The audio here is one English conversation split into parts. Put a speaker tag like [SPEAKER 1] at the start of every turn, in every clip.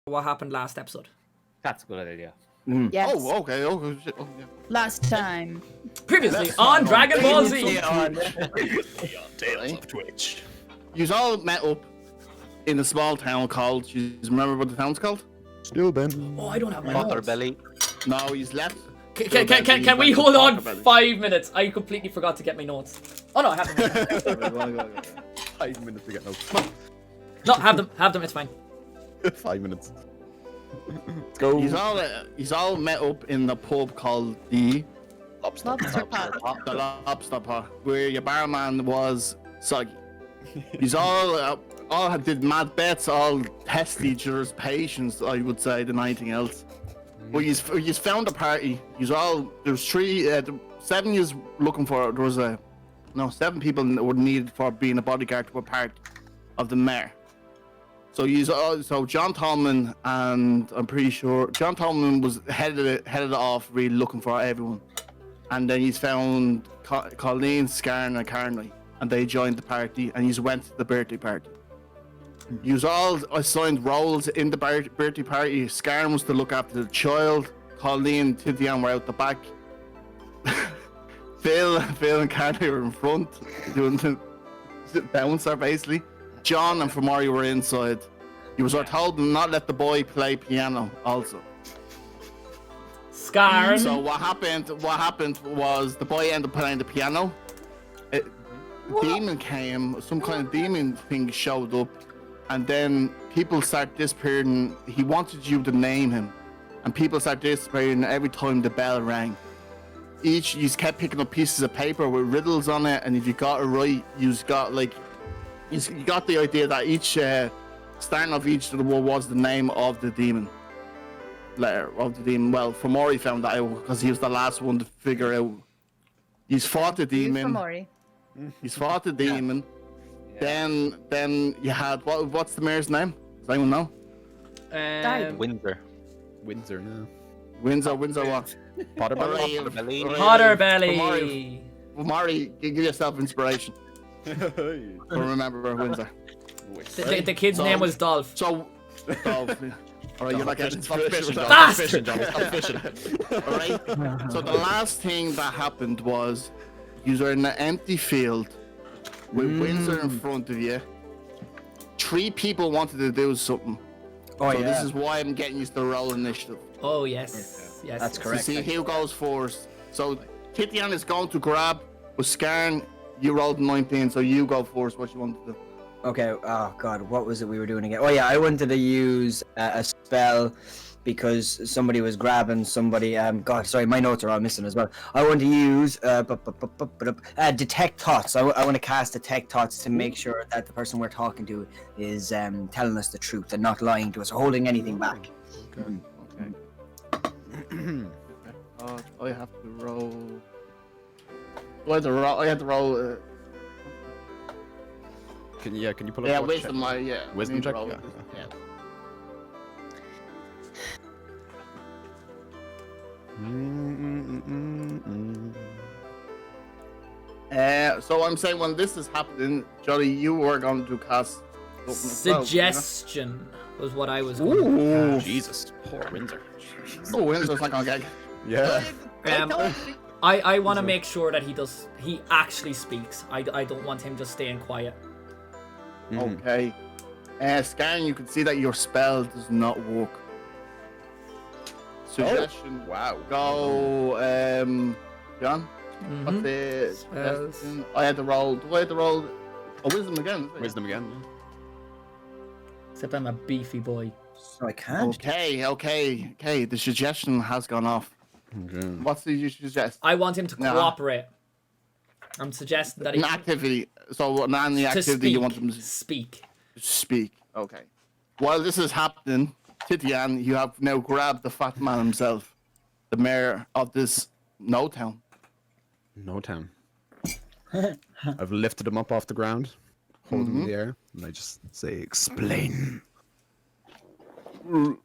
[SPEAKER 1] what happened last episode.
[SPEAKER 2] That's a good idea.
[SPEAKER 3] Yes.
[SPEAKER 4] Oh, okay. Oh, shit. Oh, yeah.
[SPEAKER 3] Last time.
[SPEAKER 1] Previously
[SPEAKER 4] That's
[SPEAKER 1] on
[SPEAKER 4] not
[SPEAKER 1] Dragon Ball Z.
[SPEAKER 4] Tales of Twitch. You all met up in a small town called. You remember what the town's called?
[SPEAKER 5] Still Ben.
[SPEAKER 1] Oh, I don't have my notes.
[SPEAKER 2] Potterbelly.
[SPEAKER 4] No, he's left.
[SPEAKER 1] Can we hold on 5 minutes? I completely forgot to get my notes. Oh no, I have them.
[SPEAKER 5] 5 minutes to get notes.
[SPEAKER 1] No, have them. It's fine.
[SPEAKER 5] 5 minutes. Let's go.
[SPEAKER 4] He's all met up in the pub called the
[SPEAKER 3] Lobster pot.
[SPEAKER 4] the Lobster Pot, where your barman was soggy. He's all did mad bets, all test each other's patience, I would say, than anything else. But you found a party. There's 7 years looking for. There was 7 people that were needed for being a bodyguard to a part of the mayor. So John Tolman, and I'm pretty sure John Tolman was headed it off, really looking for everyone. And then he's found Colleen, Scarn, and Carnley, and they joined the party, and he's went to the birthday party. You's all assigned roles in the birthday party. Scarn was to look after the child. Colleen and Titian were out the back. Phil and Carnley were in front, doing the bouncer basically. John and Famori were inside. You were told to not let the boy play piano also.
[SPEAKER 1] Scarn.
[SPEAKER 4] So what happened was the boy ended up playing the piano. Demon came, some kind of demon thing showed up, and then people started disappearing. He wanted you to name him, and people started disappearing every time the bell rang. You kept picking up pieces of paper with riddles on it, and if you got it right, you got the idea that each starting of each of the word was the name of the demon. Letter of the demon. Well, Famori found that out because he was the last one to figure out. He's fought the demon. He's fought the demon. Yeah. Then you had what's the mayor's name? Does anyone know?
[SPEAKER 2] Windsor.
[SPEAKER 5] Windsor, no.
[SPEAKER 4] Windsor what?
[SPEAKER 5] Potterbelly.
[SPEAKER 1] Potterbelly.
[SPEAKER 4] Famori, give yourself inspiration. Remember Windsor.
[SPEAKER 1] The kid's name was Dolph.
[SPEAKER 4] Dolph. Alright, you're not getting inspiration.
[SPEAKER 1] Stop
[SPEAKER 5] fishing, Johnny. Stop fishing.
[SPEAKER 4] Alright. So the last thing that happened was you were in an empty field with Windsor in front of you. 3 people wanted to do something. This is why I'm getting used to roll initiative.
[SPEAKER 1] Oh yes.
[SPEAKER 6] That's correct.
[SPEAKER 4] To see who goes first. So Titian is going to grab with Scarn. You rolled 19, so you go first. What you want to do?
[SPEAKER 6] Okay, oh god, what was it we were doing again? Oh yeah, I wanted to use a spell because somebody was grabbing somebody. God, sorry, my notes are all missing as well. I want to use detect thoughts. I want to cast detect thoughts to make sure that the person we're talking to is telling us the truth and not lying to us or holding anything back.
[SPEAKER 4] Okay. I have to roll. I have to roll.
[SPEAKER 5] Can you pull up?
[SPEAKER 4] Wisdom.
[SPEAKER 5] Wisdom check.
[SPEAKER 4] Yeah. So I'm saying when this is happening, Jolly, you were going to cast
[SPEAKER 1] Suggestion was what I was
[SPEAKER 4] Ooh.
[SPEAKER 1] going to cast.
[SPEAKER 5] Jesus, poor Windsor.
[SPEAKER 4] Oh, Windsor's not gonna get.
[SPEAKER 5] Yeah.
[SPEAKER 1] I want to make sure that he actually speaks. I don't want him just staying quiet.
[SPEAKER 4] Okay. Scan, you can see that your spell does not work. Suggestion.
[SPEAKER 5] Wow.
[SPEAKER 4] Go, John. What's the suggestion? I had to roll. Do I have to roll? Oh, wisdom again.
[SPEAKER 5] Wisdom again.
[SPEAKER 1] Except I'm a beefy boy.
[SPEAKER 6] So I can't.
[SPEAKER 4] Okay. The suggestion has gone off.
[SPEAKER 5] Okay.
[SPEAKER 4] What did you suggest?
[SPEAKER 1] I want him to cooperate. I'm suggesting that he...
[SPEAKER 4] An activity. So, an activity you want them to
[SPEAKER 1] speak.
[SPEAKER 4] Speak. Okay. While this is happening, Titian, you have now grabbed the fat man himself, the mayor of this No Town.
[SPEAKER 5] No town. I've lifted him up off the ground, hold him in the air, and I just say, "Explain."
[SPEAKER 4] I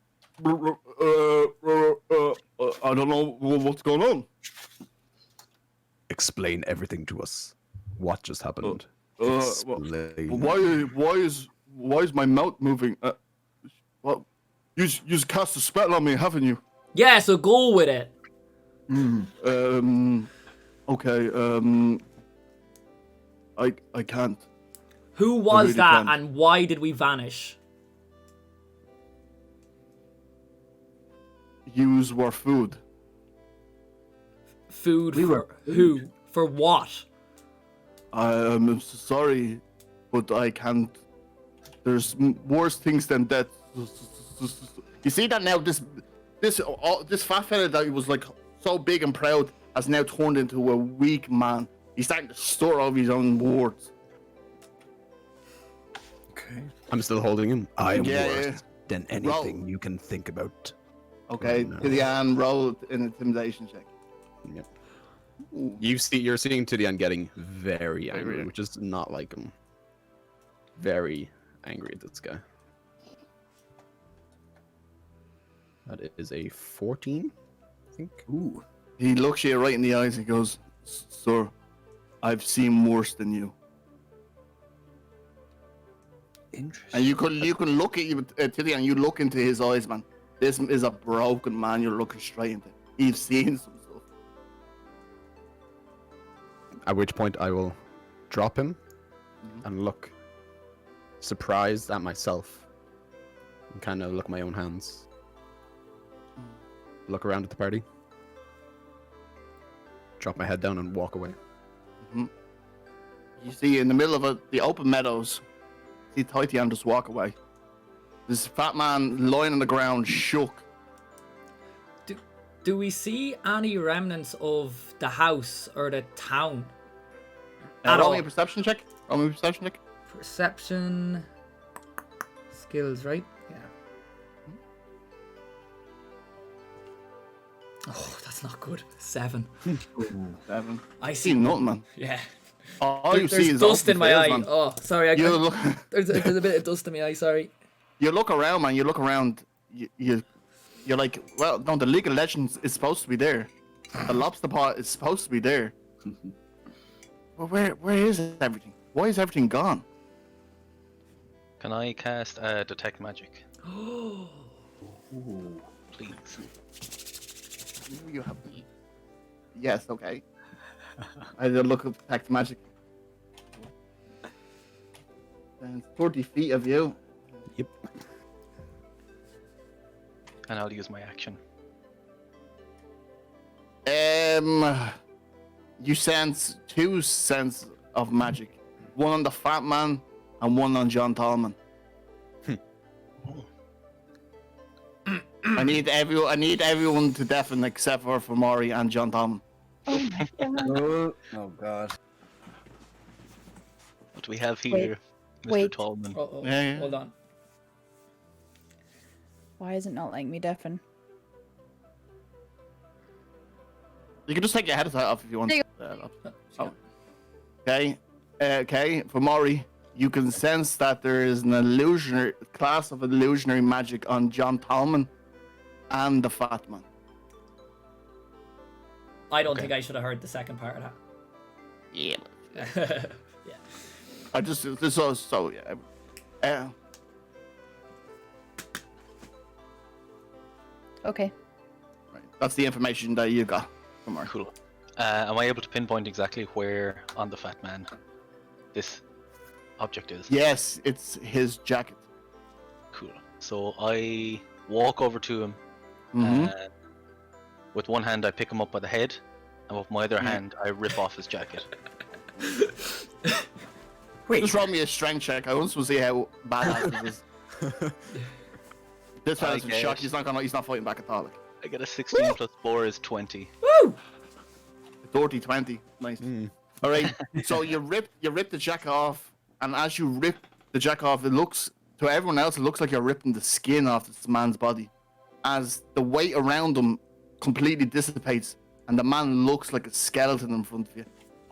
[SPEAKER 4] don't know what's going on.
[SPEAKER 5] Explain everything to us. What just happened?
[SPEAKER 4] Why is my mouth moving? What? You cast a spell on me, haven't you?
[SPEAKER 1] Yeah, so go with it.
[SPEAKER 4] Okay. I can't.
[SPEAKER 1] Who was
[SPEAKER 4] really
[SPEAKER 1] that,
[SPEAKER 4] can't.
[SPEAKER 1] and why did we vanish?
[SPEAKER 4] Use were food.
[SPEAKER 1] Food
[SPEAKER 6] We
[SPEAKER 1] for
[SPEAKER 6] were
[SPEAKER 1] who? For what?
[SPEAKER 4] I'm sorry, but I can't. There's worse things than that. You see that now? This fat fella that was like so big and proud has now turned into a weak man. He's starting to store over his own words.
[SPEAKER 5] Okay. I'm still holding him. I am
[SPEAKER 4] Yeah,
[SPEAKER 5] worse
[SPEAKER 4] yeah.
[SPEAKER 5] than anything you can think about.
[SPEAKER 4] Okay,
[SPEAKER 5] No.
[SPEAKER 4] Tidiane, roll an intimidation check.
[SPEAKER 5] Yep. You're seeing Tidiane getting very angry,
[SPEAKER 4] Angry.
[SPEAKER 5] which is not like him. Very angry at this guy. That is a 14, I think.
[SPEAKER 6] Ooh.
[SPEAKER 4] He looks you right in the eyes and goes, "Sir, I've seen worse than you."
[SPEAKER 6] Interesting.
[SPEAKER 4] And you can look at you, Tidiane. You look into his eyes, man. This is a broken man. You're looking straight into. He's seen some stuff.
[SPEAKER 5] At which point I will drop him and look surprised at myself and kind of look at my own hands. Look around at the party. Drop my head down and walk away.
[SPEAKER 4] You see, in the middle of the open meadows, see Tidiane just walk away. This fat man lying on the ground, shook.
[SPEAKER 1] Do we see any remnants of the house or the town? At
[SPEAKER 4] Roll
[SPEAKER 1] all?
[SPEAKER 4] me a perception check. Roll me a perception check.
[SPEAKER 1] Perception. Skills, right? Yeah. Oh, that's not good. 7.
[SPEAKER 4] 7.
[SPEAKER 1] I
[SPEAKER 4] See
[SPEAKER 1] see.
[SPEAKER 4] nothing, man.
[SPEAKER 1] Yeah.
[SPEAKER 4] All you see
[SPEAKER 1] There's
[SPEAKER 4] is
[SPEAKER 1] dust
[SPEAKER 4] open
[SPEAKER 1] in my
[SPEAKER 4] fields,
[SPEAKER 1] eye.
[SPEAKER 4] man.
[SPEAKER 1] Oh, sorry.
[SPEAKER 4] You look,
[SPEAKER 1] There's a bit of dust in my eye. Sorry.
[SPEAKER 4] you look around, man. You look around. You're like, well, no, the League of Legends is supposed to be there. The lobster pot is supposed to be there. But where is everything? Why is everything gone?
[SPEAKER 2] Can I cast detect magic? Please.
[SPEAKER 4] You have. Yes, okay. I did look up detect magic. And 40 feet of you.
[SPEAKER 5] Yep.
[SPEAKER 2] And I'll use my action.
[SPEAKER 4] You sense 2 cents of magic. One on the fat man and one on John Tallman. I need everyone to deafen except for Maury and John Tallman.
[SPEAKER 6] Oh god.
[SPEAKER 2] What do we have here, Mr.
[SPEAKER 3] wait.
[SPEAKER 2] Tallman?
[SPEAKER 1] Oh,
[SPEAKER 4] Yeah.
[SPEAKER 1] hold on.
[SPEAKER 3] Why is it not letting me deafen?
[SPEAKER 4] You can just take your headset off if you want.
[SPEAKER 3] There
[SPEAKER 4] Oh. Okay. Okay. For Maury, you can sense that there is an illusionary class of illusionary magic on John Tallman and the Fat Man.
[SPEAKER 1] I don't think I should have heard the second part of
[SPEAKER 4] Yeah.
[SPEAKER 1] that. Yeah.
[SPEAKER 4] I just so yeah.
[SPEAKER 3] Okay.
[SPEAKER 4] Right. That's the information that you got from Maury.
[SPEAKER 2] Cool. Am I able to pinpoint exactly where on the fat man this object is?
[SPEAKER 4] Yes, it's his jacket.
[SPEAKER 2] Cool. So I walk over to him,
[SPEAKER 4] Mm-hmm.
[SPEAKER 2] and with one hand I pick him up by the head, and with my other hand I rip off his jacket.
[SPEAKER 6] Wait.
[SPEAKER 4] Just roll me a strength check. I want to see how badass this is. This fella's in
[SPEAKER 2] Okay.
[SPEAKER 4] shock. He's not fighting back at all. Like.
[SPEAKER 2] I get a 16 plus 4 is 20.
[SPEAKER 1] Woo!
[SPEAKER 4] 30-20. Nice. All right. So you rip the jacket off, and as you rip the jacket off, it looks to everyone else like you're ripping the skin off this man's body, as the weight around him completely dissipates, and the man looks like a skeleton in front of you.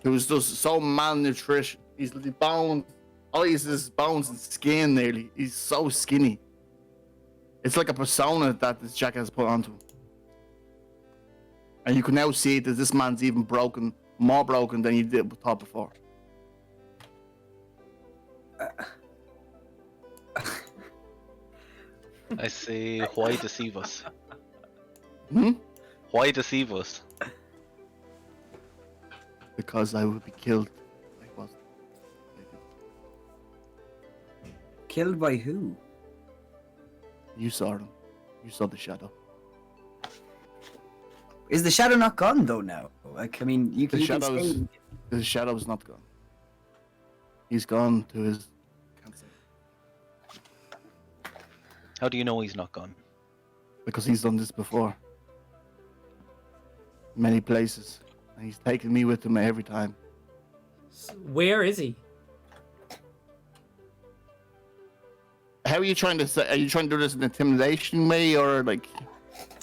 [SPEAKER 4] He was just so malnourished. He's the bones, all he is bones and skin nearly. He's so skinny. It's like a persona that this jacket has put onto him. And you can now see that this man's even broken, more broken than you thought before.
[SPEAKER 2] I say, why deceive us?
[SPEAKER 4] Hmm?
[SPEAKER 2] Why deceive us?
[SPEAKER 4] Because I would be killed. I was.
[SPEAKER 6] Killed by who?
[SPEAKER 4] You saw them. You saw the shadow.
[SPEAKER 6] Is the shadow not gone though now? Like, I mean, you
[SPEAKER 4] The
[SPEAKER 6] can
[SPEAKER 4] shadow's
[SPEAKER 6] say...
[SPEAKER 4] the shadow's not gone. He's gone to his. Can't say.
[SPEAKER 2] How do you know he's not gone?
[SPEAKER 4] Because he's done this before. Many places, and he's taken me with him every time.
[SPEAKER 1] Where is he?
[SPEAKER 4] How are you trying to say? Are you trying to do this in an intimidation way, or like?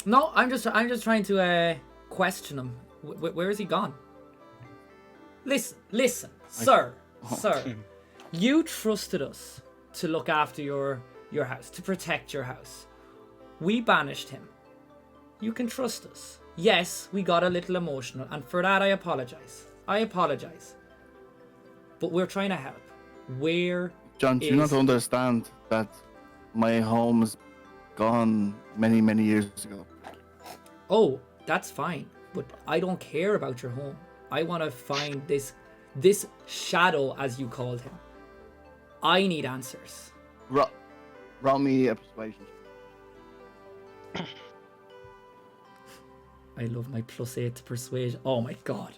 [SPEAKER 1] No, I'm just trying to question him. Where is he gone? Listen, sir. You trusted us to look after your house, to protect your house. We banished him. You can trust us. Yes, we got a little emotional, and for that I apologize. But we're trying to help. Where
[SPEAKER 4] John, do you not understand that my home is gone many, many years ago?
[SPEAKER 1] Oh, that's fine. But I don't care about your home. I want to find this shadow, as you called him. I need answers.
[SPEAKER 4] Roll me a persuasion.
[SPEAKER 1] I love my +8 to persuasion. Oh my god.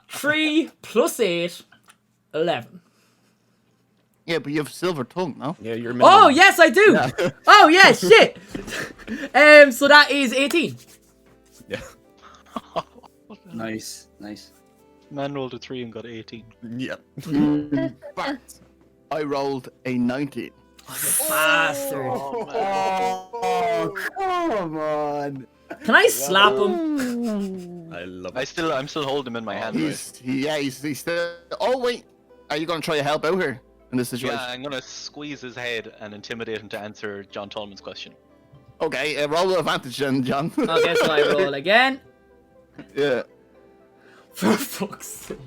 [SPEAKER 1] 3 + 8, 11.
[SPEAKER 4] Yeah, but you have silver tongue, no?
[SPEAKER 5] Yeah, you're.
[SPEAKER 1] Oh yes, I do. Oh yeah, shit. So that is 18.
[SPEAKER 5] Yeah.
[SPEAKER 6] Nice.
[SPEAKER 2] Man rolled a 3 and got 18.
[SPEAKER 5] Yeah.
[SPEAKER 4] But I rolled a 19.
[SPEAKER 1] Bastard.
[SPEAKER 6] Oh, come on.
[SPEAKER 1] Can I slap him?
[SPEAKER 5] I love
[SPEAKER 2] I'm
[SPEAKER 5] it.
[SPEAKER 2] still holding him in my hand. Right?
[SPEAKER 4] He's still. Oh wait, are you gonna try to help out here in this situation?
[SPEAKER 2] Yeah, I'm gonna squeeze his head and intimidate him to answer John Tolman's question.
[SPEAKER 4] Okay, roll with advantage then, John.
[SPEAKER 1] Okay, so I roll again.
[SPEAKER 4] Yeah.
[SPEAKER 1] For fuck's sake.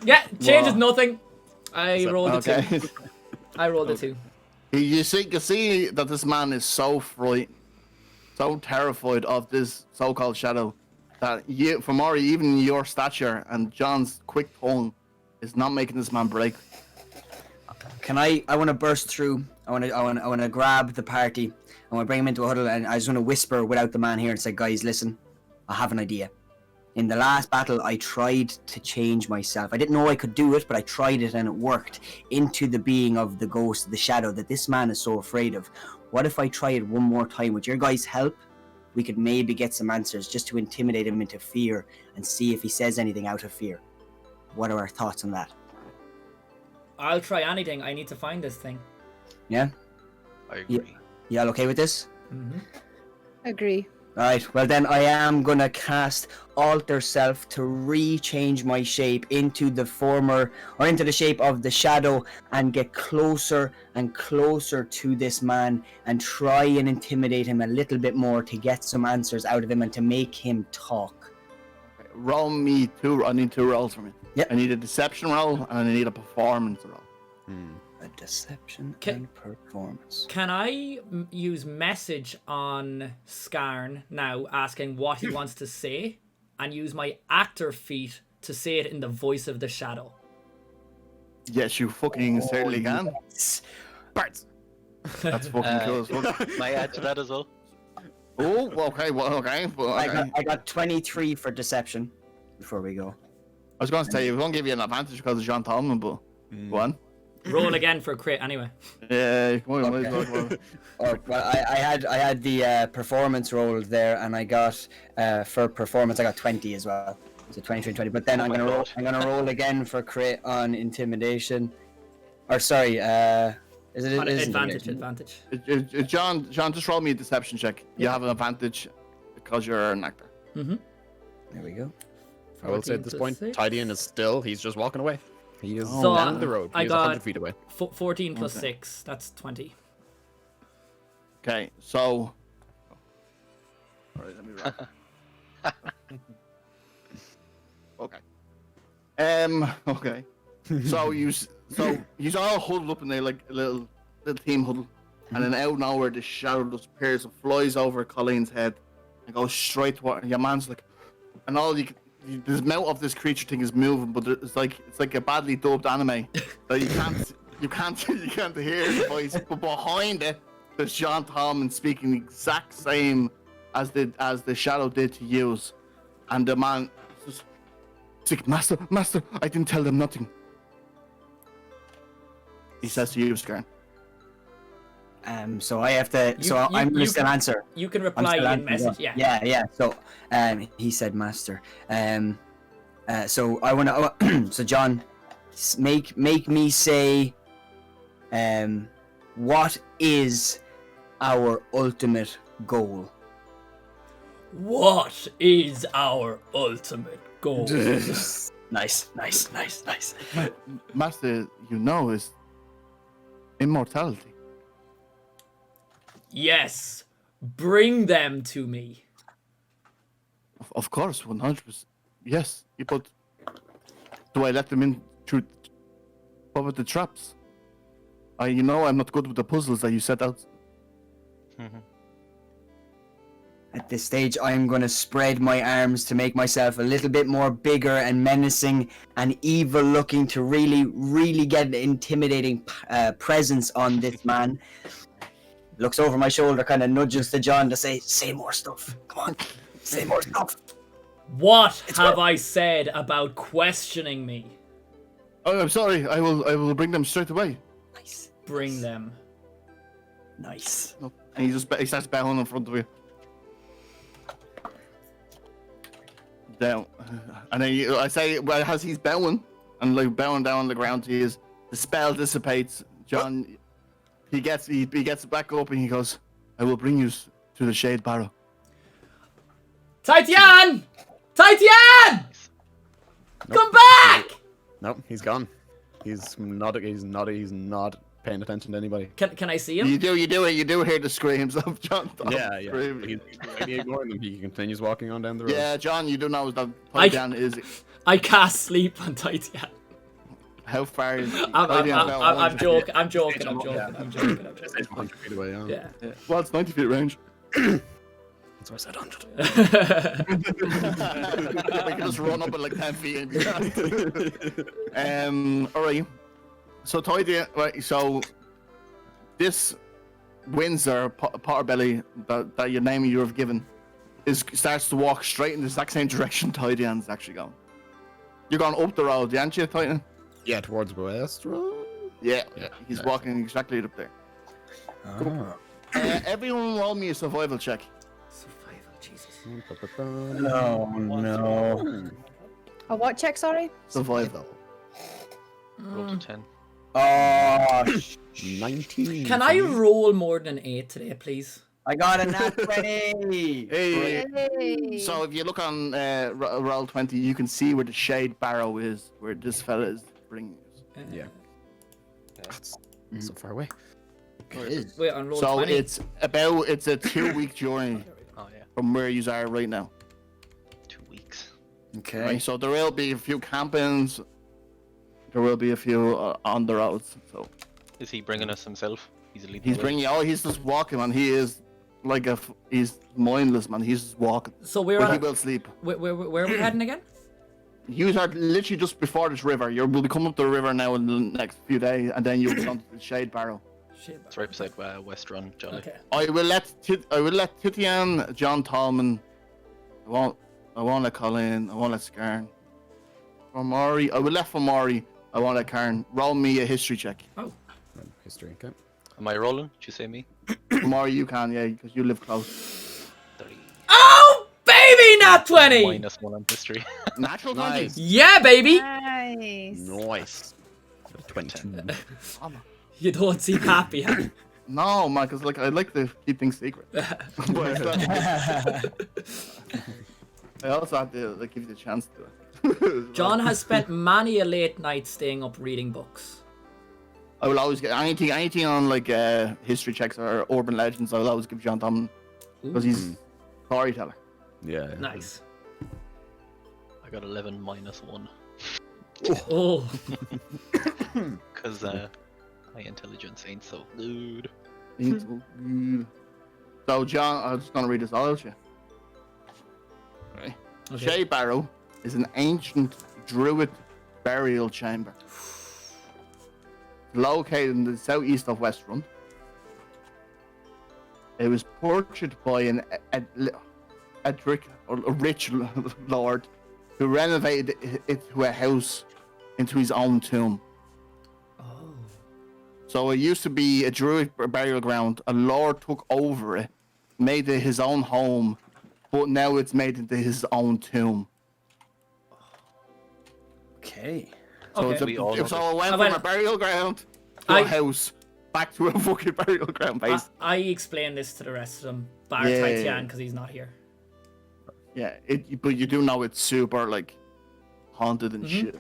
[SPEAKER 1] Yeah, changes nothing. I rolled a 2.
[SPEAKER 4] Okay.
[SPEAKER 1] I rolled a 2.
[SPEAKER 4] You see that this man is so terrified of this so-called shadow that you, for Maury, even your stature and John's quick tongue is not making this man break.
[SPEAKER 6] Can I want to burst through. I want to grab the party. I want to bring him into a huddle, and I just want to whisper without the man here and say, guys, listen, I have an idea. In the last battle, I tried to change myself. I didn't know I could do it, but I tried it and it worked into the being of the ghost, the shadow that this man is so afraid of. What if I try it one more time? With your guys' help, we could maybe get some answers just to intimidate him into fear and see if he says anything out of fear. What are our thoughts on that?
[SPEAKER 1] I'll try anything. I need to find this thing.
[SPEAKER 6] Yeah?
[SPEAKER 2] I agree.
[SPEAKER 6] Y'all okay with this?
[SPEAKER 1] Mm-hmm.
[SPEAKER 3] Agree.
[SPEAKER 6] Alright, well then I am gonna cast Alter Self to re-change my shape into the former, or into the shape of the shadow, and get closer and closer to this man and try and intimidate him a little bit more to get some answers out of him and to make him talk.
[SPEAKER 4] Roll me 2. I need 2 rolls from it.
[SPEAKER 6] Yep.
[SPEAKER 4] I need a deception roll and I need a performance roll.
[SPEAKER 6] A deception
[SPEAKER 1] Okay.
[SPEAKER 6] and performance.
[SPEAKER 1] Can I use message on Skarn now, asking what he wants to say, and use my actor feat to say it in the voice of the shadow?
[SPEAKER 4] Yes, you fucking certainly can.
[SPEAKER 6] Yes.
[SPEAKER 4] Bart. That's fucking cool as fuck.
[SPEAKER 2] May I add to that as well?
[SPEAKER 4] Oh, okay, well, okay. Well, okay.
[SPEAKER 6] I got 23 for deception before we go.
[SPEAKER 4] I was going to say, I won't give you an advantage because of John Tolman, but go on.
[SPEAKER 1] Roll again for a crit anyway.
[SPEAKER 4] Yeah, come on,
[SPEAKER 6] Okay.
[SPEAKER 4] come on.
[SPEAKER 6] Oh, well, I had the performance rolled there, and I got for performance I got 20 as well. So 23 and 20. But then
[SPEAKER 2] Oh
[SPEAKER 6] I'm
[SPEAKER 2] my
[SPEAKER 6] gonna roll.
[SPEAKER 2] God.
[SPEAKER 6] I'm gonna roll again for crit on intimidation. Or sorry, is it
[SPEAKER 1] On
[SPEAKER 6] it is
[SPEAKER 1] advantage,
[SPEAKER 6] intimidation?
[SPEAKER 1] advantage.
[SPEAKER 4] John, just roll me a deception check. You have an advantage because you're an actor.
[SPEAKER 1] Mm-hmm.
[SPEAKER 6] There we go.
[SPEAKER 5] I will say at this point, Tidian is still. He's just walking away. He is
[SPEAKER 1] So,
[SPEAKER 5] down the road.
[SPEAKER 1] I
[SPEAKER 5] He's
[SPEAKER 1] got
[SPEAKER 5] 100 feet away.
[SPEAKER 1] 14 plus
[SPEAKER 4] Okay.
[SPEAKER 1] 6. That's 20.
[SPEAKER 4] Okay, so. Alright, let me roll. Okay. Okay. So you all huddled up in there like a little team huddle, and then out of nowhere the shadow just appears and flies over Colleen's head and goes straight to what your man's like, and all the mouth of this creature thing is moving, but it's like a badly dubbed anime that you can't hear his voice, but behind it there's John Tallman speaking the exact same as the shadow did to you, and the man just, it's like, master, I didn't tell them nothing. He says to you, Skarn.
[SPEAKER 6] So I have to. I'm gonna still answer.
[SPEAKER 1] You can
[SPEAKER 6] I'm
[SPEAKER 1] reply
[SPEAKER 6] still
[SPEAKER 1] in
[SPEAKER 6] answering,
[SPEAKER 1] message. Yeah.
[SPEAKER 6] Yeah. So, he said, "Master." So I want to. So John, make me say, what is our ultimate goal?
[SPEAKER 1] What is our ultimate goal?
[SPEAKER 6] Nice.
[SPEAKER 4] Master, is immortality.
[SPEAKER 1] Yes. Bring them to me.
[SPEAKER 4] Of course, 100%. Yes, but do I let them in through over the traps? I'm not good with the puzzles that you set out.
[SPEAKER 6] At this stage, I'm going to spread my arms to make myself a little bit more bigger and menacing and evil looking to really, really get an intimidating presence on this man. Looks over my shoulder, kind of nudges to John to say more stuff. Come on, say more stuff.
[SPEAKER 1] What have I said about questioning me?
[SPEAKER 4] Oh, I'm sorry. I will bring them straight away.
[SPEAKER 6] Nice.
[SPEAKER 1] Bring them.
[SPEAKER 6] Nice.
[SPEAKER 4] And he starts bowing in front of you. Down, and then I say, well, as he's bowing and like bowing down on the ground, the spell dissipates. John, he gets back up and he goes, "I will bring you to the Shade Barrow."
[SPEAKER 1] Titian! Come back!
[SPEAKER 5] Nope, he's gone. He's not paying attention to anybody.
[SPEAKER 1] Can I see him?
[SPEAKER 4] You do hear the screams of John.
[SPEAKER 5] Yeah.
[SPEAKER 4] Screaming.
[SPEAKER 5] He's really ignoring them. He continues walking on down the road.
[SPEAKER 4] Yeah, John, you do know that Titian is.
[SPEAKER 1] I cast sleep on Titian.
[SPEAKER 4] How far is?
[SPEAKER 1] I'm joking. I'm joking.
[SPEAKER 5] 100 feet away, yeah.
[SPEAKER 1] Yeah.
[SPEAKER 4] Well, it's 90 feet range.
[SPEAKER 5] That's why I said 100.
[SPEAKER 4] We can just run up at like 10 feet and be done. Alright. So Titian, right? So this Windsor Potterbelly that your name you have given starts to walk straight in the exact same direction Titian's actually going. You're going up the road, aren't you, Titan?
[SPEAKER 5] Yeah, towards West Road.
[SPEAKER 4] Yeah. He's walking exactly up there.
[SPEAKER 6] Oh.
[SPEAKER 4] Everyone roll me a survival check.
[SPEAKER 1] Survival, Jesus.
[SPEAKER 6] No.
[SPEAKER 3] A what check, sorry?
[SPEAKER 4] Survival.
[SPEAKER 2] Roll to 10.
[SPEAKER 6] Oh,
[SPEAKER 5] 19.
[SPEAKER 1] Can I roll more than 8 today, please?
[SPEAKER 6] I got a nat 20.
[SPEAKER 4] Hey.
[SPEAKER 3] Hey.
[SPEAKER 4] So if you look on roll 20, you can see where the Shade Barrow is, where this fella is bringing us.
[SPEAKER 5] Yeah. That's so far away.
[SPEAKER 1] Wait, on roll
[SPEAKER 4] So
[SPEAKER 1] 20.
[SPEAKER 4] it's a 2-week journey
[SPEAKER 2] Oh yeah,
[SPEAKER 4] from where you are right now.
[SPEAKER 2] 2 weeks.
[SPEAKER 6] Okay.
[SPEAKER 4] Right? So there will be a few campings. There will be a few on the roads. So
[SPEAKER 2] Is he bringing us himself? He's leading.
[SPEAKER 4] he's
[SPEAKER 2] the way?
[SPEAKER 4] bringing. Oh, he's just walking, man. He is like he's mindless, man. He's just walking.
[SPEAKER 1] So we're
[SPEAKER 4] But he
[SPEAKER 1] at,
[SPEAKER 4] will sleep.
[SPEAKER 1] where are we heading again?
[SPEAKER 4] You are literally just before this river. We'll be coming up the river now in the next few days, and then you'll be on to the Shade Barrow.
[SPEAKER 1] Shit.
[SPEAKER 2] It's right beside West Run, Jolly.
[SPEAKER 1] Okay.
[SPEAKER 4] I will let Titian, John Tallman. I won't let Colin. I won't let Skarn. For Maury, I will let for Maury. I won't let Karen. Roll me a history check.
[SPEAKER 1] Oh,
[SPEAKER 5] History, okay.
[SPEAKER 2] Am I rolling? Did you say me?
[SPEAKER 4] For Maury, you can, yeah, because you live close.
[SPEAKER 2] 30.
[SPEAKER 1] oh baby, not 20.
[SPEAKER 2] -1 on history.
[SPEAKER 4] Natural
[SPEAKER 6] Nice.
[SPEAKER 4] 20.
[SPEAKER 1] Yeah, baby.
[SPEAKER 3] Nice.
[SPEAKER 5] Nice. 22.
[SPEAKER 1] You don't seem happy, huh?
[SPEAKER 4] No, man, because like I like to keep things secret. But I also have to like, give you the chance to.
[SPEAKER 1] John has spent many a late night staying up reading books.
[SPEAKER 4] I will always get anything on like history checks or urban legends. I will always give John Tallman because he's storyteller.
[SPEAKER 5] Yeah.
[SPEAKER 1] Nice.
[SPEAKER 2] I got 11 -1.
[SPEAKER 1] Oh,
[SPEAKER 2] Because my intelligence ain't so good.
[SPEAKER 4] So, John, I'm just gonna read this all out to you. Right.
[SPEAKER 1] okay.
[SPEAKER 4] Shea Barrow is an ancient druid burial chamber located in the southeast of Westruun. It was purchased by an Edric, or a rich lord, who renovated it to a house into his own tomb.
[SPEAKER 1] Oh,
[SPEAKER 4] So it used to be a druid burial ground. A lord took over it, made it his own home, but now it's made into his own tomb.
[SPEAKER 6] Okay.
[SPEAKER 4] So,
[SPEAKER 1] Okay.
[SPEAKER 4] it's
[SPEAKER 2] We all know
[SPEAKER 4] so it went
[SPEAKER 1] I
[SPEAKER 4] from
[SPEAKER 1] went-
[SPEAKER 4] a burial ground to
[SPEAKER 1] I-
[SPEAKER 4] a house, back to a fucking burial ground, basically.
[SPEAKER 1] I explained this to the rest of them, bar
[SPEAKER 4] Yeah.
[SPEAKER 1] Titan, because he's not here.
[SPEAKER 4] Yeah, but you do know it's super, like, haunted and shit.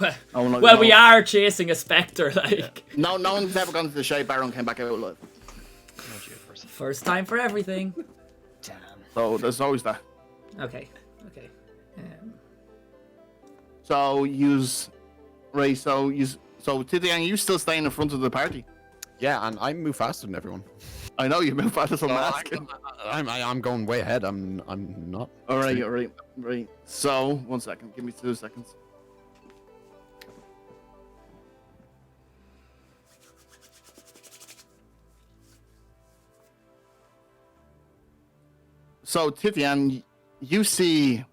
[SPEAKER 1] Well,
[SPEAKER 4] Oh, no,
[SPEAKER 1] well,
[SPEAKER 4] no,
[SPEAKER 1] we are chasing a spectre, like.
[SPEAKER 4] No one's ever gone to the Shea Barrow and came back out alive.
[SPEAKER 2] No jeepers.
[SPEAKER 1] First time for everything.
[SPEAKER 6] Damn.
[SPEAKER 4] So there's always that.
[SPEAKER 1] Okay.
[SPEAKER 4] So so Tidian, you still staying in front of the party?
[SPEAKER 5] Yeah, and I move faster than everyone.
[SPEAKER 4] I know you move fast, so I'm asking.
[SPEAKER 5] I'm going way ahead. I'm not.
[SPEAKER 4] All right. So 1 second, give me 2 seconds. So Titian, you see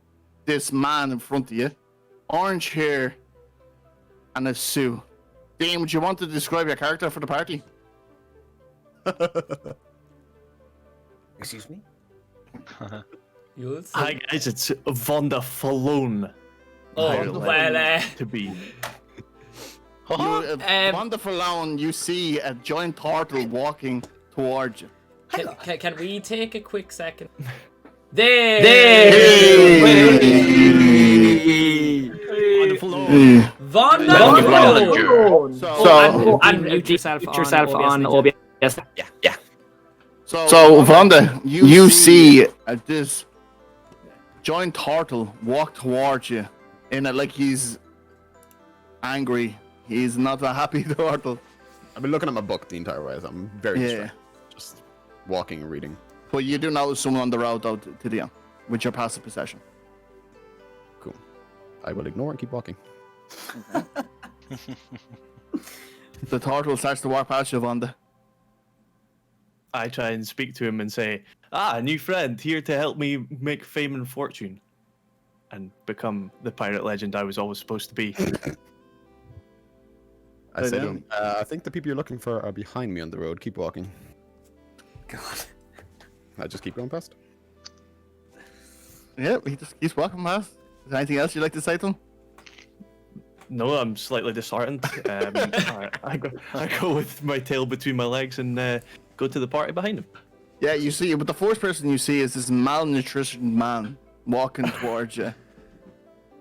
[SPEAKER 4] this man in front of you, orange hair and a suit. Dean, would you want to describe your character for the party?
[SPEAKER 6] Excuse me?
[SPEAKER 1] You'll see.
[SPEAKER 7] Hi guys, it's Vonda Falone.
[SPEAKER 1] Oh,
[SPEAKER 7] Pirate
[SPEAKER 1] well,
[SPEAKER 7] to be.
[SPEAKER 4] Wonderful Lawn, you see a giant turtle walking towards you.
[SPEAKER 1] can we take a quick second?
[SPEAKER 7] Vonda Falone.
[SPEAKER 1] Von
[SPEAKER 4] So,
[SPEAKER 1] and mute yourself on OBS.
[SPEAKER 4] So Vonda, you see this giant turtle walk towards you, in it like he's angry. He's not a happy turtle.
[SPEAKER 5] I've been looking at my book the entire way. So I'm very
[SPEAKER 4] Yeah.
[SPEAKER 5] distracted. Just walking and reading.
[SPEAKER 4] But you do notice someone on the road though, to the with your passive possession.
[SPEAKER 5] Cool. I will ignore and keep walking.
[SPEAKER 4] The turtle starts to walk past you, Vonda.
[SPEAKER 7] I try and speak to him and say, a new friend here to help me make fame and fortune. And become the pirate legend I was always supposed to be.
[SPEAKER 5] I say to
[SPEAKER 4] know.
[SPEAKER 5] him, I think the people you're looking for are behind me on the road. Keep walking.
[SPEAKER 6] God.
[SPEAKER 5] I just keep going past.
[SPEAKER 4] Yeah, he just keeps walking past. Is there anything else you'd like to say to him?
[SPEAKER 7] No, I'm slightly disheartened. I go with my tail between my legs and go to the party behind him.
[SPEAKER 4] Yeah, you see, but the first person you see is this malnutritioned man walking towards you.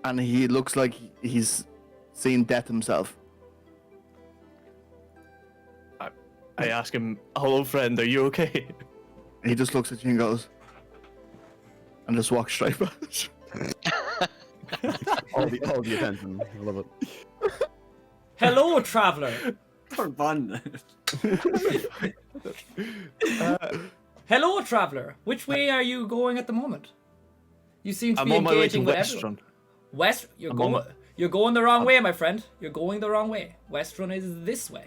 [SPEAKER 4] And he looks like he's seen death himself.
[SPEAKER 7] I ask him, hello friend, are you okay?
[SPEAKER 4] He just looks at you and goes, and just walks straight past.
[SPEAKER 5] all the attention. I love it.
[SPEAKER 1] Hello, traveler.
[SPEAKER 6] Poor Von.
[SPEAKER 1] Hello, traveler. Which way are you going at the moment? You seem to
[SPEAKER 7] I'm
[SPEAKER 1] be
[SPEAKER 7] on my way to
[SPEAKER 1] engaging with everyone.
[SPEAKER 7] Westrun.
[SPEAKER 1] West, you're
[SPEAKER 7] I'm on
[SPEAKER 1] going.
[SPEAKER 7] my-
[SPEAKER 1] You're going the wrong way, my friend. You're going the wrong way. Westrun is this way.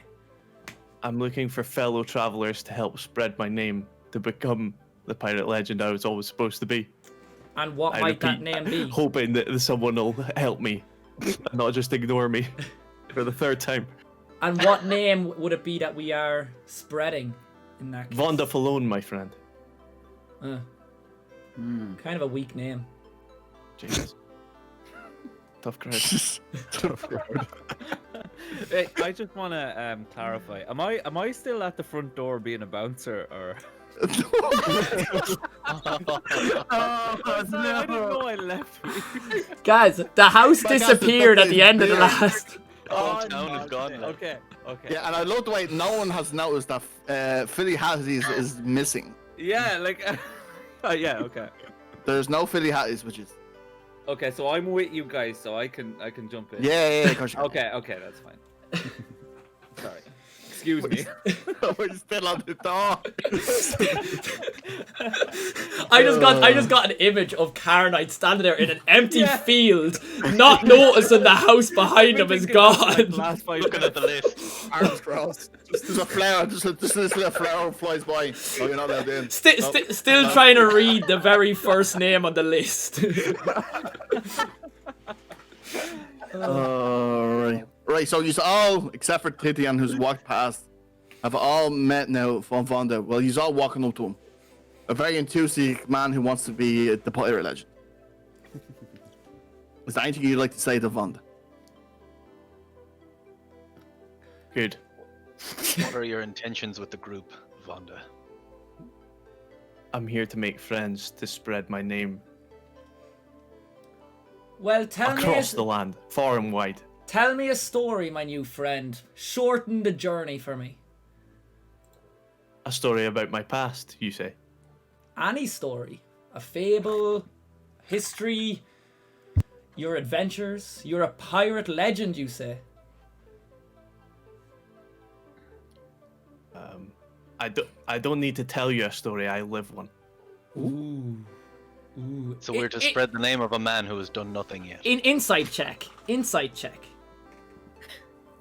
[SPEAKER 7] I'm looking for fellow travelers to help spread my name to become the pirate legend I was always supposed to be.
[SPEAKER 1] And what
[SPEAKER 7] I
[SPEAKER 1] might that
[SPEAKER 7] repeat,
[SPEAKER 1] name be?
[SPEAKER 7] hoping that someone will help me, and not just ignore me for the third time.
[SPEAKER 1] And what name would it be that we are spreading in that case?
[SPEAKER 7] Vonda Falone, my friend.
[SPEAKER 1] Kind of a weak name.
[SPEAKER 7] Jesus. Tough crowd.
[SPEAKER 8] Hey, I just want to clarify. Am I still at the front door being a bouncer, or? I didn't know I left.
[SPEAKER 1] Guys, the house
[SPEAKER 4] My God,
[SPEAKER 1] disappeared at the end of the
[SPEAKER 4] yeah.
[SPEAKER 1] last.
[SPEAKER 2] Oh, town is gone now.
[SPEAKER 8] Okay.
[SPEAKER 4] Yeah, and I love the way no one has noticed that Philly Hatties is missing.
[SPEAKER 8] Yeah, like. Yeah. Okay.
[SPEAKER 4] There's no Philly Hatties, which is
[SPEAKER 8] Okay, so I'm with you guys, so I can jump in.
[SPEAKER 4] Yeah, of course you can.
[SPEAKER 8] Okay, that's fine. Sorry. Excuse me.
[SPEAKER 4] We're still on the door.
[SPEAKER 1] I just got an image of Carnite standing there in an empty field, not noticing the house behind him is gone.
[SPEAKER 8] Last 5
[SPEAKER 2] Looking at
[SPEAKER 8] minutes.
[SPEAKER 2] the list.
[SPEAKER 4] Arms crossed. There's a flower. Just this little flower flies by. Oh, you're not allowed in.
[SPEAKER 1] Still trying to read the very first name on the list.
[SPEAKER 4] Right, so you all, except for Titian, who's walked past, have all met now from Vonda. Well, you're all walking up to him. A very enthusiastic man who wants to be the pirate legend. Is there anything you'd like to say to Vonda?
[SPEAKER 7] Good.
[SPEAKER 2] What are your intentions with the group, Vonda?
[SPEAKER 7] I'm here to make friends, to spread my name
[SPEAKER 1] Well,
[SPEAKER 7] across the land, far and wide.
[SPEAKER 1] tell me a story, my new friend. Shorten the journey for me.
[SPEAKER 7] A story about my past, you say?
[SPEAKER 1] Any story, a fable, history, your adventures. You're a pirate legend, you say.
[SPEAKER 7] I don't need to tell you a story. I live one.
[SPEAKER 1] Ooh.
[SPEAKER 2] So we're to spread the name of a man who has done nothing yet.
[SPEAKER 1] Insight check. Insight check.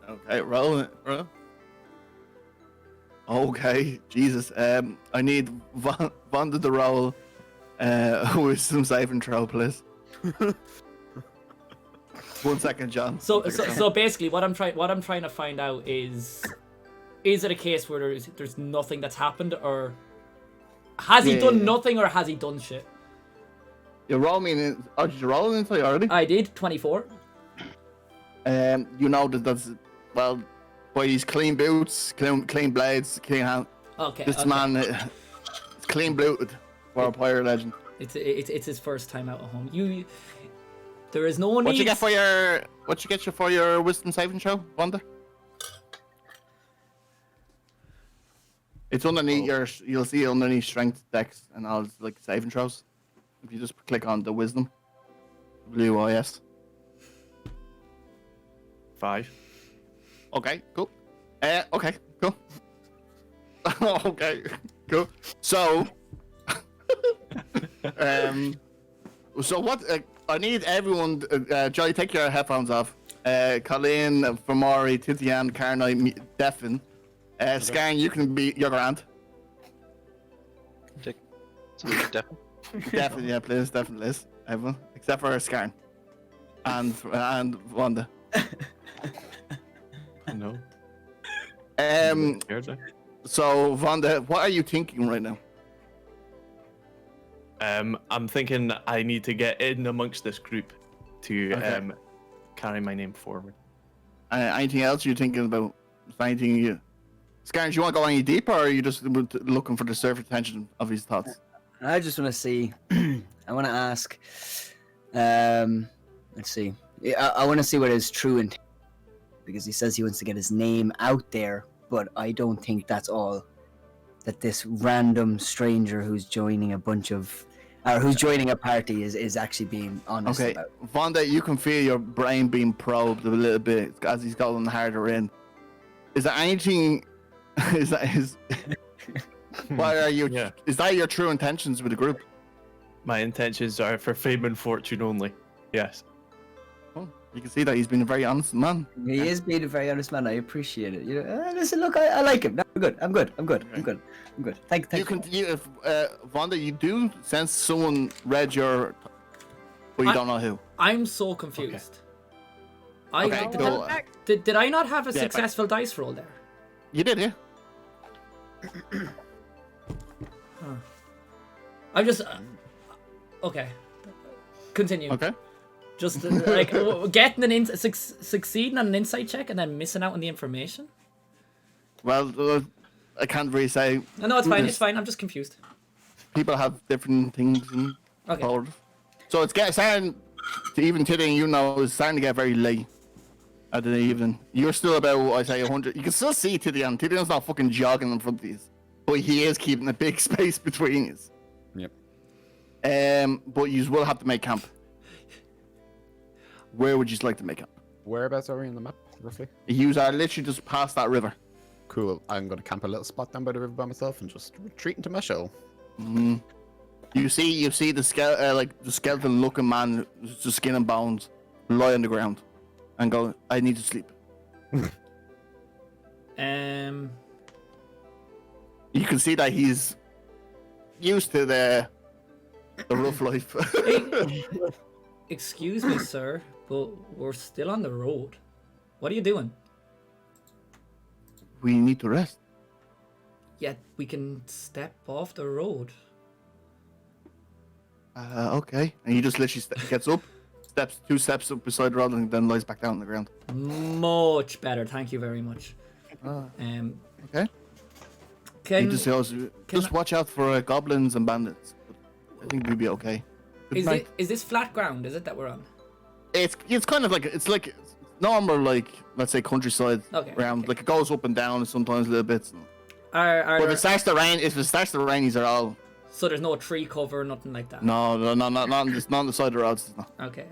[SPEAKER 4] Okay, roll it. Roll. Okay, Jesus. I need Vonda to roll wisdom saving throw, please. 1 second, John.
[SPEAKER 1] So basically, what I'm trying to find out is it a case where there's nothing that's happened, or has he done nothing, or has he done shit?
[SPEAKER 4] You roll me in. Oh, did you roll an insight already?
[SPEAKER 1] I did 24.
[SPEAKER 4] You know that's well, by his clean boots, clean blades, clean hand.
[SPEAKER 1] Okay.
[SPEAKER 4] This
[SPEAKER 1] okay.
[SPEAKER 4] man is clean booted for a pirate legend.
[SPEAKER 1] It's his first time out of home. There is no need.
[SPEAKER 4] What you get for your wisdom saving throw, Wanda? It's underneath you'll see underneath strength, dex, and all like saving throws. If you just click on the wisdom, WIS.
[SPEAKER 7] 5.
[SPEAKER 4] Okay, cool. Okay, cool. Okay, cool. So, so what? I need everyone. Jolly, take your headphones off. Colleen, Famori, Titian, Carnite, Devin. Scan, you can be your grand.
[SPEAKER 2] So we could
[SPEAKER 4] Definitely, yeah, please, definitely, Liz. Everyone, except for Scan and Wanda.
[SPEAKER 7] No.
[SPEAKER 4] So Wanda, what are you thinking right now?
[SPEAKER 7] I'm thinking I need to get in amongst this group to
[SPEAKER 4] Okay.
[SPEAKER 7] carry my name forward.
[SPEAKER 4] Anything else you're thinking about? Is there anything you? Scan, do you want to go any deeper, or are you just looking for the surface tension of his thoughts?
[SPEAKER 6] I just want to see. I want to ask. Let's see. I want to see what his true intent, because he says he wants to get his name out there, but I don't think that's all. That this random stranger who's joining a party is actually being honest
[SPEAKER 4] Okay,
[SPEAKER 6] about.
[SPEAKER 4] Vonda, you can feel your brain being probed a little bit as he's going harder in. Is there anything? Why are you?
[SPEAKER 7] Yeah.
[SPEAKER 4] Is that your true intentions with the group?
[SPEAKER 7] My intentions are for fame and fortune only. Yes.
[SPEAKER 4] Oh, you can see that he's been a very honest man.
[SPEAKER 6] He is being a very honest man. I appreciate it. You know, listen, look, I like him. No, I'm good. I'm good. Thank
[SPEAKER 4] You can, Vonda, you do sense someone read your, but you don't know who.
[SPEAKER 1] I'm so confused.
[SPEAKER 4] Okay, cool.
[SPEAKER 1] Did I not have a
[SPEAKER 4] Yeah,
[SPEAKER 1] successful dice roll there?
[SPEAKER 4] You did, yeah.
[SPEAKER 1] I'm just okay. Continue.
[SPEAKER 4] Okay.
[SPEAKER 1] Just like getting succeeding on an insight check and then missing out on the information.
[SPEAKER 4] Well, I can't really say.
[SPEAKER 1] No, it's fine. It's fine. I'm just confused.
[SPEAKER 4] People have different things in
[SPEAKER 1] Okay.
[SPEAKER 4] forward. So it's starting to even today, you know, it's starting to get very late at the evening. You're still about, I say, 100. You can still see Tidian. Tidian's not fucking jogging in front of you, but he is keeping a big space between you.
[SPEAKER 5] Yep.
[SPEAKER 4] But you will have to make camp. Where would you like to make it?
[SPEAKER 5] Whereabouts are we on the map, roughly?
[SPEAKER 4] You are literally just past that river.
[SPEAKER 5] Cool. I'm going to camp a little spot down by the river by myself and just retreat into my shell.
[SPEAKER 4] Mm. You see the skeleton-looking man, just skin and bones, lie on the ground, and go, "I need to sleep." You can see that he's used to the rough life.
[SPEAKER 1] Excuse me, sir, but we're still on the road. What are you doing?
[SPEAKER 4] We need to rest.
[SPEAKER 1] Yet we can step off the road.
[SPEAKER 4] Okay. And he just literally gets up, two steps up beside the road, and then lies back down on the ground.
[SPEAKER 1] Much better, thank you very much.
[SPEAKER 4] Okay.
[SPEAKER 1] Can
[SPEAKER 4] He just goes, just watch out for goblins and bandits. I think we'll be okay. Good night.
[SPEAKER 1] is this flat ground? Is it that we're on?
[SPEAKER 4] It's kind of like normal, like, let's say countryside round.
[SPEAKER 1] Okay.
[SPEAKER 4] Like it goes up and down sometimes a little bit.
[SPEAKER 1] Are
[SPEAKER 4] But if
[SPEAKER 1] there,
[SPEAKER 4] it starts to rain, these are all.
[SPEAKER 1] so there's no tree cover, nothing like that.
[SPEAKER 4] No, not on the side of the roads. No.
[SPEAKER 1] Okay.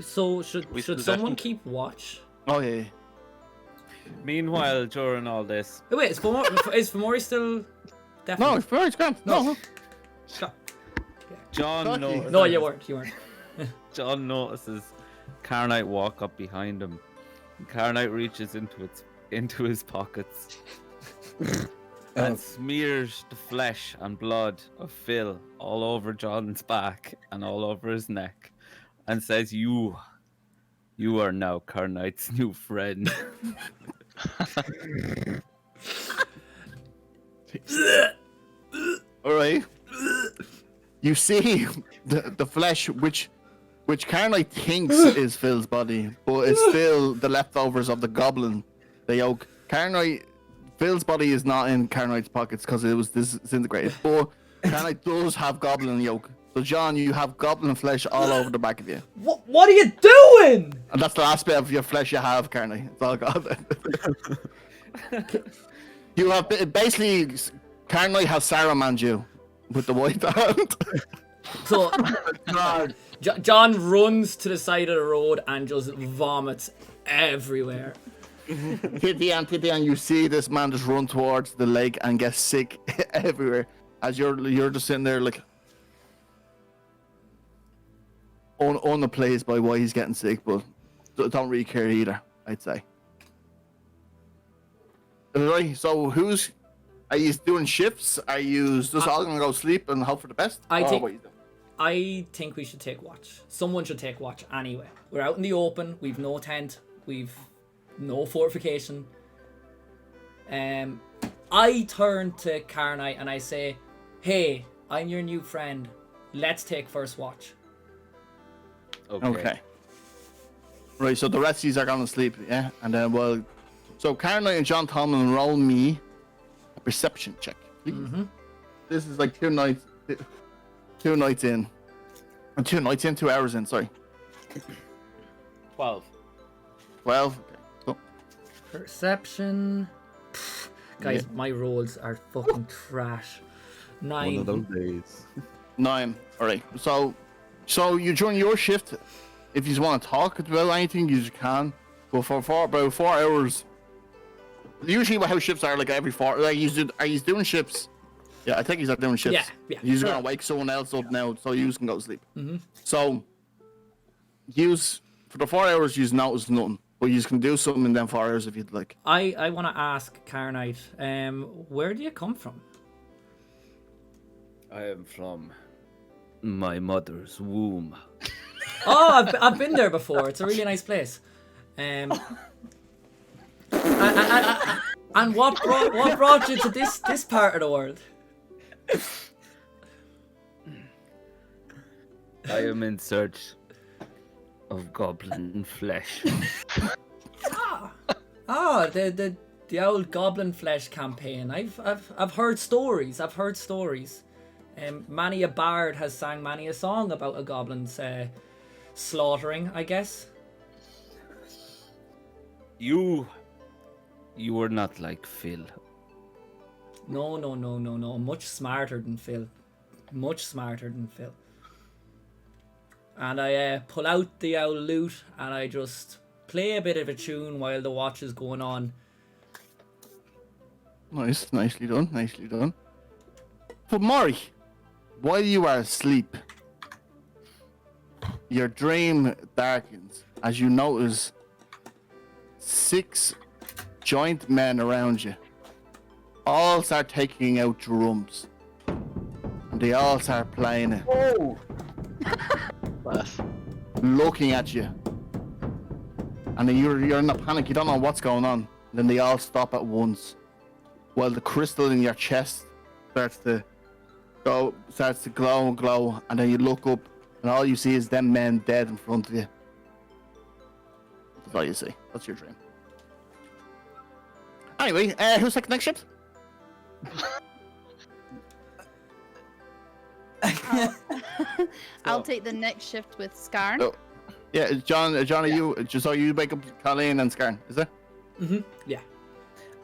[SPEAKER 1] So should someone keep watch?
[SPEAKER 4] Oh yeah.
[SPEAKER 8] Meanwhile, during all this,
[SPEAKER 1] Wait, is Fomori still?
[SPEAKER 4] No,
[SPEAKER 1] Definitely.
[SPEAKER 4] it's very grand. No.
[SPEAKER 8] John
[SPEAKER 4] Lucky.
[SPEAKER 8] notices,
[SPEAKER 1] No, you weren't.
[SPEAKER 8] John notices Carnite walk up behind him. Carnite reaches into his pockets and smears the flesh and blood of Phil all over John's back and all over his neck, and says, "You are now Carnite's new friend."
[SPEAKER 4] All right. You see the flesh, which Carnite thinks is Phil's body, but it's still the leftovers of the goblin, the yolk. Phil's body is not in Carnite's pockets because it was disintegrated, but Carnite does have goblin yolk. So John, you have goblin flesh all over the back of you.
[SPEAKER 1] What are you doing?
[SPEAKER 4] And that's the last bit of your flesh you have, Carnite. It's all gone. You have basically Carnite has Saruman you with the white hand.
[SPEAKER 1] So John runs to the side of the road and just vomits everywhere.
[SPEAKER 4] Tidian, you see this man just run towards the lake and get sick everywhere as you're just sitting there like unapleased by why he's getting sick, but don't really care either, I'd say. Right, so are you doing shifts? Are you just all gonna go sleep and hope for the best?
[SPEAKER 1] I
[SPEAKER 4] What are you doing?
[SPEAKER 1] think we should take watch. Someone should take watch anyway. We're out in the open. We've no tent. We've no fortification. I turn to Carnite and I say, "Hey, I'm your new friend. Let's take first watch."
[SPEAKER 4] Okay. Right, so the rest of these are gonna sleep, yeah? And then, so Carnite and John Tomlin roll me a perception check, please.
[SPEAKER 1] Mm-hmm.
[SPEAKER 4] This is like 2 nights in. 2 nights in, 2 hours in, sorry.
[SPEAKER 8] 12.
[SPEAKER 4] 12, okay, cool.
[SPEAKER 1] Perception. Guys, my rolls are fucking trash. 9.
[SPEAKER 5] One of those days.
[SPEAKER 4] 9, alright. So you during your shift, if you want to talk about anything, you can. But for about 4 hours, usually how shifts are like every 4. Like are you doing shifts? Yeah, I think he's not doing shifts.
[SPEAKER 1] Yeah.
[SPEAKER 4] He's gonna wake someone else up now, so you can go to sleep.
[SPEAKER 1] Mm-hmm.
[SPEAKER 4] So for the 4 hours, you notice nothing, but you can do something in them 4 hours if you'd like.
[SPEAKER 1] I want to ask Carnite, where do you come from?
[SPEAKER 8] I am from my mother's womb.
[SPEAKER 1] Oh, I've been there before. It's a really nice place. And what brought you to this part of the world?
[SPEAKER 8] I am in search of goblin flesh.
[SPEAKER 1] The old goblin flesh campaign. I've heard stories. Many a bard has sang many a song about a goblin's slaughtering, I guess.
[SPEAKER 8] You are not like Phil.
[SPEAKER 1] No. Much smarter than Phil. Much smarter than Phil. And I pull out the owl lute and I just play a bit of a tune while the watch is going on.
[SPEAKER 4] Nice, nicely done, nicely done. But Maury, while you are asleep, your dream darkens as you notice 6 giant men around you all start taking out drums. And they all start playing it,
[SPEAKER 6] Oh!
[SPEAKER 2] Class.
[SPEAKER 4] looking at you. And then you're in a panic, you don't know what's going on. Then they all stop at once. While the crystal in your chest starts to glow and glow, and then you look up and all you see is them men dead in front of you. That's all you see. That's your dream. Anyway, who's taking next shift?
[SPEAKER 3] I'll take the next shift with Scarn.
[SPEAKER 4] Oh. Yeah, John, are you? Just so you wake up Colleen and Scarn, is there?
[SPEAKER 1] Yeah.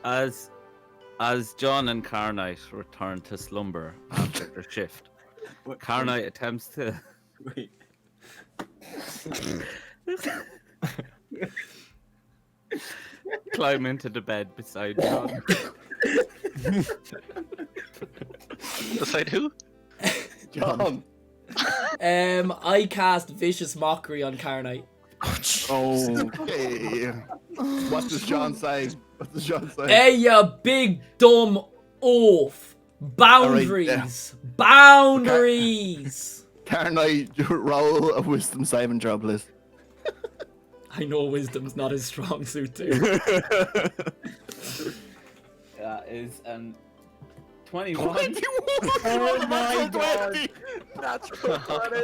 [SPEAKER 8] As John and Carnite return to slumber after their shift, Carnite attempts to
[SPEAKER 6] Wait.
[SPEAKER 8] climb into the bed beside John.
[SPEAKER 2] Beside who?
[SPEAKER 4] John.
[SPEAKER 1] I cast Vicious Mockery on Carnite.
[SPEAKER 4] Okay. What does John say? What does John say?
[SPEAKER 1] Hey, you big dumb oaf. Boundaries.
[SPEAKER 4] Alright,
[SPEAKER 1] Boundaries.
[SPEAKER 4] Carnite, roll a wisdom saving throw, please.
[SPEAKER 1] I know wisdom's not his strong suit, too.
[SPEAKER 8] That is 21.
[SPEAKER 4] Oh
[SPEAKER 6] my God.
[SPEAKER 4] That's funny.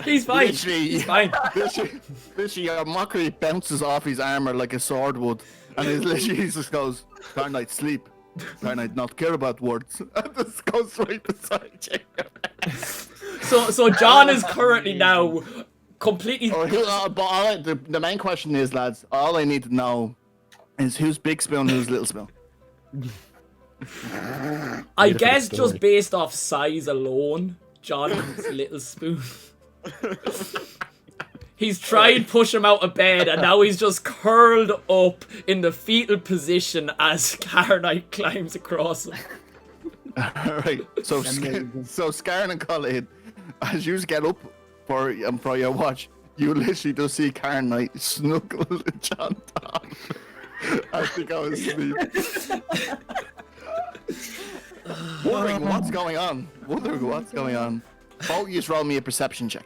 [SPEAKER 1] He's fine.
[SPEAKER 4] Literally,
[SPEAKER 1] He's fine.
[SPEAKER 4] literally, your mockery bounces off his armor like a sword would, and it literally he just goes, Carnite, sleep. Carnite, not care about words. And just goes right beside you.
[SPEAKER 1] So John is currently now completely...
[SPEAKER 4] But the main question is, lads, all I need to know is who's Big Spoon, who's Little Spoon.
[SPEAKER 1] I guess just based off size alone, John is Little Spoon. He's tried push him out of bed and now he's just curled up in the fetal position as Carnite climbs across him.
[SPEAKER 4] Alright, so Scarn and Colin, as you get up for your watch, you literally just see Carnite snuggle John down as they go to sleep. Wondering what's going on. Both you just roll me a perception check.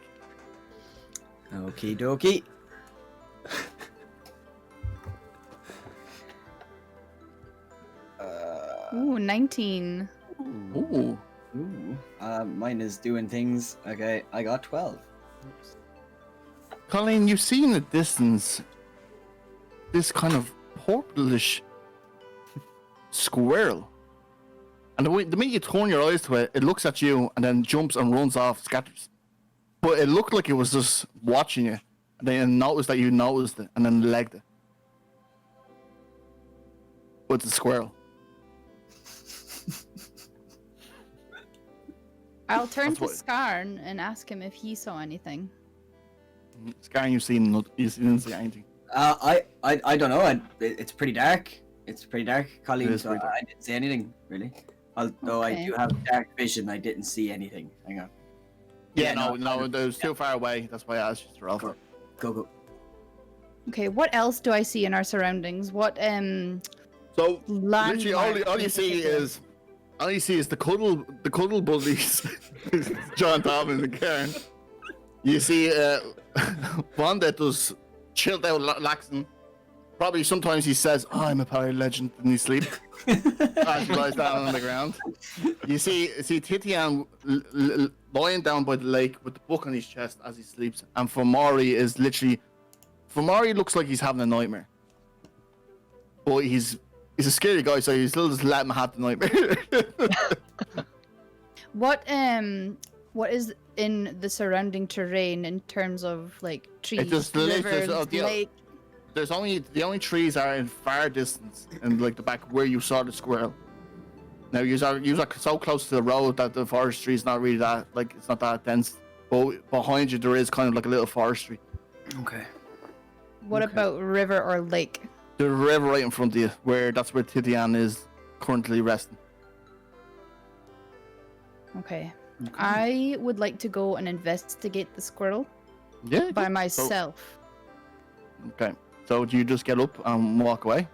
[SPEAKER 6] Okie dokie.
[SPEAKER 3] Ooh, 19.
[SPEAKER 4] Ooh.
[SPEAKER 6] Ooh. Mine is doing things. Okay, I got 12.
[SPEAKER 4] Colleen, you see in the distance this kind of purplish squirrel. And the minute you turn your eyes to it, it looks at you and then jumps and runs off, scatters. But it looked like it was just watching you. And then noticed that you noticed it and then legged it. But it's a squirrel.
[SPEAKER 3] I'll turn
[SPEAKER 4] That's
[SPEAKER 3] to
[SPEAKER 4] what-
[SPEAKER 3] Scarn and ask him if he saw anything.
[SPEAKER 4] Scarn, you didn't see anything.
[SPEAKER 6] I don't know. It's pretty dark. It's pretty dark, Colleen.
[SPEAKER 4] It is
[SPEAKER 6] So
[SPEAKER 4] pretty dark.
[SPEAKER 6] I didn't see anything really. Although I
[SPEAKER 3] Okay.
[SPEAKER 6] do have dark vision, I didn't see anything. Hang on.
[SPEAKER 4] Yeah,
[SPEAKER 6] Yeah,
[SPEAKER 4] no, it was too far away. That's why I asked you to roll for it.
[SPEAKER 6] Go.
[SPEAKER 3] Okay, what else do I see in our surroundings? What
[SPEAKER 4] So
[SPEAKER 3] landmarks
[SPEAKER 4] literally all
[SPEAKER 3] in
[SPEAKER 4] you see
[SPEAKER 3] particular?
[SPEAKER 4] is the cuddle buddies, John Thomas and Karen. You see one that does chilled out Laxton. Probably sometimes he says, "Oh, I'm a pirate legend," in his sleep. As he lies down on the ground. You see Titian lying down by the lake with the book on his chest as he sleeps, and Fomori is literally. Fomori looks like he's having a nightmare, but he's a scary guy, so you still just let him have the nightmare.
[SPEAKER 3] What is in the surrounding terrain in terms of like trees,
[SPEAKER 4] just literally
[SPEAKER 3] rivers,
[SPEAKER 4] says,
[SPEAKER 3] lake?
[SPEAKER 4] The only trees are in far distance and like the back where you saw the squirrel. Now you're so close to the road that the forestry is not really that like it's not that dense. But behind you there is kind of like a little forestry.
[SPEAKER 6] Okay.
[SPEAKER 3] What about river or lake?
[SPEAKER 4] The river right in front of you, that's where Titian is currently resting.
[SPEAKER 3] Okay. I would like to go and investigate the squirrel
[SPEAKER 4] Yeah.
[SPEAKER 3] by myself.
[SPEAKER 4] Okay. So do you just get up and walk away?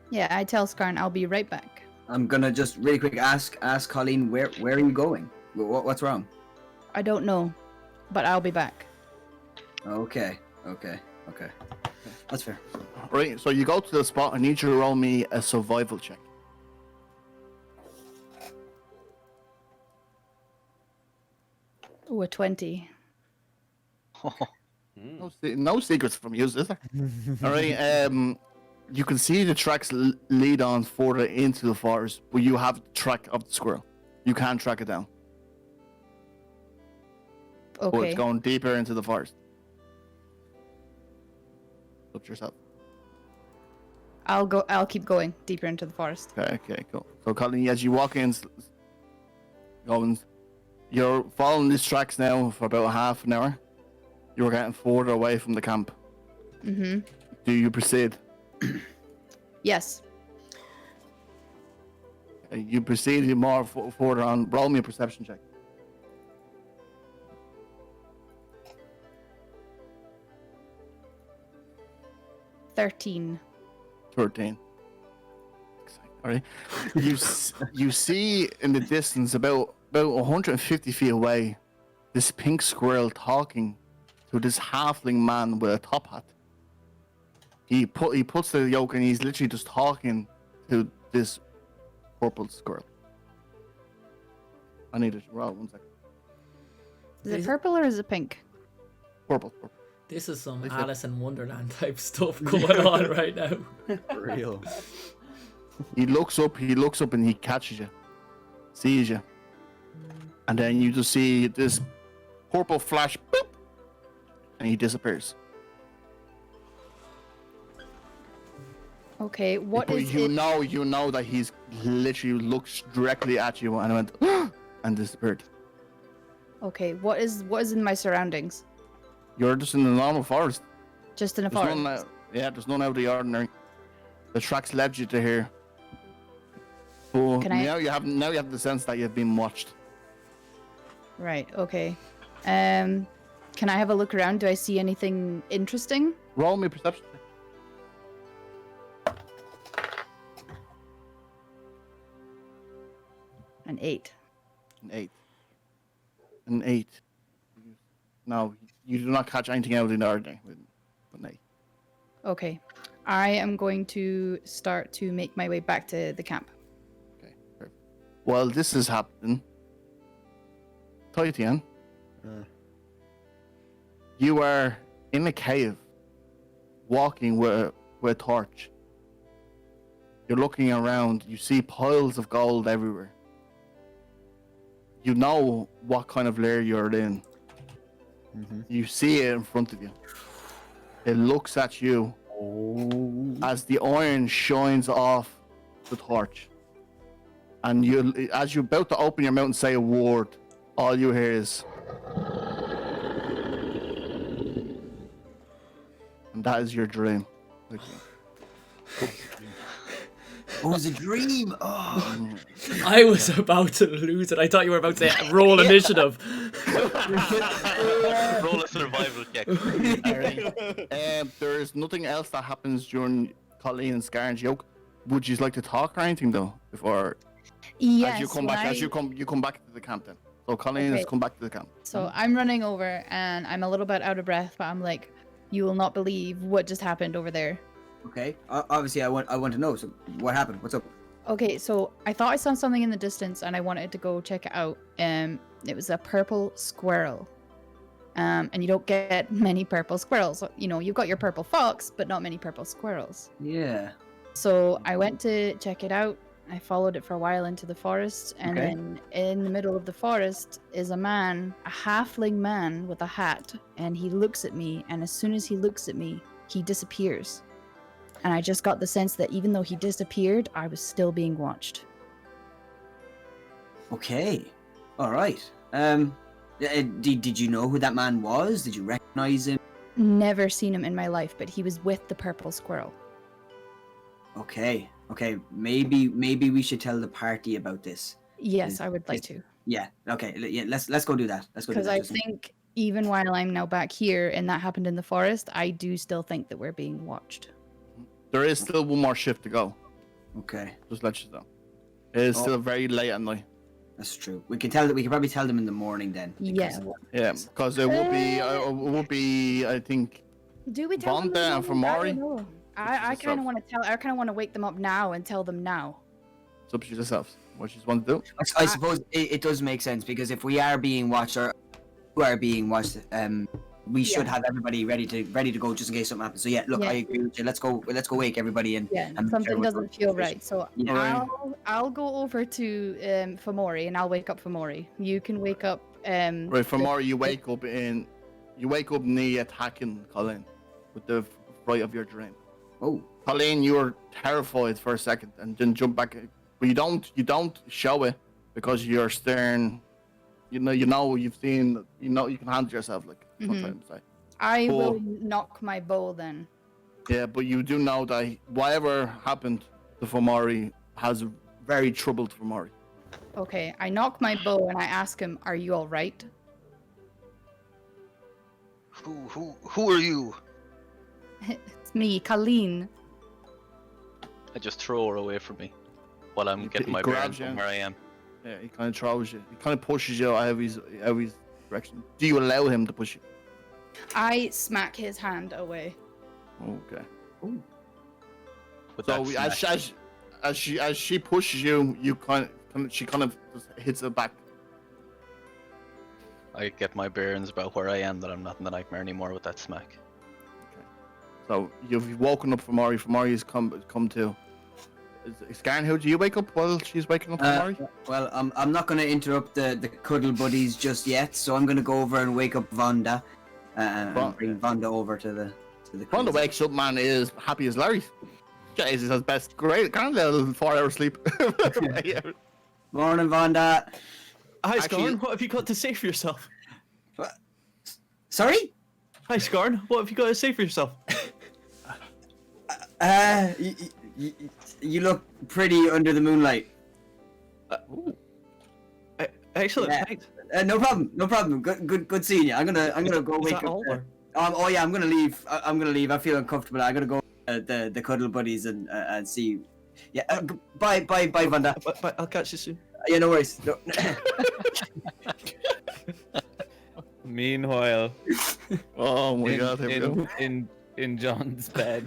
[SPEAKER 3] Yeah, I tell Skarn I'll be right back.
[SPEAKER 6] I'm gonna just really quick ask Colleen where are you going? What's wrong?
[SPEAKER 3] I don't know, but I'll be back.
[SPEAKER 6] Okay. That's fair.
[SPEAKER 4] Right. So you go to the spot. I need you to roll me a survival check.
[SPEAKER 3] Ooh, a 20.
[SPEAKER 4] No secrets from you, is there? All right. You can see the tracks lead on further into the forest, but you have the track of the squirrel. You can't track it down. But
[SPEAKER 3] Okay.
[SPEAKER 4] it's going deeper into the forest. Up to yourself.
[SPEAKER 3] I'll keep going deeper into the forest.
[SPEAKER 4] Okay, cool. So, Colin, as you walk in, you're following these tracks now for about half an hour. You're getting further away from the camp.
[SPEAKER 3] Mm-hmm.
[SPEAKER 4] Do you proceed?
[SPEAKER 3] Yes.
[SPEAKER 4] You proceed more further on. Roll me a perception check.
[SPEAKER 3] $13.
[SPEAKER 4] 13. Alright. You see in the distance about 150 feet away this pink squirrel talking to this halfling man with a top hat. He puts the yoke and he's literally just talking to this purple squirrel. I need to roll 1 second.
[SPEAKER 3] Is it purple or is it pink?
[SPEAKER 4] Purple.
[SPEAKER 1] This is some
[SPEAKER 4] Like
[SPEAKER 1] Alice in Wonderland type stuff going on right now.
[SPEAKER 5] For real.
[SPEAKER 4] He looks up and he catches you. Sees you. And then you just see this purple flash, boop, and he disappears.
[SPEAKER 3] Okay, what
[SPEAKER 4] But
[SPEAKER 3] is
[SPEAKER 4] you
[SPEAKER 3] it?
[SPEAKER 4] know that he's literally looks directly at you and went and disappeared.
[SPEAKER 3] Okay, what is in my surroundings?
[SPEAKER 4] You're just in the normal forest.
[SPEAKER 3] Just in a
[SPEAKER 4] There's
[SPEAKER 3] forest.
[SPEAKER 4] none out, there's none out of the ordinary. The tracks led you to here. But
[SPEAKER 3] Can I-
[SPEAKER 4] now you have the sense that you've been watched.
[SPEAKER 3] Right, okay. Can I have a look around? Do I see anything interesting?
[SPEAKER 4] Roll me perception.
[SPEAKER 3] An 8.
[SPEAKER 4] An 8. No, you do not catch anything out of the ordinary with an 8.
[SPEAKER 3] Okay. I am going to start to make my way back to the camp.
[SPEAKER 4] Okay, perfect. While this is happening, Titian, you are in a cave, walking with a torch. You're looking around, you see piles of gold everywhere. You know what kind of lair you're in. You see it in front of you. It looks at you as the iron shines off the torch. And as you're about to open your mouth and say a word, all you hear is... And that is your dream.
[SPEAKER 6] Oh, it was a dream. Oh.
[SPEAKER 1] I was about to lose it. I thought you were about to say roll initiative.
[SPEAKER 2] Roll a survival check.
[SPEAKER 4] There is nothing else that happens during Colleen and Scarn's yoke. Would you like to talk or anything though before
[SPEAKER 3] Yes.
[SPEAKER 4] as you come back? You come back to the camp then. So Colleen has come back to the camp.
[SPEAKER 3] So I'm running over and I'm a little bit out of breath, but I'm like, you will not believe what just happened over there.
[SPEAKER 6] Okay. Obviously, I want to know. So, what happened? What's up?
[SPEAKER 3] Okay, so I thought I saw something in the distance and I wanted to go check it out. It was a purple squirrel. And you don't get many purple squirrels. You know, you've got your purple fox, but not many purple squirrels.
[SPEAKER 6] Yeah.
[SPEAKER 3] So I went to check it out. I followed it for a while into the forest, and
[SPEAKER 6] Okay.
[SPEAKER 3] then in the middle of the forest is a man, a halfling man with a hat, and he looks at me, and as soon as he looks at me, he disappears. And I just got the sense that even though he disappeared, I was still being watched.
[SPEAKER 6] Okay. All right. Did you know who that man was? Did you recognize him?
[SPEAKER 3] Never seen him in my life, but he was with the purple squirrel.
[SPEAKER 6] Okay. Okay. Maybe we should tell the party about this.
[SPEAKER 3] Yes, I would like to.
[SPEAKER 6] Yeah. Okay. Yeah. Let's go do that. Let's go do
[SPEAKER 3] Because
[SPEAKER 6] that.
[SPEAKER 3] I
[SPEAKER 6] Just-
[SPEAKER 3] think even while I'm now back here and that happened in the forest, I do still think that we're being watched.
[SPEAKER 4] There is still one more shift to go.
[SPEAKER 6] Okay.
[SPEAKER 4] Just let you know. It is
[SPEAKER 6] Oh.
[SPEAKER 4] still very late at night.
[SPEAKER 6] That's true. We can probably tell them in the morning then.
[SPEAKER 3] Yeah.
[SPEAKER 4] Yeah, because it will be. I think.
[SPEAKER 3] Do we tell them?
[SPEAKER 4] Vonda and Famari?
[SPEAKER 3] I
[SPEAKER 4] It's
[SPEAKER 3] kind of
[SPEAKER 4] yourself.
[SPEAKER 3] want to tell. I kind of want to wake them up now and tell them now.
[SPEAKER 4] It's up to yourselves. What you want to do?
[SPEAKER 6] I suppose it does make sense because if we are being watched or who are being watched, we should have everybody ready to go just in case something happens. So yeah, look,
[SPEAKER 3] Yeah.
[SPEAKER 6] I agree with you. Let's go wake everybody and
[SPEAKER 3] Yeah,
[SPEAKER 6] and make sure
[SPEAKER 3] something
[SPEAKER 6] we're
[SPEAKER 3] doesn't feel
[SPEAKER 6] going.
[SPEAKER 3] right. So
[SPEAKER 6] Yeah.
[SPEAKER 4] Alright.
[SPEAKER 3] I'll go over to Famori and I'll wake up Famori. You can wake up
[SPEAKER 4] Right, for more, you wake up near attacking Colin with the fright of your dream.
[SPEAKER 6] Oh,
[SPEAKER 4] Colleen, you were terrified for a second and then jump back. But you don't show it because you're stern. You know you've seen. You know you can handle yourself. Like sometimes. Like.
[SPEAKER 3] I
[SPEAKER 4] Cool.
[SPEAKER 3] will knock my bow then.
[SPEAKER 4] Yeah, but you do know that whatever happened to Fomori has very troubled Fomori.
[SPEAKER 3] Okay, I knock my bow and I ask him, "Are you all right?"
[SPEAKER 2] Who are you?
[SPEAKER 3] It's me, Colleen.
[SPEAKER 2] I just throw her away from me while I'm
[SPEAKER 4] He
[SPEAKER 2] getting my
[SPEAKER 4] grabs
[SPEAKER 2] bearings
[SPEAKER 4] you.
[SPEAKER 2] from where I am.
[SPEAKER 4] Yeah, he kind of throws you. He kind of pushes you out of his direction. Do you allow him to push you?
[SPEAKER 3] I smack his hand away.
[SPEAKER 4] Okay.
[SPEAKER 2] With
[SPEAKER 4] So
[SPEAKER 2] that smack.
[SPEAKER 4] as she pushes you, she kind of just hits her back.
[SPEAKER 2] I get my bearings about where I am, that I'm not in the nightmare anymore with that smack.
[SPEAKER 4] So you've woken up from Mari. Mari's come to. Scarn, how do you wake up while she's waking up from Mari?
[SPEAKER 6] well, I'm not going to interrupt the cuddle buddies just yet, so I'm going to go over and wake up Vonda and bring Vonda over to the
[SPEAKER 4] Vonda
[SPEAKER 6] crazy-
[SPEAKER 4] wakes up, man, is happy as Larry. Jesus, that's best. Great, kind of little 4 hours sleep.
[SPEAKER 6] Morning, Vonda.
[SPEAKER 7] Hi,
[SPEAKER 4] Actually-
[SPEAKER 7] Scarn. What have you got to say for yourself?
[SPEAKER 6] Sorry?
[SPEAKER 7] Hi, Scarn. What have you got to say for yourself?
[SPEAKER 6] You look pretty under the moonlight.
[SPEAKER 7] Excellent.
[SPEAKER 6] Yeah.
[SPEAKER 7] Thanks.
[SPEAKER 6] No problem. Good seeing you. I'm gonna go
[SPEAKER 7] Is
[SPEAKER 6] wake
[SPEAKER 7] that
[SPEAKER 6] up.
[SPEAKER 7] all, or-
[SPEAKER 6] Oh yeah, I'm gonna leave. I'm gonna leave. I feel uncomfortable. I'm gonna go the cuddle buddies and see. Yeah. Bye, Vonda.
[SPEAKER 7] But I'll catch you soon.
[SPEAKER 6] Yeah, no worries. No.
[SPEAKER 8] Meanwhile,
[SPEAKER 4] Oh my god, here we go.
[SPEAKER 8] in John's bed,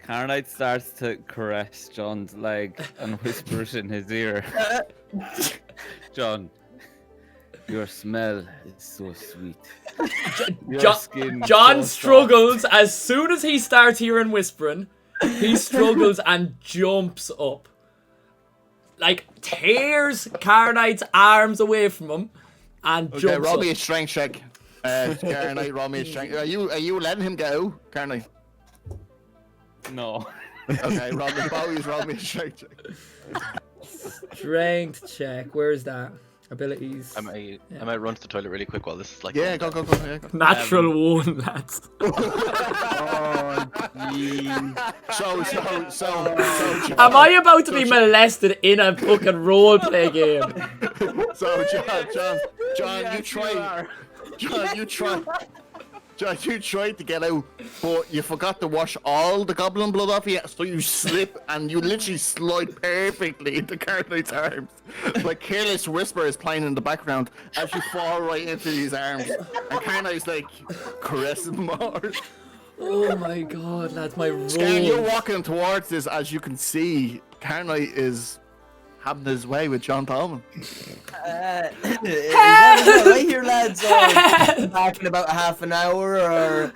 [SPEAKER 8] Carnite starts to caress John's leg and whispers in his ear, "John, your smell is so sweet. Your
[SPEAKER 1] Jo-
[SPEAKER 8] skin
[SPEAKER 1] John
[SPEAKER 8] so
[SPEAKER 1] struggles as soon as he starts hearing whispering. He struggles and jumps up. Like, tears Carnite's arms away from him and
[SPEAKER 4] Okay,
[SPEAKER 1] jumps
[SPEAKER 4] roll
[SPEAKER 1] up.
[SPEAKER 4] me a strength check. Carnite, roll me a strength. Are you letting him go, Carnite?
[SPEAKER 8] soft." No.
[SPEAKER 4] Okay, roll me a strength check.
[SPEAKER 1] Strength check. Where's that? Abilities.
[SPEAKER 2] I might run to the toilet really quick while this is like.
[SPEAKER 4] Yeah, go. Yeah, go.
[SPEAKER 1] Natural one, lads.
[SPEAKER 6] Oh, jeez.
[SPEAKER 4] So,
[SPEAKER 1] Am I about to be molested in a fucking roleplay game?
[SPEAKER 4] So, John, you tried to get out, but you forgot to wash all the goblin blood off you, so you slip and you literally slide perfectly into Carnite's arms. Like Careless Whisper is playing in the background as you fall right into these arms, and Carnite's like caressing more.
[SPEAKER 1] Oh my god, that's my
[SPEAKER 4] And you're
[SPEAKER 1] roll.
[SPEAKER 4] walking towards this, as you can see, Carnite is having his way with John Tallman.
[SPEAKER 6] Is that right here, lads? Or back in about half an hour, or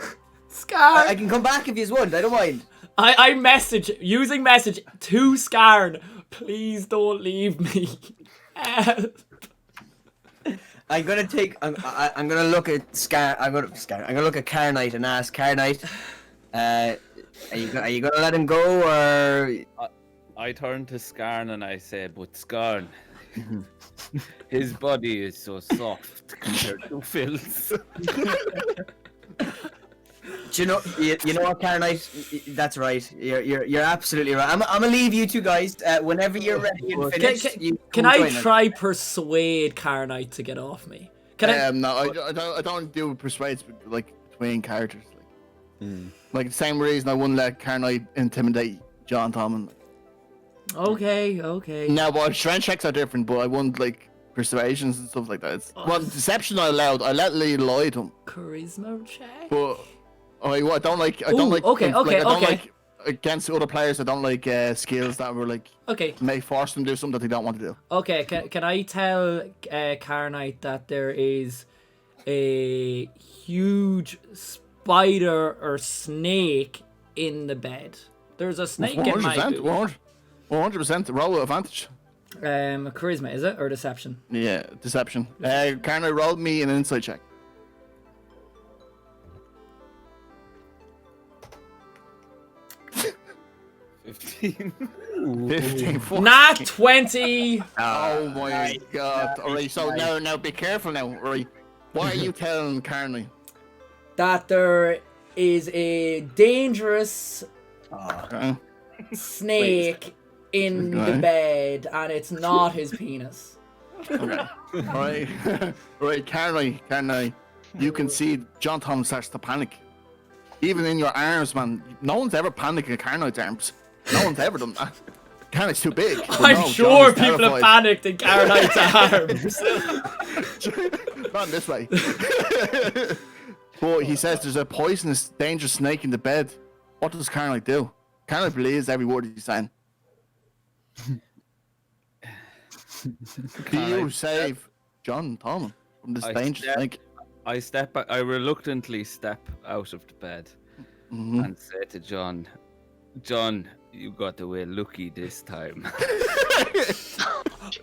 [SPEAKER 1] Scar.
[SPEAKER 6] I can come back if you want. I don't mind.
[SPEAKER 1] I message, using message to Scarn. Please don't leave me.
[SPEAKER 6] I'm gonna take. I'm gonna look at I'm gonna look at Carnite and ask Carnite. Are you gonna let him go, or
[SPEAKER 8] I turn to Skarn and I say, but Skarn, his body is so soft compared to Phil's.
[SPEAKER 6] Do you know what, Carnite? That's right. You're absolutely right. I'm gonna leave you two guys. Whenever you're ready and finished,
[SPEAKER 1] Can I try persuade Carnite to get off me? Can I?
[SPEAKER 4] No, I don't do persuades like between characters. Like the same reason I wouldn't let Carnite intimidate John Tomlin.
[SPEAKER 1] Okay.
[SPEAKER 4] No, but strength checks are different. But I wouldn't like persuasions and stuff like that. Well, deception I allowed. I let Lee lie to him.
[SPEAKER 1] Charisma check.
[SPEAKER 4] But I don't like. I
[SPEAKER 1] Ooh,
[SPEAKER 4] don't like.
[SPEAKER 1] okay,
[SPEAKER 4] like, I don't
[SPEAKER 1] okay.
[SPEAKER 4] like against other players. I don't like skills that were like
[SPEAKER 1] Okay.
[SPEAKER 4] may force them to do something that they don't want to do.
[SPEAKER 1] Okay. Can I tell Carnite that there is a huge spider or snake in the bed? There's a snake in my bed.
[SPEAKER 4] 100%. Roll with advantage.
[SPEAKER 1] Charisma, is it, or deception?
[SPEAKER 4] Yeah, deception. Carnite, roll me an insight check.
[SPEAKER 8] 15.
[SPEAKER 4] 15. Fuck.
[SPEAKER 1] Not 20.
[SPEAKER 4] Oh my god. Alright, so now be careful now. Alright. What are you telling Carney?
[SPEAKER 1] That there is a dangerous
[SPEAKER 4] Okay.
[SPEAKER 1] snake in the
[SPEAKER 4] Okay.
[SPEAKER 1] bed, and it's not his penis.
[SPEAKER 4] Okay. Alright. Alright, Carney. You can see John Tom starts to panic. Even in your arms, man. No one's ever panicked in Carney's arms. No one's ever done that. Carney's too big. But
[SPEAKER 1] I'm
[SPEAKER 4] no,
[SPEAKER 1] sure
[SPEAKER 4] John is
[SPEAKER 1] people have
[SPEAKER 4] terrified.
[SPEAKER 1] panicked in Carolite's arms.
[SPEAKER 4] Not in this way. But he says there's a poisonous, dangerous snake in the bed. What does Carney do? Carney believes every word he's saying. Do you save John Tomlin from this dangerous snake?
[SPEAKER 8] I step back. I reluctantly step out of the bed and say to John, "John, you got away lucky this time."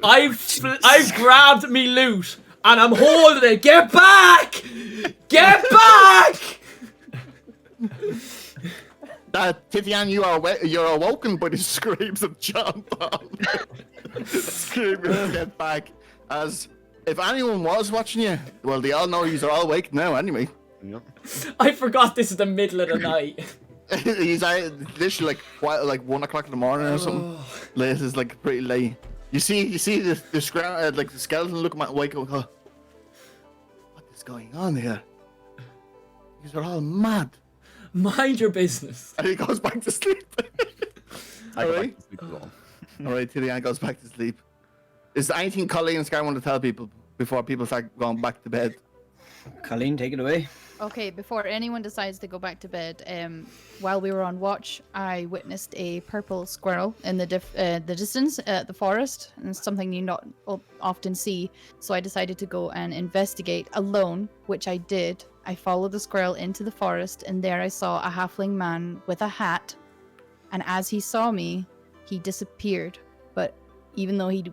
[SPEAKER 1] I've grabbed me loot and I'm holding it. Get back! Get back!
[SPEAKER 4] Titian, you're awoken by the screams of John Tomlin. Screaming, get back. As if anyone was watching you, well, they all know you're all awake now anyway.
[SPEAKER 5] Yep.
[SPEAKER 1] I forgot this is the middle of the night.
[SPEAKER 4] He's literally like 1 o'clock in the morning or something. Late is like pretty late. You see the like the skeleton look at my wake up. What is going on here? These are all mad.
[SPEAKER 1] Mind your business.
[SPEAKER 4] And he goes back to sleep.
[SPEAKER 5] I go
[SPEAKER 4] Alright.
[SPEAKER 5] back to sleep as well.
[SPEAKER 4] Alright, Titian goes back to sleep. Is there anything Colleen and Sky want to tell people before people start going back to bed?
[SPEAKER 6] Colleen, take it away.
[SPEAKER 3] Okay, before anyone decides to go back to bed, while we were on watch, I witnessed a purple squirrel in the distance at the forest, and it's something you not often see. So I decided to go and investigate alone, which I did. I followed the squirrel into the forest, and there I saw a halfling man with a hat. And as he saw me, he disappeared. But even though he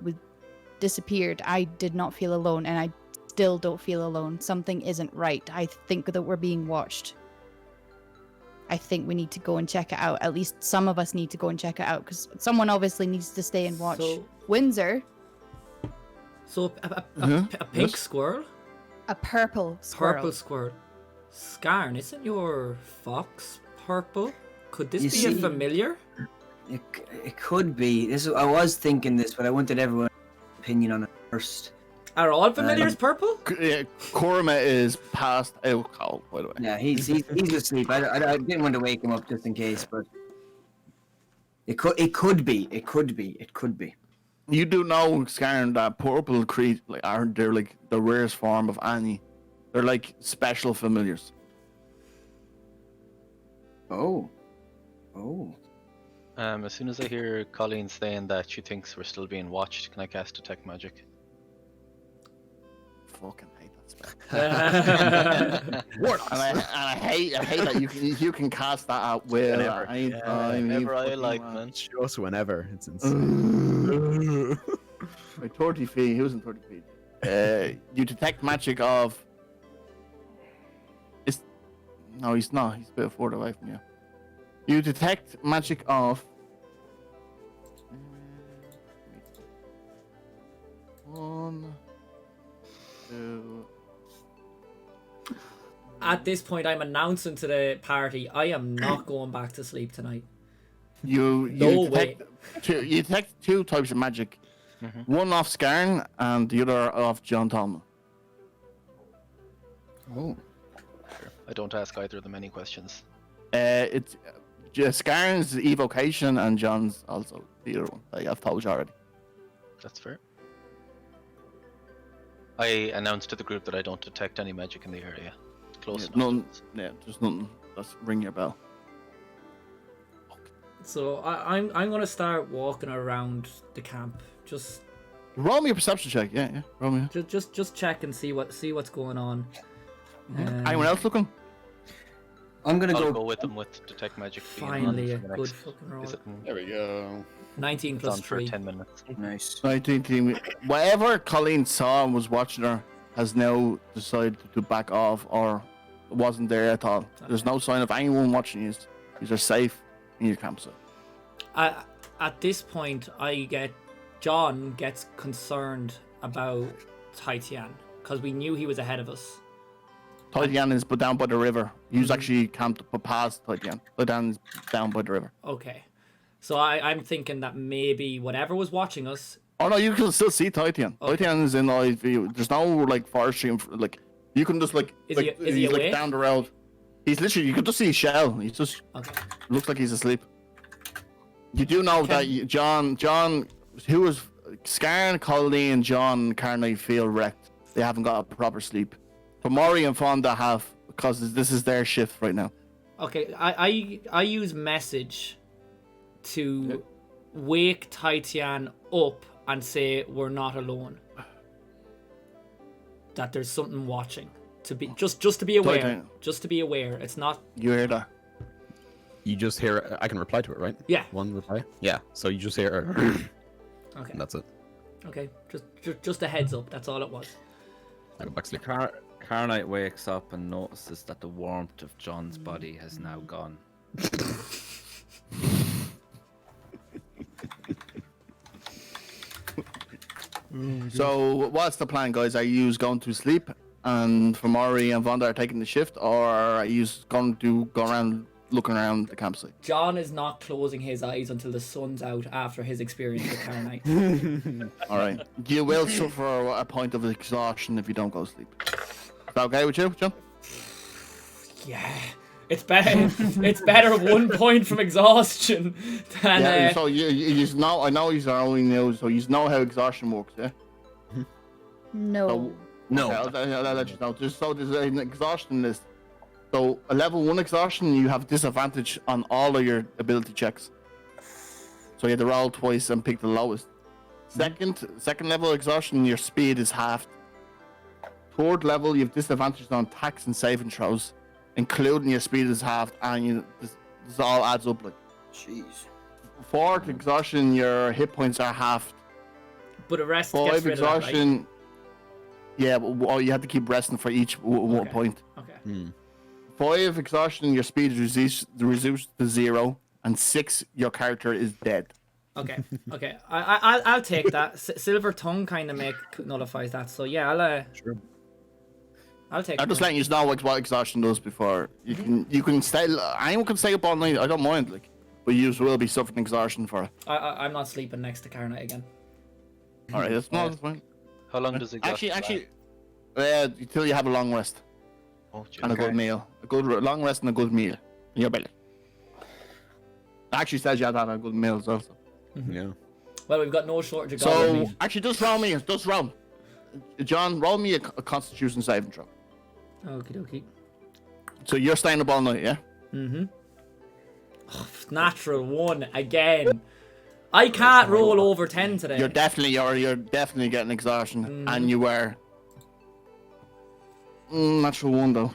[SPEAKER 3] disappeared, I did not feel alone, and I still don't feel alone. Something isn't right. I think that we're being watched. I think we need to go and check it out. At least some of us need to go and check it out, because someone obviously needs to stay and watch.
[SPEAKER 1] So-
[SPEAKER 3] Windsor,
[SPEAKER 1] So a pink
[SPEAKER 4] Yes.
[SPEAKER 1] squirrel?
[SPEAKER 3] a purple squirrel.
[SPEAKER 1] Purple squirrel. Scarn, isn't your fox purple? Could this
[SPEAKER 6] You
[SPEAKER 1] be
[SPEAKER 6] see-
[SPEAKER 1] a familiar?
[SPEAKER 6] It could be. I was thinking this, but I wanted everyone's opinion on it first.
[SPEAKER 1] Are all familiars purple?
[SPEAKER 4] Korma is passed out cold, by the way.
[SPEAKER 6] Yeah, he's asleep. I didn't want to wake him up just in case, but it could be.
[SPEAKER 4] You do know, Scarn, that purple creatures they're like the rarest form of any. They're like special familiars.
[SPEAKER 6] Oh.
[SPEAKER 2] As soon as I hear Colleen saying that she thinks we're still being watched, can I cast Detect Magic?
[SPEAKER 4] Fucking hate that spell. And I hate that you can cast that out with
[SPEAKER 2] Whenever I like, man.
[SPEAKER 5] Just whenever. It's insane.
[SPEAKER 4] By 30 feet, who's in 30 feet? You detect magic of. No, he's not. He's a bit further away from you. You detect magic of. 1, 2.
[SPEAKER 1] At this point, I'm announcing to the party, I am not going back to sleep tonight.
[SPEAKER 4] You
[SPEAKER 1] No way.
[SPEAKER 4] detect 2 types of magic. One off Scarn and the other off John Tallman.
[SPEAKER 5] Oh.
[SPEAKER 2] I don't ask either of them any questions.
[SPEAKER 4] It's Scarn's evocation and John's also the other one. I've told you already.
[SPEAKER 2] That's fair. I announced to the group that I don't detect any magic in the area. Close
[SPEAKER 4] Yeah,
[SPEAKER 2] enough.
[SPEAKER 4] none, yeah, there's nothing. Let's ring your bell.
[SPEAKER 1] So I'm gonna start walking around the camp. Just
[SPEAKER 4] Roll me a perception check. Yeah. Roll me.
[SPEAKER 1] just check and see what's going on.
[SPEAKER 4] Anyone else looking?
[SPEAKER 6] I'm gonna
[SPEAKER 2] I'll
[SPEAKER 6] go.
[SPEAKER 2] go with them with detect magic. being on
[SPEAKER 1] Finally, a
[SPEAKER 2] for the
[SPEAKER 1] good
[SPEAKER 2] next-
[SPEAKER 1] fucking roll.
[SPEAKER 2] Is it in-
[SPEAKER 5] There we go.
[SPEAKER 1] 19
[SPEAKER 2] it's on
[SPEAKER 1] plus
[SPEAKER 2] for
[SPEAKER 1] 3.
[SPEAKER 2] 10 minutes.
[SPEAKER 6] Nice.
[SPEAKER 4] 19 team. Whatever Colleen saw and was watching her has now decided to back off or wasn't there at all. There's no sign of anyone watching you. You're safe in your campsite.
[SPEAKER 1] At this point, John gets concerned about Taitian because we knew he was ahead of us.
[SPEAKER 4] Taitian is but down by the river. He's actually camped but past Taitian. Taitian is down by the river.
[SPEAKER 1] Okay, so I'm thinking that maybe whatever was watching us.
[SPEAKER 4] Oh no, you can still see Taitian.
[SPEAKER 1] Okay.
[SPEAKER 4] Taitian is in live view. There's no like forestry, like you can just like.
[SPEAKER 1] Is
[SPEAKER 4] like,
[SPEAKER 1] he
[SPEAKER 4] he's
[SPEAKER 1] awake?
[SPEAKER 4] like down the road. He's literally. You can just see his shell. He's just
[SPEAKER 1] Okay.
[SPEAKER 4] looks like he's asleep. You do know that John, who was Scarn, Colleen, John, Carney feel wrecked. They haven't got a proper sleep. But Maury and Fonda have because this is their shift right now.
[SPEAKER 1] Okay, I use message to wake Taitian up and say we're not alone. That there's something watching. To be just to be aware.
[SPEAKER 4] Taitian.
[SPEAKER 1] Just to be aware. It's not.
[SPEAKER 4] You hear that?
[SPEAKER 5] You just hear. I can reply to it, right?
[SPEAKER 1] Yeah.
[SPEAKER 5] One reply. Yeah. So you just hear.
[SPEAKER 1] Okay.
[SPEAKER 5] And that's it.
[SPEAKER 1] Okay. Just a heads up. That's all it was.
[SPEAKER 5] I go back to sleep.
[SPEAKER 8] Carnite wakes up and notices that the warmth of John's body has now gone.
[SPEAKER 4] So what's the plan, guys? Are you going to sleep, and for Maury and Vonda are taking the shift, or are you going to go around looking around the campsite?
[SPEAKER 1] John is not closing his eyes until the sun's out after his experience with Carnite.
[SPEAKER 4] All right. You will suffer a point of exhaustion if you don't go to sleep. Is that okay with you, John?
[SPEAKER 1] Yeah. It's better. It's better 1 point from exhaustion than.
[SPEAKER 4] Yeah. So you know, I know he's only new, so you know how exhaustion works, yeah.
[SPEAKER 3] No.
[SPEAKER 4] So,
[SPEAKER 6] No.
[SPEAKER 4] okay, I'll let you know. There's an exhaustion list. So a level 1 exhaustion, you have disadvantage on all of your ability checks. So you have to roll twice and pick the lowest. Second level exhaustion, your speed is halved. Third level, you have disadvantage on attacks and saving throws, including your speed is halved, and this all adds up like.
[SPEAKER 6] Jeez.
[SPEAKER 4] Fourth exhaustion, your hit points are halved.
[SPEAKER 1] But a rest gets
[SPEAKER 4] 5
[SPEAKER 1] rid of that, right?
[SPEAKER 4] exhaustion. Yeah, but you have to keep resting for each one
[SPEAKER 1] Okay.
[SPEAKER 4] point.
[SPEAKER 1] Okay.
[SPEAKER 4] 5 exhaustion, your speed is reduced to 0, and 6, your character is dead.
[SPEAKER 1] Okay. Okay. I'll take that. Silver tongue kind of nullifies that. So yeah, I'll take.
[SPEAKER 4] I'm just
[SPEAKER 1] it.
[SPEAKER 4] letting you know what exhaustion does before you can stay. Anyone can stay up all night. I don't mind, like, but you will be suffering exhaustion for it.
[SPEAKER 1] I'm not sleeping next to Carnite again.
[SPEAKER 4] All right, that's fine.
[SPEAKER 2] How long does exhaustion
[SPEAKER 4] Actually, until you have a long rest
[SPEAKER 2] last? Oh, gee.
[SPEAKER 4] and a good meal, long rest and a good meal in your belly. It actually says you have to have a good meal as well. So.
[SPEAKER 5] Yeah.
[SPEAKER 1] Well, we've got no shortage of goblin
[SPEAKER 4] So
[SPEAKER 1] meat.
[SPEAKER 4] actually, just roll. John, roll me a Constitution saving throw.
[SPEAKER 1] Okie dokie.
[SPEAKER 4] So you're staying up all night, yeah?
[SPEAKER 1] Mm-hmm. Oh, natural 1 again. I can't roll over 10 today.
[SPEAKER 4] You're definitely getting exhaustion, and you were. Natural 1 though.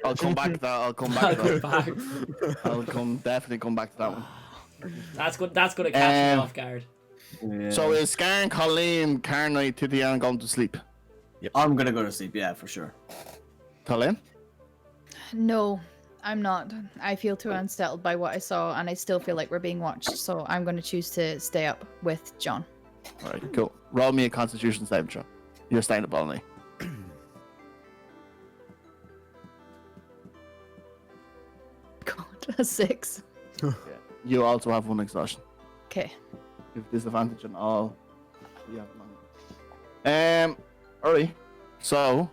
[SPEAKER 4] I'll come back to that.
[SPEAKER 1] I'll go back.
[SPEAKER 4] I'll definitely come back to that one.
[SPEAKER 1] That's good. That's gonna catch me
[SPEAKER 4] Um,
[SPEAKER 1] off guard.
[SPEAKER 6] Yeah.
[SPEAKER 4] So is Scarn, Colleen, Carnite, Titian going to sleep?
[SPEAKER 6] I'm gonna go to sleep. Yeah, for sure.
[SPEAKER 4] Colleen?
[SPEAKER 3] No. I'm not. I feel too unsettled by what I saw, and I still feel like we're being watched. So I'm going to choose to stay up with John.
[SPEAKER 4] All right, cool. Roll me a Constitution saving throw. You're staying up all night.
[SPEAKER 3] God, a 6.
[SPEAKER 4] Yeah. You also have 1 exhaustion.
[SPEAKER 3] Okay.
[SPEAKER 4] You have disadvantage on all. You have none. Alright. So,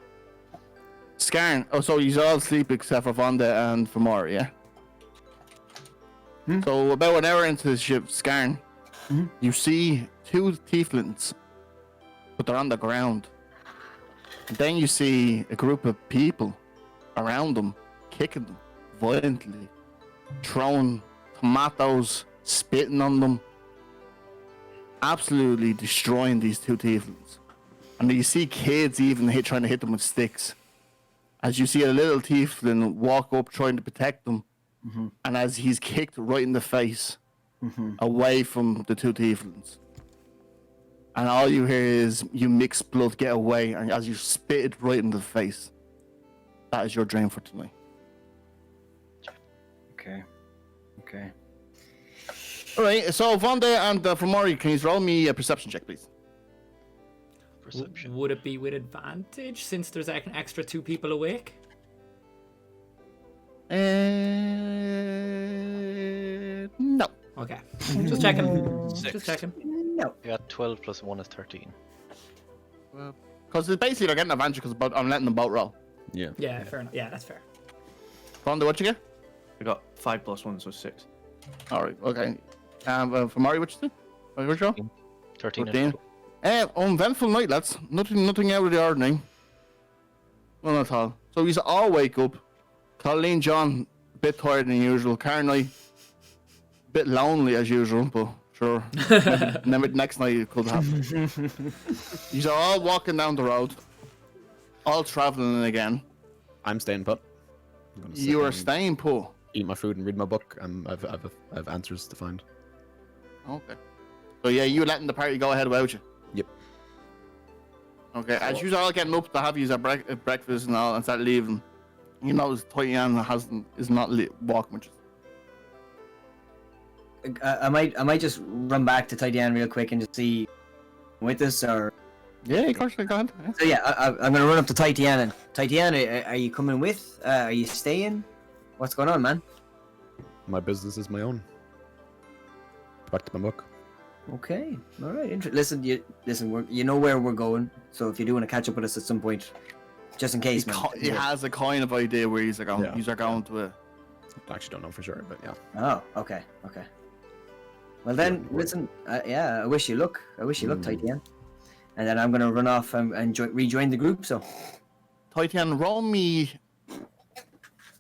[SPEAKER 4] Scarn. Oh, so you all sleep except for Vonda and Famora, yeah? So about an hour into the ship, Scarn, you see 2 tieflings, but they're on the ground. And then you see a group of people around them, kicking them violently, throwing tomatoes, spitting on them, absolutely destroying these 2 tieflings. And you see kids even trying to hit them with sticks. As you see a little tiefling walk up trying to protect them, and as he's kicked right in the face, away from the 2 tieflings. And all you hear is, you mix blood, get away, and as you spit it right in the face. That is your dream for tonight.
[SPEAKER 6] Okay. Okay.
[SPEAKER 4] Alright, so Vonda and Famori, can you roll me a perception check, please?
[SPEAKER 2] Perception.
[SPEAKER 1] Would it be with advantage since there's an extra 2 people awake?
[SPEAKER 4] No.
[SPEAKER 1] Okay. Just checking. Just checking.
[SPEAKER 6] No.
[SPEAKER 2] I got 12 plus 1 is 13.
[SPEAKER 4] Because it's basically they're getting advantage because I'm letting them both roll.
[SPEAKER 5] Yeah.
[SPEAKER 1] Yeah, fair enough. Yeah, that's fair.
[SPEAKER 4] Vonda, what you get?
[SPEAKER 7] I got 5 plus 1, so 6.
[SPEAKER 4] Alright, okay. Famori, what you do? What you roll?
[SPEAKER 2] 13
[SPEAKER 4] 14. Uneventful night, lads. Nothing out of the ordinary. Well, not at all. So we all wake up. Colleen, John, a bit tired than usual. Carney, a bit lonely as usual, but sure. Maybe next night it could happen. You're all walking down the road. All traveling again.
[SPEAKER 5] I'm staying put. I'm gonna sit
[SPEAKER 4] You are
[SPEAKER 5] and
[SPEAKER 4] staying put.
[SPEAKER 5] Eat my food and read my book. I've answers to find.
[SPEAKER 4] Okay. So yeah, you letting the party go ahead without you?
[SPEAKER 5] Yep.
[SPEAKER 4] Okay, as you all getting up to have you at breakfast and all and start leaving, you notice Tyan is not walking with you.
[SPEAKER 6] I might just run back to Tidiane real quick and just see with us or.
[SPEAKER 4] Yeah, of course, go ahead. Yeah.
[SPEAKER 6] So yeah, I'm gonna run up to Tidiane. Tidiane, are you coming with? Are you staying? What's going on, man?
[SPEAKER 5] My business is my own. Back to my book.
[SPEAKER 6] Okay, all right. Listen, you know where we're going. So if you do want to catch up with us at some point, just in case, man.
[SPEAKER 4] He has a kind of idea where he's going.
[SPEAKER 5] Yeah.
[SPEAKER 4] He's going to a...
[SPEAKER 5] I actually don't know for sure, but yeah.
[SPEAKER 6] Oh, okay. Well then, listen. Yeah, I wish you luck. Tidiane. And then I'm gonna run off and rejoin the group. So,
[SPEAKER 4] Tyan, roll me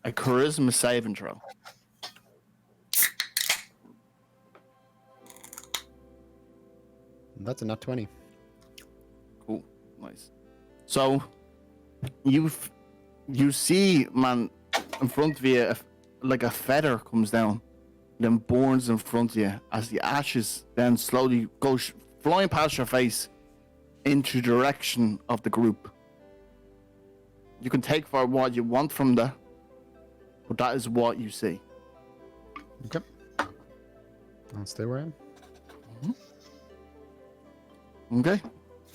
[SPEAKER 4] a charisma saving throw.
[SPEAKER 5] That's a nat 20.
[SPEAKER 4] Cool, nice. So, you see, man, in front of you, like a feather comes down, then burns in front of you as the ashes then slowly go flying past your face into the direction of the group. You can take for what you want from that, but that is what you see.
[SPEAKER 5] Okay. I'll stay where I am.
[SPEAKER 4] Okay.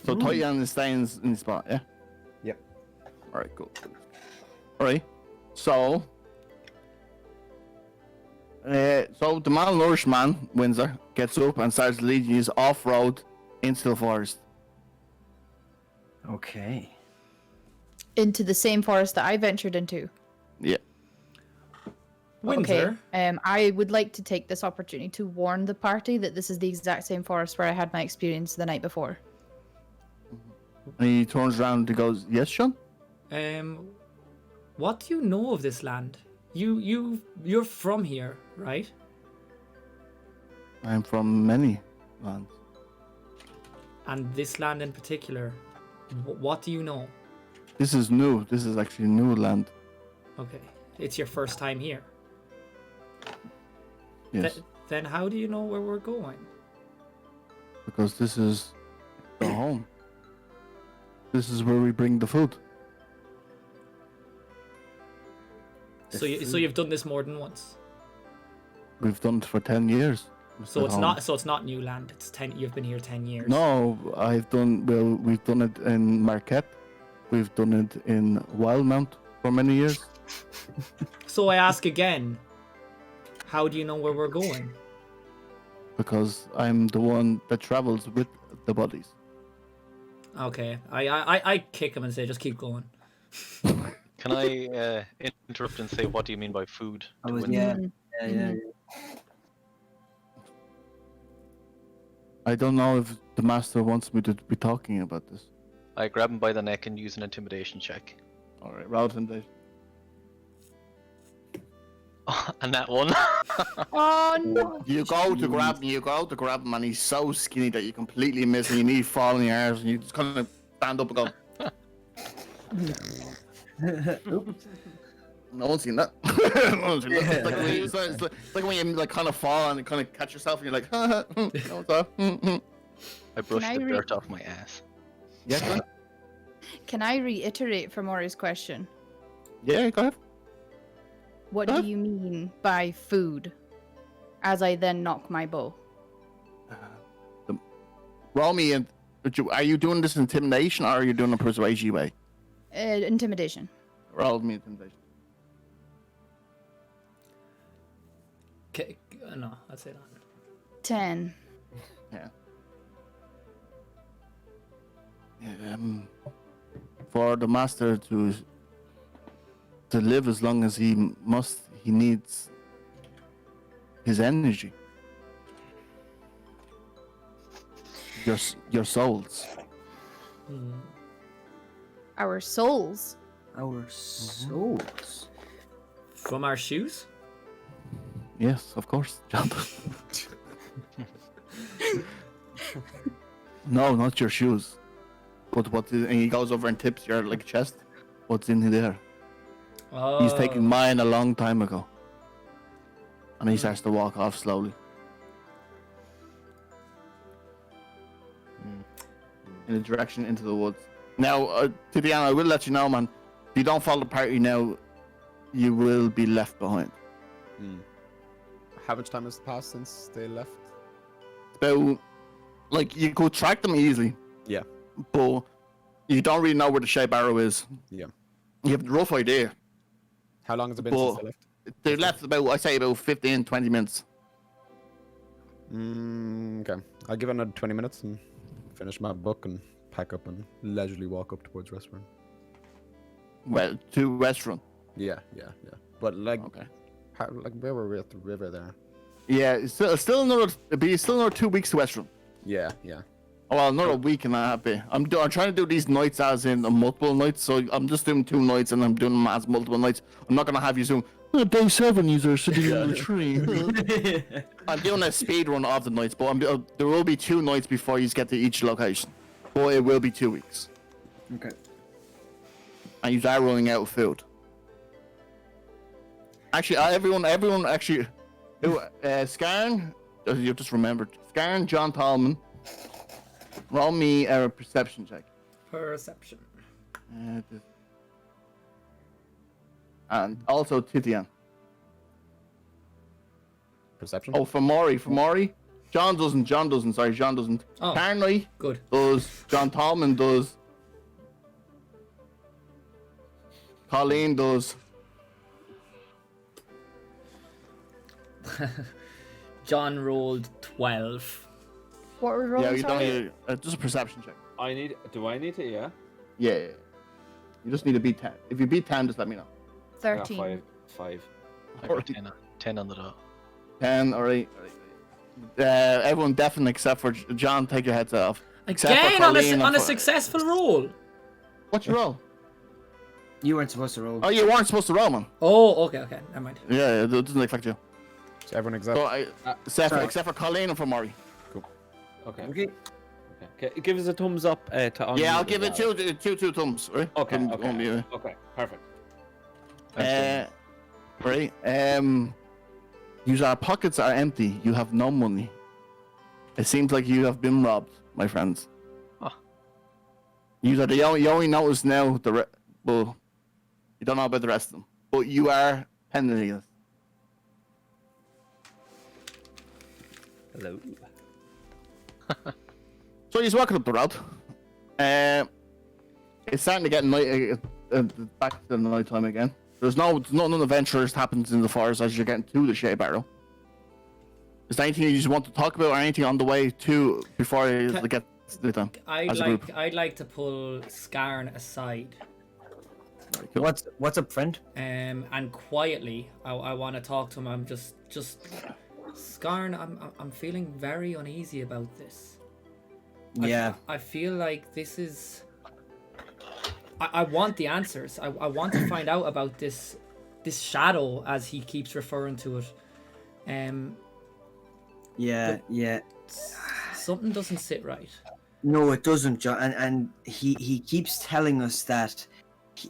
[SPEAKER 4] So Tyan is staying in the spot, yeah?
[SPEAKER 5] Yep.
[SPEAKER 4] Alright, cool. Alright. So the malnourished man, Windsor, gets up and starts leading you off-road into the forest.
[SPEAKER 6] okay.
[SPEAKER 3] Into the same forest that I ventured into.
[SPEAKER 4] Yeah.
[SPEAKER 1] Windsor.
[SPEAKER 3] Okay. I would like to take this opportunity to warn the party that this is the exact same forest where I had my experience the night before.
[SPEAKER 4] And he turns around and goes, yes, Sean?
[SPEAKER 1] What do you know of this land? You're from here, right?
[SPEAKER 4] I'm from many lands.
[SPEAKER 1] And this land in particular, what do you know?
[SPEAKER 4] This is new. This is actually new land.
[SPEAKER 1] Okay, it's your first time here.
[SPEAKER 4] Yes.
[SPEAKER 1] Then how do you know where we're going?
[SPEAKER 4] Because this is the home. This is where we bring the food.
[SPEAKER 1] So you've done this more than once.
[SPEAKER 4] We've done it for 10 years.
[SPEAKER 1] So it's not new land. It's 10. You've been here 10 years.
[SPEAKER 4] No, we've done it in Marquette. We've done it in Wildmount for many years.
[SPEAKER 1] So I ask again. How do you know where we're going?
[SPEAKER 4] Because I'm the one that travels with the bodies.
[SPEAKER 1] Okay. I kick him and say, just keep going.
[SPEAKER 2] Can I interrupt and say, what do you mean by food?
[SPEAKER 6] I
[SPEAKER 2] to
[SPEAKER 6] was,
[SPEAKER 2] win?
[SPEAKER 6] yeah.
[SPEAKER 4] I don't know if the master wants me to be talking about this.
[SPEAKER 2] I grab him by the neck and use an intimidation check.
[SPEAKER 4] Alright, roll intimidation.
[SPEAKER 2] And that one.
[SPEAKER 3] Oh no!
[SPEAKER 4] You go to grab him, and he's so skinny that you completely miss him. You need to fall on your arms, and you just kind of stand up and go. No one's seen that. No one's seen that. It's like when it's like when you like kind of fall and kind of catch yourself, and you're like, no, what's up?
[SPEAKER 2] I brushed
[SPEAKER 3] I
[SPEAKER 2] the
[SPEAKER 3] re-
[SPEAKER 2] dirt off my ass.
[SPEAKER 4] Yeah, go ahead.
[SPEAKER 3] Can I reiterate for Maury's question?
[SPEAKER 4] Yeah, go ahead.
[SPEAKER 3] What
[SPEAKER 4] Huh?
[SPEAKER 3] do you mean by food? As I then knock my bow.
[SPEAKER 4] Roll me, and are you doing this intimidation or are you doing a persuasion way?
[SPEAKER 3] Intimidation.
[SPEAKER 4] Roll me intimidation.
[SPEAKER 1] Okay. No, I'd say that.
[SPEAKER 3] 10.
[SPEAKER 4] Yeah. For the master to live as long as he must, he needs his energy. Your souls.
[SPEAKER 3] Our souls.
[SPEAKER 6] Our souls.
[SPEAKER 1] From our shoes?
[SPEAKER 4] Yes, of course, John. No, not your shoes. But and he goes over and tips your like chest. What's in there?
[SPEAKER 1] Oh.
[SPEAKER 4] He's taken mine a long time ago. And he starts to walk off slowly. In the direction into the woods. Now, Tiziana, I will let you know, man. If you don't follow the party now, you will be left behind.
[SPEAKER 5] How much time has passed since they left?
[SPEAKER 4] About, like, you could track them easily.
[SPEAKER 5] Yeah.
[SPEAKER 4] But you don't really know where the shape arrow is.
[SPEAKER 5] Yeah.
[SPEAKER 4] You have a rough idea.
[SPEAKER 5] How long has it been since
[SPEAKER 4] But
[SPEAKER 5] they left?
[SPEAKER 4] they left about, I say, about 15, 20 minutes.
[SPEAKER 5] Okay. I'll give it another 20 minutes and finish my book and pack up and leisurely walk up towards restaurant.
[SPEAKER 4] Well, to restaurant.
[SPEAKER 5] Yeah. But like,
[SPEAKER 4] Okay.
[SPEAKER 5] where were we at the river there?
[SPEAKER 4] Yeah, it's still another 2 weeks to restaurant.
[SPEAKER 5] Yeah.
[SPEAKER 4] Oh, well, another week and a half. I'm trying to do these nights as in multiple nights, so I'm just doing 2 nights and I'm doing them as multiple nights. I'm not gonna have you zoom. Day 7, you are sitting in the tree. I'm doing a speed run of the nights, but there will be 2 nights before you get to each location. But it will be 2 weeks,
[SPEAKER 6] Okay.
[SPEAKER 4] and you are running out of food. Actually, everyone, actually, Scarn, you just remembered, Scarn, John Tallman, roll me a perception check.
[SPEAKER 1] Perception.
[SPEAKER 4] And also Titian.
[SPEAKER 5] Perception?
[SPEAKER 4] Oh, for Maury. John doesn't. Sorry, John doesn't.
[SPEAKER 1] Oh.
[SPEAKER 4] Carnley
[SPEAKER 1] Good.
[SPEAKER 4] does. John Tallman does. Colleen does.
[SPEAKER 1] John rolled 12.
[SPEAKER 3] What were we
[SPEAKER 4] Yeah,
[SPEAKER 3] rolling?
[SPEAKER 4] you don't
[SPEAKER 3] sorry?
[SPEAKER 4] need just a perception check.
[SPEAKER 8] Do I need to? Yeah.
[SPEAKER 4] Yeah. You just need to beat 10. If you beat 10, just let me know.
[SPEAKER 3] 13.
[SPEAKER 8] Five.
[SPEAKER 2] I got 10 on the dot.
[SPEAKER 4] 10, alright. Everyone definitely except for John, take your heads off. Except for
[SPEAKER 1] Again, on
[SPEAKER 4] Colleen and
[SPEAKER 1] a
[SPEAKER 4] for-
[SPEAKER 1] successful roll.
[SPEAKER 4] What's your roll?
[SPEAKER 6] You weren't supposed to roll.
[SPEAKER 4] Oh, you weren't supposed to roll, man.
[SPEAKER 1] Oh, okay, never mind.
[SPEAKER 4] Yeah, it doesn't affect you.
[SPEAKER 5] So everyone except...
[SPEAKER 4] So
[SPEAKER 6] sorry.
[SPEAKER 4] except for Colleen and for Maury.
[SPEAKER 8] Okay.
[SPEAKER 6] Okay.
[SPEAKER 8] Okay. Give us a thumbs up to on.
[SPEAKER 4] Yeah, I'll give it two thumbs, right?
[SPEAKER 8] Okay.
[SPEAKER 4] Yeah.
[SPEAKER 8] Okay. Perfect.
[SPEAKER 4] Right. Our pockets are empty. You have no money. It seems like you have been robbed, my friends.
[SPEAKER 2] Oh.
[SPEAKER 4] You only notice now well, you don't know about the rest of them, but you are Henry.
[SPEAKER 8] Hello.
[SPEAKER 4] So he's walking up the road. It's starting to get night, back to the night time again. There's none adventures happens in the forest as you're getting to the Shea Barrow. Is there anything you just want to talk about or anything on the way to before it gets to the time?
[SPEAKER 1] I'd like to pull Scarn aside.
[SPEAKER 6] What's up, friend?
[SPEAKER 1] And quietly, I want to talk to him. I'm just Scarn. I'm feeling very uneasy about this.
[SPEAKER 6] Yeah.
[SPEAKER 1] I feel like this is. I want the answers. I want to find out about this shadow, as he keeps referring to it.
[SPEAKER 6] Yeah.
[SPEAKER 1] Something doesn't sit right.
[SPEAKER 6] No, it doesn't, John. And he keeps telling us that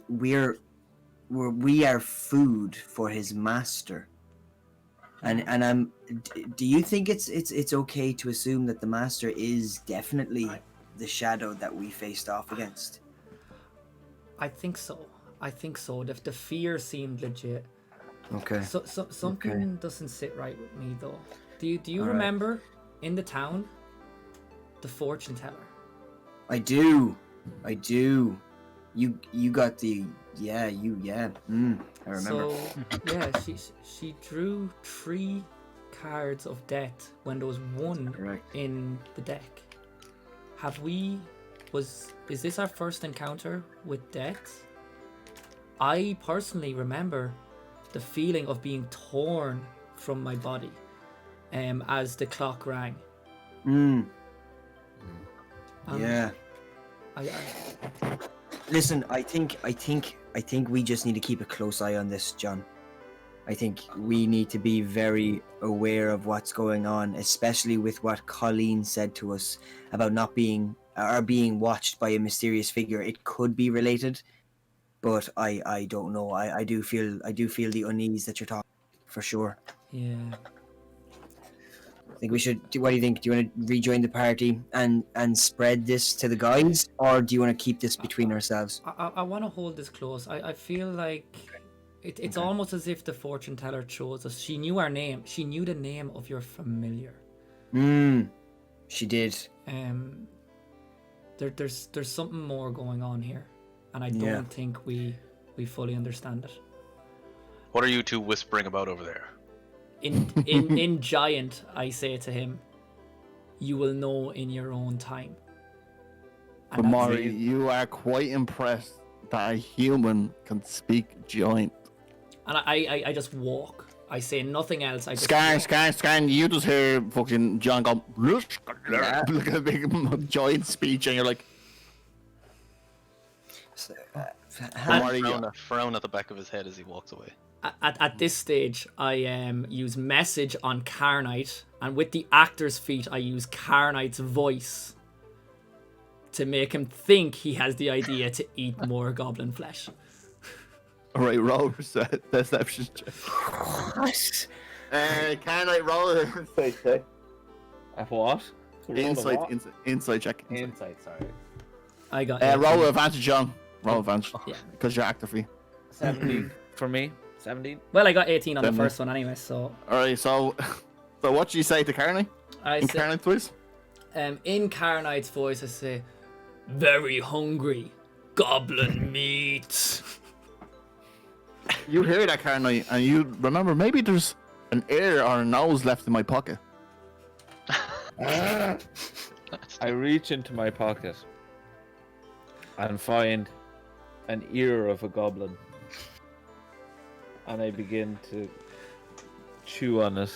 [SPEAKER 6] we are food for his master. And do you think it's okay to assume that the master is definitely the shadow that we faced off against?
[SPEAKER 1] I think so. The fear seemed legit.
[SPEAKER 6] Okay.
[SPEAKER 1] So something doesn't sit right with me though. Do you
[SPEAKER 6] All right.
[SPEAKER 1] remember in the town the fortune teller?
[SPEAKER 6] I do. You got the I remember.
[SPEAKER 1] So yeah, she drew 3 cards of death when there was 1
[SPEAKER 6] Correct.
[SPEAKER 1] in the deck. Is this our first encounter with death? I personally remember the feeling of being torn from my body as the clock rang.
[SPEAKER 6] Yeah.
[SPEAKER 1] I
[SPEAKER 6] Listen, I think we just need to keep a close eye on this, John. I think we need to be very aware of what's going on, especially with what Colleen said to us about not being watched by a mysterious figure. It could be related, but I don't know. I do feel the unease that you're talking for sure.
[SPEAKER 1] yeah.
[SPEAKER 6] I think we should. What do you think? Do you want to rejoin the party and spread this to the guys, or do you want to keep this between ourselves?
[SPEAKER 1] I want to hold this close. I feel like it's almost as if the fortune teller chose us. She knew our name. She knew the name of your familiar.
[SPEAKER 6] She did.
[SPEAKER 1] There's something more going on here, and I don't think we fully understand it.
[SPEAKER 2] What are you two whispering about over there?
[SPEAKER 1] In Giant, I say to him, "You will know in your own time."
[SPEAKER 4] But Maury, you are quite impressed that a human can speak Giant.
[SPEAKER 1] And I just walk. I say nothing else. I just
[SPEAKER 4] Scan. You just hear fucking John go, look at a big giant speech, and you're like, Maury,
[SPEAKER 2] Frown at the back of his head as he walks away.
[SPEAKER 1] At this stage, I use message on Carnite, and with the actor's feet, I use Carnite's voice to make him think he has the idea to eat more goblin flesh.
[SPEAKER 4] Alright, roll deception check.
[SPEAKER 6] What?
[SPEAKER 4] Can I roll an insight check?
[SPEAKER 8] At what?
[SPEAKER 4] Insight check.
[SPEAKER 8] Insight, sorry.
[SPEAKER 1] I got
[SPEAKER 4] roll advantage, John. Roll advantage.
[SPEAKER 1] Yeah.
[SPEAKER 4] Because you're actor free.
[SPEAKER 8] 17 for me. 17.
[SPEAKER 1] Well, I got 18 on the
[SPEAKER 4] 17.
[SPEAKER 1] first one anyway, so
[SPEAKER 4] Alright, so what do you say to Carney?
[SPEAKER 1] I
[SPEAKER 4] In
[SPEAKER 1] say,
[SPEAKER 4] Carney's voice?
[SPEAKER 1] in Carnite's voice, I say, "Very hungry, goblin meat."
[SPEAKER 4] You hear that, Carney, and you remember maybe there's an ear or a nose left in my pocket.
[SPEAKER 8] I reach into my pocket and find an ear of a goblin. And I begin to chew on it.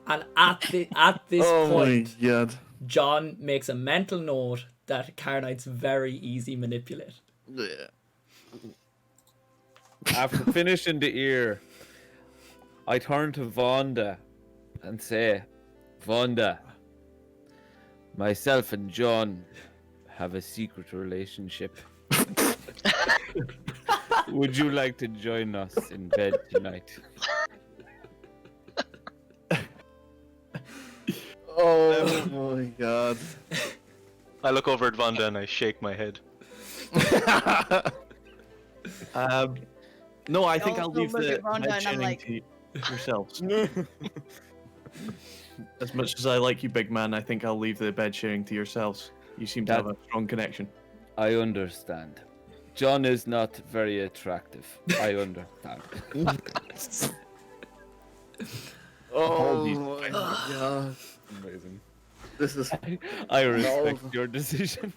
[SPEAKER 1] And at this
[SPEAKER 4] Oh
[SPEAKER 1] point,
[SPEAKER 4] my god.
[SPEAKER 1] John makes a mental note that Carnite's very easy manipulate.
[SPEAKER 4] Yeah.
[SPEAKER 8] After finishing the ear, I turn to Vonda and say, "Vonda, myself and John have a secret relationship. Would you like to join us in bed tonight?"
[SPEAKER 4] Oh my god.
[SPEAKER 2] I look over at Vonda and I shake my head.
[SPEAKER 7] No, I think
[SPEAKER 3] I
[SPEAKER 7] I'll
[SPEAKER 3] also
[SPEAKER 7] leave
[SPEAKER 3] look
[SPEAKER 7] the
[SPEAKER 3] at Rhonda
[SPEAKER 7] head
[SPEAKER 3] and I'm
[SPEAKER 7] sharing
[SPEAKER 3] like-
[SPEAKER 7] to yourselves. As much as I like you, big man, I think I'll leave the bed sharing to yourselves. You seem to have a strong connection.
[SPEAKER 8] I understand. John is not very attractive. I understand.
[SPEAKER 7] Apologies.
[SPEAKER 4] Oh my god.
[SPEAKER 5] Amazing.
[SPEAKER 4] This is
[SPEAKER 8] I respect your decision.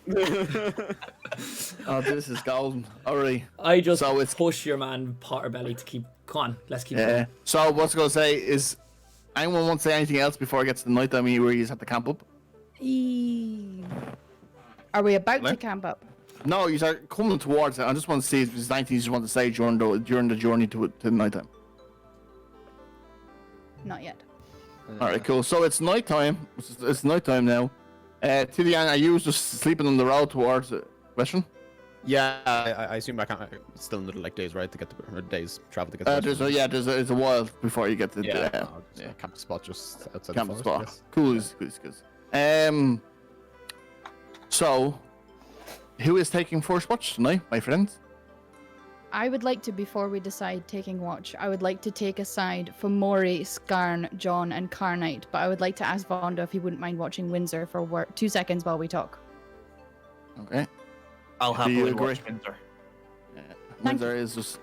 [SPEAKER 4] oh, this is golden. Alright.
[SPEAKER 1] I just
[SPEAKER 4] So it's-
[SPEAKER 1] push your man Potterbelly to keep. Come on, let's keep
[SPEAKER 4] Yeah.
[SPEAKER 1] going.
[SPEAKER 4] So what's gonna say is, anyone want to say anything else before it gets to the night time where you have to camp up?
[SPEAKER 3] Are we about
[SPEAKER 4] Hello?
[SPEAKER 3] to camp up?
[SPEAKER 4] No, you are coming towards it. I just want to see if there's anything you just want to say during the journey to the night time.
[SPEAKER 3] Not yet.
[SPEAKER 4] All right, cool. So it's nighttime. It's nighttime now. To the end, are you just sleeping on the road towards Western?
[SPEAKER 5] Yeah, I assume I can't. It's still another like days, right, to get to or days travel to get. To
[SPEAKER 4] There's a while before you get to
[SPEAKER 5] the camp spot just outside
[SPEAKER 4] camp
[SPEAKER 5] the forest,
[SPEAKER 4] spot.
[SPEAKER 5] yes.
[SPEAKER 4] Cool. So, who is taking first watch tonight, my friends?
[SPEAKER 3] I would like to, before we decide taking watch, I would like to take a side for Maury, Skarn, John, and Carnite, but I would like to ask Vonda if he wouldn't mind watching Windsor for 2 seconds while we talk.
[SPEAKER 4] Okay.
[SPEAKER 7] I'll
[SPEAKER 4] Do you
[SPEAKER 7] happily
[SPEAKER 4] agree?
[SPEAKER 7] watch Windsor.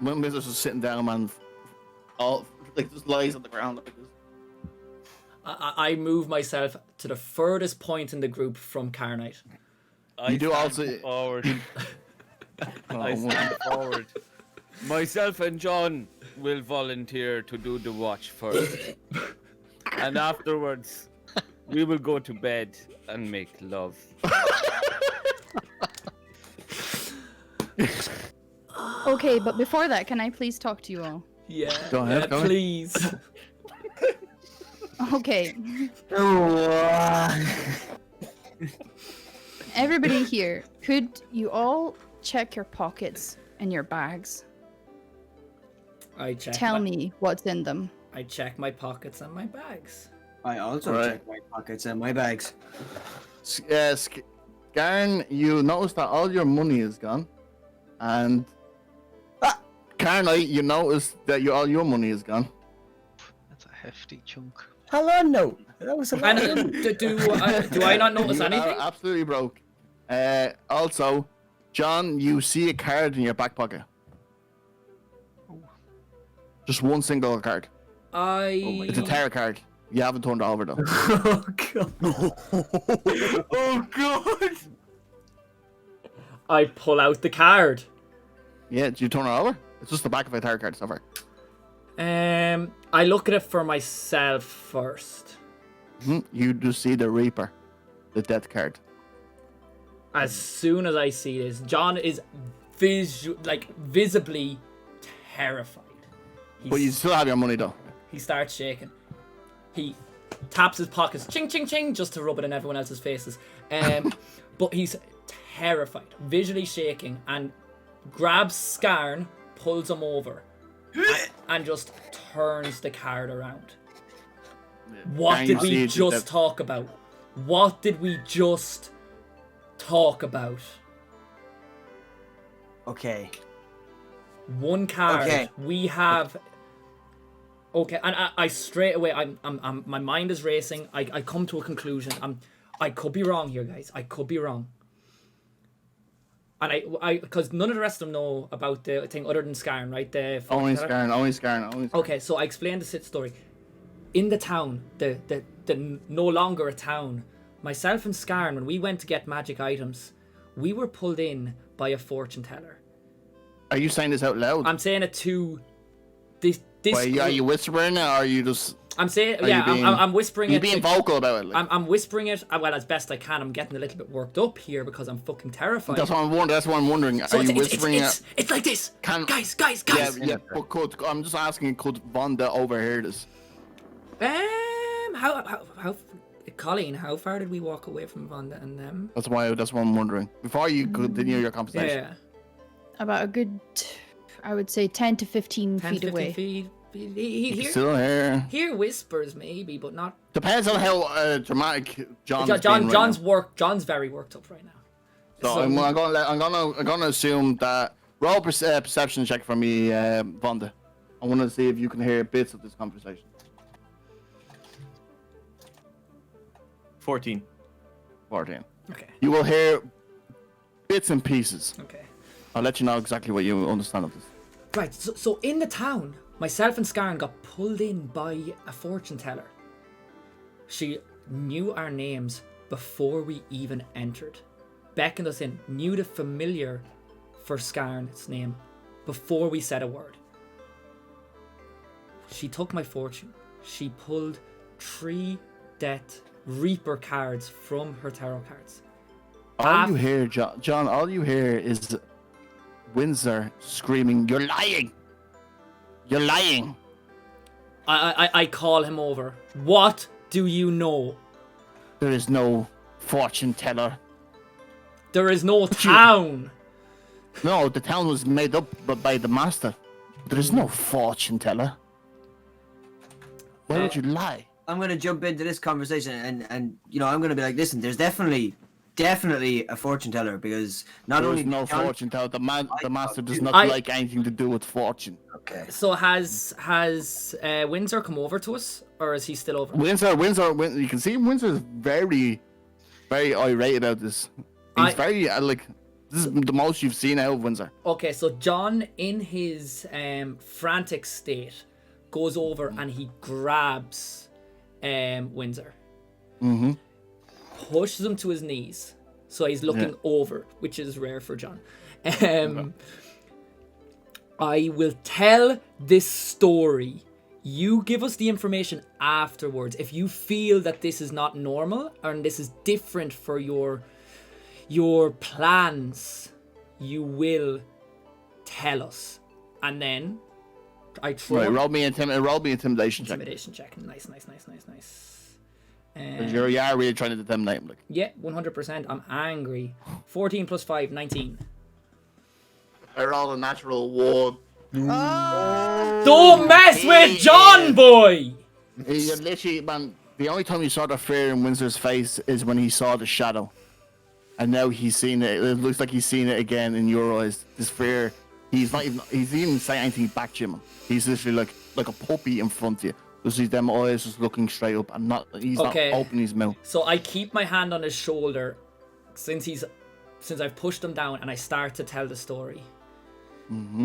[SPEAKER 4] Windsor's just sitting down, man. All like just lies on the ground like this.
[SPEAKER 1] I move myself to the furthest point in the group from Carnite.
[SPEAKER 4] You do also-
[SPEAKER 8] forward. I
[SPEAKER 4] Oh,
[SPEAKER 8] stand forward. Myself and John will volunteer to do the watch first, and afterwards, we will go to bed and make love.
[SPEAKER 3] Okay, but before that, can I please talk to you all?
[SPEAKER 1] Yeah.
[SPEAKER 4] Go ahead, go ahead.
[SPEAKER 1] please.
[SPEAKER 3] Okay. Everybody here, could you all check your pockets and your bags?
[SPEAKER 1] I check.
[SPEAKER 3] Tell me what's in them.
[SPEAKER 1] I check my pockets and my bags.
[SPEAKER 6] I also
[SPEAKER 4] Right.
[SPEAKER 6] check my pockets and my bags.
[SPEAKER 4] Garen, you notice that all your money is gone, and Carnite, you notice that all your money is gone.
[SPEAKER 2] That's a hefty chunk.
[SPEAKER 6] Hello, no. That was a lot.
[SPEAKER 1] And do I not notice
[SPEAKER 4] You are
[SPEAKER 1] anything?
[SPEAKER 4] absolutely broke. Also, John, you see a card in your back pocket. Just one single card. It's a tarot card. You haven't turned it over though.
[SPEAKER 6] Oh god.
[SPEAKER 4] Oh god!
[SPEAKER 1] I pull out the card.
[SPEAKER 4] Yeah, did you turn it over? It's just the back of a tarot card, so far.
[SPEAKER 1] I look at it for myself first.
[SPEAKER 4] You just see the Reaper, the death card.
[SPEAKER 1] As soon as I see this, John is visibly terrified.
[SPEAKER 4] But you still have your money though.
[SPEAKER 1] He starts shaking. He taps his pockets, ching ching ching, just to rub it in everyone else's faces. But he's terrified, visually shaking, and grabs Skarn, pulls him over, and just turns the card around. What
[SPEAKER 4] Can
[SPEAKER 1] did
[SPEAKER 4] you
[SPEAKER 1] we
[SPEAKER 4] see
[SPEAKER 1] just
[SPEAKER 4] that-
[SPEAKER 1] talk about? What did we just talk about?
[SPEAKER 6] Okay.
[SPEAKER 1] One card.
[SPEAKER 6] Okay.
[SPEAKER 1] We have. Okay, and I straight away, I'm my mind is racing. I come to a conclusion. I could be wrong here, guys. I could be wrong. And because none of the rest of them know about the thing other than Skarn, right? The
[SPEAKER 4] Only
[SPEAKER 1] fortune teller.
[SPEAKER 4] Skarn, only Skarn, only Skarn.
[SPEAKER 1] Okay, so I explained the sit story. In the town, the no longer a town, myself and Skarn, when we went to get magic items, we were pulled in by a fortune teller.
[SPEAKER 4] Are you saying this out loud?
[SPEAKER 1] I'm saying it to this.
[SPEAKER 4] Wait, are you whispering it, or are you just...
[SPEAKER 1] I'm saying,
[SPEAKER 4] Are you being-
[SPEAKER 1] I'm whispering
[SPEAKER 4] You're
[SPEAKER 1] it.
[SPEAKER 4] being vocal about it. Like.
[SPEAKER 1] I'm whispering it well as best I can. I'm getting a little bit worked up here because I'm fucking terrified.
[SPEAKER 4] That's what I'm wondering. That's what I'm wondering.
[SPEAKER 1] So
[SPEAKER 4] Are you whispering it?
[SPEAKER 1] it's like this.
[SPEAKER 4] Can-
[SPEAKER 1] Guys.
[SPEAKER 4] Yeah. But I'm just asking. Could Vonda overhear this?
[SPEAKER 1] How, Colleen, how far did we walk away from Vonda and them?
[SPEAKER 4] That's what I'm wondering. Before you continue your conversation.
[SPEAKER 1] Yeah,
[SPEAKER 3] About a good, I would say 10 to 15
[SPEAKER 1] 10,
[SPEAKER 3] feet
[SPEAKER 1] 15
[SPEAKER 3] away.
[SPEAKER 1] feet.
[SPEAKER 4] Still here.
[SPEAKER 1] Hear whispers maybe, but not.
[SPEAKER 4] Depends on how dramatic John's being right
[SPEAKER 1] John's
[SPEAKER 4] now.
[SPEAKER 1] John's very worked up right now.
[SPEAKER 4] So I'm gonna assume that Roll perception check for me, Vonda. I want to see if you can hear bits of this conversation.
[SPEAKER 7] 14.
[SPEAKER 4] 14.
[SPEAKER 1] Okay.
[SPEAKER 4] You will hear bits and pieces.
[SPEAKER 1] Okay.
[SPEAKER 4] I'll let you know exactly what you understand of this.
[SPEAKER 1] Right. So in the town, myself and Scarn got pulled in by a fortune teller. She knew our names before we even entered. Beckoned us in. Knew the familiar for Scarn's name before we said a word. She took my fortune. She pulled 3 Death Reaper cards from her tarot cards.
[SPEAKER 4] All you hear, John, all you hear is Windsor screaming, "You're lying! You're lying!"
[SPEAKER 1] I call him over. What do you know?
[SPEAKER 4] There is no fortune teller.
[SPEAKER 1] There is no town.
[SPEAKER 4] No, the town was made up by the master. There is no fortune teller. Why would you lie?
[SPEAKER 6] I'm gonna jump into this conversation and you know I'm gonna be like, listen, there's definitely a fortune teller because not
[SPEAKER 4] There
[SPEAKER 6] only
[SPEAKER 4] is no
[SPEAKER 6] John-
[SPEAKER 4] fortune teller. The master does not
[SPEAKER 1] I-
[SPEAKER 4] like anything to do with fortune.
[SPEAKER 6] Okay.
[SPEAKER 1] So has Windsor come over to us, or is he still over?
[SPEAKER 4] Windsor, you can see Windsor is very, very irate about this. He's very this is the most you've seen out of Windsor.
[SPEAKER 1] Okay, so John, in his frantic state, goes over and he grabs Windsor, pushes him to his knees, so he's looking over, which is rare for John. I will tell this story. You give us the information afterwards. If you feel that this is not normal and this is different for your plans, you will tell us. And then I throw
[SPEAKER 4] Right, roll me intimidation check.
[SPEAKER 1] intimidation check. Nice.
[SPEAKER 4] 'Cause you are really trying to intimidate him. Like.
[SPEAKER 1] Yeah, 100%. I'm angry. 14 plus 5, 19.
[SPEAKER 4] I rolled a natural 1.
[SPEAKER 1] Don't mess with John, boy!
[SPEAKER 4] You literally, man, the only time you saw the fear in Windsor's face is when he saw the shadow. And now he's seen it. It looks like he's seen it again in your eyes. This fear, he's even saying anything back to him. He's literally like a puppy in front of you. Just see them eyes just looking straight up and he's not opening his mouth.
[SPEAKER 1] So I keep my hand on his shoulder since I've pushed him down and I start to tell the story.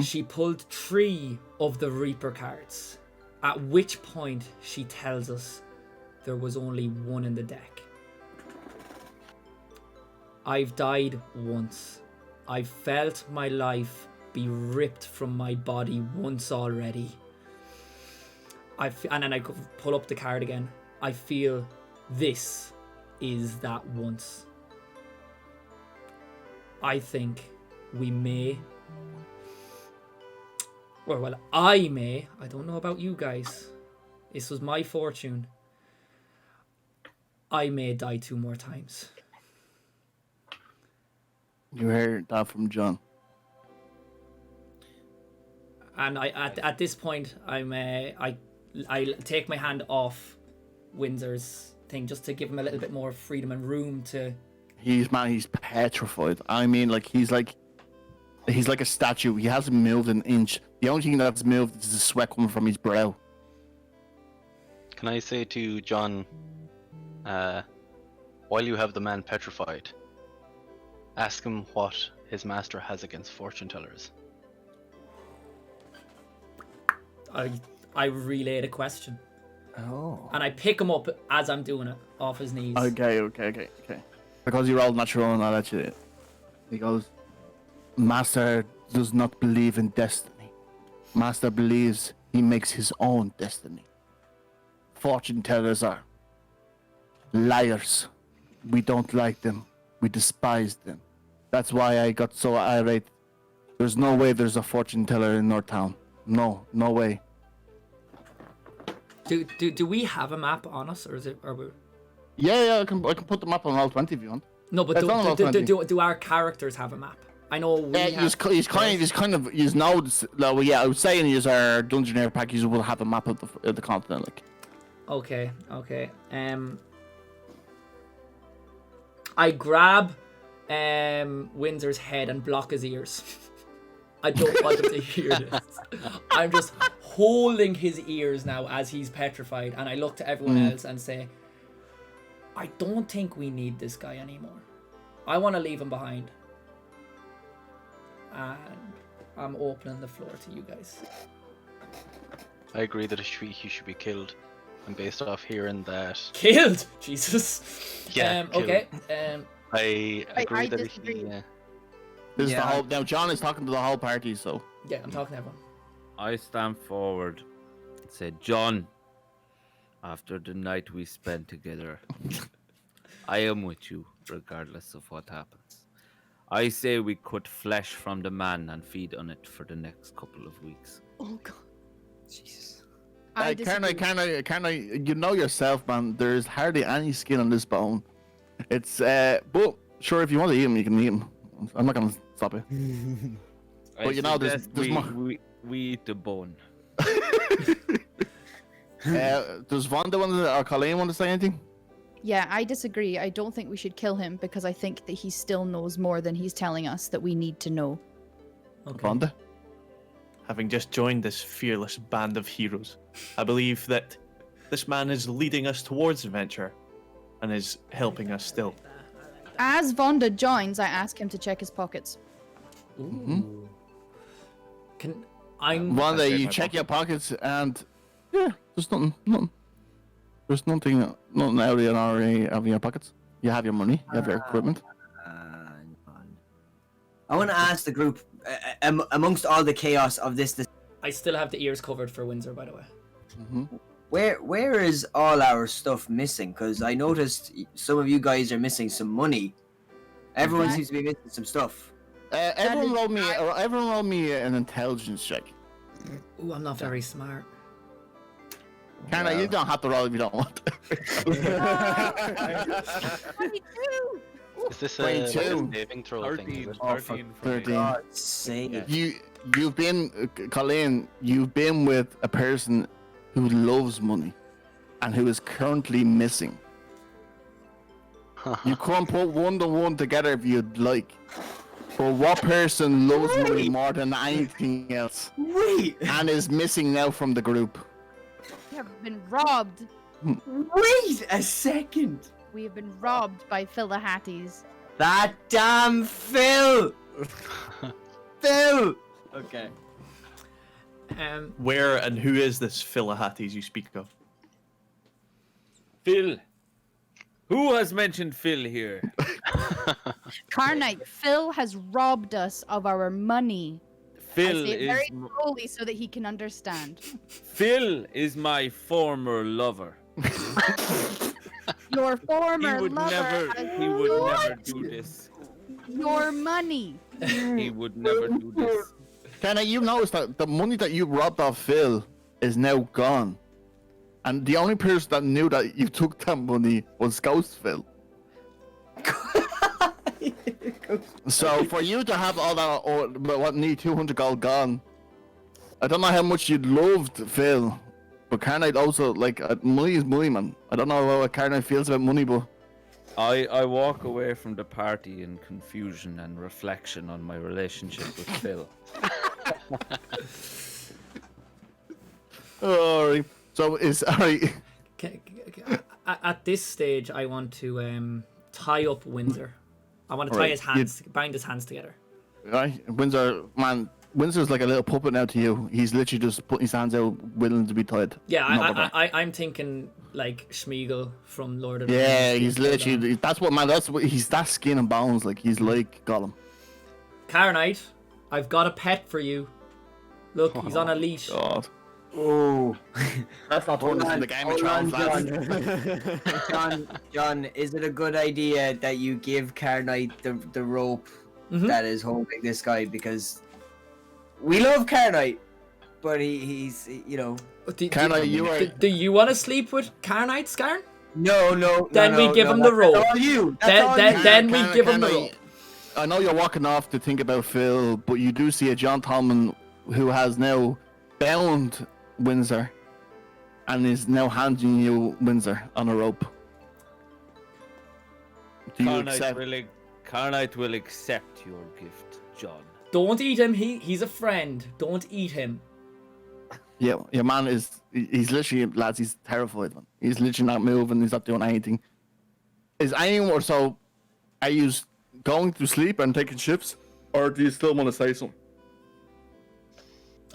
[SPEAKER 1] She pulled 3 of the Reaper cards, at which point she tells us there was only 1 in the deck. I've died once. I've felt my life be ripped from my body once already. And then I pull up the card again. I feel this is that once. I think we may, or well, I may, I don't know about you guys. This was my fortune. I may die 2 more times.
[SPEAKER 4] You heard that from John.
[SPEAKER 1] And at this point, I take my hand off Windsor's thing just to give him a little bit more freedom and room to.
[SPEAKER 4] He's petrified. I mean, he's like a statue. He hasn't moved an inch. The only thing that's moved is the sweat coming from his brow.
[SPEAKER 2] Can I say to John, while you have the man petrified, ask him what his master has against fortune tellers?
[SPEAKER 1] I relay the question.
[SPEAKER 6] Oh.
[SPEAKER 1] And I pick him up as I'm doing it off his knees.
[SPEAKER 4] Okay. Because you rolled natural and I'll let you do it. He goes, Master does not believe in destiny. Master believes he makes his own destiny. Fortune tellers are liars. We don't like them. We despise them. That's why I got so irate. There's no way there's a fortune teller in our town. No way.
[SPEAKER 1] Do we have a map on us, or is it? Or we...
[SPEAKER 4] Yeah, I can put the map on Roll20 if you want.
[SPEAKER 1] No, but
[SPEAKER 4] It's on Roll20.
[SPEAKER 1] do our characters have a map? I know we have...
[SPEAKER 4] He's kind of I was saying he's our Dungeoneer package will have a map of the continent, like.
[SPEAKER 1] Okay. I grab Windsor's head and block his ears. I don't want him to hear this. I'm just holding his ears now as he's petrified, and I look to everyone else and say, I don't think we need this guy anymore. I want to leave him behind. And I'm opening the floor to you guys.
[SPEAKER 2] I agree that he should be killed. And based off hearing that,
[SPEAKER 1] Killed? Jesus.
[SPEAKER 2] Yeah, killed.
[SPEAKER 1] Okay.
[SPEAKER 2] I agree
[SPEAKER 3] I
[SPEAKER 2] that
[SPEAKER 3] disagree.
[SPEAKER 2] he.
[SPEAKER 4] This is the
[SPEAKER 6] Yeah.
[SPEAKER 4] whole. Now John is talking to the whole party, so
[SPEAKER 1] Yeah, I'm talking to everyone.
[SPEAKER 8] I stand forward and say, John, after the night we spent together, I am with you, regardless of what happens. I say we cut flesh from the man and feed on it for the next couple of weeks.
[SPEAKER 3] Oh god. Jesus. I
[SPEAKER 4] can
[SPEAKER 3] disagree.
[SPEAKER 4] I, you know yourself, man. There's hardly any skin on this bone. It's but sure, if you want to eat him, you can eat him. I'm not gonna stop you.
[SPEAKER 8] I
[SPEAKER 4] But you know, there's
[SPEAKER 8] suggest
[SPEAKER 4] more.
[SPEAKER 8] we eat the bone.
[SPEAKER 4] Does Vonda want to, or Colleen want to say anything?
[SPEAKER 3] Yeah, I disagree. I don't think we should kill him because I think that he still knows more than he's telling us that we need to know.
[SPEAKER 1] Okay.
[SPEAKER 4] Vonda?
[SPEAKER 7] Having just joined this fearless band of heroes, I believe that this man is leading us towards adventure and is helping us still.
[SPEAKER 3] As Vonda joins, I ask him to check his pockets.
[SPEAKER 1] Ooh. Can I'm
[SPEAKER 4] Vonda,
[SPEAKER 8] check
[SPEAKER 4] you
[SPEAKER 8] my
[SPEAKER 4] check your pockets and yeah, there's nothing. There's nothing out of your pockets. You have your money, you have your equipment.
[SPEAKER 6] I want to ask the group, amongst all the chaos of this,
[SPEAKER 1] I still have the ears covered for Windsor, by the way.
[SPEAKER 4] Mm-hmm.
[SPEAKER 6] where is all our stuff missing? Because I noticed some of you guys are missing some money. Everyone
[SPEAKER 3] Okay.
[SPEAKER 6] seems to be missing some stuff.
[SPEAKER 4] Everyone roll me an intelligence check.
[SPEAKER 1] Ooh, I'm not very smart.
[SPEAKER 4] Kinda, you don't have to roll if you don't want to.
[SPEAKER 2] Is this a
[SPEAKER 4] 22.
[SPEAKER 2] saving throw thing? Is
[SPEAKER 8] 13,
[SPEAKER 2] it?
[SPEAKER 6] Oh,
[SPEAKER 8] 13 for
[SPEAKER 4] 13.
[SPEAKER 8] me.
[SPEAKER 6] God's sake.
[SPEAKER 4] You've been, Colleen, you've been with a person who loves money and who is currently missing. You can't put 1 to 1 together if you'd like. But what person loves money more than anything else
[SPEAKER 6] Wait!
[SPEAKER 4] and is missing now from the group?
[SPEAKER 3] We have been robbed.
[SPEAKER 6] Wait a second!
[SPEAKER 3] We have been robbed by Phil the Hatties.
[SPEAKER 6] That damn Phil! Phil! Okay.
[SPEAKER 7] Where and who is this Philahattes you speak of?
[SPEAKER 8] Phil. Who has mentioned Phil here?
[SPEAKER 3] Carnite, Phil has robbed us of our money.
[SPEAKER 8] Phil
[SPEAKER 3] I say it
[SPEAKER 8] is
[SPEAKER 3] very slowly so that he can understand.
[SPEAKER 8] Phil is my former lover.
[SPEAKER 3] Your
[SPEAKER 8] He
[SPEAKER 3] former
[SPEAKER 8] would
[SPEAKER 3] lover
[SPEAKER 8] never.
[SPEAKER 3] has
[SPEAKER 8] He would never
[SPEAKER 3] what?
[SPEAKER 8] do this.
[SPEAKER 3] Your money.
[SPEAKER 8] He would never do this.
[SPEAKER 4] Kenna, you notice that the money that you robbed off Phil is now gone. And the only person that knew that you took that money was Ghost Phil. So for you to have all that, or what, need 200 gold gone, I don't know how much you loved Phil, but Carnite also, like, money is money, man. I don't know how Carnite feels about money, but
[SPEAKER 8] I walk away from the party in confusion and reflection on my relationship with Phil.
[SPEAKER 4] alright. So is alright.
[SPEAKER 1] At this stage, I want to tie up Windsor. I want to tie
[SPEAKER 4] Right,
[SPEAKER 1] his hands, bind his hands together.
[SPEAKER 4] Right, Windsor, man, Windsor's like a little puppet now to you. He's literally just putting his hands out, willing to be tied.
[SPEAKER 1] Yeah,
[SPEAKER 4] No, but
[SPEAKER 1] I'm thinking like Schmeagol from Lord of the
[SPEAKER 4] yeah,
[SPEAKER 1] Rings.
[SPEAKER 4] he's literally. That's what, man. That's what he's. That skin and bones. Like he's like Gollum.
[SPEAKER 1] Carnite, I've got a pet for you. Look, he's on a leash.
[SPEAKER 4] God,
[SPEAKER 6] Oh.
[SPEAKER 4] that's not
[SPEAKER 6] Hold
[SPEAKER 4] turning
[SPEAKER 6] on,
[SPEAKER 4] into Game of
[SPEAKER 6] hold on,
[SPEAKER 4] Thrones, lads.
[SPEAKER 6] John, is it a good idea that you give Carnite the rope
[SPEAKER 1] Mhm.
[SPEAKER 6] that is holding this guy? Because we love Carnite, but he's you know.
[SPEAKER 4] Carnite, you are.
[SPEAKER 1] Do you want to sleep with Carnite, Scarn?
[SPEAKER 6] No.
[SPEAKER 1] Then we give him the
[SPEAKER 6] that's
[SPEAKER 1] rope.
[SPEAKER 6] all you. That's all you.
[SPEAKER 1] Then we give him the
[SPEAKER 4] Carnite,
[SPEAKER 1] rope.
[SPEAKER 4] I know you're walking off to think about Phil, but you do see a John Tolman who has now bound Windsor and is now handing you Windsor on a rope. Do you accept?
[SPEAKER 8] Carnite will accept your gift, John.
[SPEAKER 1] Don't eat him. He's a friend. Don't eat him.
[SPEAKER 4] Yeah, your man he's literally, lads, he's terrified, man. He's literally not moving, he's not doing anything. Is anyone, or so, are you going to sleep and taking shifts? Or do you still want to say something?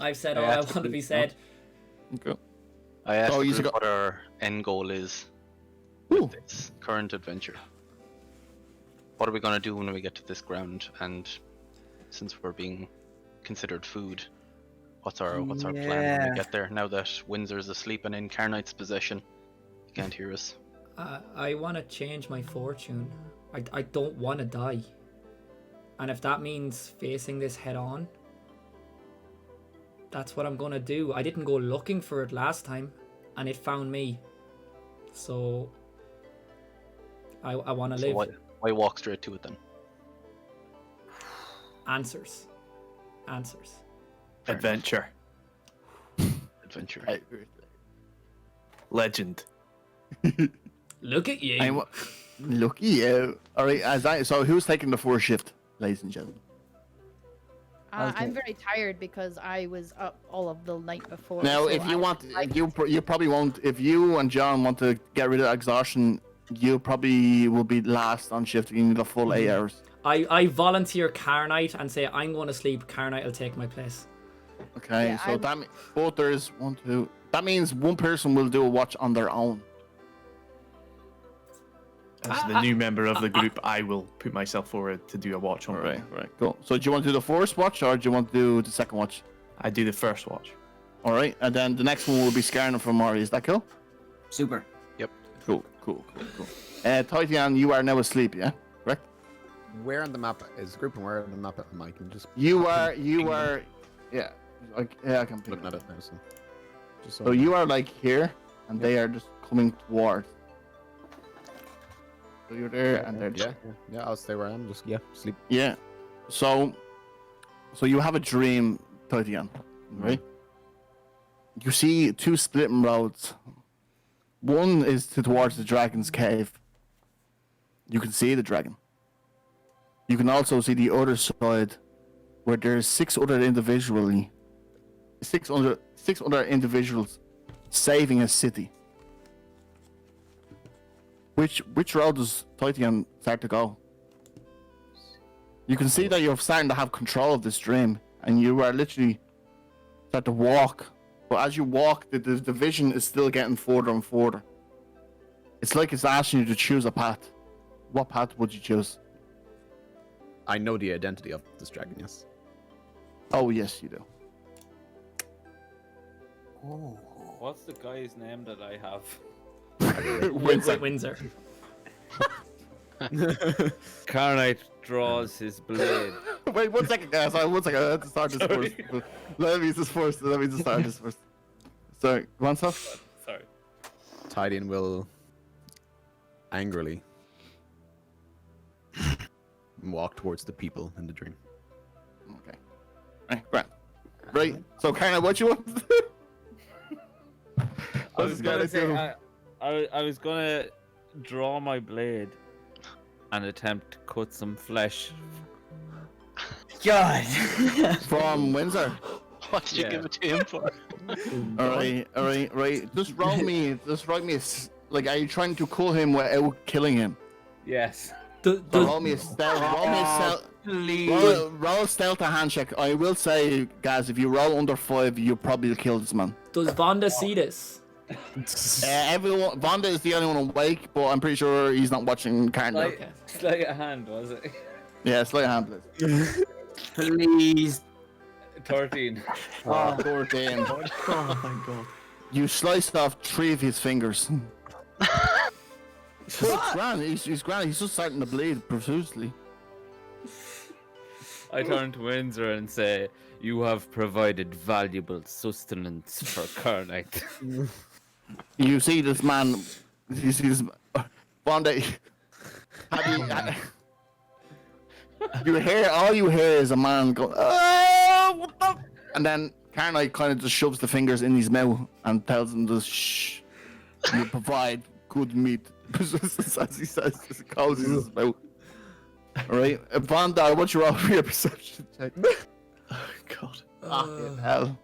[SPEAKER 1] I've said all I want to be said.
[SPEAKER 4] Okay.
[SPEAKER 2] I asked
[SPEAKER 4] So
[SPEAKER 2] the
[SPEAKER 4] you
[SPEAKER 2] group
[SPEAKER 4] got-
[SPEAKER 2] what our end goal is
[SPEAKER 4] Ooh.
[SPEAKER 2] with this current adventure. What are we gonna do when we get to this ground? And since we're being considered food, what's our plan when
[SPEAKER 6] Yeah.
[SPEAKER 2] we get there? Now that Windsor's asleep and in Carnite's possession, he can't hear us.
[SPEAKER 1] I want to change my fortune. I don't want to die. And if that means facing this head on, that's what I'm going to do. I didn't go looking for it last time, and it found me. So I want to
[SPEAKER 2] So
[SPEAKER 1] live.
[SPEAKER 2] why walk straight to it then?
[SPEAKER 1] Answers.
[SPEAKER 7] Adventure.
[SPEAKER 2] Adventure.
[SPEAKER 7] Legend.
[SPEAKER 1] Look at you.
[SPEAKER 4] Lucky you. Alright, so who's taking the 4th shift, ladies and gentlemen?
[SPEAKER 3] I'm very tired because I was up all of the night before.
[SPEAKER 4] Now,
[SPEAKER 3] so
[SPEAKER 4] if you
[SPEAKER 3] I-
[SPEAKER 4] want, if you probably won't. If you and John want to get rid of exhaustion, you probably will be last on shift. You need the full 8 hours.
[SPEAKER 1] I volunteer Carnite and say I'm going to sleep. Carnite will take my place.
[SPEAKER 4] Okay,
[SPEAKER 3] Yeah,
[SPEAKER 4] so that both there's 1, 2. That means one person will do a watch on their own.
[SPEAKER 7] As the new member of the group, I will put myself forward to do a watch on.
[SPEAKER 4] Right, cool. So do you want to do the first watch or do you want to do the second watch?
[SPEAKER 7] I do the first watch.
[SPEAKER 4] All right, and then the next one will be scanning for Mari. Is that cool?
[SPEAKER 6] Super.
[SPEAKER 4] Cool. Titian, you are now asleep, yeah? Correct?
[SPEAKER 5] Where on the map is the group and where on the map am I? Can just
[SPEAKER 4] You are, yeah. I can pick
[SPEAKER 5] looking
[SPEAKER 4] it
[SPEAKER 5] at
[SPEAKER 4] up.
[SPEAKER 5] it now. So
[SPEAKER 4] So you are like here, and they are just coming towards. So you're there, and they're
[SPEAKER 5] yeah, I'll stay where I am. Just sleep.
[SPEAKER 4] Yeah. So you have a dream, Titian, right? You see 2 splitting roads. One is towards the dragon's cave. You can see the dragon. You can also see the other side, where there's 6 other individuals saving a city. Which road does Titian start to go? You can see that you're starting to have control of this dream, and you are literally start to walk. But as you walk, the vision is still getting further and further. It's like it's asking you to choose a path. What path would you choose?
[SPEAKER 5] I know the identity of this dragon. Yes.
[SPEAKER 4] Oh yes, you do.
[SPEAKER 8] What's the guy's name that I have?
[SPEAKER 1] Windsor.
[SPEAKER 8] Carnite draws his blade.
[SPEAKER 4] Wait 1 second, guys. Sorry, 1 second. I have to start this first. Let me just start this first. Sorry, one stuff.
[SPEAKER 8] Sorry.
[SPEAKER 5] Tidian will angrily walk towards the people in the dream.
[SPEAKER 4] Okay. Right. So, kind of what you want to do?
[SPEAKER 8] I was gonna say I was gonna draw my blade and attempt to cut some flesh.
[SPEAKER 6] God.
[SPEAKER 4] From Windsor.
[SPEAKER 2] What did you
[SPEAKER 8] Yeah.
[SPEAKER 2] give it to him for?
[SPEAKER 4] Alright. Just write me like, are you trying to kill him without killing him?
[SPEAKER 8] Yes.
[SPEAKER 4] So roll me a stealth. Roll stealth a handshake. I will say, guys, if you roll under 5, you probably kill this man.
[SPEAKER 1] Does Vonda see this?
[SPEAKER 4] Everyone, Vonda is the only one awake, but I'm pretty sure he's not watching Carnival.
[SPEAKER 1] Okay.
[SPEAKER 8] Sleight of hand, was it?
[SPEAKER 4] Yeah, slight hand, please.
[SPEAKER 6] Please.
[SPEAKER 8] 13.
[SPEAKER 4] Oh, poor Dane.
[SPEAKER 7] Oh my god.
[SPEAKER 4] You sliced off 3 of his fingers. He's grand. He's grand. He's just starting to bleed profusely.
[SPEAKER 8] I turn to Windsor and say, "You have provided valuable sustenance for Carnite."
[SPEAKER 4] You see this man. You see this. One day. You hear, all you hear is a man go, "Oh, what the?" And then Carnite kind of just shoves the fingers in his mouth and tells him to shh. You provide good meat. As he says, just closes his mouth. Alright, Vandar, what's your roll for your perception check?
[SPEAKER 7] Oh, God.
[SPEAKER 4] Fucking hell.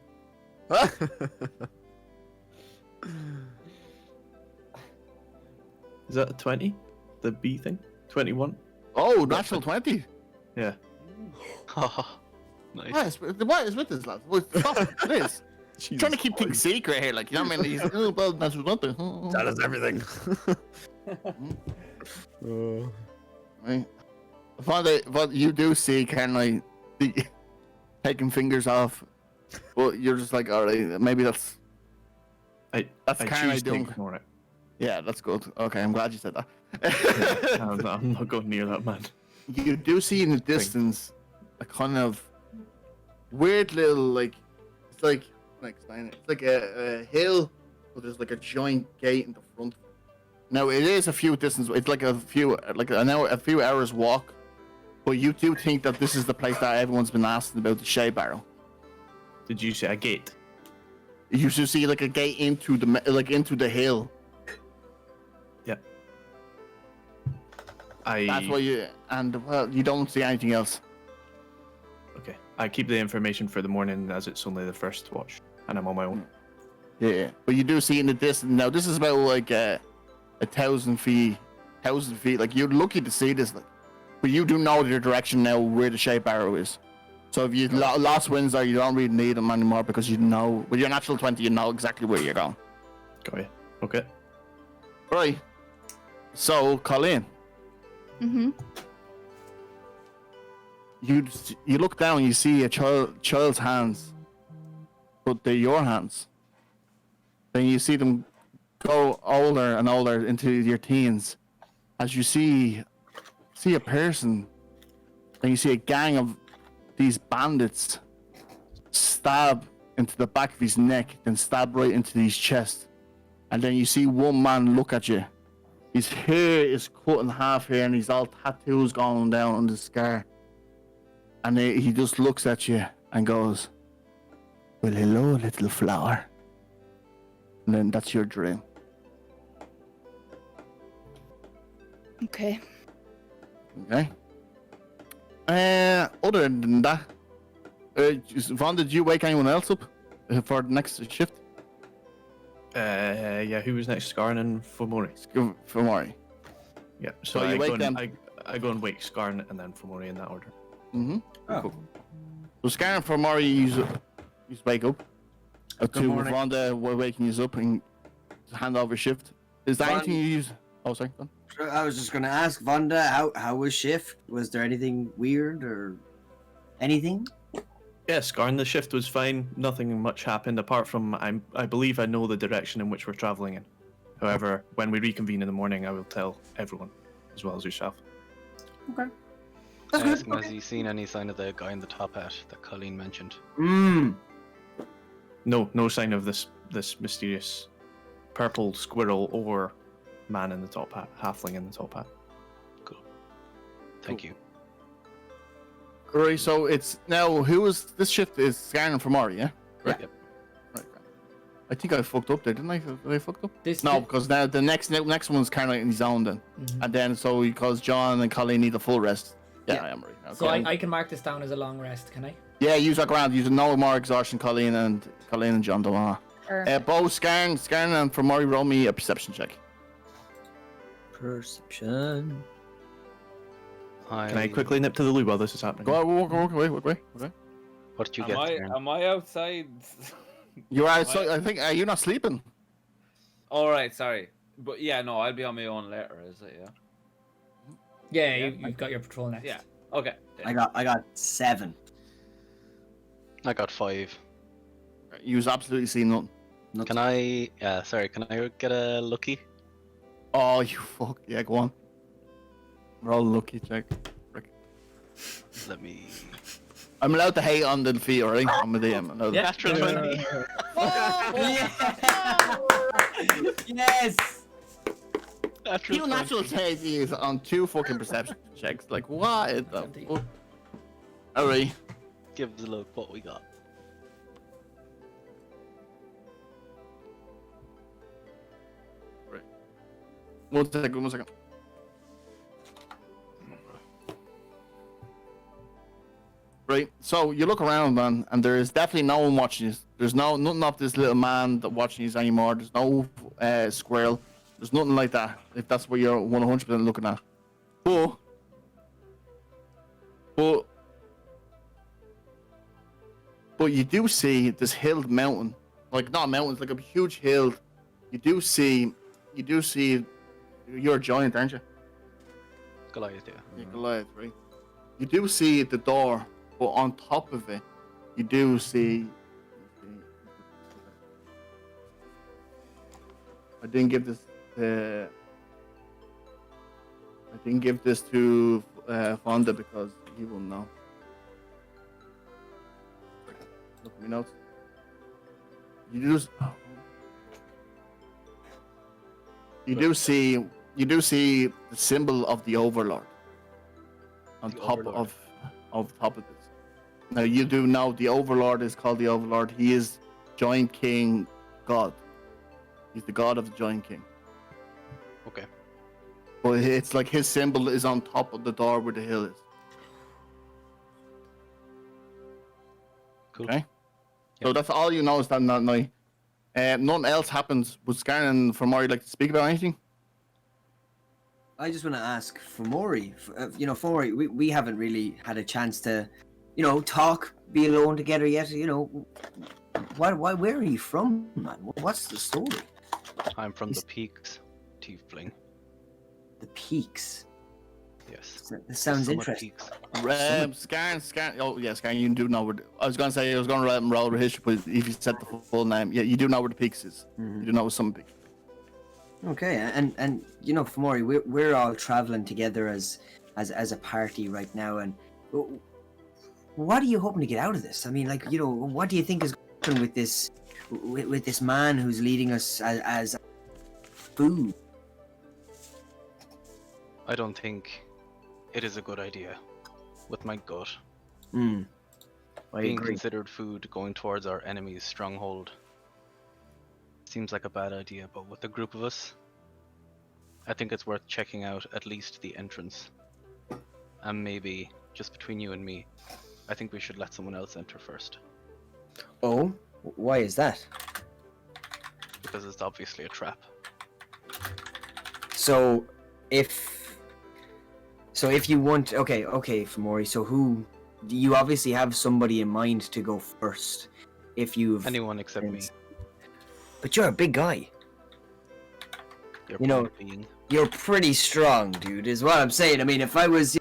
[SPEAKER 7] Is that a 20? The B thing? 21?
[SPEAKER 4] Oh, natural 20.
[SPEAKER 7] Yeah.
[SPEAKER 2] Nice.
[SPEAKER 4] What is with this, lad? Stop it is. Trying to keep things secret here, like, you know what I mean? He's, oh, well, natural 20.
[SPEAKER 5] That is everything.
[SPEAKER 4] Right. What you do see, kind of like taking fingers off, but you're just like, all right, maybe that's
[SPEAKER 7] I
[SPEAKER 4] kind
[SPEAKER 7] choose
[SPEAKER 4] of
[SPEAKER 7] to
[SPEAKER 4] doing.
[SPEAKER 7] ignore it.
[SPEAKER 4] Yeah, that's good. Okay, I'm glad you said that.
[SPEAKER 7] I'm not going near that man.
[SPEAKER 4] You do see in the distance a kind of weird little like it's like explain it. It's like a hill, but there's like a giant gate in the front. Now it is a few distance. It's like a few hours walk, but you do think that this is the place that everyone's been asking about, the Shea Barrel.
[SPEAKER 7] Did you say a gate?
[SPEAKER 4] You should see like a gate into the hill.
[SPEAKER 7] Yeah.
[SPEAKER 4] That's why you don't see anything else.
[SPEAKER 7] Okay. I keep the information for the morning as it's only the first watch, and I'm on my own.
[SPEAKER 4] Yeah, but you do see in the distance. Now this is about like 1,000 feet. Like you're lucky to see this, like, but you do know the direction now where the Shea Barrow is. So if you lost Windsor, you don't really need them anymore because you know with your natural 20, you know exactly where you're going.
[SPEAKER 7] Got you. Okay.
[SPEAKER 4] Right. So Colleen,
[SPEAKER 3] Mm-hmm.
[SPEAKER 4] you look down, you see a child's hands, but they're your hands. Then you see them go older and older into your teens, as you see a person. Then you see a gang of these bandits stab into the back of his neck, then stab right into his chest, and then you see one man look at you. His hair is cut in half here, and he's all tattoos going down on the scar. And he just looks at you and goes, "Well, hello, little flower." And then that's your dream.
[SPEAKER 3] Okay.
[SPEAKER 4] Okay. Other than that, Vaughn, did you wake anyone else up for the next shift?
[SPEAKER 7] Yeah, who was next? Skarn and Fomori.
[SPEAKER 4] For Maury.
[SPEAKER 7] Yeah, so
[SPEAKER 4] So you
[SPEAKER 7] I,
[SPEAKER 4] wake
[SPEAKER 7] go
[SPEAKER 4] them-
[SPEAKER 7] and, I go and wake Skarn and then Fomori in that order.
[SPEAKER 4] Mm-hmm.
[SPEAKER 6] Oh.
[SPEAKER 4] Cool. So scanning for Maury, you wake up. To
[SPEAKER 6] morning.
[SPEAKER 4] Vonda, we're waking you up and hand over shift. Is there
[SPEAKER 6] Von-
[SPEAKER 4] anything you use? Oh, sorry. Go on.
[SPEAKER 6] I was just gonna ask Vonda, how was shift? Was there anything weird or anything?
[SPEAKER 7] Yeah, Skarn, the shift was fine. Nothing much happened apart from I believe I know the direction in which we're traveling in. However, when we reconvene in the morning, I will tell everyone, as well as yourself.
[SPEAKER 6] Okay.
[SPEAKER 2] Has he seen any sign of the guy in the top hat that Colleen mentioned?
[SPEAKER 7] No sign of this mysterious purple squirrel or man in the top hat, halfling in the top hat.
[SPEAKER 2] Thank you.
[SPEAKER 4] Right, so it's now this shift is scanning for Maury, yeah?
[SPEAKER 2] Yep.
[SPEAKER 4] Right. I think I fucked up there, didn't I? Did I fucked up?
[SPEAKER 1] This
[SPEAKER 4] No, because now the next one's kind of in his own then. And then so because John and Colleen need a full rest. Yeah, I am right. Okay.
[SPEAKER 1] So I can mark this down as a long rest, can I?
[SPEAKER 4] Yeah, use that ground. Use no more exhaustion, Colleen and John don't wanna.
[SPEAKER 3] Perfect.
[SPEAKER 4] Bo, Scan and for Maury, roll me a perception check.
[SPEAKER 6] Perception.
[SPEAKER 7] Can I quickly nip to the loo while this is happening?
[SPEAKER 4] Go walk away. Okay.
[SPEAKER 2] What did you get? Karen?
[SPEAKER 8] Am I outside?
[SPEAKER 4] You are. So I think you're not sleeping.
[SPEAKER 8] All right, sorry, but yeah, no, I'll be on my own later. Is it? Yeah.
[SPEAKER 1] Yeah,
[SPEAKER 8] Yeah.
[SPEAKER 1] you've got your patrol next.
[SPEAKER 8] Yeah. Okay.
[SPEAKER 6] I got 7.
[SPEAKER 2] I got 5.
[SPEAKER 4] You absolutely see nothing.
[SPEAKER 2] Can I? Can I get a lucky?
[SPEAKER 4] Oh, you fuck. Yeah, go on. Roll a lucky check.
[SPEAKER 2] Let me.
[SPEAKER 4] I'm allowed to hate on the feet, alright? I'm a DM. I'm allowed to-
[SPEAKER 1] Yeah.
[SPEAKER 2] Natural 20.
[SPEAKER 6] Yes.
[SPEAKER 2] Natural
[SPEAKER 4] You natural
[SPEAKER 2] 20.
[SPEAKER 4] take is on 2 fucking perception checks. Like, what is the fuck? Alright.
[SPEAKER 2] Give us a look what we got.
[SPEAKER 4] One second. Right. So you look around, man, and there is definitely no one watching you. There's nothing of this little man that watching you anymore. There's no squirrel. There's nothing like that. If that's what you're 100% looking at. But you do see this hilled mountain, like not mountains, like a huge hill. You do see, you're a giant, aren't you?
[SPEAKER 2] Goliath, yeah.
[SPEAKER 4] Yeah, Goliath, right? You do see the door, but on top of it, you do see. I didn't give this. I didn't give this to Fonda because he will know. Look at my notes. You do see the symbol of the Overlord on
[SPEAKER 2] The
[SPEAKER 4] top
[SPEAKER 2] Overlord.
[SPEAKER 4] of top of this. Now you do know the Overlord is called the Overlord. He is Giant King God. He's the god of the Giant King.
[SPEAKER 2] Okay.
[SPEAKER 4] But it's like his symbol is on top of the door where the hill is.
[SPEAKER 2] Cool.
[SPEAKER 4] Okay. So
[SPEAKER 2] Yep.
[SPEAKER 4] that's all you know is that night. Nothing else happens. Would Scan and Fomori like to speak about anything?
[SPEAKER 6] I just want to ask Fomori. Fomori, we haven't really had a chance to, talk, be alone together yet. Why? Where are you from, man? What's the story?
[SPEAKER 2] I'm from the Peaks, Tiefling.
[SPEAKER 6] The Peaks.
[SPEAKER 2] Yes.
[SPEAKER 6] This sounds
[SPEAKER 2] Summit
[SPEAKER 6] interesting.
[SPEAKER 2] Peaks.
[SPEAKER 4] Scan. Oh yeah, Scan. You do know where. I was gonna say I was gonna let him roll with history, but if you said the full name, yeah, you do know where the Peaks is. You do know where Summit Peaks.
[SPEAKER 6] Okay, and Fomori, we're all traveling together as a party right now, and what are you hoping to get out of this? I mean, what do you think is going with this man who's leading us as food?
[SPEAKER 2] I don't think it is a good idea. With my gut,
[SPEAKER 6] I
[SPEAKER 2] being
[SPEAKER 6] agree.
[SPEAKER 2] considered food going towards our enemy's stronghold seems like a bad idea, but with a group of us, I think it's worth checking out at least the entrance. And maybe, just between you and me, I think we should let someone else enter first.
[SPEAKER 6] Oh, why is that?
[SPEAKER 2] Because it's obviously a trap.
[SPEAKER 6] So if you want, okay, Fomori. So who? You obviously have somebody in mind to go first. If you've
[SPEAKER 2] Anyone except me.
[SPEAKER 6] But you're a big guy.
[SPEAKER 2] Your
[SPEAKER 6] You know-
[SPEAKER 2] point being,
[SPEAKER 6] You're pretty strong, dude, is what I'm saying. I mean, if I was,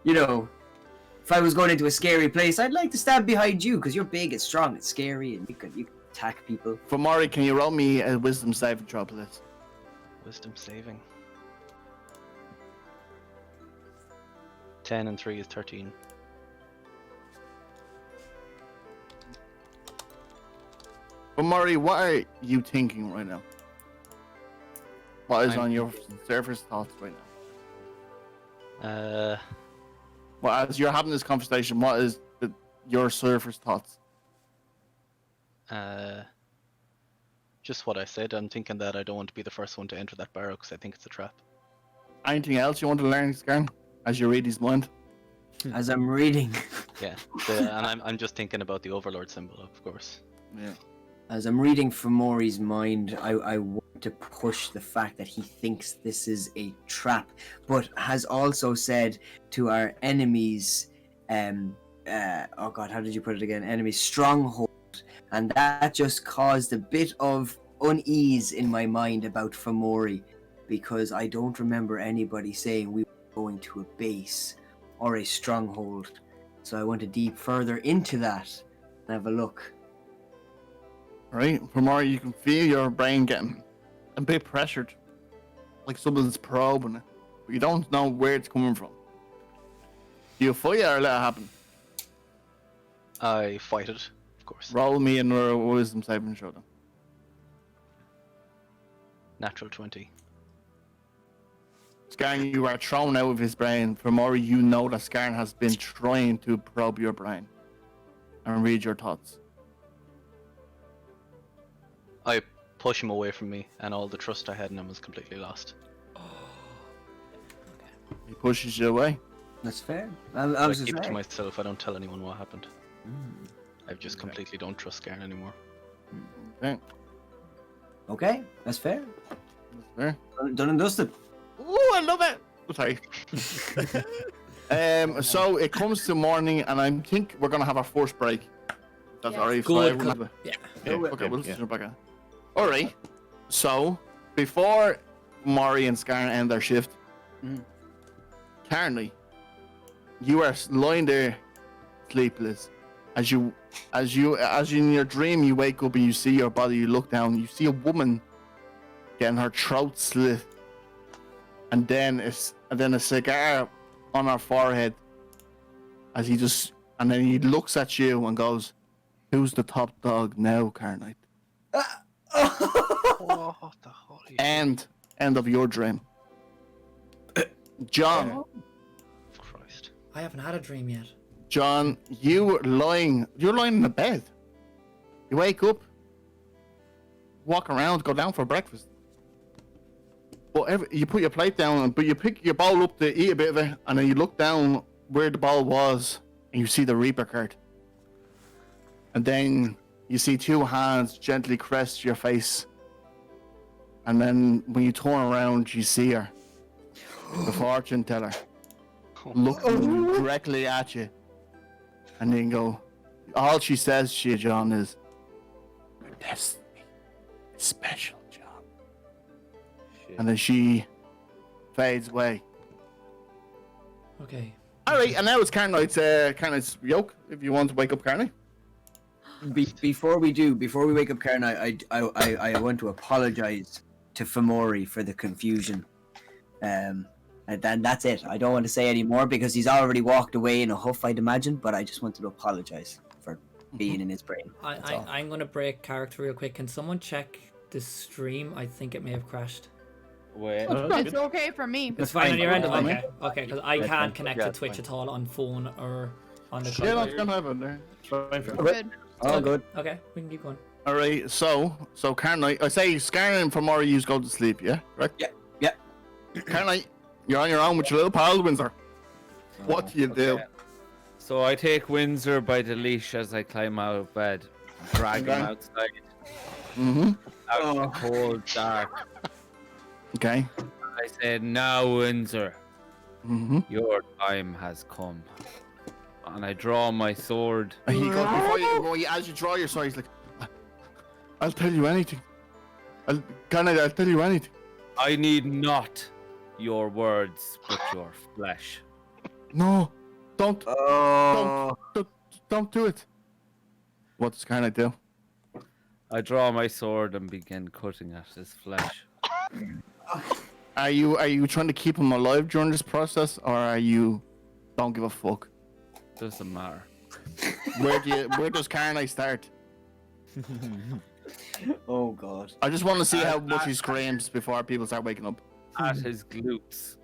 [SPEAKER 6] if I was going into a scary place, I'd like to stand behind you because you're big and strong and scary, and you can attack people.
[SPEAKER 4] Fomori, can you roll me a wisdom saving throw, please?
[SPEAKER 2] wisdom saving. 10 and 3 is 13.
[SPEAKER 4] Fomori, what are you thinking right now? What is
[SPEAKER 2] I'm
[SPEAKER 4] on your
[SPEAKER 2] thinking-
[SPEAKER 4] surface thoughts right now?
[SPEAKER 2] Uh,
[SPEAKER 4] Well, as you're having this conversation, what is your surface thoughts?
[SPEAKER 2] just what I said. I'm thinking that I don't want to be the first one to enter that barrow because I think it's a trap.
[SPEAKER 4] Anything else you want to learn, Scan, as you read his mind?
[SPEAKER 6] As I'm reading,
[SPEAKER 2] Yeah, and I'm just thinking about the Overlord symbol, of course.
[SPEAKER 4] Yeah.
[SPEAKER 6] as I'm reading Fomori's mind, I want to push the fact that he thinks this is a trap, but has also said to our enemies, oh god, how did you put it again? Enemies stronghold, and that just caused a bit of unease in my mind about Fomori, because I don't remember anybody saying we were going to a base or a stronghold. So I want to deep further into that and have a look.
[SPEAKER 4] Right? Fomori, you can feel your brain getting a bit pressured. Like someone's probing it. But you don't know where it's coming from. Do you fight it or let it happen?
[SPEAKER 2] I fight it, of course.
[SPEAKER 4] Roll me another wisdom saving throw then.
[SPEAKER 2] Natural 20.
[SPEAKER 4] Scarn, you are thrown out of his brain. Fomori, you know that Scarn has been trying to probe your brain and read your thoughts.
[SPEAKER 2] I push him away from me, and all the trust I had in him was completely lost.
[SPEAKER 4] He pushes you away.
[SPEAKER 6] That's fair.
[SPEAKER 2] I
[SPEAKER 6] I was
[SPEAKER 2] keep
[SPEAKER 6] just
[SPEAKER 2] it to
[SPEAKER 6] saying.
[SPEAKER 2] myself. I don't tell anyone what happened.
[SPEAKER 6] Mm,
[SPEAKER 2] I just completely don't trust Garen anymore.
[SPEAKER 4] Okay.
[SPEAKER 6] okay, that's fair.
[SPEAKER 4] There.
[SPEAKER 6] Done and dusted.
[SPEAKER 4] Ooh, I love it. Sorry. So it comes to morning, and I think we're gonna have our first break. That's
[SPEAKER 3] Yes.
[SPEAKER 4] alright.
[SPEAKER 1] Good.
[SPEAKER 4] So we'll
[SPEAKER 1] Yeah.
[SPEAKER 4] yeah, okay, we'll
[SPEAKER 7] yeah.
[SPEAKER 4] jump back on. Alright. So before Maury and Scar end their shift,
[SPEAKER 6] Mhm.
[SPEAKER 4] Carney, you are lying there sleepless. As you in your dream, you wake up and you see your body. You look down, you see a woman getting her throat slit, and then a cigar on her forehead. As and then he looks at you and goes, "Who's the top dog now, Carnite?"
[SPEAKER 2] What the holy
[SPEAKER 4] End of your dream. John,
[SPEAKER 2] Christ.
[SPEAKER 1] I haven't had a dream yet.
[SPEAKER 4] John, you're lying in the bed. You wake up, walk around, go down for breakfast. But you put your plate down, but you pick your bowl up to eat a bit of it, and then you look down where the bowl was, and you see the Reaper card. And then you see two hands gently caress your face. And then when you turn around, you see her, the fortune teller, looking directly at you. And then go, all she says to you, John, is, "Your destiny is special, John."
[SPEAKER 8] Shit.
[SPEAKER 4] And then she fades away.
[SPEAKER 1] Okay.
[SPEAKER 4] Alright, and now it's Carnite's yoke, if you want to wake up Carnite.
[SPEAKER 6] Before we wake up Karen, I want to apologize to Fomori for the confusion. And then that's it. I don't want to say any more because he's already walked away in a huff, I'd imagine. But I just wanted to apologize for being in his brain. That's all.
[SPEAKER 1] I'm gonna break character real quick. Can someone check the stream? I think it may have crashed.
[SPEAKER 8] Wait.
[SPEAKER 3] It's okay for me.
[SPEAKER 1] It's fine on your end.
[SPEAKER 6] fine.
[SPEAKER 1] Okay. Okay. Because I
[SPEAKER 8] Yeah,
[SPEAKER 1] can't
[SPEAKER 8] fine.
[SPEAKER 1] connect
[SPEAKER 8] Yeah,
[SPEAKER 1] to
[SPEAKER 8] it's
[SPEAKER 1] Twitch
[SPEAKER 8] fine.
[SPEAKER 1] at all on phone or on the.
[SPEAKER 4] Yeah, that's gonna happen there.
[SPEAKER 7] Fine for
[SPEAKER 3] Good.
[SPEAKER 6] All good.
[SPEAKER 1] Okay, we can keep going.
[SPEAKER 4] Alright, so Carnite, I say Scar and Fomori, you go to sleep, yeah? Correct?
[SPEAKER 6] Yeah.
[SPEAKER 4] Carnite, you're on your own with your little pal, Windsor. What do you do?
[SPEAKER 8] Okay. So I take Windsor by the leash as I climb out of bed, drag him
[SPEAKER 4] Okay.
[SPEAKER 8] outside,
[SPEAKER 4] Mm-hmm.
[SPEAKER 8] out in the cold dark.
[SPEAKER 4] Okay.
[SPEAKER 8] I said, "Now, Windsor,
[SPEAKER 4] Mm-hmm.
[SPEAKER 8] your time has come." And I draw my sword.
[SPEAKER 4] And he goes, as you draw your sword, he's like, "I'll tell you anything. Carnite, I'll tell you anything."
[SPEAKER 8] I need not your words, but your flesh.
[SPEAKER 4] No, don't
[SPEAKER 6] Oh.
[SPEAKER 4] don't do it. What does Carnite do?
[SPEAKER 8] I draw my sword and begin cutting at his flesh.
[SPEAKER 4] Are you trying to keep him alive during this process, or are you don't give a fuck?
[SPEAKER 8] Doesn't matter.
[SPEAKER 4] Where does Carnite start?
[SPEAKER 6] Oh God.
[SPEAKER 4] I just want to see how much he screams before people start waking up.
[SPEAKER 8] At his glutes.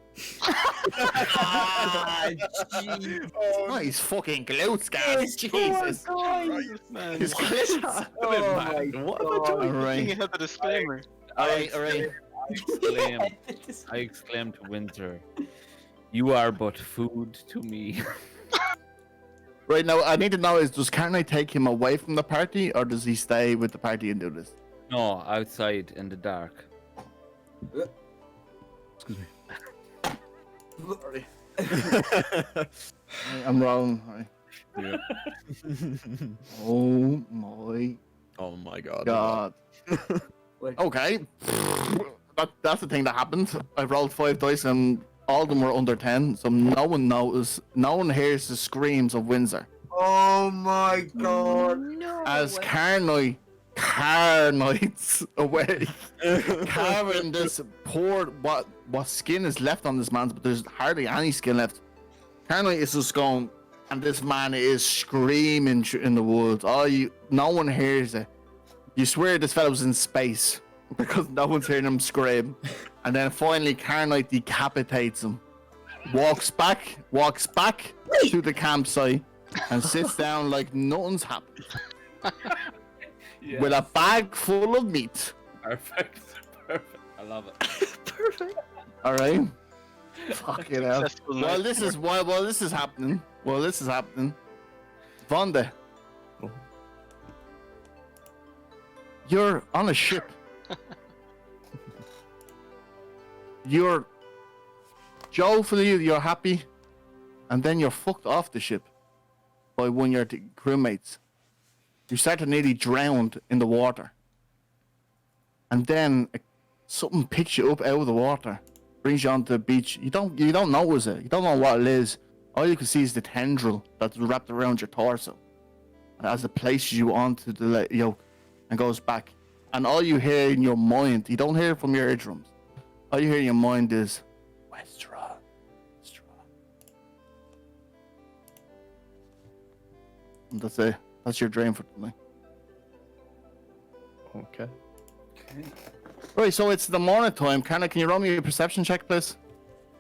[SPEAKER 4] Oh, he's fucking glutes, guys. Jesus.
[SPEAKER 2] Man.
[SPEAKER 4] His glutes.
[SPEAKER 6] Oh my
[SPEAKER 2] What am I doing?
[SPEAKER 4] Alright.
[SPEAKER 2] Looking ahead the disclaimer.
[SPEAKER 4] Alright.
[SPEAKER 8] I exclaim to Windsor, "You are but food to me."
[SPEAKER 4] Right now, I need to know does Carnite take him away from the party, or does he stay with the party and do this?
[SPEAKER 8] No, outside in the dark.
[SPEAKER 4] Excuse me. I'm wrong. Right. Oh my
[SPEAKER 5] Oh my god.
[SPEAKER 4] god.
[SPEAKER 6] Wait.
[SPEAKER 4] Okay. That's the thing that happened. I rolled 5 dice and all of them were under 10, so no one hears the screams of Windsor.
[SPEAKER 6] Oh my God.
[SPEAKER 3] No.
[SPEAKER 4] As Carnites away, carrying this poor what skin is left on this man's, but there's hardly any skin left. Carnite is just going, and this man is screaming in the woods. No one hears it. You swear this fellow's in space because no one's hearing him scream. And then finally, Carnite decapitates him, walks back to the campsite, and sits down like nothing's happened. With a bag full of meat.
[SPEAKER 8] Perfect. I love it.
[SPEAKER 1] Perfect.
[SPEAKER 4] All right. Fucking hell.
[SPEAKER 2] Successful
[SPEAKER 4] Well,
[SPEAKER 2] night.
[SPEAKER 4] this is happening. Well, this is happening. Vonda. You're on a ship. You're joyfully, you're happy, and then you're fucked off the ship by one of your crewmates. You start to nearly drowned in the water, and then something picks you up out of the water, brings you onto the beach. You don't notice it. You don't know what it is. All you can see is the tendril that's wrapped around your torso, and as it places you onto the yoke and goes back. And all you hear in your mind, you don't hear it from your eardrums. All you hear in your mind is Westra. And that's it. That's your dream for tonight.
[SPEAKER 7] Okay.
[SPEAKER 4] Right, so it's the morning time. Can you roll me a perception check, please?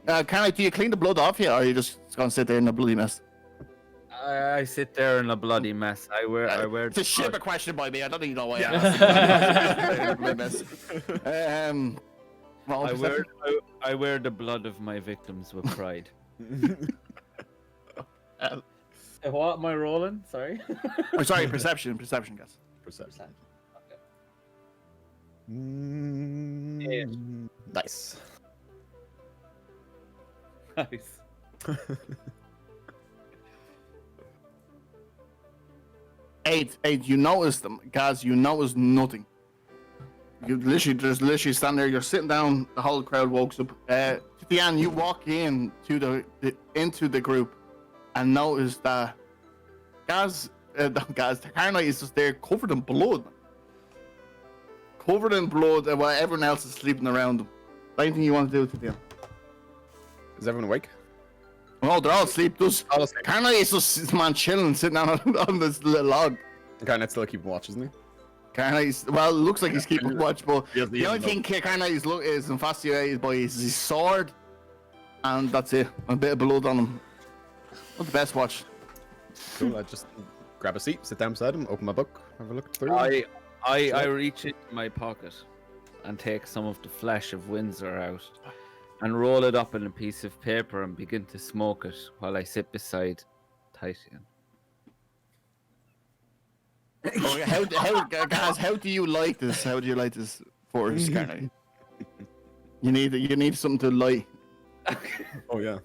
[SPEAKER 4] Do you clean the blood off you, or are you just gonna sit there in a bloody mess?
[SPEAKER 8] I sit there in a bloody mess. I wear
[SPEAKER 4] It's a
[SPEAKER 8] the
[SPEAKER 4] shit
[SPEAKER 8] blood-
[SPEAKER 4] question by me. I don't even know why I asked. Roll perception.
[SPEAKER 8] I wear the blood of my victims with pride. What am I rolling? Sorry.
[SPEAKER 4] Oh, sorry, perception, guys.
[SPEAKER 5] Perception.
[SPEAKER 8] Okay.
[SPEAKER 5] Nice.
[SPEAKER 8] Nice.
[SPEAKER 4] Eight. You notice them, guys. You notice nothing. You literally stand there. You're sitting down. The whole crowd walks up. At the end, you walk in to into the group, and notice that the Carnite is just there, covered in blood. Covered in blood, while everyone else is sleeping around them. Anything you want to do to them?
[SPEAKER 5] Is everyone awake?
[SPEAKER 4] Oh, they're all asleep.
[SPEAKER 5] All asleep.
[SPEAKER 4] Carnite is just man chilling, sitting down on this little log.
[SPEAKER 5] Carnite still keeping watch, isn't he?
[SPEAKER 4] Carnite, well, it looks like he's keeping watch, but
[SPEAKER 5] He
[SPEAKER 4] the only thing Carnite is infatuated by is his sword, and that's it. A bit of blood on him. Not the best watch.
[SPEAKER 5] Cool. I just grab a seat, sit down beside him, open my book, have a look through.
[SPEAKER 8] I reach into my pocket and take some of the flesh of Windsor out and roll it up in a piece of paper and begin to smoke it while I sit beside Titian.
[SPEAKER 4] Guys, how do you like this? How do you like this for us, Carnite? You need something to light.
[SPEAKER 5] Oh yeah.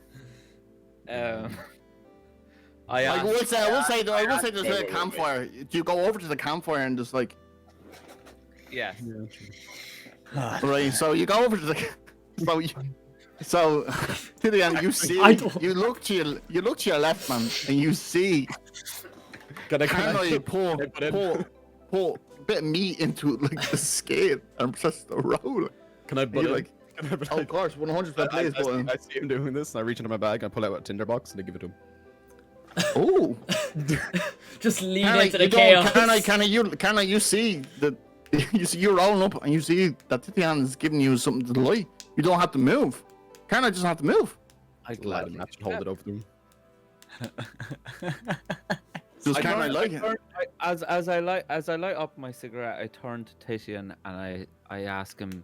[SPEAKER 4] I will say there's a campfire. Do you go over to the campfire and just like
[SPEAKER 8] Yes.
[SPEAKER 4] right? So you go over to the so to the end you see you look to your left, man, and you see Carnite pour a bit of meat into like the skin and just roll it.
[SPEAKER 5] Can I butt
[SPEAKER 4] You
[SPEAKER 5] in?
[SPEAKER 4] like,
[SPEAKER 5] Can I butt
[SPEAKER 4] of
[SPEAKER 5] in?
[SPEAKER 4] course, 100% please, button.
[SPEAKER 5] I see him doing this, and I reach into my bag, I pull out a tinder box, and I give it to him.
[SPEAKER 4] Oh,
[SPEAKER 1] Just lean
[SPEAKER 4] Carnite,
[SPEAKER 1] into the
[SPEAKER 4] you don't-
[SPEAKER 1] chaos.
[SPEAKER 4] Carnite, you see that you're rolling up and you see that Titian is giving you something to light. You don't have to move. Carnite doesn't have to move.
[SPEAKER 8] I
[SPEAKER 5] Light a
[SPEAKER 8] gladly
[SPEAKER 5] match and hold it over to him.
[SPEAKER 4] Does
[SPEAKER 8] I
[SPEAKER 4] Carnite
[SPEAKER 8] turn-
[SPEAKER 4] like
[SPEAKER 8] I
[SPEAKER 4] it?
[SPEAKER 8] turn- as I light up my cigarette, I turn to Titian and I ask him,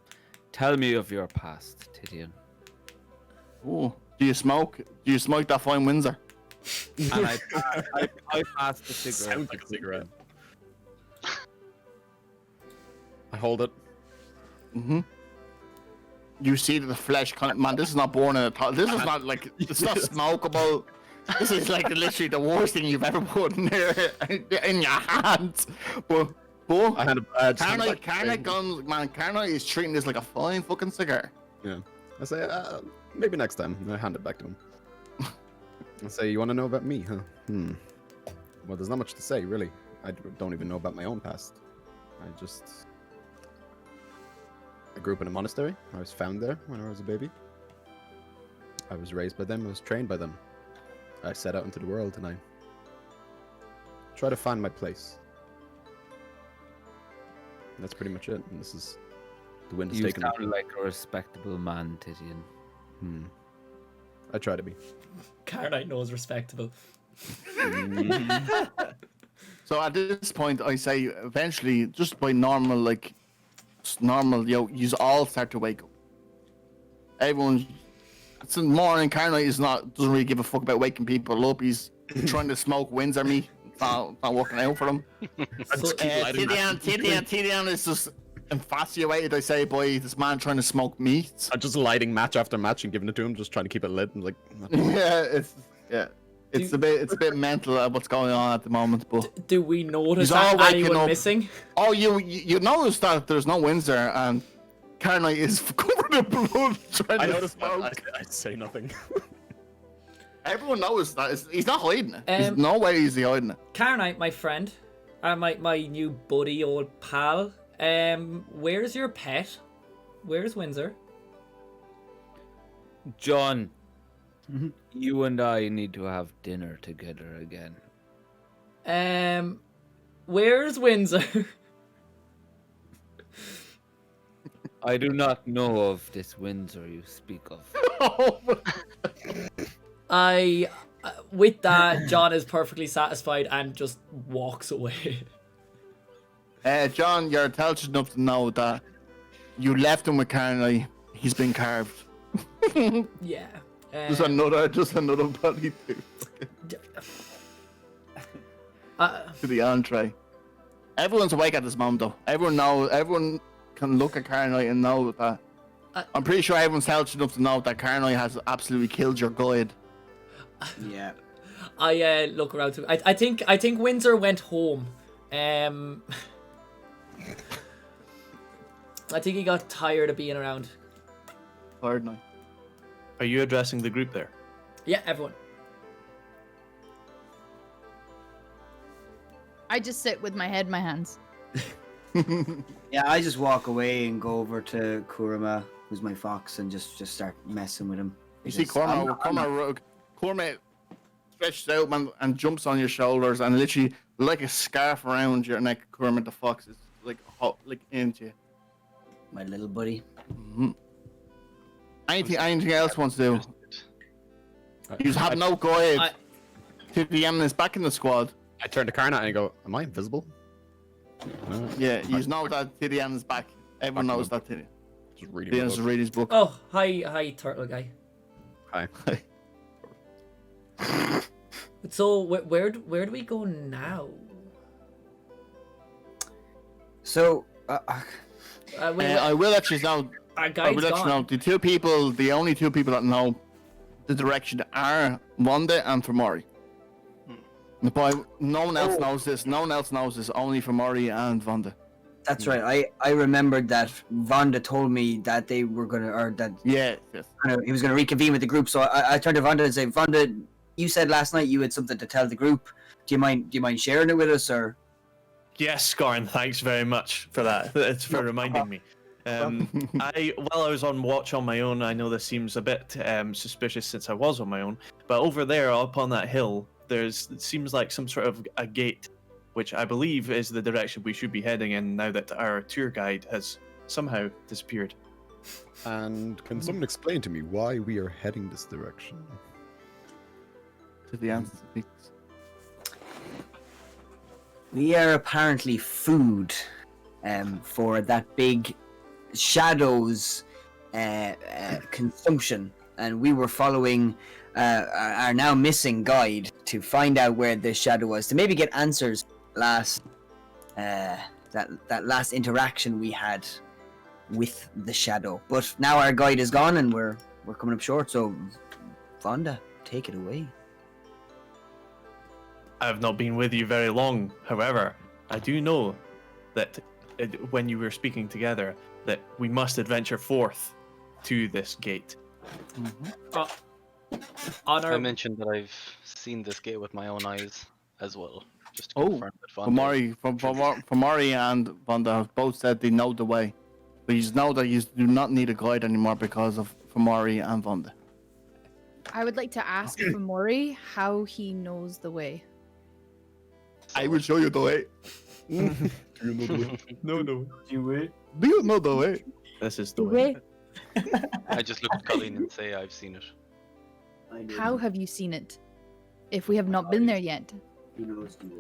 [SPEAKER 8] "Tell me of your past, Titian."
[SPEAKER 4] Oh, do you smoke? Do you smoke that fine Windsor?
[SPEAKER 8] And I pass the cigarette.
[SPEAKER 5] Sounds like a cigarette. I hold it.
[SPEAKER 4] Mm-hmm. You see that the flesh, man, this is not born in a top. This is not like, it's not smokable. This is like literally the worst thing you've ever put in your hands. But
[SPEAKER 5] I had a
[SPEAKER 4] Carnite is treating this like a fine fucking cigar.
[SPEAKER 5] Yeah. I say, maybe next time. I hand it back to him. I say, you want to know about me, huh? Well, there's not much to say, really. I don't even know about my own past. I grew up in a monastery. I was found there when I was a baby. I was raised by them. I was trained by them. I set out into the world and I try to find my place. And that's pretty much it. And this is the wind has
[SPEAKER 8] You
[SPEAKER 5] taken me.
[SPEAKER 8] sound like a respectable man, Titian.
[SPEAKER 5] I try to be.
[SPEAKER 1] Carnite knows respectable.
[SPEAKER 4] So at this point, I say eventually, just by normal, you all start to wake up. Everyone, It's in the morning. Carnite doesn't really give a fuck about waking people up. He's trying to smoke Windsor me. It's not working out for him.
[SPEAKER 1] So,
[SPEAKER 4] Tidian is just infatuated, I say, by this man trying to smoke meat.
[SPEAKER 5] I'm just lighting match after match and giving it to him, just trying to keep it lit. And like,
[SPEAKER 4] It's a bit mental what's going on at the moment, but
[SPEAKER 1] do we notice
[SPEAKER 4] He's all
[SPEAKER 1] that
[SPEAKER 4] waking
[SPEAKER 1] anyone
[SPEAKER 4] up.
[SPEAKER 1] missing?
[SPEAKER 4] oh, you notice that there's no Windsor and Carnite is covered in blood trying
[SPEAKER 5] I
[SPEAKER 4] to
[SPEAKER 5] noticed that.
[SPEAKER 4] smoke.
[SPEAKER 5] I say nothing.
[SPEAKER 4] Everyone knows that. He's not hiding it. There's
[SPEAKER 1] Um,
[SPEAKER 4] no way he's hiding it.
[SPEAKER 1] Carnite, my friend, my new buddy, old pal. Where's your pet? Where's Windsor?
[SPEAKER 8] John, you and I need to have dinner together again.
[SPEAKER 1] Where's Windsor?
[SPEAKER 8] I do not know of this Windsor you speak of.
[SPEAKER 1] With that, John is perfectly satisfied and just walks away.
[SPEAKER 4] John, you're intelligent enough to know that you left him with Carnite. He's been carved.
[SPEAKER 1] Yeah.
[SPEAKER 4] Just another body to the entree. Everyone's awake at this moment, though. Everyone can look at Carnite and know that. I'm pretty sure everyone's intelligent enough to know that Carnite has absolutely killed your guide.
[SPEAKER 6] Yeah.
[SPEAKER 1] I look around to. I think Windsor went home. I think he got tired of being around.
[SPEAKER 4] Third night.
[SPEAKER 7] Are you addressing the group there?
[SPEAKER 1] Yeah, everyone.
[SPEAKER 3] I just sit with my head in my hands.
[SPEAKER 6] Yeah, I just walk away and go over to Kurama, who's my fox, and just start messing with him.
[SPEAKER 4] You see Cormac stretches out, man, and jumps on your shoulders, and literally like a scarf around your neck. Cormac the fox is like into you.
[SPEAKER 6] My little buddy.
[SPEAKER 4] Anything else wants to do? You have no guide. TDM is back in the squad.
[SPEAKER 5] I turn to Carnite and I go, "Am I invisible?" No.
[SPEAKER 4] Yeah, you know that TDM is back. Everyone knows that TDM.
[SPEAKER 5] Just reading.
[SPEAKER 4] TDM is read his book.
[SPEAKER 1] Oh, hi, turtle guy.
[SPEAKER 5] Hi.
[SPEAKER 1] So where do we go now?
[SPEAKER 6] So,
[SPEAKER 4] I will actually know.
[SPEAKER 1] Our
[SPEAKER 4] I
[SPEAKER 1] guide's
[SPEAKER 4] will actually
[SPEAKER 1] gone.
[SPEAKER 4] know the only two people that know the direction are Wanda and Famori. But no one else knows this. No one else knows this. Only Famori and Wanda.
[SPEAKER 6] that's right. I remembered that Vonda told me that they were gonna, or that
[SPEAKER 4] Yes.
[SPEAKER 6] he was gonna reconvene with the group. So I turned to Vonda and said, "Vonda, you said last night you had something to tell the group. Do you mind sharing it with us, or?"
[SPEAKER 7] Yes, Scarn, thanks very much for that. It's for reminding me. While I was on watch on my own, I know this seems a bit suspicious since I was on my own, but over there up on that hill, it seems like some sort of a gate, which I believe is the direction we should be heading in now that our tour guide has somehow disappeared.
[SPEAKER 5] And can someone explain to me why we are heading this direction?
[SPEAKER 4] To the answer.
[SPEAKER 6] We are apparently food for that big Shadow's consumption, and we were following our now missing guide to find out where this Shadow was, to maybe get answers that last interaction we had with the Shadow. But now our guide is gone and we're coming up short, so Vonda, take it away.
[SPEAKER 7] I've not been with you very long, however, I do know that when you were speaking together, that we must adventure forth to this gate.
[SPEAKER 2] I mentioned that I've seen this gate with my own eyes as well, just to confirm that
[SPEAKER 4] Famori and Wanda have both said they know the way. But you know that you do not need a guide anymore because of Famori and Wanda.
[SPEAKER 3] I would like to ask Famori how he knows the way.
[SPEAKER 4] I will show you the way.
[SPEAKER 7] No.
[SPEAKER 6] You wait.
[SPEAKER 4] Do you know the way?
[SPEAKER 7] This is the way.
[SPEAKER 2] I just look at Colleen and say I've seen it.
[SPEAKER 3] How have you seen it? If we have not been there yet.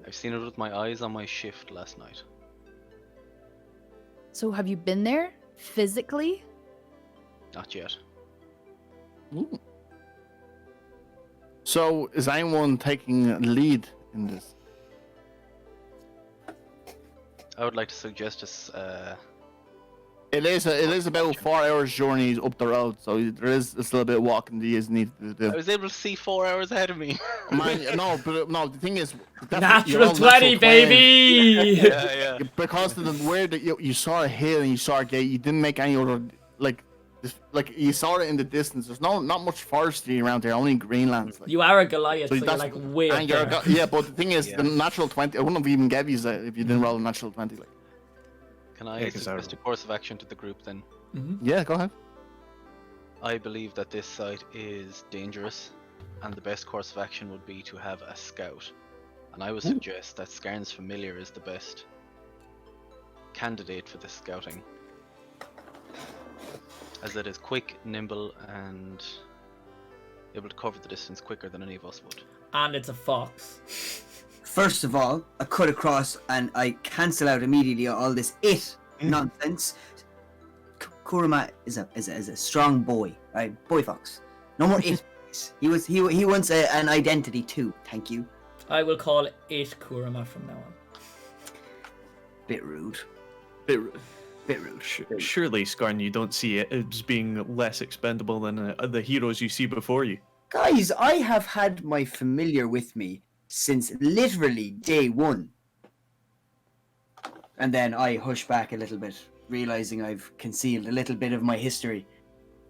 [SPEAKER 2] I've seen it with my eyes on my shift last night.
[SPEAKER 3] So have you been there physically?
[SPEAKER 2] Not yet.
[SPEAKER 4] So, is anyone taking lead in this?
[SPEAKER 2] I would like to suggest this.
[SPEAKER 4] It is about 4 hours journey up the road, so there is a little bit of walking that is needed to do.
[SPEAKER 2] I was able to see 4 hours ahead of me.
[SPEAKER 4] Man, no, but no. The thing is,
[SPEAKER 1] Natural 20, baby!
[SPEAKER 2] Yeah.
[SPEAKER 4] because of the way that you saw a hill and you saw a gate, you didn't make any other like you saw it in the distance. There's not much forestry around there, only greenlands. Like.
[SPEAKER 1] You are a Goliath, so you're
[SPEAKER 4] that's-
[SPEAKER 1] like way up
[SPEAKER 4] and you're
[SPEAKER 1] there.
[SPEAKER 4] yeah, but the thing is,
[SPEAKER 2] Yeah.
[SPEAKER 4] the natural 20. I wouldn't have even gave you that if you didn't roll a natural 20. Like,
[SPEAKER 2] Can I
[SPEAKER 7] Yeah, 'cause I-
[SPEAKER 2] suggest a course of action to the group then?
[SPEAKER 4] yeah, go ahead.
[SPEAKER 2] I believe that this site is dangerous, and the best course of action would be to have a scout. And I would suggest that Scarn's Familiar is the best candidate for this scouting, as it is quick, nimble, and able to cover the distance quicker than any of us would.
[SPEAKER 1] And it's a fox.
[SPEAKER 6] First of all, I cut across and I cancel out immediately all this nonsense. Kurama is a strong boy, right? Boy fox. No more it. He wants an identity too. Thank you.
[SPEAKER 1] I will call it Kurama from now on.
[SPEAKER 6] Bit rude.
[SPEAKER 4] Bit
[SPEAKER 6] Rude.
[SPEAKER 7] Surely, Skarn, you don't see it as being less expendable than the heroes you see before you.
[SPEAKER 6] Guys, I have had my familiar with me since literally day one. And then I hush back a little bit, realizing I've concealed a little bit of my history,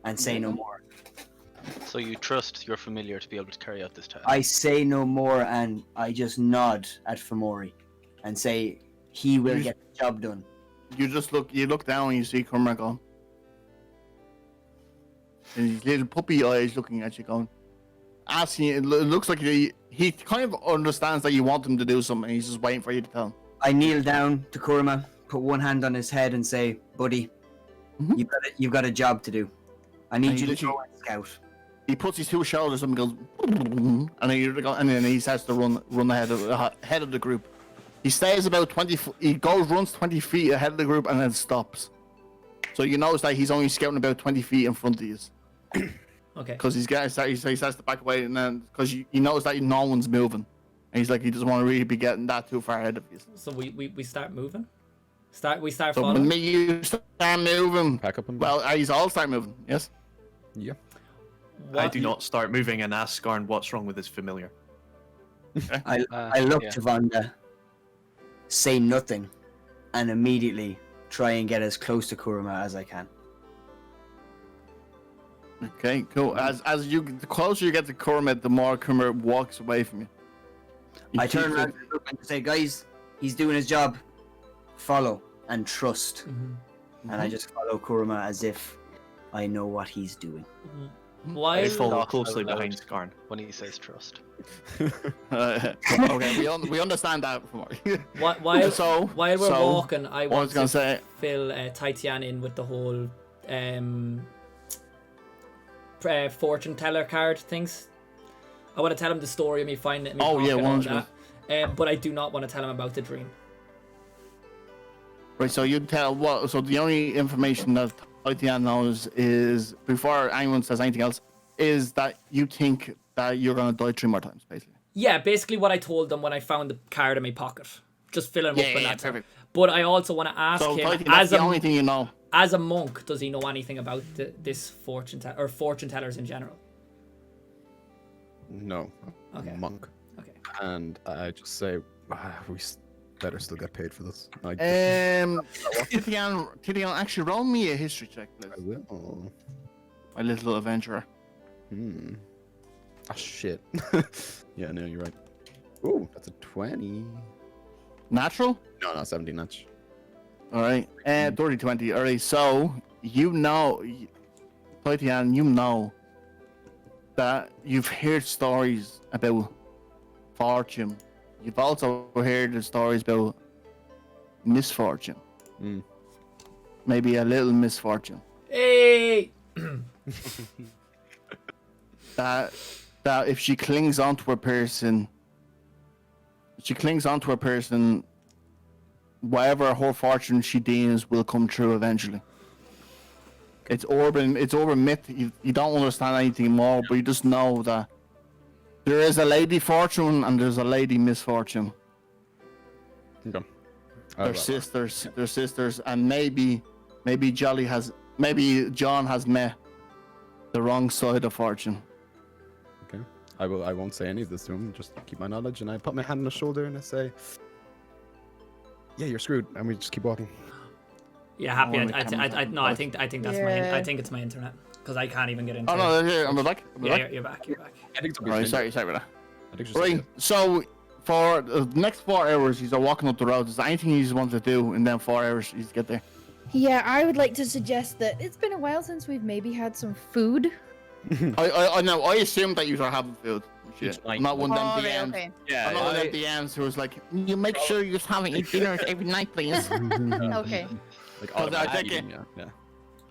[SPEAKER 6] and say no more.
[SPEAKER 2] So you trust your familiar to be able to carry out this task?
[SPEAKER 6] I say no more, and I just nod at Fomori and say he will get the job done.
[SPEAKER 4] You look down and you see Cormac going. And his little puppy eyes looking at you going, asking you, it looks like he kind of understands that you want him to do something, he's just waiting for you to tell him.
[SPEAKER 6] I kneel down to Kurama, put one hand on his head, and say, "Buddy,
[SPEAKER 4] Mhm.
[SPEAKER 6] you've got a job to do. I need
[SPEAKER 4] And
[SPEAKER 6] you
[SPEAKER 4] he
[SPEAKER 6] to go and scout."
[SPEAKER 4] He puts his two shoulders up and goes, and then he starts to run ahead of the group. He stays about 20. He runs 20 feet ahead of the group and then stops. So you notice that he's only scouting about 20 feet in front of you,
[SPEAKER 1] Okay.
[SPEAKER 4] because he starts to back away, and then because he knows that no one's moving, and he's like he doesn't want to really be getting that too far ahead of you.
[SPEAKER 1] So we start moving? We start
[SPEAKER 4] So when
[SPEAKER 1] following?
[SPEAKER 4] me you start moving,
[SPEAKER 5] Pack up and
[SPEAKER 4] well, he's all start moving. Yes.
[SPEAKER 5] yeah.
[SPEAKER 7] I
[SPEAKER 1] What-
[SPEAKER 7] do not start moving and ask Skarn what's wrong with his familiar.
[SPEAKER 6] I look
[SPEAKER 2] yeah.
[SPEAKER 6] to Vonda, say nothing, and immediately try and get as close to Kurama as I can.
[SPEAKER 4] Okay, cool. The closer you get to Cormac, the more Cormac walks away from you. He
[SPEAKER 6] I turn
[SPEAKER 4] keeps
[SPEAKER 6] around
[SPEAKER 4] it-
[SPEAKER 6] to the group and say, "Guys, he's doing his job. Follow and trust."
[SPEAKER 1] Mhm.
[SPEAKER 6] And I just follow Kurama as if I know what he's doing.
[SPEAKER 7] I
[SPEAKER 1] While
[SPEAKER 7] follow
[SPEAKER 2] Laugh
[SPEAKER 7] closely
[SPEAKER 2] out loud.
[SPEAKER 7] behind Skarn.
[SPEAKER 2] When he says trust.
[SPEAKER 4] okay, we understand that.
[SPEAKER 1] while
[SPEAKER 4] So-
[SPEAKER 1] while we're
[SPEAKER 4] so,
[SPEAKER 1] walking, I
[SPEAKER 4] I
[SPEAKER 1] want
[SPEAKER 4] was gonna
[SPEAKER 1] to
[SPEAKER 4] say,
[SPEAKER 1] fill Titian in with the whole fortune teller card things. I want to tell him the story of me finding it. In my
[SPEAKER 4] Oh, yeah,
[SPEAKER 1] pocket, all
[SPEAKER 4] 100%.
[SPEAKER 1] that. But I do not want to tell him about the dream.
[SPEAKER 4] right, so you tell what? So the only information that Titian knows is, before anyone says anything else, is that you think that you're gonna die 3 more times, basically.
[SPEAKER 1] Yeah, basically what I told them when I found the card in my pocket. Just fill him up and that's it.
[SPEAKER 4] perfect.
[SPEAKER 1] But I also want to ask
[SPEAKER 4] So
[SPEAKER 1] him,
[SPEAKER 4] Titian, that's
[SPEAKER 1] as
[SPEAKER 4] the only thing you know.
[SPEAKER 1] as a monk, does he know anything about this fortune tellers in general?
[SPEAKER 5] No. I'm
[SPEAKER 1] Okay.
[SPEAKER 5] a monk.
[SPEAKER 1] Okay.
[SPEAKER 5] And I just say, better still get paid for this.
[SPEAKER 4] Titian, actually roll me a history check, please.
[SPEAKER 5] I will.
[SPEAKER 4] My little adventurer.
[SPEAKER 5] Ah, shit. Yeah, no, you're right. Ooh, that's a 20.
[SPEAKER 4] Natural?
[SPEAKER 5] No, 17, that's...
[SPEAKER 4] Alright. Dirty 20. Alright, so you know, Titian, you know that you've heard stories about fortune. You've also heard the stories about misfortune.
[SPEAKER 5] Mm.
[SPEAKER 4] Maybe a little misfortune.
[SPEAKER 1] Hey!
[SPEAKER 4] That if she clings onto a person, whatever her fortune she deems will come true eventually. It's urban myth. You don't understand anything more, but you just know that There is a Lady Fortune and there's a Lady Misfortune.
[SPEAKER 5] Okay.
[SPEAKER 4] They're sisters. They're sisters, and maybe John has met the wrong side of fortune.
[SPEAKER 5] Okay. I won't say any of this to him. Just keep my knowledge, and I put my hand on his shoulder and I say, "Yeah, you're screwed," and we just keep walking.
[SPEAKER 1] Yeah, happy.
[SPEAKER 4] Oh,
[SPEAKER 1] I think that's
[SPEAKER 3] Yeah.
[SPEAKER 1] I think it's my internet because I can't even get into.
[SPEAKER 4] Oh no, yeah, I'm back.
[SPEAKER 1] Yeah, you're back. You're back.
[SPEAKER 5] I think it's
[SPEAKER 4] Right, sorry about that.
[SPEAKER 5] I think it's just
[SPEAKER 4] Right, so for the next 4 hours, he's walking up the road. Is there anything he wants to do in them 4 hours he's get there?
[SPEAKER 3] Yeah, I would like to suggest that it's been a while since we've maybe had some food.
[SPEAKER 4] I know. I assume that you are having food. Shit.
[SPEAKER 8] It's night.
[SPEAKER 4] I'm not one of them
[SPEAKER 3] Oh,
[SPEAKER 4] DMs.
[SPEAKER 3] okay.
[SPEAKER 8] Yeah,
[SPEAKER 4] I'm not one of them DMs who was like, you make sure you have eat dinners every night, please.
[SPEAKER 3] Okay.
[SPEAKER 5] like
[SPEAKER 4] I
[SPEAKER 5] automatic
[SPEAKER 4] think
[SPEAKER 5] eating, yeah.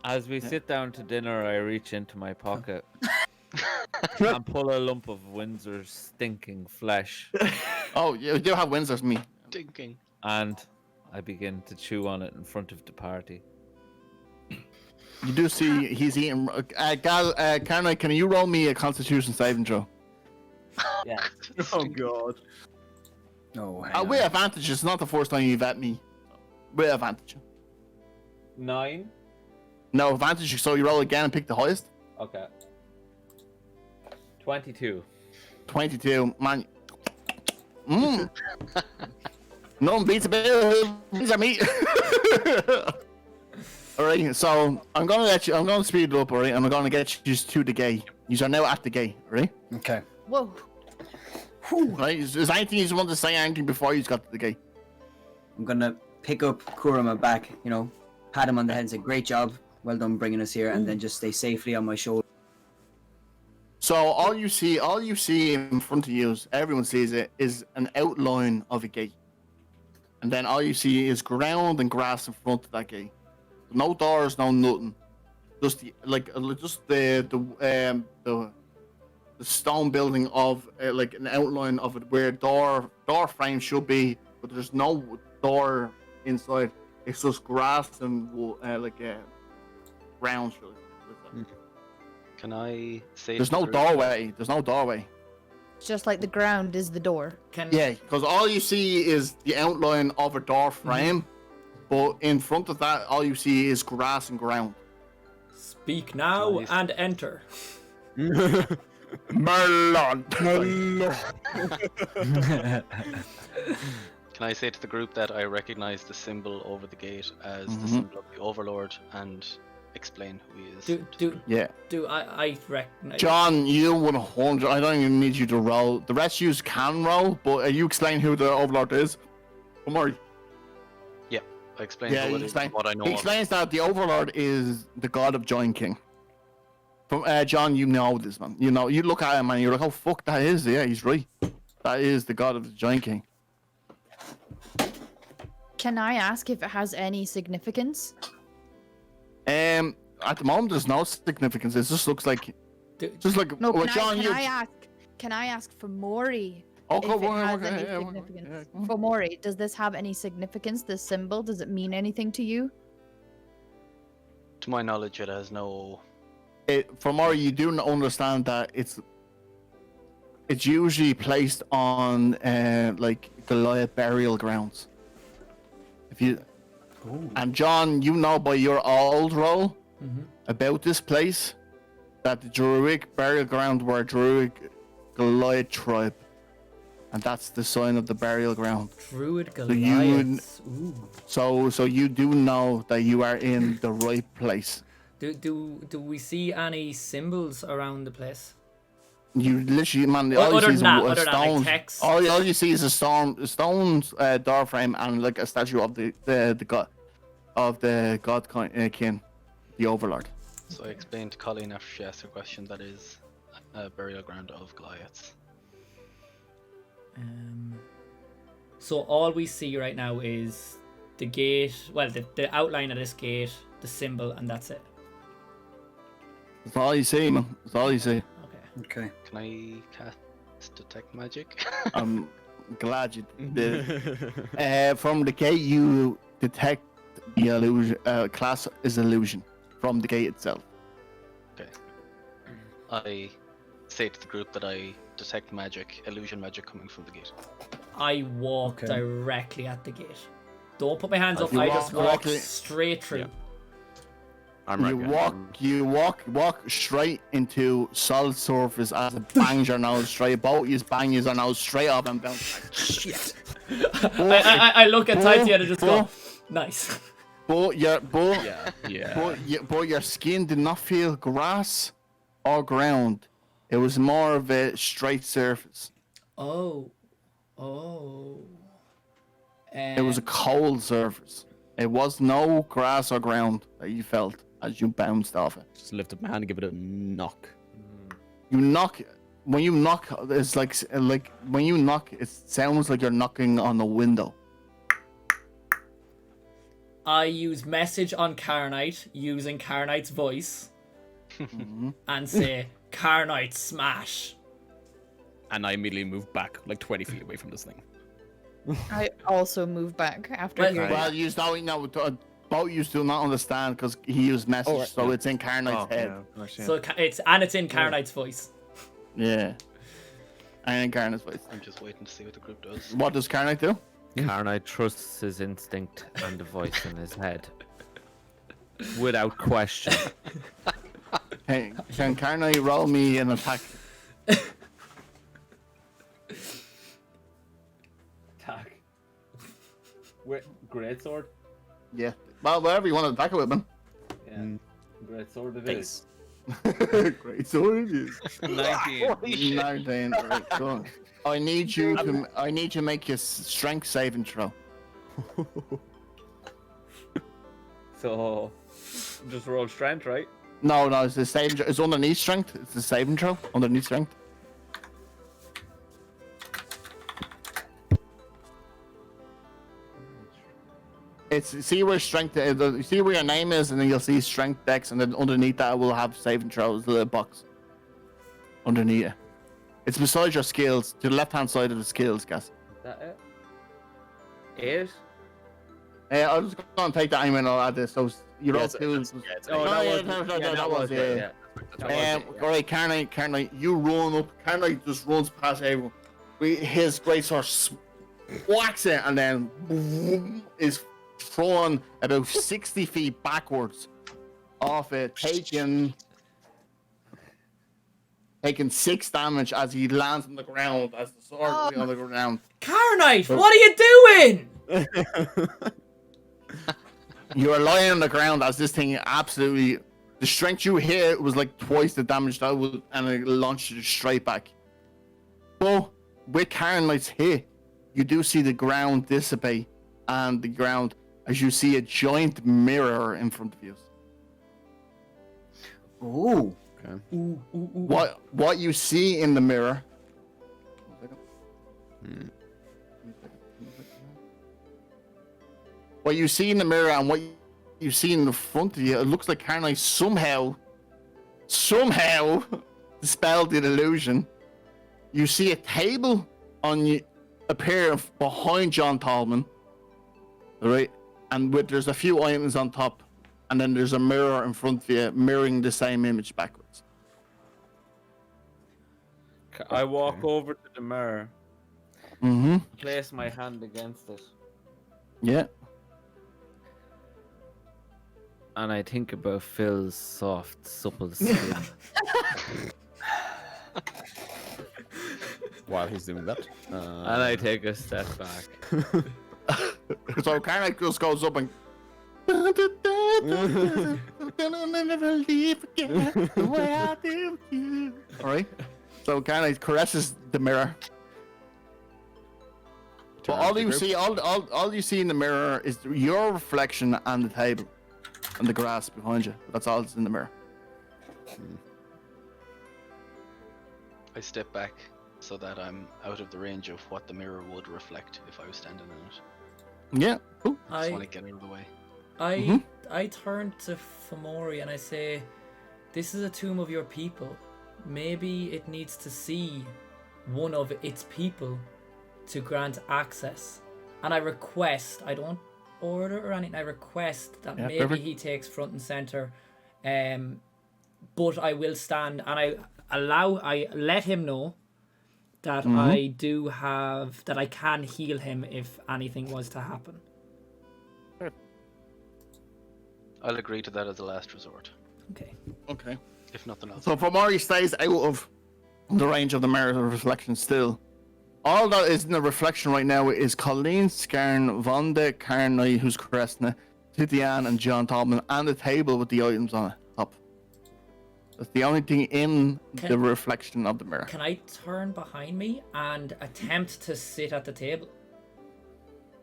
[SPEAKER 8] as we sit down to dinner, I reach into my pocket and pull a lump of Windsor's stinking flesh,
[SPEAKER 4] Oh, you do have Windsor's me.
[SPEAKER 2] Thinking.
[SPEAKER 8] and I begin to chew on it in front of the party.
[SPEAKER 4] You do see he's eating. Karen, can you roll me a Constitution saving throw?
[SPEAKER 8] Yeah.
[SPEAKER 7] Oh god.
[SPEAKER 6] No.
[SPEAKER 4] With advantage. It's not the first time you've at me. With advantage.
[SPEAKER 8] 9.
[SPEAKER 4] No advantage. So you roll again and pick the highest.
[SPEAKER 8] Okay. 22.
[SPEAKER 4] 22. Man. Mmm. No one beats a bit. These are me. Alright, so I'm gonna speed it up, alright, and I'm gonna get you to the gate. You are now at the gate, alright?
[SPEAKER 6] Okay.
[SPEAKER 3] Whoa.
[SPEAKER 4] Right? Is there anything you want to say anything before you got to the gate?
[SPEAKER 6] I'm gonna pick up Kurama back, pat him on the head and say, great job, well done bringing us here, and then just stay safely on my shoulder.
[SPEAKER 4] So all you see in front of you, everyone sees it, is an outline of a gate. And then all you see is ground and grass in front of that gate. No doors, no nothing. Just the stone building of like an outline of it where door frame should be, but there's no door inside. It's just grass and ground.
[SPEAKER 2] Can I say?
[SPEAKER 4] There's
[SPEAKER 2] to the
[SPEAKER 4] no
[SPEAKER 2] group-
[SPEAKER 4] doorway. There's no doorway.
[SPEAKER 3] It's just like the ground is the door.
[SPEAKER 4] Yeah, because all you see is the outline of a door frame, but in front of that, all you see is grass and ground.
[SPEAKER 1] Speak now
[SPEAKER 2] Nice.
[SPEAKER 1] and enter.
[SPEAKER 4] Merlon.
[SPEAKER 2] Can I say to the group that I recognize the symbol over the gate as the
[SPEAKER 4] Mhm.
[SPEAKER 2] symbol of the Overlord and explain who he is?
[SPEAKER 4] Yeah.
[SPEAKER 1] I recognize.
[SPEAKER 4] John, you 100. I don't even need you to roll. The rest of you can roll, but you explain who the Overlord is. Omari.
[SPEAKER 2] I explain
[SPEAKER 4] Yeah,
[SPEAKER 2] who
[SPEAKER 4] he
[SPEAKER 2] it is
[SPEAKER 4] explain-
[SPEAKER 2] and what I know
[SPEAKER 4] He
[SPEAKER 2] of.
[SPEAKER 4] explains that the Overlord is the god of Giant King. From John, you know this man. You know, you look at him and you're like, oh fuck, that is. Yeah, he's right. That is the god of the Giant King.
[SPEAKER 3] Can I ask if it has any significance?
[SPEAKER 4] At the moment, there's no significance. It just looks like,
[SPEAKER 1] Do-
[SPEAKER 3] No,
[SPEAKER 4] well,
[SPEAKER 3] can,
[SPEAKER 4] John,
[SPEAKER 3] I,
[SPEAKER 4] you.
[SPEAKER 3] can I ask for Mori
[SPEAKER 4] Oh,
[SPEAKER 3] if
[SPEAKER 4] go
[SPEAKER 3] it
[SPEAKER 4] on,
[SPEAKER 3] has
[SPEAKER 4] okay,
[SPEAKER 3] any
[SPEAKER 4] yeah,
[SPEAKER 3] significance?
[SPEAKER 4] yeah.
[SPEAKER 3] For Mori, does this have any significance, this symbol? Does it mean anything to you?
[SPEAKER 2] To my knowledge, it has no.
[SPEAKER 4] For more, you do understand that it's usually placed on like Goliath burial grounds. If you and John, you know by your old role about this place that the Druidic burial ground were Druidic Goliath tribe, and that's the sign of the burial ground.
[SPEAKER 1] Druid
[SPEAKER 4] you
[SPEAKER 1] Goliaths. Ooh.
[SPEAKER 4] So you do know that you are in the right place.
[SPEAKER 1] Do we see any symbols around the place?
[SPEAKER 4] You literally, man,
[SPEAKER 1] Well,
[SPEAKER 4] all you
[SPEAKER 1] other
[SPEAKER 4] see is
[SPEAKER 1] than that,
[SPEAKER 4] a
[SPEAKER 1] other than, like,
[SPEAKER 4] stone.
[SPEAKER 1] text.
[SPEAKER 4] All you see is a stone door frame and like a statue of the god of the god king, the Overlord.
[SPEAKER 2] So I explained to Colleen after she asked her question that is a burial ground of Goliaths.
[SPEAKER 1] So all we see right now is the gate. Well, the outline of this gate, the symbol, and that's it.
[SPEAKER 4] That's all you see, man. That's all you see.
[SPEAKER 1] Okay.
[SPEAKER 6] Okay.
[SPEAKER 2] Can I cast detect magic?
[SPEAKER 4] I'm glad you did. From the gate, you detect the illusion. Class is illusion from the gate itself.
[SPEAKER 2] Okay. I say to the group that I detect magic, illusion magic coming from the gate.
[SPEAKER 1] I walk
[SPEAKER 6] Okay.
[SPEAKER 1] directly at the gate. Don't put my hands up.
[SPEAKER 4] You
[SPEAKER 1] I
[SPEAKER 4] walk
[SPEAKER 1] just walk
[SPEAKER 4] directly-
[SPEAKER 1] straight through.
[SPEAKER 5] Yeah. I'm right behind
[SPEAKER 4] You walk straight into solid surface as it bangs your nose straight. Both you bang your nose straight up and down. Shit.
[SPEAKER 1] I look at Tighty and I just go, nice.
[SPEAKER 4] But
[SPEAKER 5] Yeah.
[SPEAKER 4] but your skin did not feel grass or ground. It was more of a straight surface.
[SPEAKER 1] Oh.
[SPEAKER 4] It was a cold surface. It was no grass or ground that you felt as you bounced off it.
[SPEAKER 5] Just lift up my hand and give it a knock.
[SPEAKER 4] You knock. When you knock, it's like when you knock, it sounds like you're knocking on a window.
[SPEAKER 1] I use message on Carnite using Carnite's voice
[SPEAKER 4] Mhm.
[SPEAKER 1] and say, Carnite smash.
[SPEAKER 5] And I immediately move back like 20 feet away from this thing.
[SPEAKER 3] I also move back after
[SPEAKER 1] Well-
[SPEAKER 3] hearing.
[SPEAKER 4] Well, you don't know. Both you do not understand because he used message,
[SPEAKER 5] right,
[SPEAKER 4] so
[SPEAKER 5] yeah.
[SPEAKER 4] it's in Carnite's head.
[SPEAKER 7] Yeah, I see.
[SPEAKER 1] So it's in Carnite's voice.
[SPEAKER 4] Yeah. And in Carnite's voice.
[SPEAKER 2] I'm just waiting to see what the group does.
[SPEAKER 4] What does Carnite do?
[SPEAKER 8] Carnite trusts his instinct and the voice in his head. Without question.
[SPEAKER 4] Hey, can Carnite roll me an attack?
[SPEAKER 8] Attack. With great sword?
[SPEAKER 4] Yeah. Well, whatever you want to attack it with, man.
[SPEAKER 8] Yeah. Great sword it is.
[SPEAKER 4] Great sword it is.
[SPEAKER 8] 19.
[SPEAKER 4] 19. Right, go on. I need you to make your strength saving throw.
[SPEAKER 8] So, just roll strength, right?
[SPEAKER 4] No, it's the saving. It's underneath strength. It's the saving throw underneath strength. It's see where strength. See where your name is, and then you'll see strength dex, and then underneath that will have saving throws. The little box underneath it. It's beside your skills, to the left hand side of the skills, guys.
[SPEAKER 8] Is that it? 8?
[SPEAKER 4] I'm just gonna take that and I'll add this. So you roll
[SPEAKER 5] Yes,
[SPEAKER 4] two.
[SPEAKER 8] Oh,
[SPEAKER 4] that was
[SPEAKER 8] yeah.
[SPEAKER 4] Alright, Carnite, you run up. Carnite just runs past everyone. His great sword whacks it and then boom, is thrown about 60 feet backwards off it, taking 6 damage as he lands on the ground, as the sword is on the ground.
[SPEAKER 1] Carnite, what are you doing?
[SPEAKER 4] You are lying on the ground as this thing absolutely. The strength you hit was like twice the damage that would, and it launched you straight back. But with Carnite's hit, you do see the ground dissipate, and the ground as you see a giant mirror in front of you.
[SPEAKER 6] Ooh.
[SPEAKER 4] What you see in the mirror? What you see in the mirror and what you see in the front of you, it looks like Carnite somehow dispelled the illusion. You see a table on you appear behind John Tallman, right? And there's a few items on top, and then there's a mirror in front of you mirroring the same image backwards.
[SPEAKER 8] I walk over to the mirror,
[SPEAKER 4] Mm-hmm.
[SPEAKER 8] place my hand against it,
[SPEAKER 4] Yeah.
[SPEAKER 8] and I think about Phil's soft, supple skin.
[SPEAKER 5] While he's doing that.
[SPEAKER 8] And I take a step back.
[SPEAKER 4] So Carnite just goes up and. I'll never leave again the way I did with you. Alright? So Carnite caresses the mirror. But all you see, all you see in the mirror is your reflection and the table, and the grass behind you. That's all that's in the mirror.
[SPEAKER 2] I step back so that I'm out of the range of what the mirror would reflect if I was standing in it.
[SPEAKER 4] Yeah, cool.
[SPEAKER 2] I just want to get out of the way.
[SPEAKER 1] I turn to Fomori and I say, this is a tomb of your people. Maybe it needs to see one of its people to grant access. And I request, I don't order or anything, I request that maybe
[SPEAKER 4] perfect.
[SPEAKER 1] he takes front and center. But I will stand, and I let him know that I can heal him if anything was to happen.
[SPEAKER 2] I'll agree to that as a last resort,
[SPEAKER 1] Okay.
[SPEAKER 4] Okay.
[SPEAKER 2] if nothing else.
[SPEAKER 4] So Fomori stays out of the range of the mirror of reflection still. All that is in the reflection right now is Colleen, Scarn, Vonda, Carney, who's Crestna, Titian, and John Tallman, and the table with the items on it up. That's the only thing in the reflection of the mirror.
[SPEAKER 1] Can I turn behind me and attempt to sit at the table?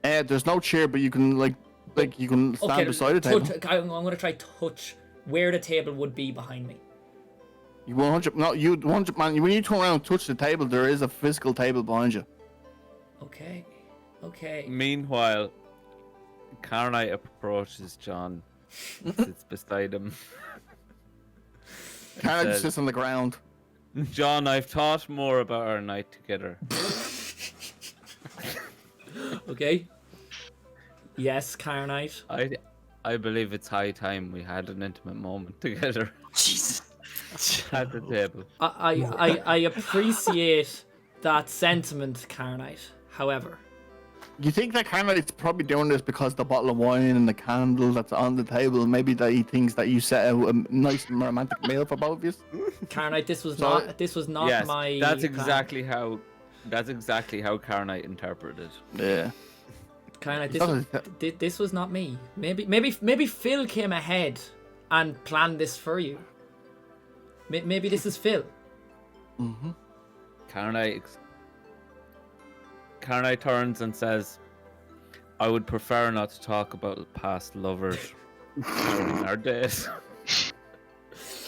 [SPEAKER 4] There's no chair, but you can like you can stand beside the table.
[SPEAKER 1] I'm going to try touch where the table would be behind me.
[SPEAKER 4] You 100 no, you 100 man. When you turn around and touch the table, there is a physical table behind you.
[SPEAKER 1] Okay. Okay.
[SPEAKER 8] Meanwhile, Karnite approaches John, sits beside him.
[SPEAKER 4] Kind of
[SPEAKER 8] says-
[SPEAKER 4] just sits on the ground.
[SPEAKER 8] John, I've thought more about our night together.
[SPEAKER 1] Okay. Yes, Carnite.
[SPEAKER 8] I believe it's high time we had an intimate moment together
[SPEAKER 6] Jesus.
[SPEAKER 8] at the table.
[SPEAKER 1] I appreciate that sentiment, Carnite. However,
[SPEAKER 4] You think that Carnite's probably doing this because the bottle of wine and the candle that's on the table, maybe that he thinks that you set out a nice romantic meal for both of you?
[SPEAKER 1] Carnite, this was
[SPEAKER 4] So-
[SPEAKER 1] not
[SPEAKER 8] Yes,
[SPEAKER 1] my.
[SPEAKER 8] that's
[SPEAKER 1] plan.
[SPEAKER 8] exactly how Karnite interpreted.
[SPEAKER 4] Yeah.
[SPEAKER 1] Carnite, this was not me. Maybe Phil came ahead and planned this for you. Maybe this is Phil.
[SPEAKER 4] Mm-hmm.
[SPEAKER 8] Karnite turns and says, I would prefer not to talk about past lovers during our days.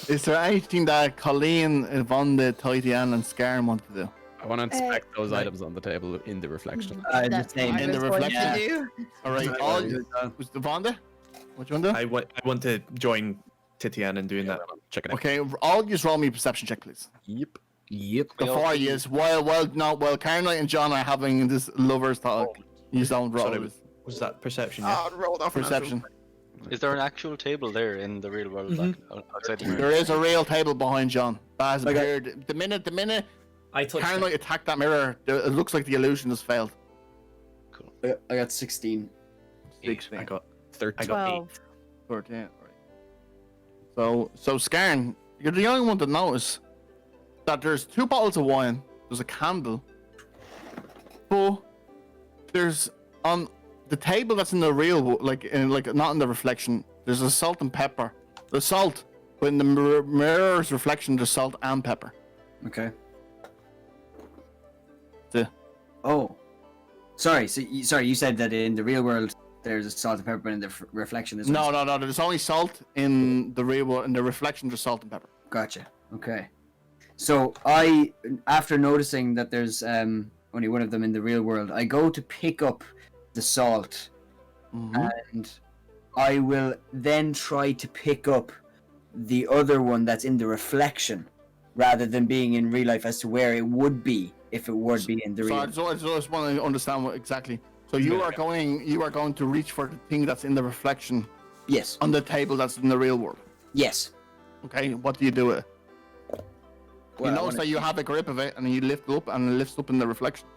[SPEAKER 4] Is there anything that Colleen, Vonda, Titian, and Scarn want to do?
[SPEAKER 5] I want to inspect those items on the table in the reflection.
[SPEAKER 6] Just saying.
[SPEAKER 4] In the reflection. All right, all
[SPEAKER 6] Yeah.
[SPEAKER 4] was the Vonda? What you want to do?
[SPEAKER 7] I want to join Titian in doing that.
[SPEAKER 5] Check it out.
[SPEAKER 4] Okay, all just roll me a perception check, please.
[SPEAKER 5] Yep.
[SPEAKER 4] The 4 years, while Carnite and John are having this lovers talk, you don't roll
[SPEAKER 7] Sorry,
[SPEAKER 4] it.
[SPEAKER 7] was that perception? Yeah.
[SPEAKER 5] rolled off
[SPEAKER 4] Perception.
[SPEAKER 2] Is there an actual table there in the real world, like outside the mirror?
[SPEAKER 4] There is a real table behind John. That has appeared. The minute
[SPEAKER 1] I touched it.
[SPEAKER 4] Carnite attacked that mirror, it looks like the illusion has failed.
[SPEAKER 9] I got 16.
[SPEAKER 4] 16.
[SPEAKER 7] I got
[SPEAKER 5] 13.
[SPEAKER 7] I got 8.
[SPEAKER 3] 12.
[SPEAKER 4] 14, right. So Scarn, you're the only one to notice that there's 2 bottles of wine, there's a candle, but there's on the table that's in the real, like not in the reflection, there's a salt and pepper. The salt, but in the mirror's reflection, there's salt and pepper.
[SPEAKER 6] Okay.
[SPEAKER 4] The
[SPEAKER 6] Oh. Sorry. So you said that in the real world there's a salt and pepper, but in the reflection there's
[SPEAKER 4] no, there's only salt in the real world, in the reflection there's salt and pepper.
[SPEAKER 6] Gotcha. Okay. So after noticing that there's only one of them in the real world, I go to pick up the salt, and I will then try to pick up the other one that's in the reflection, rather than being in real life as to where it would be if it would be in the real.
[SPEAKER 4] So I just want to understand what exactly. So you are going to reach for the thing that's in the reflection
[SPEAKER 6] Yes.
[SPEAKER 4] on the table that's in the real world.
[SPEAKER 6] Yes.
[SPEAKER 4] Okay, what do you do with it?
[SPEAKER 6] Well,
[SPEAKER 4] you
[SPEAKER 6] I
[SPEAKER 4] notice
[SPEAKER 6] wanna-
[SPEAKER 4] that you have a grip of it, and you lift it up, and it lifts up in the reflection.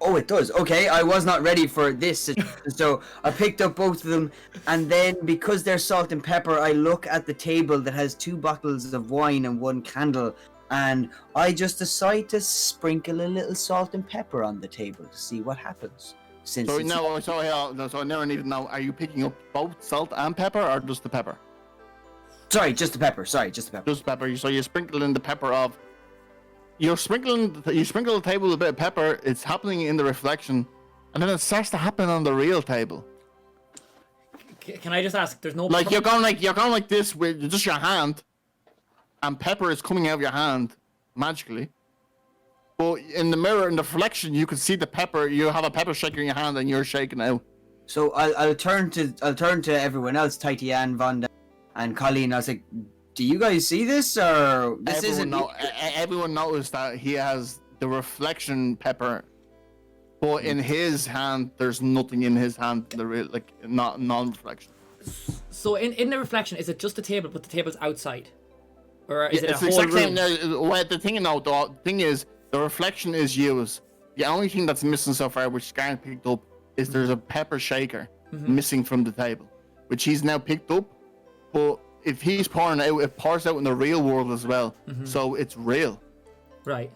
[SPEAKER 6] Oh, it does. Okay, I was not ready for this. So I picked up both of them, and then because they're salt and pepper, I look at the table that has 2 bottles of wine and 1 candle, and I just decide to sprinkle a little salt and pepper on the table to see what happens. Since
[SPEAKER 4] So
[SPEAKER 6] it's-
[SPEAKER 4] so I never need to know. Are you picking up both salt and pepper, or just the pepper?
[SPEAKER 6] Sorry, just the pepper. Sorry, just the pepper.
[SPEAKER 4] Just pepper. So you sprinkle in the pepper of. You sprinkle the table with a bit of pepper. It's happening in the reflection, and then it starts to happen on the real table.
[SPEAKER 1] Can I just ask? There's no
[SPEAKER 4] Like you're going like this with just your hand, and pepper is coming out of your hand magically. But in the mirror, in the reflection, you can see the pepper. You have a pepper shaker in your hand, and you're shaking it out.
[SPEAKER 6] So I'll turn to everyone else, Titian, Vonda, and Colleen. I was like, "Do you guys see this, or this isn't?"
[SPEAKER 4] Everyone noticed that he has the reflection pepper, but in his hand, there's nothing in his hand. The real, like, not non-reflection.
[SPEAKER 1] So in the reflection, is it just the table, but the table's outside? Or is it a
[SPEAKER 4] it's the
[SPEAKER 1] whole
[SPEAKER 4] exact
[SPEAKER 1] room?
[SPEAKER 4] same. Well, the thing is, the reflection is used. The only thing that's missing so far, which Scarn picked up, is there's a pepper shaker missing from the table, which he's now picked up. But if he's pouring out, it pours out in the real world as well. So it's real.
[SPEAKER 1] Right.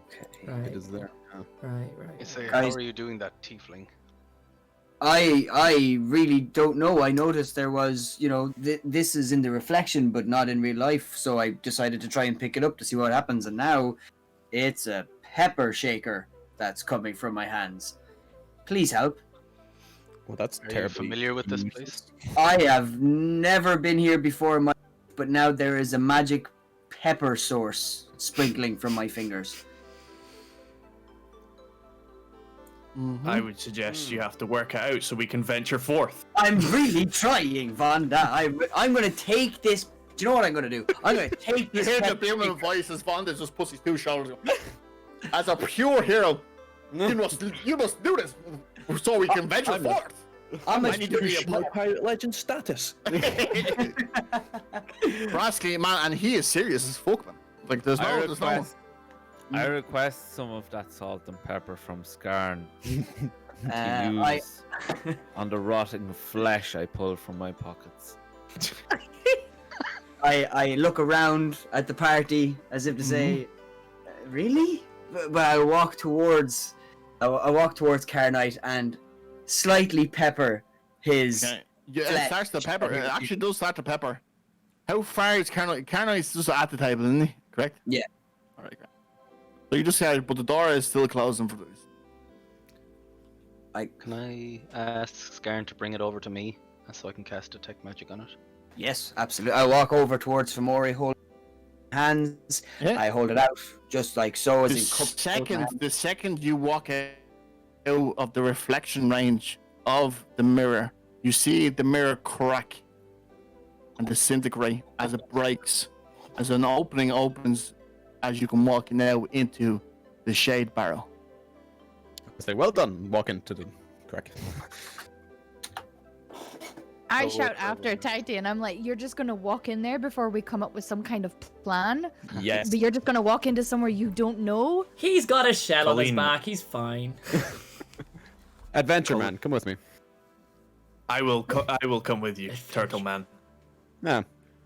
[SPEAKER 6] Okay.
[SPEAKER 1] Right.
[SPEAKER 5] It is there.
[SPEAKER 1] Right.
[SPEAKER 2] Say,
[SPEAKER 6] Guys-
[SPEAKER 2] how are you doing that, tiefling?
[SPEAKER 6] I really don't know. I noticed there was, this is in the reflection, but not in real life. So I decided to try and pick it up to see what happens. And now it's a pepper shaker that's coming from my hands. Please help.
[SPEAKER 5] Well, that's
[SPEAKER 2] Are you
[SPEAKER 5] terribly
[SPEAKER 2] familiar with this
[SPEAKER 5] useless.
[SPEAKER 2] place?
[SPEAKER 6] I have never been here before in my life, but now there is a magic pepper source sprinkling from my fingers.
[SPEAKER 7] I would suggest you have to work it out so we can venture forth.
[SPEAKER 6] I'm really trying, Vonda. I'm going to take this. Do you know what I'm going to do? I'm going to take
[SPEAKER 4] You
[SPEAKER 6] this.
[SPEAKER 4] hear the
[SPEAKER 6] pepper
[SPEAKER 4] booming
[SPEAKER 6] shaker.
[SPEAKER 4] voice as Vonda just puts his two shoulders. As a pure hero, you must do this so we can venture forth.
[SPEAKER 6] I'm
[SPEAKER 4] I need to be a part.
[SPEAKER 7] pirate legend status.
[SPEAKER 4] Rascally, man, and he is serious as fuck, man. Like, there's
[SPEAKER 8] I
[SPEAKER 4] no.
[SPEAKER 8] request, I request some of that salt and pepper from Scarn to use on the rotting flesh I pull from my pockets.
[SPEAKER 6] I look around at the party as if to say, really? But I walk towards Carnite and slightly pepper his.
[SPEAKER 4] Okay. Yeah, it
[SPEAKER 6] flesh.
[SPEAKER 4] starts to pepper. It actually does start to pepper. How far is Carnite? Carnite's just at the table, isn't he? Correct?
[SPEAKER 6] Yeah.
[SPEAKER 4] Alright, great. So you just said, but the door is still closing for this.
[SPEAKER 2] Can I ask Scarn to bring it over to me so I can cast Detect Magic on it?
[SPEAKER 6] Yes, absolutely. I walk over towards Fomori, hold hands.
[SPEAKER 4] Yeah.
[SPEAKER 6] I hold it out just like so, as
[SPEAKER 4] The
[SPEAKER 6] in cupped
[SPEAKER 4] second,
[SPEAKER 6] hand.
[SPEAKER 4] the second you walk out of the reflection range of the mirror, you see the mirror crack and disintegrate as it breaks, as an opening opens, as you can walk now into the shade barrel.
[SPEAKER 5] I say, well done. Walk into the crack.
[SPEAKER 3] I shout after Tighty and I'm like, you're just gonna walk in there before we come up with some kind of plan?
[SPEAKER 5] Yes.
[SPEAKER 3] But you're just gonna walk into somewhere you don't know?
[SPEAKER 1] He's got a shell on his
[SPEAKER 7] Colleen.
[SPEAKER 1] back. He's fine.
[SPEAKER 5] Adventure man, come with me.
[SPEAKER 7] I will come with you, Turtle Man.
[SPEAKER 5] Yeah,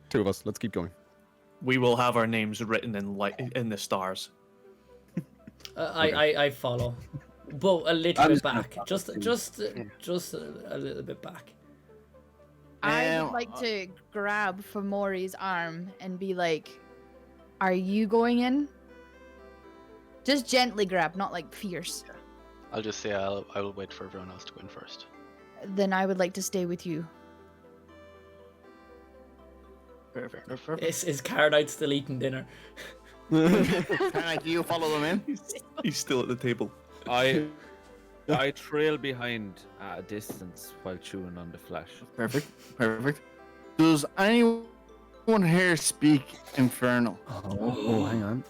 [SPEAKER 5] two of us. Let's keep going.
[SPEAKER 7] We will have our names written in the stars.
[SPEAKER 1] I follow, but a little
[SPEAKER 6] I'm
[SPEAKER 1] bit
[SPEAKER 6] just gonna
[SPEAKER 1] back.
[SPEAKER 6] follow
[SPEAKER 1] Just
[SPEAKER 6] too.
[SPEAKER 1] a little bit back.
[SPEAKER 3] I would like to grab Fomori's arm and be like, are you going in? Just gently grab, not like fierce.
[SPEAKER 2] I'll just say I will wait for everyone else to go in first.
[SPEAKER 3] Then I would like to stay with you.
[SPEAKER 4] Perfect.
[SPEAKER 1] Is Carnite still eating dinner?
[SPEAKER 4] Carnite, do you follow them in?
[SPEAKER 7] He's still at the table.
[SPEAKER 8] I trail behind at a distance while chewing on the flesh.
[SPEAKER 4] Perfect. Does anyone here speak Infernal?
[SPEAKER 6] Oh, hang on.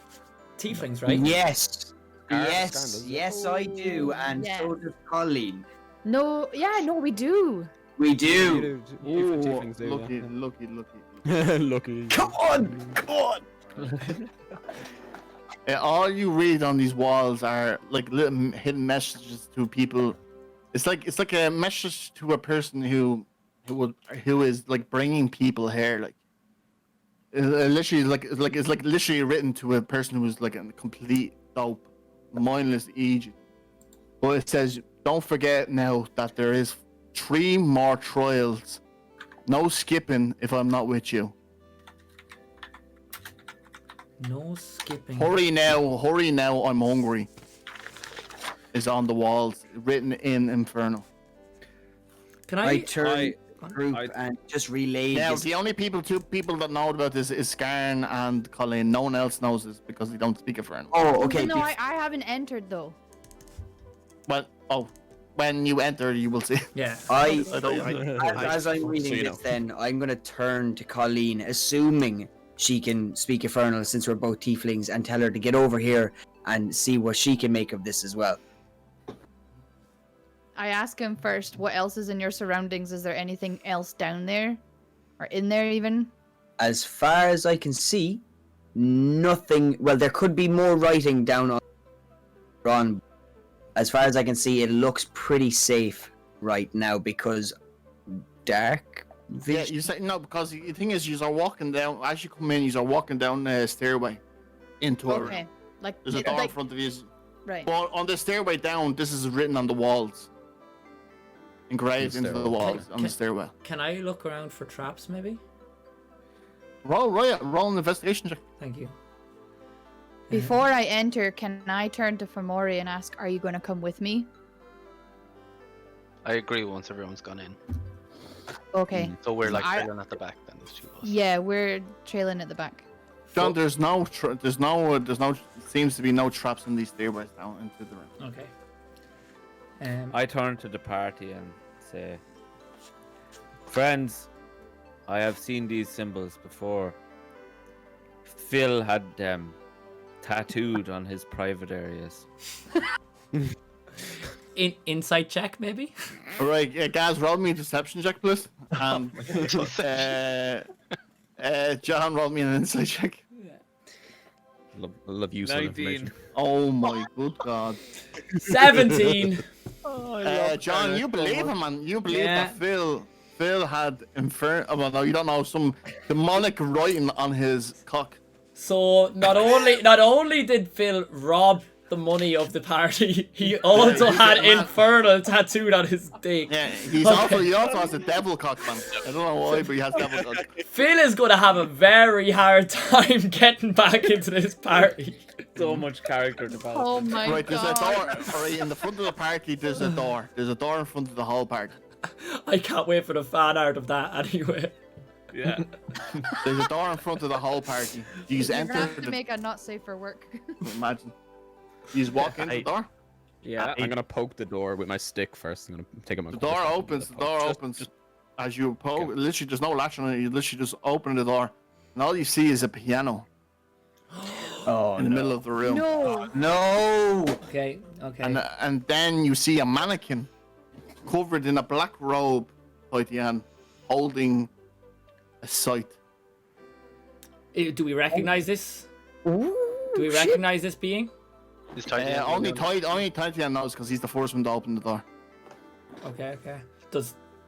[SPEAKER 1] Tieflings, right?
[SPEAKER 6] Yes. Yes,
[SPEAKER 5] Scandals.
[SPEAKER 6] yes, I do, and
[SPEAKER 3] Yeah.
[SPEAKER 6] so does Colleen.
[SPEAKER 3] No, yeah, no, we do.
[SPEAKER 6] We do.
[SPEAKER 5] Different tieflings do,
[SPEAKER 4] Lucky.
[SPEAKER 5] yeah. Lucky.
[SPEAKER 6] Come on.
[SPEAKER 4] All you read on these walls are like little hidden messages to people. It's like a message to a person who is like bringing people here. Like literally, it's like literally written to a person who's like a complete dope, mindless Egypt. But it says, don't forget now that there is 3 more trials. No skipping if I'm not with you.
[SPEAKER 1] No skipping.
[SPEAKER 4] Hurry now, I'm hungry. Is on the walls, written in Infernal.
[SPEAKER 1] Can
[SPEAKER 6] I
[SPEAKER 1] I?
[SPEAKER 6] turn group
[SPEAKER 8] I-
[SPEAKER 6] and just relay
[SPEAKER 4] Now,
[SPEAKER 6] this.
[SPEAKER 4] the only two people that know about this is Scarn and Colleen. No one else knows this because they don't speak Infernal.
[SPEAKER 6] Oh, okay.
[SPEAKER 3] No, I haven't entered though.
[SPEAKER 4] Well, when you enter, you will see.
[SPEAKER 1] Yeah.
[SPEAKER 6] As I'm reading
[SPEAKER 5] So you
[SPEAKER 6] this,
[SPEAKER 5] know.
[SPEAKER 6] then I'm gonna turn to Colleen, assuming she can speak Infernal since we're both tieflings, and tell her to get over here and see what she can make of this as well.
[SPEAKER 3] I ask him first, what else is in your surroundings? Is there anything else down there? Or in there even?
[SPEAKER 6] as far as I can see, nothing. Well, there could be more writing down on. As far as I can see, it looks pretty safe right now because dark
[SPEAKER 4] Yeah,
[SPEAKER 6] vision.
[SPEAKER 4] you say no because the thing is, you are walking down as you come in. You are walking down the stairway into a room.
[SPEAKER 3] Okay. Like,
[SPEAKER 4] There's a door in
[SPEAKER 3] like
[SPEAKER 4] front of you.
[SPEAKER 3] right.
[SPEAKER 4] But on the stairway down, this is written on the walls, engraved into the
[SPEAKER 5] stairwell.
[SPEAKER 4] walls on the stairwell.
[SPEAKER 1] Can I look around for traps, maybe?
[SPEAKER 4] Roll an investigation check.
[SPEAKER 1] Thank you.
[SPEAKER 3] Before I enter, can I turn to Fomori and ask, "Are you going to come with me?"
[SPEAKER 2] I agree. Once everyone's gone in,
[SPEAKER 3] Okay.
[SPEAKER 2] so we're like
[SPEAKER 3] I-
[SPEAKER 2] trailing at the back. Then there's two of us.
[SPEAKER 3] Yeah, we're trailing at the back.
[SPEAKER 4] John, there's no seems to be no traps in these stairways down into the room.
[SPEAKER 1] Okay.
[SPEAKER 8] I turn to the party and say, "Friends, I have seen these symbols before. Phil had them tattooed on his private areas."
[SPEAKER 1] Insight check, maybe?
[SPEAKER 4] All right, guys, roll me a deception check, please. John, roll me an insight check.
[SPEAKER 5] Love useful
[SPEAKER 8] 19.
[SPEAKER 5] information.
[SPEAKER 4] Oh my good god.
[SPEAKER 1] 17.
[SPEAKER 4] John, you believe him, man. You believe
[SPEAKER 1] Yeah.
[SPEAKER 4] that Phil had well, no, you don't know, some demonic writing on his cock.
[SPEAKER 1] So not only did Phil rob the money of the party, he also
[SPEAKER 4] he's
[SPEAKER 1] had
[SPEAKER 4] a man.
[SPEAKER 1] infernal tattooed on his dick.
[SPEAKER 4] Yeah, he also has a devil cock, man. I don't know why, but he has devil cock.
[SPEAKER 1] Phil is gonna have a very hard time getting back into this party.
[SPEAKER 8] So much character development.
[SPEAKER 3] Oh my
[SPEAKER 4] Right, there's a
[SPEAKER 3] god.
[SPEAKER 4] door. Alright, in the front of the party, there's a door. There's a door in front of the whole party.
[SPEAKER 1] I can't wait for the fan art of that anyway.
[SPEAKER 8] Yeah.
[SPEAKER 4] There's a door in front of the whole party. You
[SPEAKER 3] You're
[SPEAKER 4] enter
[SPEAKER 3] gonna have to
[SPEAKER 4] the.
[SPEAKER 3] make a not safe for work.
[SPEAKER 4] Imagine. You walk in the door.
[SPEAKER 8] Yeah.
[SPEAKER 5] I'm gonna poke the door with my stick first. I'm gonna take out my.
[SPEAKER 4] The door opens. The door opens. As you poke, literally, there's no latch on it. You literally just open the door, and all you see is a piano
[SPEAKER 6] Oh
[SPEAKER 4] in the middle of the room.
[SPEAKER 3] No.
[SPEAKER 6] no!
[SPEAKER 1] Okay.
[SPEAKER 4] And then you see a mannequin covered in a black robe, Titan, holding a sight.
[SPEAKER 1] Do we recognize this?
[SPEAKER 6] Ooh,
[SPEAKER 1] Do we
[SPEAKER 6] shit.
[SPEAKER 1] recognize this being?
[SPEAKER 2] Is Titan
[SPEAKER 4] Only Titan knows because he's the first one to open the door.
[SPEAKER 1] Okay.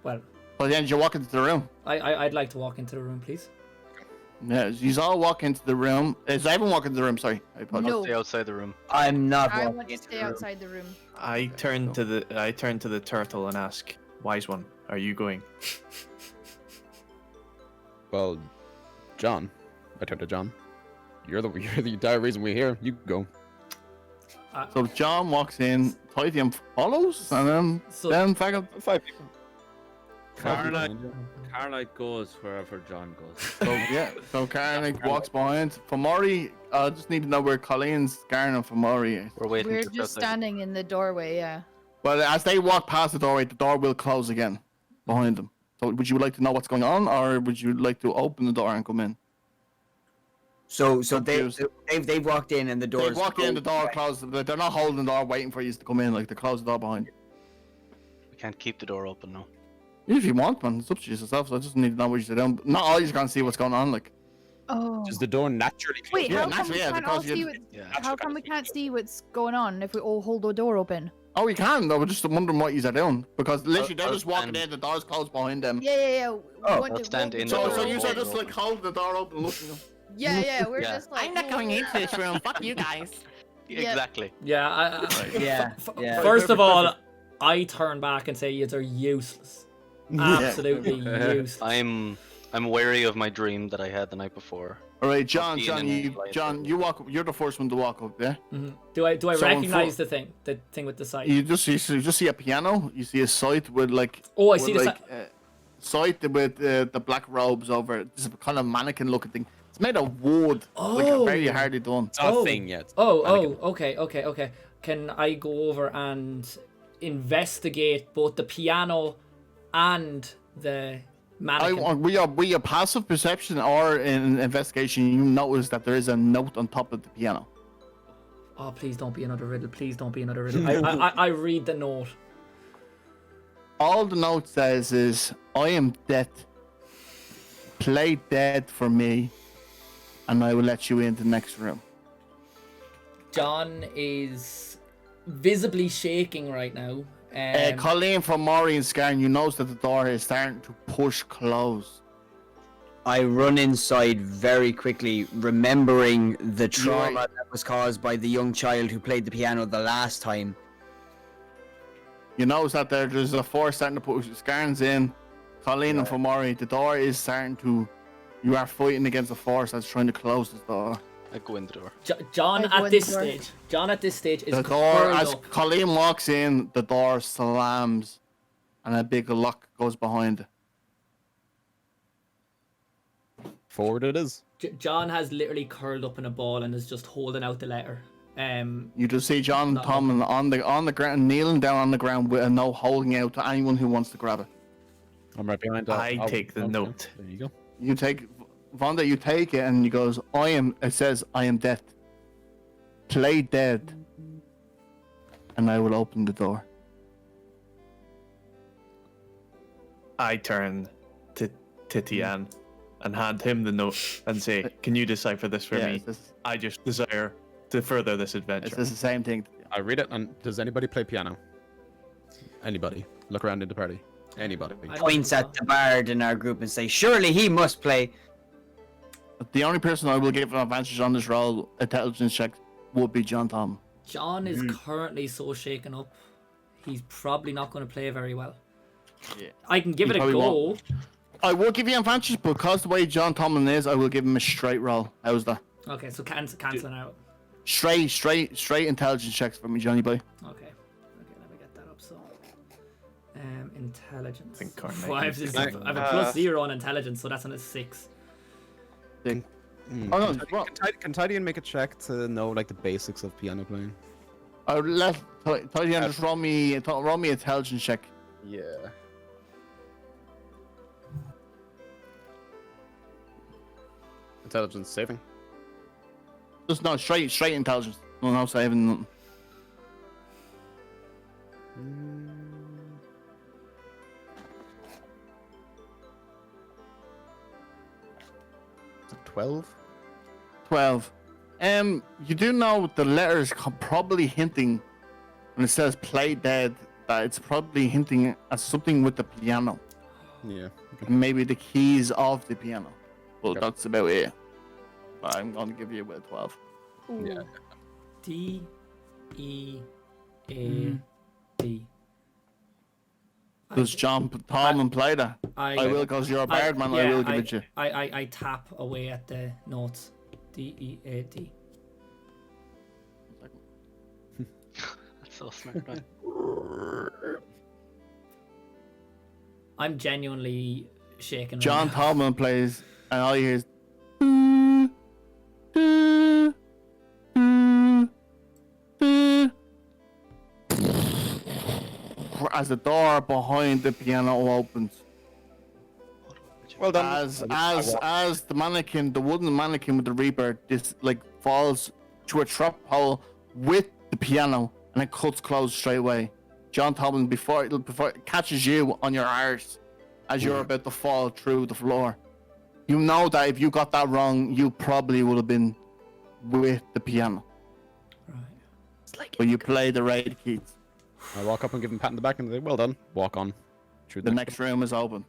[SPEAKER 1] Well,
[SPEAKER 4] But then you walk into the room.
[SPEAKER 1] I'd like to walk into the room, please.
[SPEAKER 4] Yeah, you all walk into the room. Is everyone walking into the room? Sorry, I apologize.
[SPEAKER 3] No.
[SPEAKER 2] Stay outside the room.
[SPEAKER 6] I'm not
[SPEAKER 3] I
[SPEAKER 6] walking
[SPEAKER 3] want to
[SPEAKER 6] into
[SPEAKER 3] stay
[SPEAKER 6] the room.
[SPEAKER 3] outside the room.
[SPEAKER 7] I turn to the turtle and ask, "Wise one, are you going?"
[SPEAKER 5] Well, John, I turn to John. You're the entire reason we're here. You go.
[SPEAKER 4] So John walks in, Titan follows, and
[SPEAKER 1] So-
[SPEAKER 4] then Faggot.
[SPEAKER 5] 5 people.
[SPEAKER 8] Carnite goes wherever John goes.
[SPEAKER 4] So yeah, so Karnak walks behind. Fomori, I just need to know where Colleen's, Garn, and Fomori is.
[SPEAKER 2] We're waiting.
[SPEAKER 3] We're
[SPEAKER 2] just
[SPEAKER 3] just
[SPEAKER 2] outside.
[SPEAKER 3] standing in the doorway, yeah.
[SPEAKER 4] Well, as they walk past the doorway, the door will close again behind them. So would you like to know what's going on, or would you like to open the door and come in?
[SPEAKER 6] So
[SPEAKER 4] Confused.
[SPEAKER 6] they've walked in and the door.
[SPEAKER 4] They walk in, the door closes. They're not holding the door, waiting for you to come in. Like they close the door behind you.
[SPEAKER 2] We can't keep the door open now.
[SPEAKER 4] If you want, man, it's up to yourself. So I just need to know what you're doing. Not all you can see what's going on. Like,
[SPEAKER 3] Oh.
[SPEAKER 5] Does the door naturally close?
[SPEAKER 3] Wait,
[SPEAKER 4] Yeah,
[SPEAKER 3] how come we
[SPEAKER 4] naturally, yeah,
[SPEAKER 3] can't all
[SPEAKER 4] because you-
[SPEAKER 3] see what,
[SPEAKER 2] Yeah.
[SPEAKER 3] how come we can't see what's going on if we all hold the door open?
[SPEAKER 4] oh, you can. Though, we're just wondering what you're doing because literally they're
[SPEAKER 2] I'll
[SPEAKER 4] just walking
[SPEAKER 2] stand-
[SPEAKER 4] in. The door's closed behind them.
[SPEAKER 3] Yeah.
[SPEAKER 6] Oh,
[SPEAKER 2] I'll stand in the
[SPEAKER 4] So,
[SPEAKER 2] door.
[SPEAKER 4] so you
[SPEAKER 2] Door
[SPEAKER 4] are just
[SPEAKER 2] open.
[SPEAKER 4] like holding the door open, looking.
[SPEAKER 3] Yeah, we're
[SPEAKER 2] Yeah.
[SPEAKER 3] just like.
[SPEAKER 4] this room. Fuck you guys.
[SPEAKER 3] Yeah.
[SPEAKER 2] Exactly.
[SPEAKER 1] Yeah.
[SPEAKER 6] Yeah, yeah.
[SPEAKER 1] First of all, I turn back and say you are useless. Absolutely useless.
[SPEAKER 2] I'm wary of my dream that I had the night before.
[SPEAKER 4] All right, John.
[SPEAKER 2] being
[SPEAKER 4] John,
[SPEAKER 2] in
[SPEAKER 4] you,
[SPEAKER 2] light.
[SPEAKER 4] John, you walk. You're the first one to walk up there.
[SPEAKER 1] Do I
[SPEAKER 4] So in
[SPEAKER 1] recognize
[SPEAKER 4] front-
[SPEAKER 1] the thing with the sight?
[SPEAKER 4] You just see a piano. You see a site with like.
[SPEAKER 1] Oh, I
[SPEAKER 4] with,
[SPEAKER 1] see the
[SPEAKER 4] like, site with the black robes over it. This is kind of mannequin looking thing. It's made of wood. Like
[SPEAKER 1] Oh.
[SPEAKER 4] very hardly done.
[SPEAKER 5] It's not
[SPEAKER 1] Oh.
[SPEAKER 5] a thing yet.
[SPEAKER 1] Oh, okay. Can I go over and investigate both the piano and the mannequin?
[SPEAKER 4] We are passive perception or in investigation. You notice that there is a note on top of the piano.
[SPEAKER 1] Oh, please don't be another riddle. Please don't be another riddle. I read the note.
[SPEAKER 4] All the note says is, "I am death. play dead for me, and I will let you into the next room.
[SPEAKER 1] John is visibly shaking right now.
[SPEAKER 4] Colleen from Maury and Scarn, you notice that the door is starting to push close.
[SPEAKER 6] I run inside very quickly, remembering the trauma that was caused by the young child who played the piano the last time.
[SPEAKER 4] You notice that there's a force starting to push Scarns in. Colleen and Famori, the door is starting to... You are fighting against a force that's trying to close the door.
[SPEAKER 2] I go in the door.
[SPEAKER 1] John
[SPEAKER 3] I go
[SPEAKER 1] at
[SPEAKER 3] in
[SPEAKER 1] this
[SPEAKER 3] the door.
[SPEAKER 1] stage. John at this stage is
[SPEAKER 4] The door,
[SPEAKER 1] curled
[SPEAKER 4] as
[SPEAKER 1] up.
[SPEAKER 4] Colleen walks in, the door slams, and a big lock goes behind it.
[SPEAKER 5] Forward it is.
[SPEAKER 1] John has literally curled up in a ball and is just holding out the letter.
[SPEAKER 4] You just see John Tomlin on the ground, kneeling down on the ground with a note holding out to anyone who wants to grab it.
[SPEAKER 5] I'm right behind.
[SPEAKER 7] I take the note.
[SPEAKER 5] There you go.
[SPEAKER 4] You take, Vonda, you take it, and he goes, it says, I am death. Play dead, and I will open the door.
[SPEAKER 7] I turn to Titian and hand him the note and say, "Can you decipher this for me? I just desire to further this adventure."
[SPEAKER 4] It's the same thing.
[SPEAKER 5] I read it. And does anybody play piano? Anybody? Look around in the party. Anybody?
[SPEAKER 1] I don't
[SPEAKER 6] Points
[SPEAKER 1] think
[SPEAKER 6] at the bard in our group and say, "Surely he must play."
[SPEAKER 4] The only person I will give an advantage on this roll, intelligence check, would be John Tom.
[SPEAKER 1] John is currently so shaken up. He's probably not going to play very well.
[SPEAKER 4] Yeah.
[SPEAKER 1] I can give
[SPEAKER 4] He
[SPEAKER 1] it a
[SPEAKER 4] probably
[SPEAKER 1] go.
[SPEAKER 4] won't. I will give you an advantage, but because the way John Tomlin is, I will give him a straight roll. How's that?
[SPEAKER 1] Okay, so canceling out.
[SPEAKER 4] Straight intelligence checks for me, Johnny boy.
[SPEAKER 1] Okay, let me get that up. So, intelligence.
[SPEAKER 7] I think Carnage
[SPEAKER 1] I have
[SPEAKER 7] is-
[SPEAKER 1] I have a +0 on intelligence, so that's on a 6.
[SPEAKER 4] Oh no, well,
[SPEAKER 5] Can Tidian make a check to know like the basics of piano playing?
[SPEAKER 4] I would let Tidian just roll me intelligence check.
[SPEAKER 5] Yeah. Intelligence saving.
[SPEAKER 4] Just no straight intelligence. No saving nothing.
[SPEAKER 5] Is it 12?
[SPEAKER 4] 12. You do know the letters probably hinting when it says play dead that it's probably hinting at something with the piano.
[SPEAKER 5] Yeah. Okay.
[SPEAKER 4] Maybe the keys of the piano. Well,
[SPEAKER 5] Yep.
[SPEAKER 4] that's about it. But I'm gonna give you a 12.
[SPEAKER 5] Yeah.
[SPEAKER 1] D E A D.
[SPEAKER 4] Does John Tomlin play that? I will, because you're a bard, man. I will give it you.
[SPEAKER 1] I tap away at the notes. D E A D.
[SPEAKER 2] That's so smart, man.
[SPEAKER 1] I'm genuinely shaking.
[SPEAKER 4] John
[SPEAKER 1] right now.
[SPEAKER 4] Tomlin plays, and all you hear is. As the door behind the piano opens.
[SPEAKER 5] Well done.
[SPEAKER 4] As the mannequin, the wooden mannequin with the reaper, falls to a trap hole with the piano, and it cuts closed straight away. John Tomlin, before it catches you on your arse as you're about to fall through the floor, you know that if you got that wrong, you probably would have been with the piano.
[SPEAKER 1] Right.
[SPEAKER 4] But you play the right keys.
[SPEAKER 5] I walk up and give him a pat on the back and say, "Well done." Walk on. Through
[SPEAKER 4] The next room is open.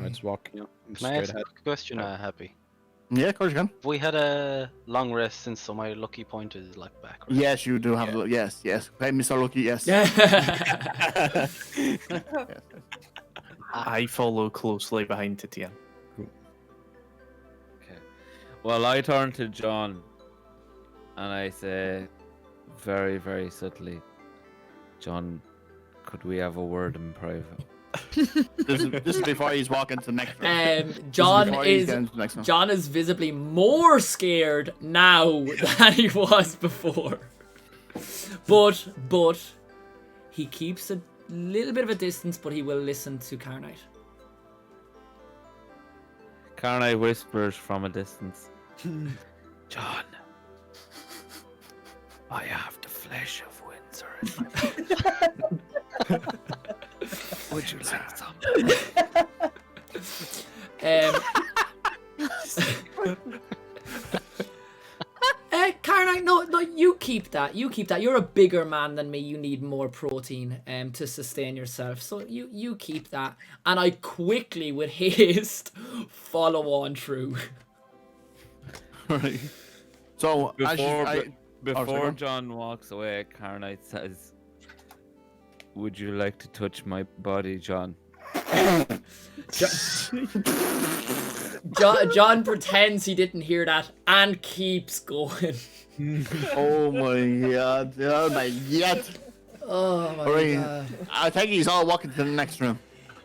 [SPEAKER 5] I just walk
[SPEAKER 2] Can I
[SPEAKER 5] straight
[SPEAKER 2] ask
[SPEAKER 5] ahead.
[SPEAKER 2] a quick question, Happy?
[SPEAKER 4] Yeah, of course you can.
[SPEAKER 2] We had a long rest since, so my lucky point is like back. Right?
[SPEAKER 4] Yes, you do have. Yes. Hey, Mr. Lucky. Yes.
[SPEAKER 7] I follow closely behind Titian.
[SPEAKER 8] Okay. Well, I turn to John and I say, very, very subtly, "John, could we have a word in private?"
[SPEAKER 4] This is before he's walking to the next room.
[SPEAKER 1] John is visibly more scared now than he was before. But he keeps a little bit of a distance, but he will listen to Carnite.
[SPEAKER 8] Carnite whispers from a distance, "John, I have the flesh of Windsor in my mouth. Would you like some?"
[SPEAKER 1] Carnite, no, you keep that. You keep that. You're a bigger man than me. You need more protein to sustain yourself. So you keep that. And I quickly, with haste, follow on through.
[SPEAKER 4] Right. So
[SPEAKER 8] Before John walks away, Carnite says, "Would you like to touch my body, John?"
[SPEAKER 1] John pretends he didn't hear that and keeps going.
[SPEAKER 4] Oh my god! Oh my god!
[SPEAKER 1] Oh my
[SPEAKER 4] Right.
[SPEAKER 1] god.
[SPEAKER 4] I think he's all walking to the next room.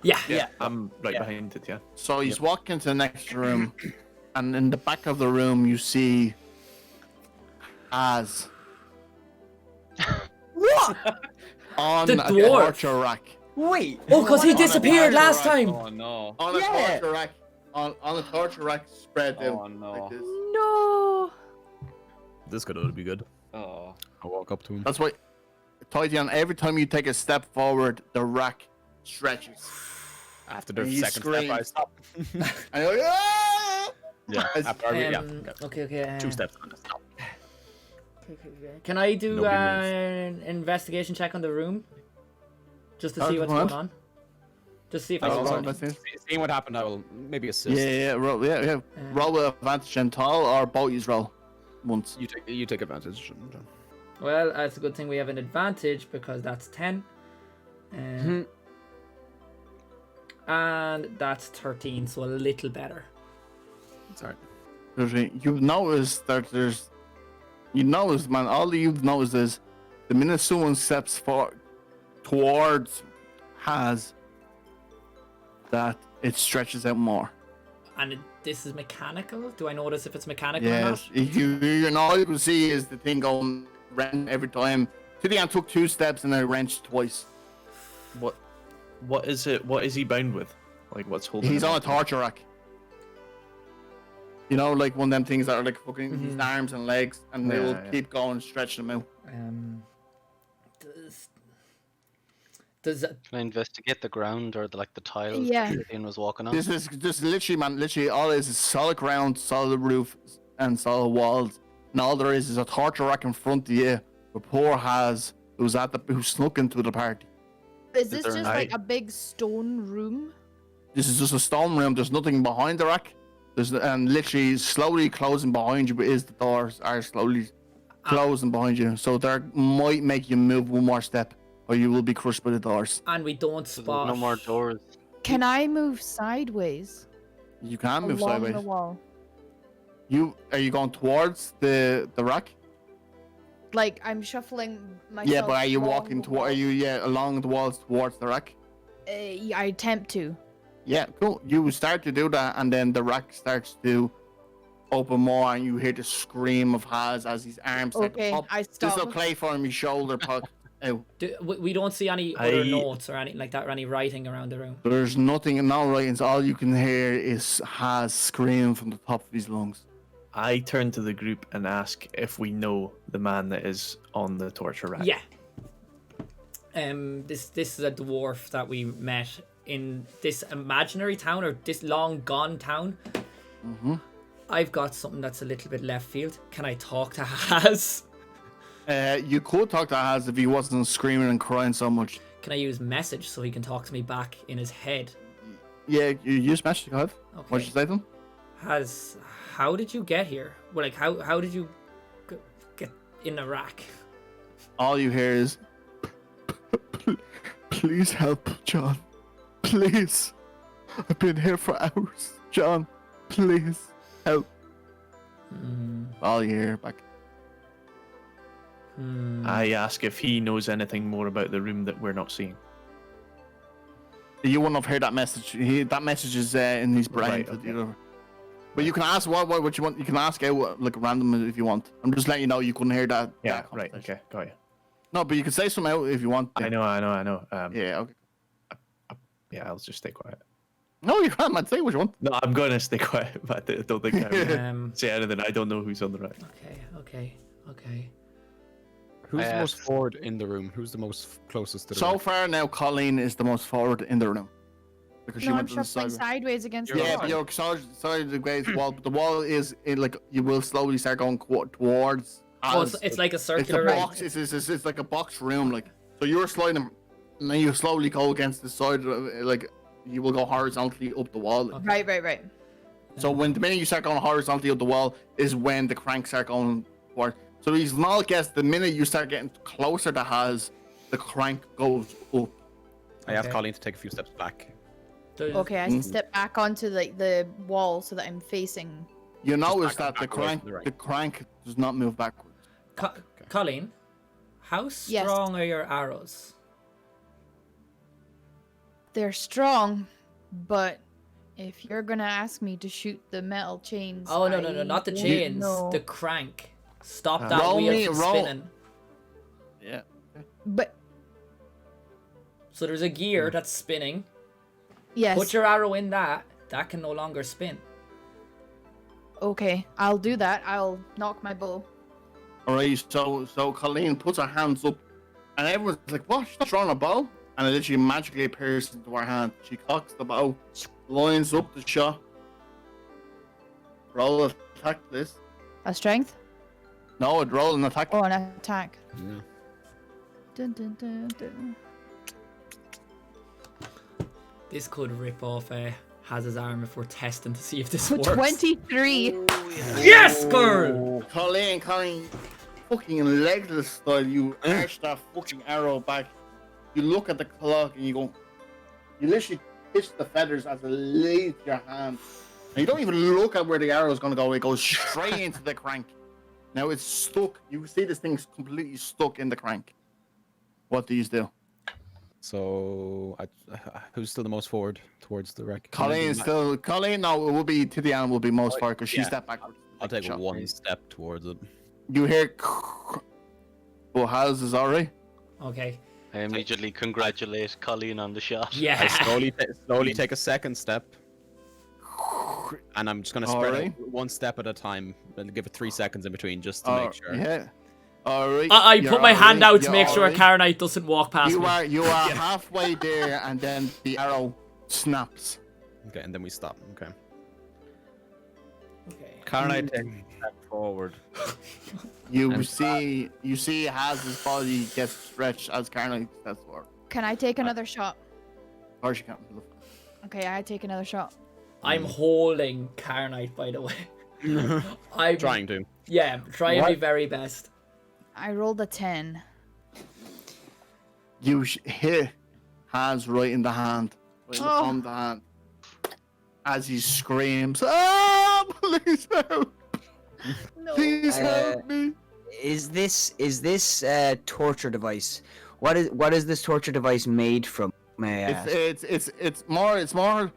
[SPEAKER 1] Yeah.
[SPEAKER 7] I'm right behind it. Yeah.
[SPEAKER 4] So he's walking to the next room, and in the back of the room you see Az.
[SPEAKER 6] What?
[SPEAKER 4] On
[SPEAKER 1] The
[SPEAKER 4] a
[SPEAKER 1] dwarf.
[SPEAKER 4] torture rack.
[SPEAKER 6] Wait.
[SPEAKER 1] Oh, because he
[SPEAKER 4] On a
[SPEAKER 1] disappeared
[SPEAKER 4] torture
[SPEAKER 1] last
[SPEAKER 4] rack.
[SPEAKER 1] time.
[SPEAKER 8] Oh no!
[SPEAKER 4] On a
[SPEAKER 6] Yeah.
[SPEAKER 4] torture rack. On a torture rack spread out
[SPEAKER 8] Oh no!
[SPEAKER 4] like this.
[SPEAKER 3] No.
[SPEAKER 5] This could only be good.
[SPEAKER 8] Oh.
[SPEAKER 5] I walk up to him.
[SPEAKER 4] That's why, Titan, every time you take a step forward, the rack stretches.
[SPEAKER 5] After the
[SPEAKER 4] And you
[SPEAKER 5] second step, I
[SPEAKER 4] scream.
[SPEAKER 5] stop.
[SPEAKER 4] And you're like, "Ah!"
[SPEAKER 5] Yeah,
[SPEAKER 4] It's-
[SPEAKER 5] after I yeah.
[SPEAKER 1] Okay.
[SPEAKER 5] 2 steps and I stop.
[SPEAKER 1] Can I do
[SPEAKER 5] Nobody
[SPEAKER 1] an investigation check on the room? Just to see what's
[SPEAKER 4] what?
[SPEAKER 1] going on? Just see if I
[SPEAKER 5] Oh,
[SPEAKER 1] can
[SPEAKER 4] Oh,
[SPEAKER 1] find
[SPEAKER 4] that's it.
[SPEAKER 5] Seeing what happened, I will maybe assist.
[SPEAKER 4] Yeah, roll, roll with advantage and tall, or both you roll once.
[SPEAKER 5] You take advantage. John.
[SPEAKER 1] Well, that's a good thing we have an advantage because that's 10. And that's 13, so a little better.
[SPEAKER 5] It's alright.
[SPEAKER 4] You've noticed that man, all you've noticed is the minute someone steps towards has that it stretches out more.
[SPEAKER 1] And this is mechanical? Do I notice if it's mechanical or
[SPEAKER 4] Yes,
[SPEAKER 1] not?
[SPEAKER 4] you all you can see is the thing going round every time. Tidian took 2 steps and I wrenched twice.
[SPEAKER 7] What is it? What is he bound with? Like, what's holding?
[SPEAKER 4] He's
[SPEAKER 7] him
[SPEAKER 4] on a
[SPEAKER 7] up?
[SPEAKER 4] torture rack. You know, like one of them things that are like fucking his arms and legs, and they
[SPEAKER 7] Yeah,
[SPEAKER 4] will
[SPEAKER 7] yeah.
[SPEAKER 4] keep going, stretching them out.
[SPEAKER 1] Does
[SPEAKER 2] Can I investigate the ground or the tiles
[SPEAKER 3] Yeah.
[SPEAKER 2] that Ian was walking on?
[SPEAKER 4] This is just literally, man, literally all it is solid ground, solid roof, and solid walls. And all there is a torture rack in front of you. But poor Has, who snuck into the party.
[SPEAKER 3] Is this
[SPEAKER 7] there
[SPEAKER 3] just
[SPEAKER 7] an
[SPEAKER 3] like
[SPEAKER 7] eye?
[SPEAKER 3] a big stone room?
[SPEAKER 4] This is just a stone room. There's nothing behind the rack. And literally slowly closing behind you is the doors are slowly closing behind you. So that might make you move one more step, or you will be crushed by the doors.
[SPEAKER 1] and we don't
[SPEAKER 2] There's
[SPEAKER 1] spot
[SPEAKER 2] no more doors.
[SPEAKER 3] Can I move sideways
[SPEAKER 4] You can move
[SPEAKER 3] along
[SPEAKER 4] sideways.
[SPEAKER 3] the wall?
[SPEAKER 4] Are you going towards the rack?
[SPEAKER 3] Like I'm shuffling myself.
[SPEAKER 4] Yeah, but are you
[SPEAKER 3] along
[SPEAKER 4] walking
[SPEAKER 3] the wall.
[SPEAKER 4] along the walls towards the rack?
[SPEAKER 3] Yeah, I attempt to.
[SPEAKER 4] Yeah, cool. You start to do that, and then the rack starts to open more, and you hear the scream of Has as his arms start
[SPEAKER 3] Okay,
[SPEAKER 4] to pop.
[SPEAKER 3] I
[SPEAKER 4] This
[SPEAKER 3] stop.
[SPEAKER 4] will play for him, his shoulder poke out.
[SPEAKER 1] we don't see any other
[SPEAKER 7] I-
[SPEAKER 1] notes or anything like that, or any writing around the room.
[SPEAKER 4] There's nothing, no writings. All you can hear is Has screaming from the top of his lungs.
[SPEAKER 7] I turn to the group and ask if we know the man that is on the torture rack.
[SPEAKER 1] Yeah. This is a dwarf that we met in this imaginary town, or this long gone town. I've got something that's a little bit left field. Can I talk to Has?
[SPEAKER 4] You could talk to Has if he wasn't screaming and crying so much.
[SPEAKER 1] Can I use message so he can talk to me back in his head?
[SPEAKER 4] Yeah, you use message, go ahead.
[SPEAKER 1] Okay.
[SPEAKER 4] What'd you say to him?
[SPEAKER 1] Has, how did you get here? Well, like, how did you get in a rack?
[SPEAKER 4] All you hear is, please help, John. Please. I've been here for hours. John, please help. All you hear back.
[SPEAKER 7] I ask if he knows anything more about the room that we're not seeing.
[SPEAKER 4] You wouldn't have heard that message. That message is in his brain.
[SPEAKER 7] Right,
[SPEAKER 4] but
[SPEAKER 7] okay.
[SPEAKER 4] you know. But you can ask what you want. You can ask out like random if you want. I'm just letting you know you couldn't hear that.
[SPEAKER 7] Yeah,
[SPEAKER 4] that
[SPEAKER 7] right.
[SPEAKER 4] conversation.
[SPEAKER 7] Okay, got you.
[SPEAKER 4] No, but you can say something out if you want.
[SPEAKER 7] I know.
[SPEAKER 4] Yeah. Okay.
[SPEAKER 7] Yeah, I'll just stay quiet.
[SPEAKER 4] No, you can't, man. Say what you want.
[SPEAKER 7] No, I'm going to stay quiet, but I don't think I will
[SPEAKER 1] Um,
[SPEAKER 7] say anything. I don't know who's on the rack.
[SPEAKER 1] okay.
[SPEAKER 5] Who's
[SPEAKER 2] I
[SPEAKER 5] the most
[SPEAKER 2] asked-
[SPEAKER 5] forward in the room? Who's the most closest to the
[SPEAKER 4] So
[SPEAKER 5] rack?
[SPEAKER 4] far now, Colleen is the most forward in the room. because she
[SPEAKER 3] No, I'm
[SPEAKER 4] went to the
[SPEAKER 3] shuffling
[SPEAKER 4] side.
[SPEAKER 3] sideways against the
[SPEAKER 4] Yeah,
[SPEAKER 3] wall.
[SPEAKER 4] but you're side against the wall, but the wall is like you will slowly start going towards.
[SPEAKER 1] Well,
[SPEAKER 4] as-
[SPEAKER 1] it's like a
[SPEAKER 4] It's a
[SPEAKER 1] circular.
[SPEAKER 4] box. It's like a box room. Like so, you're sliding, and then you slowly go against the side. Like you will go horizontally up the wall.
[SPEAKER 3] Right, right, right.
[SPEAKER 4] So when the minute you start going horizontally up the wall is when the cranks start going forward. So these small guess the minute you start getting closer to Haz, the crank goes up.
[SPEAKER 5] I asked
[SPEAKER 1] Okay.
[SPEAKER 5] Colleen to take a few steps back.
[SPEAKER 1] There's-
[SPEAKER 3] Okay, I step back onto like the wall so that I'm facing.
[SPEAKER 4] You notice
[SPEAKER 5] back-
[SPEAKER 4] that the
[SPEAKER 5] back away
[SPEAKER 4] crank,
[SPEAKER 5] from the right.
[SPEAKER 4] the crank does not move backwards.
[SPEAKER 1] Colleen, how strong are your arrows?
[SPEAKER 3] They're strong, but if you're gonna ask me to shoot the metal chains,
[SPEAKER 1] Oh no, not the
[SPEAKER 3] I
[SPEAKER 1] chains,
[SPEAKER 3] don't know.
[SPEAKER 1] the crank. Stop that
[SPEAKER 4] Roll
[SPEAKER 1] wheel
[SPEAKER 4] me-
[SPEAKER 1] from
[SPEAKER 4] roll.
[SPEAKER 1] spinning.
[SPEAKER 4] Yeah.
[SPEAKER 3] But
[SPEAKER 1] So there's a gear that's spinning.
[SPEAKER 3] yes,
[SPEAKER 1] Put your arrow in that. That can no longer spin.
[SPEAKER 3] okay, I'll do that. I'll knock my bow.
[SPEAKER 4] Alright, so Colleen puts her hands up, and everyone's like, "What? She's not throwing a bow?" And it literally magically appears into her hand. She cocks the bow, lines up the shot. Roll attack this.
[SPEAKER 3] A strength?
[SPEAKER 4] No, it roll an attack.
[SPEAKER 3] Oh, an attack.
[SPEAKER 5] Yeah.
[SPEAKER 3] Dun, dun, dun, dun.
[SPEAKER 1] This could rip off Haz's arm if we're testing to see if this
[SPEAKER 3] For
[SPEAKER 1] works.
[SPEAKER 3] 23.
[SPEAKER 1] Yes, girl!
[SPEAKER 4] Colleen, fucking legless style, you arch that fucking arrow back. You look at the clock and you go, you literally pitch the feathers as it leaves your hand. And you don't even look at where the arrow is going to go, it goes straight into the crank. Now it's stuck. You see this thing's completely stuck in the crank. What do you do?
[SPEAKER 5] So, who's still the most forward towards the wreck?
[SPEAKER 4] Colleen is still, Colleen, no, it will be Tidiane will be most far because she
[SPEAKER 5] yeah.
[SPEAKER 4] stepped backwards.
[SPEAKER 5] I'll take
[SPEAKER 4] Shot.
[SPEAKER 5] one step towards it.
[SPEAKER 4] You hear, oh, Haz is alright.
[SPEAKER 1] Okay.
[SPEAKER 2] I immediately congratulate Colleen on the shot.
[SPEAKER 1] Yeah.
[SPEAKER 5] I slowly take a second step, and I'm just gonna spread
[SPEAKER 4] Alright.
[SPEAKER 5] it one step at a time and give it 3 seconds in between just to make sure.
[SPEAKER 4] Yeah. Alright.
[SPEAKER 1] I put my hand out to
[SPEAKER 4] you're
[SPEAKER 1] make sure a
[SPEAKER 4] alright.
[SPEAKER 1] Carnite doesn't walk past
[SPEAKER 4] You
[SPEAKER 1] me.
[SPEAKER 4] are halfway there, and then the arrow snaps.
[SPEAKER 5] Okay, and then we stop. Okay.
[SPEAKER 1] Okay.
[SPEAKER 8] Carnite takes a step forward.
[SPEAKER 4] You see Haz's body gets stretched as Carnage steps forward.
[SPEAKER 3] Can I take another shot?
[SPEAKER 4] Of course you can't.
[SPEAKER 3] Okay, I take another shot.
[SPEAKER 1] I'm holding Carnite, by the way. I'm
[SPEAKER 5] Trying to.
[SPEAKER 1] Yeah, trying my very best.
[SPEAKER 3] I rolled a 10.
[SPEAKER 4] You hit Haz right in the hand, right in the palm of the hand, as he screams, "Ah, please help! Please help me!"
[SPEAKER 6] Is this torture device? What is this torture device made from? May I ask?
[SPEAKER 4] It's more.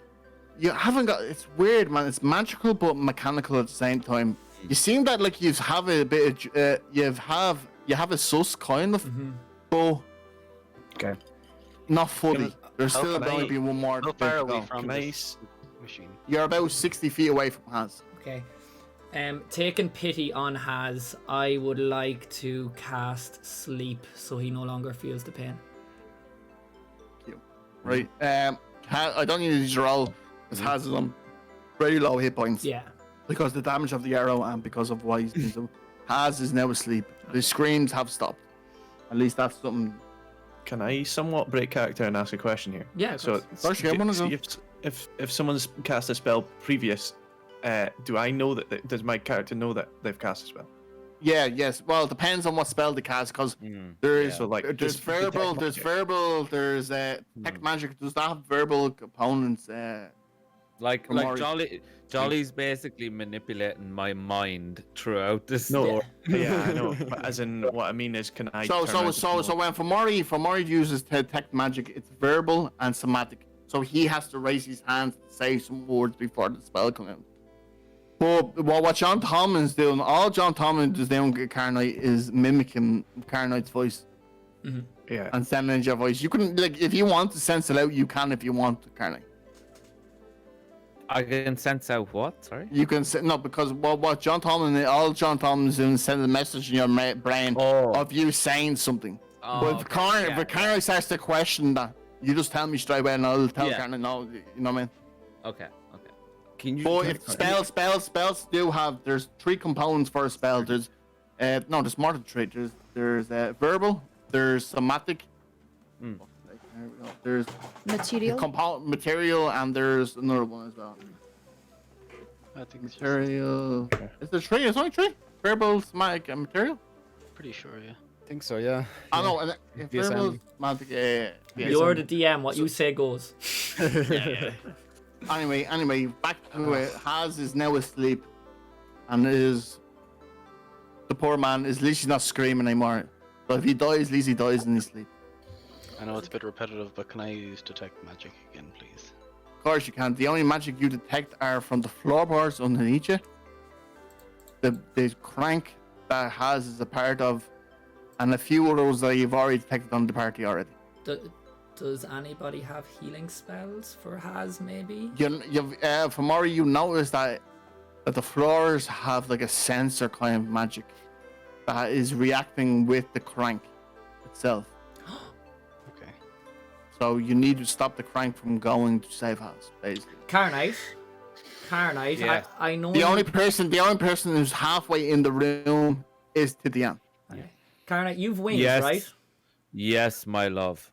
[SPEAKER 4] You haven't got. It's weird, man. It's magical but mechanical at the same time. You seem that like you have a bit of. You have a sus kind of, but
[SPEAKER 6] Okay.
[SPEAKER 4] not fully. There's
[SPEAKER 2] how
[SPEAKER 4] still
[SPEAKER 2] can
[SPEAKER 4] going
[SPEAKER 2] I-
[SPEAKER 4] to be one more.
[SPEAKER 2] How
[SPEAKER 4] bit
[SPEAKER 2] far
[SPEAKER 4] to
[SPEAKER 2] are we
[SPEAKER 4] go.
[SPEAKER 2] from
[SPEAKER 7] Nice.
[SPEAKER 2] this machine?
[SPEAKER 4] You're about 60 feet away from Haz.
[SPEAKER 1] Okay. Taking pity on Haz, I would like to cast Sleep so he no longer feels the pain.
[SPEAKER 4] Right. I don't need these roll because Haz is on very low hit points.
[SPEAKER 1] Yeah.
[SPEAKER 4] Because the damage of the arrow and because of why he's been so. Haz is now asleep. The screams have stopped. At least that's something.
[SPEAKER 7] Can I somewhat break character and ask a question here?
[SPEAKER 1] Yeah, of
[SPEAKER 7] So,
[SPEAKER 1] course.
[SPEAKER 4] First, yeah, one of them.
[SPEAKER 7] if someone's cast a spell previous, do I know that? Does my character know that they've cast a spell?
[SPEAKER 4] Yeah. Yes. Well, it depends on what spell they cast. Because there is
[SPEAKER 7] So, like,
[SPEAKER 4] there's
[SPEAKER 7] just the
[SPEAKER 4] verbal.
[SPEAKER 7] tech
[SPEAKER 4] There's
[SPEAKER 7] magic.
[SPEAKER 4] verbal. There's tech magic. Does not have verbal components.
[SPEAKER 8] Like
[SPEAKER 4] Mori.
[SPEAKER 8] Jolly's basically manipulating my mind throughout this
[SPEAKER 7] No.
[SPEAKER 8] story.
[SPEAKER 7] Yeah, I know. But as in, what I mean is, can I? turn around and
[SPEAKER 4] So
[SPEAKER 7] know-
[SPEAKER 4] when Fomori uses tech magic, it's verbal and somatic. So he has to raise his hands to say some words before the spell comes out. But what John Tomlin's doing, all John Tomlin is doing with Carnite is mimicking Carnite's voice
[SPEAKER 7] Yeah.
[SPEAKER 4] and sending in your voice. You can, like, if you want to sense it out, you can if you want, Carnite.
[SPEAKER 8] I can sense out what? Sorry.
[SPEAKER 4] You can say, no, because what John Tomlin, all John Tomlin's doing is sending a message in your brain
[SPEAKER 8] Oh.
[SPEAKER 4] of you saying something.
[SPEAKER 8] Oh,
[SPEAKER 4] But
[SPEAKER 8] okay,
[SPEAKER 4] if Carnite starts to question that, You just tell me straight away, and I'll tell
[SPEAKER 8] Yeah.
[SPEAKER 4] Karen. No, you know what I mean.
[SPEAKER 8] Okay. Can you?
[SPEAKER 4] But
[SPEAKER 8] can
[SPEAKER 4] if
[SPEAKER 8] I-
[SPEAKER 4] spells do have. There's 3 components for a spell. There's no, there's more than 3. There's verbal. There's somatic.
[SPEAKER 8] Mm.
[SPEAKER 4] There we go. There's
[SPEAKER 3] Material.
[SPEAKER 4] material, and there's another one as well.
[SPEAKER 2] I think it's just
[SPEAKER 4] Material. Is there 3? There's only 3. Verbal, somatic, and material.
[SPEAKER 2] pretty sure, yeah.
[SPEAKER 5] I think so, yeah.
[SPEAKER 4] I know. And
[SPEAKER 5] VSM.
[SPEAKER 4] verbal, somatic.
[SPEAKER 1] You're the DM. What you say goes.
[SPEAKER 4] Anyway, back to it. Haz is now asleep, and the poor man is literally not screaming anymore. So if he dies, at least he dies in his sleep.
[SPEAKER 2] I know it's a bit repetitive, but can I use detect magic again, please?
[SPEAKER 4] Of course you can. The only magic you detect are from the floorboards underneath you. The crank that Haz is a part of, and a few others that you've already detected on the party already.
[SPEAKER 1] Does anybody have healing spells for Haz? Maybe.
[SPEAKER 4] From Ori, you notice that the floors have like a sensor kind of magic that is reacting with the crank itself.
[SPEAKER 2] Okay.
[SPEAKER 4] So you need to stop the crank from going to safe house, basically.
[SPEAKER 1] Carnite.
[SPEAKER 8] Yeah.
[SPEAKER 1] I know.
[SPEAKER 4] The only person who's halfway in the room is Tidian.
[SPEAKER 1] Carnite, you've wings,
[SPEAKER 8] Yes.
[SPEAKER 1] right?
[SPEAKER 8] Yes, my love.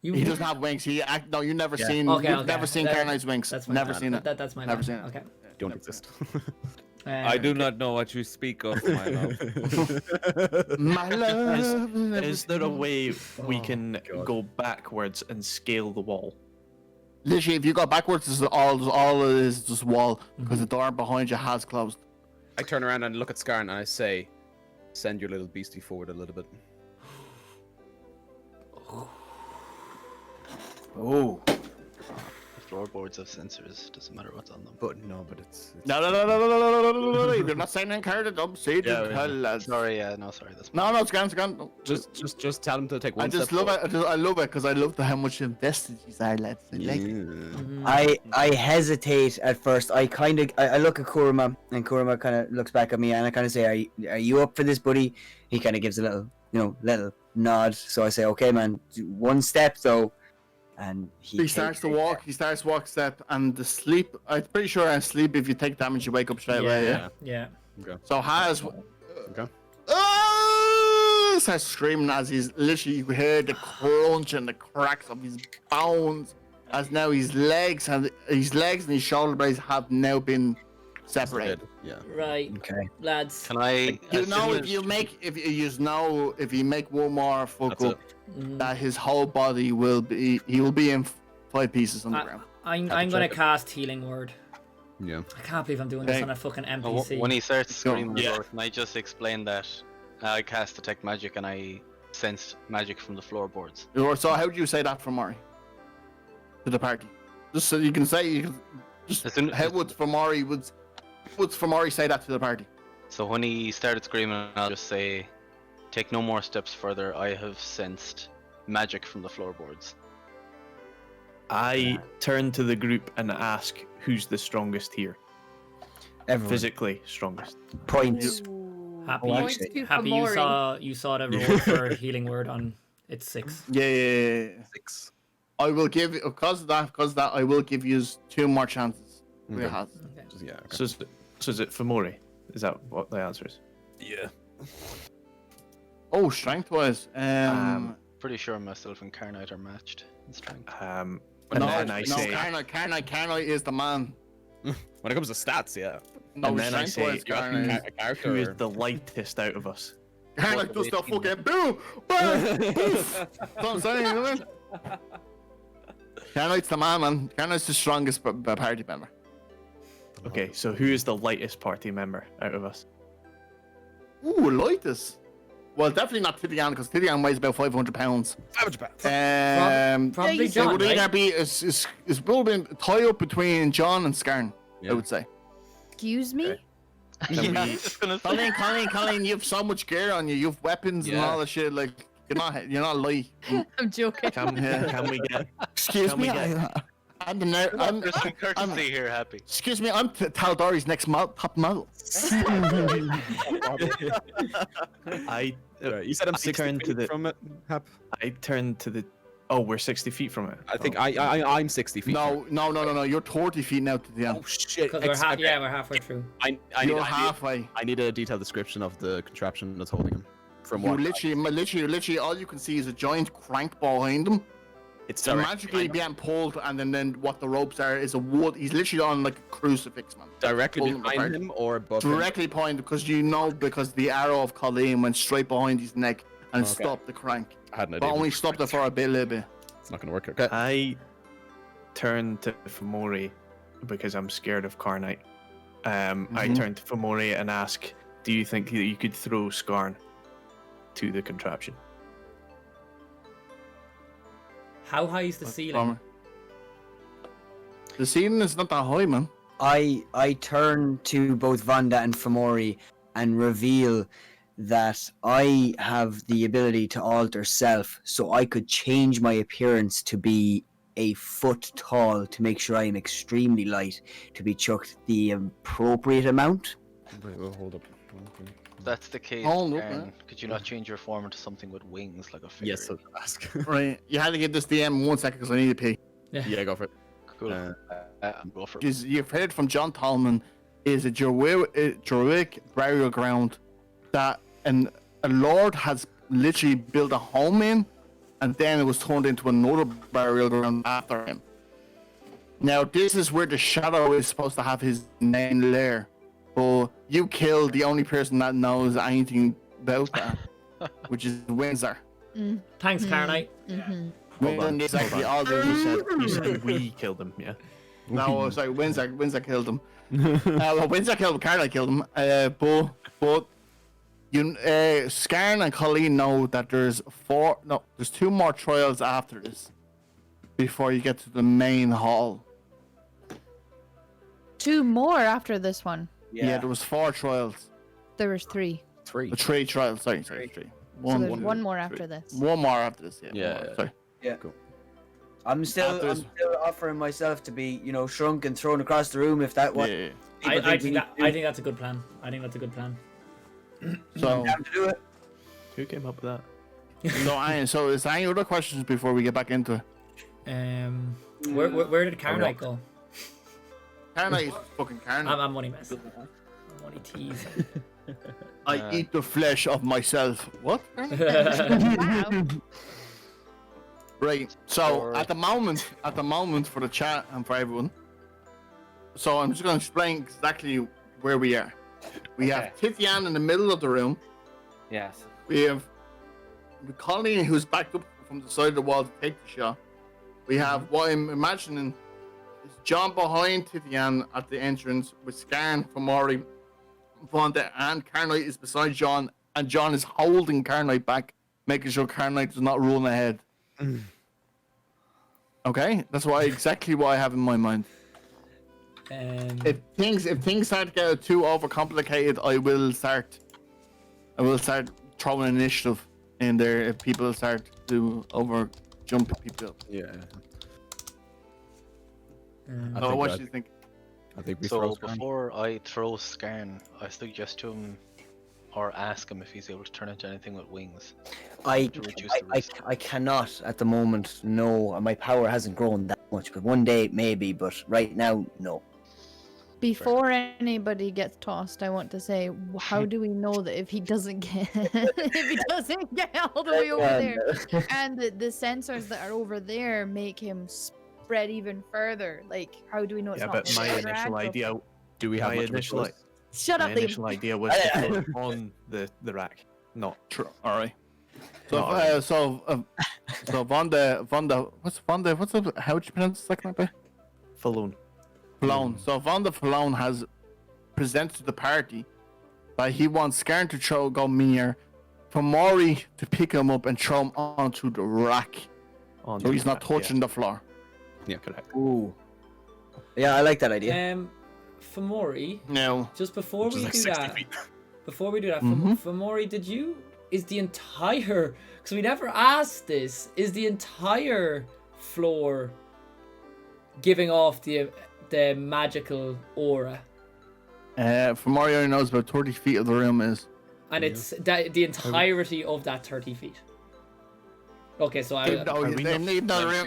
[SPEAKER 4] He doesn't have wings. No, you've never seen.
[SPEAKER 1] Okay,
[SPEAKER 4] You've
[SPEAKER 1] okay.
[SPEAKER 4] never seen Carnite's wings.
[SPEAKER 1] That's fine.
[SPEAKER 4] Never seen it.
[SPEAKER 1] That's my
[SPEAKER 4] Never
[SPEAKER 1] bad.
[SPEAKER 4] seen it.
[SPEAKER 1] Okay.
[SPEAKER 5] Don't exist.
[SPEAKER 8] I do not know what you speak of, my love.
[SPEAKER 4] My love.
[SPEAKER 7] Is there a way we
[SPEAKER 5] Oh,
[SPEAKER 7] can
[SPEAKER 5] God.
[SPEAKER 7] go backwards and scale the wall?
[SPEAKER 4] Literally, if you go backwards, this is all it is just wall because the door behind you has closed.
[SPEAKER 5] I turn around and look at Skarn and I say, send your little beastie forward a little bit.
[SPEAKER 6] Oh.
[SPEAKER 2] The floorboards have sensors, doesn't matter what's on them.
[SPEAKER 5] But it's
[SPEAKER 4] No. You're not saying in card. Don't say it.
[SPEAKER 2] Sorry, sorry, that's
[SPEAKER 4] No, it's gone. It's gone. No.
[SPEAKER 5] just tell him to take one
[SPEAKER 4] I just
[SPEAKER 5] step
[SPEAKER 4] love it. I love it because I love how much invested you are, lads. I like it.
[SPEAKER 5] forward.
[SPEAKER 6] I hesitate at first. I look at Kuruma, and Kuruma kind of looks back at me, and I kind of say, "Are you up for this, buddy?" He kind of gives a little nod. So I say, "Okay, man, one step though." And
[SPEAKER 4] He starts to walk. He starts to walk step, and the sleep. I'm pretty sure on sleep, if you take damage, you wake up straight away. Yeah.
[SPEAKER 1] Yeah.
[SPEAKER 4] So Haz.
[SPEAKER 5] Okay.
[SPEAKER 4] Starts screaming as he's literally, you hear the crunch and the cracks of his bones as now his legs and his shoulder blades have now been separated.
[SPEAKER 5] Yeah.
[SPEAKER 1] Right,
[SPEAKER 6] Okay.
[SPEAKER 1] lads.
[SPEAKER 2] Can I?
[SPEAKER 4] You
[SPEAKER 2] as
[SPEAKER 4] know,
[SPEAKER 2] soon
[SPEAKER 4] if
[SPEAKER 2] as-
[SPEAKER 4] you make one more fuck
[SPEAKER 5] That's
[SPEAKER 4] up, that his whole body will be in 5 pieces on the ground.
[SPEAKER 1] I'm gonna cast Healing Word.
[SPEAKER 5] Yeah.
[SPEAKER 1] I can't believe I'm doing this
[SPEAKER 4] Okay.
[SPEAKER 1] on a fucking
[SPEAKER 2] Oh,
[SPEAKER 1] NPC.
[SPEAKER 2] when he starts
[SPEAKER 4] Go.
[SPEAKER 2] screaming,
[SPEAKER 7] Yeah.
[SPEAKER 2] can I just explain that I cast detect magic and I sensed magic from the floorboards?
[SPEAKER 4] So how do you say that for Mori? To the party? Just so you can say,
[SPEAKER 2] As soon-
[SPEAKER 4] how would Famori say that to the party?
[SPEAKER 2] So when he started screaming, I'll just say, "Take no more steps further. I have sensed magic from the floorboards."
[SPEAKER 7] I turn to the group and ask, "Who's the strongest here?
[SPEAKER 6] Everyone.
[SPEAKER 7] Physically strongest."
[SPEAKER 6] Points.
[SPEAKER 1] Happy,
[SPEAKER 6] Oh,
[SPEAKER 3] Points to
[SPEAKER 1] happy
[SPEAKER 3] Famori.
[SPEAKER 1] you saw the roll for Healing Word on it's 6.
[SPEAKER 4] Yeah.
[SPEAKER 5] 6.
[SPEAKER 4] I will give you, because of that, I will give you 2 more chances.
[SPEAKER 5] Okay.
[SPEAKER 4] You have.
[SPEAKER 5] Yeah. Okay.
[SPEAKER 7] So is it Famori? Is that what the answer is?
[SPEAKER 5] Yeah.
[SPEAKER 4] Oh, strength wise.
[SPEAKER 2] Pretty sure myself and Carnite are matched in strength.
[SPEAKER 7] And
[SPEAKER 4] no,
[SPEAKER 7] then I say,
[SPEAKER 4] Carnite is the man.
[SPEAKER 5] When it comes to stats, yeah.
[SPEAKER 4] No,
[SPEAKER 7] And then I
[SPEAKER 4] strength-wise,
[SPEAKER 7] say,
[SPEAKER 5] You're asking
[SPEAKER 4] Carnite.
[SPEAKER 5] a character.
[SPEAKER 7] who is
[SPEAKER 5] or-
[SPEAKER 7] the lightest out of us?
[SPEAKER 4] Carnite does the fucking boom, boom, poof. That's what I'm saying, isn't it? Carnite's the man. Carnite's the strongest party member.
[SPEAKER 7] Okay, so who is the lightest party member out of us?
[SPEAKER 4] Ooh, lightest. Well, definitely not Tidian, because Tidian weighs about 500 pounds.
[SPEAKER 5] 500 pounds.
[SPEAKER 1] Probably
[SPEAKER 3] you
[SPEAKER 4] It
[SPEAKER 1] John,
[SPEAKER 4] would either
[SPEAKER 1] right?
[SPEAKER 4] be it's probably been tie up between John and Skarn,
[SPEAKER 5] Yeah.
[SPEAKER 4] I would say.
[SPEAKER 3] Excuse me?
[SPEAKER 7] Can
[SPEAKER 2] I
[SPEAKER 7] we,
[SPEAKER 2] was just gonna say.
[SPEAKER 4] Colleen, you have so much gear on you. You have weapons and
[SPEAKER 5] Yeah.
[SPEAKER 4] all that shit. Like you're not light.
[SPEAKER 3] I'm joking.
[SPEAKER 7] can we get
[SPEAKER 4] Excuse
[SPEAKER 7] Can
[SPEAKER 4] me,
[SPEAKER 7] we get-
[SPEAKER 4] I'm the ner- I'm,
[SPEAKER 2] Courtesy here, Happy.
[SPEAKER 4] excuse me, I'm Taldori's next top model.
[SPEAKER 7] I
[SPEAKER 5] Right, you said I'm
[SPEAKER 7] I
[SPEAKER 5] 60
[SPEAKER 7] turn to
[SPEAKER 5] feet
[SPEAKER 7] the
[SPEAKER 5] from it, Hap.
[SPEAKER 7] I turn to the Oh, we're 60 feet from it.
[SPEAKER 5] I think
[SPEAKER 7] Oh.
[SPEAKER 5] I'm 60 feet.
[SPEAKER 4] No, you're 30 feet now to the end.
[SPEAKER 5] Oh shit!
[SPEAKER 1] Because we're
[SPEAKER 5] Okay.
[SPEAKER 1] yeah, we're halfway through.
[SPEAKER 4] You're halfway.
[SPEAKER 5] I need a detailed description of the contraption that's holding him. From
[SPEAKER 4] You
[SPEAKER 5] what?
[SPEAKER 4] literally, all you can see is a giant crank behind him.
[SPEAKER 5] It's
[SPEAKER 4] So
[SPEAKER 5] direct,
[SPEAKER 4] magically being pulled, and then what the ropes are is a wood. He's literally on like a crucifix, man.
[SPEAKER 5] directly
[SPEAKER 4] Pulling
[SPEAKER 5] behind
[SPEAKER 4] apart.
[SPEAKER 5] him or above him?
[SPEAKER 4] Directly pointed because the arrow of Colleen went straight behind his neck and
[SPEAKER 5] Okay.
[SPEAKER 4] stopped the crank.
[SPEAKER 5] I had an
[SPEAKER 4] But
[SPEAKER 5] idea.
[SPEAKER 4] only stopped it for a little bit.
[SPEAKER 5] It's not gonna work. Okay.
[SPEAKER 7] I turn to Fomori because I'm scared of Carnite. I
[SPEAKER 4] Mhm.
[SPEAKER 7] turn to Fomori and ask, do you think that you could throw Skarn to the contraption?
[SPEAKER 1] How high is the ceiling?
[SPEAKER 4] The ceiling is not that high, man.
[SPEAKER 6] I turn to both Vanda and Fomori and reveal that I have the ability to alter self, so I could change my appearance to be a foot tall to make sure I am extremely light, to be chucked the appropriate amount.
[SPEAKER 5] Wait, well, hold up. Okay.
[SPEAKER 2] If that's the case,
[SPEAKER 4] Oh, look,
[SPEAKER 2] Garen,
[SPEAKER 4] man.
[SPEAKER 2] could you not change your form into something with wings like a fairy?
[SPEAKER 5] Yes, I'll ask.
[SPEAKER 4] Right. You had to get this DM 1 second because I need to pee.
[SPEAKER 5] Yeah, go for it.
[SPEAKER 2] Cool.
[SPEAKER 5] Uh,
[SPEAKER 2] Go for it.
[SPEAKER 4] Is you've heard from John Tallman is a Druidic burial ground that a lord has literally built a home in, and then it was turned into another burial ground after him. Now this is where the shadow is supposed to have his main lair, but you killed the only person that knows anything about that, which is Windsor.
[SPEAKER 1] Thanks, Carnite.
[SPEAKER 3] Mm-hmm.
[SPEAKER 4] Windsor is actually all there.
[SPEAKER 7] You said we killed him, yeah.
[SPEAKER 4] No, sorry, Windsor killed him. Well, Windsor killed him, Carla killed him. But you, Scarn and Colleen know that there's 2 more trials after this before you get to the main hall.
[SPEAKER 3] 2 more after this one.
[SPEAKER 4] Yeah, there was 4 trials.
[SPEAKER 3] There was 3.
[SPEAKER 5] 3.
[SPEAKER 4] 3 trials. Sorry, 3.
[SPEAKER 3] So
[SPEAKER 4] One,
[SPEAKER 3] there's
[SPEAKER 4] one,
[SPEAKER 3] one more
[SPEAKER 4] three.
[SPEAKER 3] after this.
[SPEAKER 4] One more after this. Yeah.
[SPEAKER 5] Yeah,
[SPEAKER 4] one more,
[SPEAKER 5] yeah.
[SPEAKER 4] sorry.
[SPEAKER 6] Yeah.
[SPEAKER 5] Cool.
[SPEAKER 6] I'm still offering myself to be, shrunk and thrown across the room if that what
[SPEAKER 4] Yeah.
[SPEAKER 6] people
[SPEAKER 1] I
[SPEAKER 6] we
[SPEAKER 1] think
[SPEAKER 6] need
[SPEAKER 1] that
[SPEAKER 6] to do.
[SPEAKER 1] I think that's a good plan. I think that's a good plan.
[SPEAKER 4] So,
[SPEAKER 6] Time to do it.
[SPEAKER 7] Who came up with that?
[SPEAKER 4] so is there any other questions before we get back into it?
[SPEAKER 1] Where did Carnite go?
[SPEAKER 4] Carnite is fucking Carnite.
[SPEAKER 1] I'm only messing. I'm only teasing.
[SPEAKER 4] I eat the flesh of myself. What?
[SPEAKER 3] Wow.
[SPEAKER 4] Right. So
[SPEAKER 2] Or-
[SPEAKER 4] at the moment for the chat and for everyone. So I'm just going to explain exactly where we are. We have Titian in the middle of the room.
[SPEAKER 8] Yes.
[SPEAKER 4] We have Colleen who's backed up from the side of the wall to take the shot. We have what I'm imagining is John behind Titian at the entrance with Scan from Mori, Vonda, and Carnite is beside John, and John is holding Carnite back, making sure Carnite does not run ahead. Okay, that's exactly what I have in my mind. If things start to get too overcomplicated, I will start throwing initiative in there if people start to jump people.
[SPEAKER 5] Yeah. I
[SPEAKER 4] So
[SPEAKER 5] think
[SPEAKER 4] what
[SPEAKER 5] that-
[SPEAKER 4] do you think?
[SPEAKER 5] I think we
[SPEAKER 2] So
[SPEAKER 5] throw Skarn.
[SPEAKER 2] before I throw Skarn, I suggest to him or ask him if he's able to turn into anything with wings.
[SPEAKER 6] I
[SPEAKER 2] To reduce the risk.
[SPEAKER 6] cannot at the moment. No, my power hasn't grown that much, but one day maybe. But right now, no.
[SPEAKER 3] Before anybody gets tossed, I want to say, how do we know that if he doesn't get if he doesn't get all the way over there, and the sensors that are over there make him spread even further? Like, how do we know it's
[SPEAKER 7] Yeah,
[SPEAKER 3] not?
[SPEAKER 7] but my
[SPEAKER 3] gonna
[SPEAKER 7] initial
[SPEAKER 3] interact?
[SPEAKER 7] idea,
[SPEAKER 5] Do we have
[SPEAKER 7] my
[SPEAKER 5] much of a
[SPEAKER 7] initial,
[SPEAKER 5] choice?
[SPEAKER 3] Shut
[SPEAKER 7] my
[SPEAKER 3] up, Liam.
[SPEAKER 7] initial idea was to put it on the rack, not
[SPEAKER 4] True. All right. So,
[SPEAKER 7] Not alright.
[SPEAKER 4] so Vonda, what's up? How would you pronounce the second bit?
[SPEAKER 7] Falloon.
[SPEAKER 4] Falone. So Vonda Falone has presented to the party that he wants Scarn to go Mir, for Mori to pick him up and throw him onto the rack,
[SPEAKER 7] On
[SPEAKER 4] so he's
[SPEAKER 7] the
[SPEAKER 4] not
[SPEAKER 7] rack, yeah,
[SPEAKER 4] touching the floor.
[SPEAKER 7] correct.
[SPEAKER 6] Ooh. Yeah, I like that idea.
[SPEAKER 1] Fomori,
[SPEAKER 4] No.
[SPEAKER 1] just before
[SPEAKER 5] Which
[SPEAKER 1] we
[SPEAKER 5] is like
[SPEAKER 1] do
[SPEAKER 5] 60
[SPEAKER 1] that,
[SPEAKER 5] feet.
[SPEAKER 4] Mhm.
[SPEAKER 1] Fomori, is the entire, because we never asked this, is the entire floor giving off the magical aura?
[SPEAKER 4] For Mori only knows about 30 feet of the room is.
[SPEAKER 1] And it's the entirety of that 30 feet. Okay, so
[SPEAKER 4] Even though,
[SPEAKER 7] Are we not-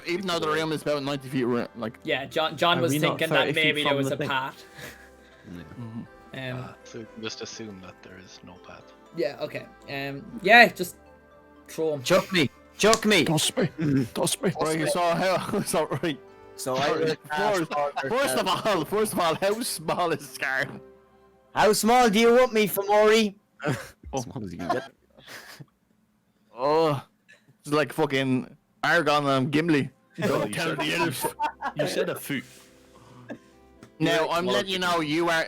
[SPEAKER 4] even though the room is about 90 feet, like.
[SPEAKER 1] yeah, John
[SPEAKER 7] Are
[SPEAKER 1] was
[SPEAKER 7] we not
[SPEAKER 1] thinking
[SPEAKER 7] 30
[SPEAKER 1] that
[SPEAKER 7] feet
[SPEAKER 1] maybe there
[SPEAKER 7] from
[SPEAKER 1] was
[SPEAKER 7] the
[SPEAKER 1] a
[SPEAKER 7] thing?
[SPEAKER 1] path.
[SPEAKER 2] So we can just assume that there is no path.
[SPEAKER 1] Yeah, okay. Yeah, just throw him.
[SPEAKER 6] Chuck me. Chuck me.
[SPEAKER 4] Toss me. Right, so how? So right.
[SPEAKER 6] So I will cast
[SPEAKER 4] First of all, how small is Scar?
[SPEAKER 6] How small do you want me, Famori?
[SPEAKER 5] As small as you can get.
[SPEAKER 4] Oh, it's like fucking Argon and Gimli.
[SPEAKER 5] Oh, you
[SPEAKER 4] Tell
[SPEAKER 5] said-
[SPEAKER 4] the elf.
[SPEAKER 7] You said a foot.
[SPEAKER 4] Now I'm letting you know you are.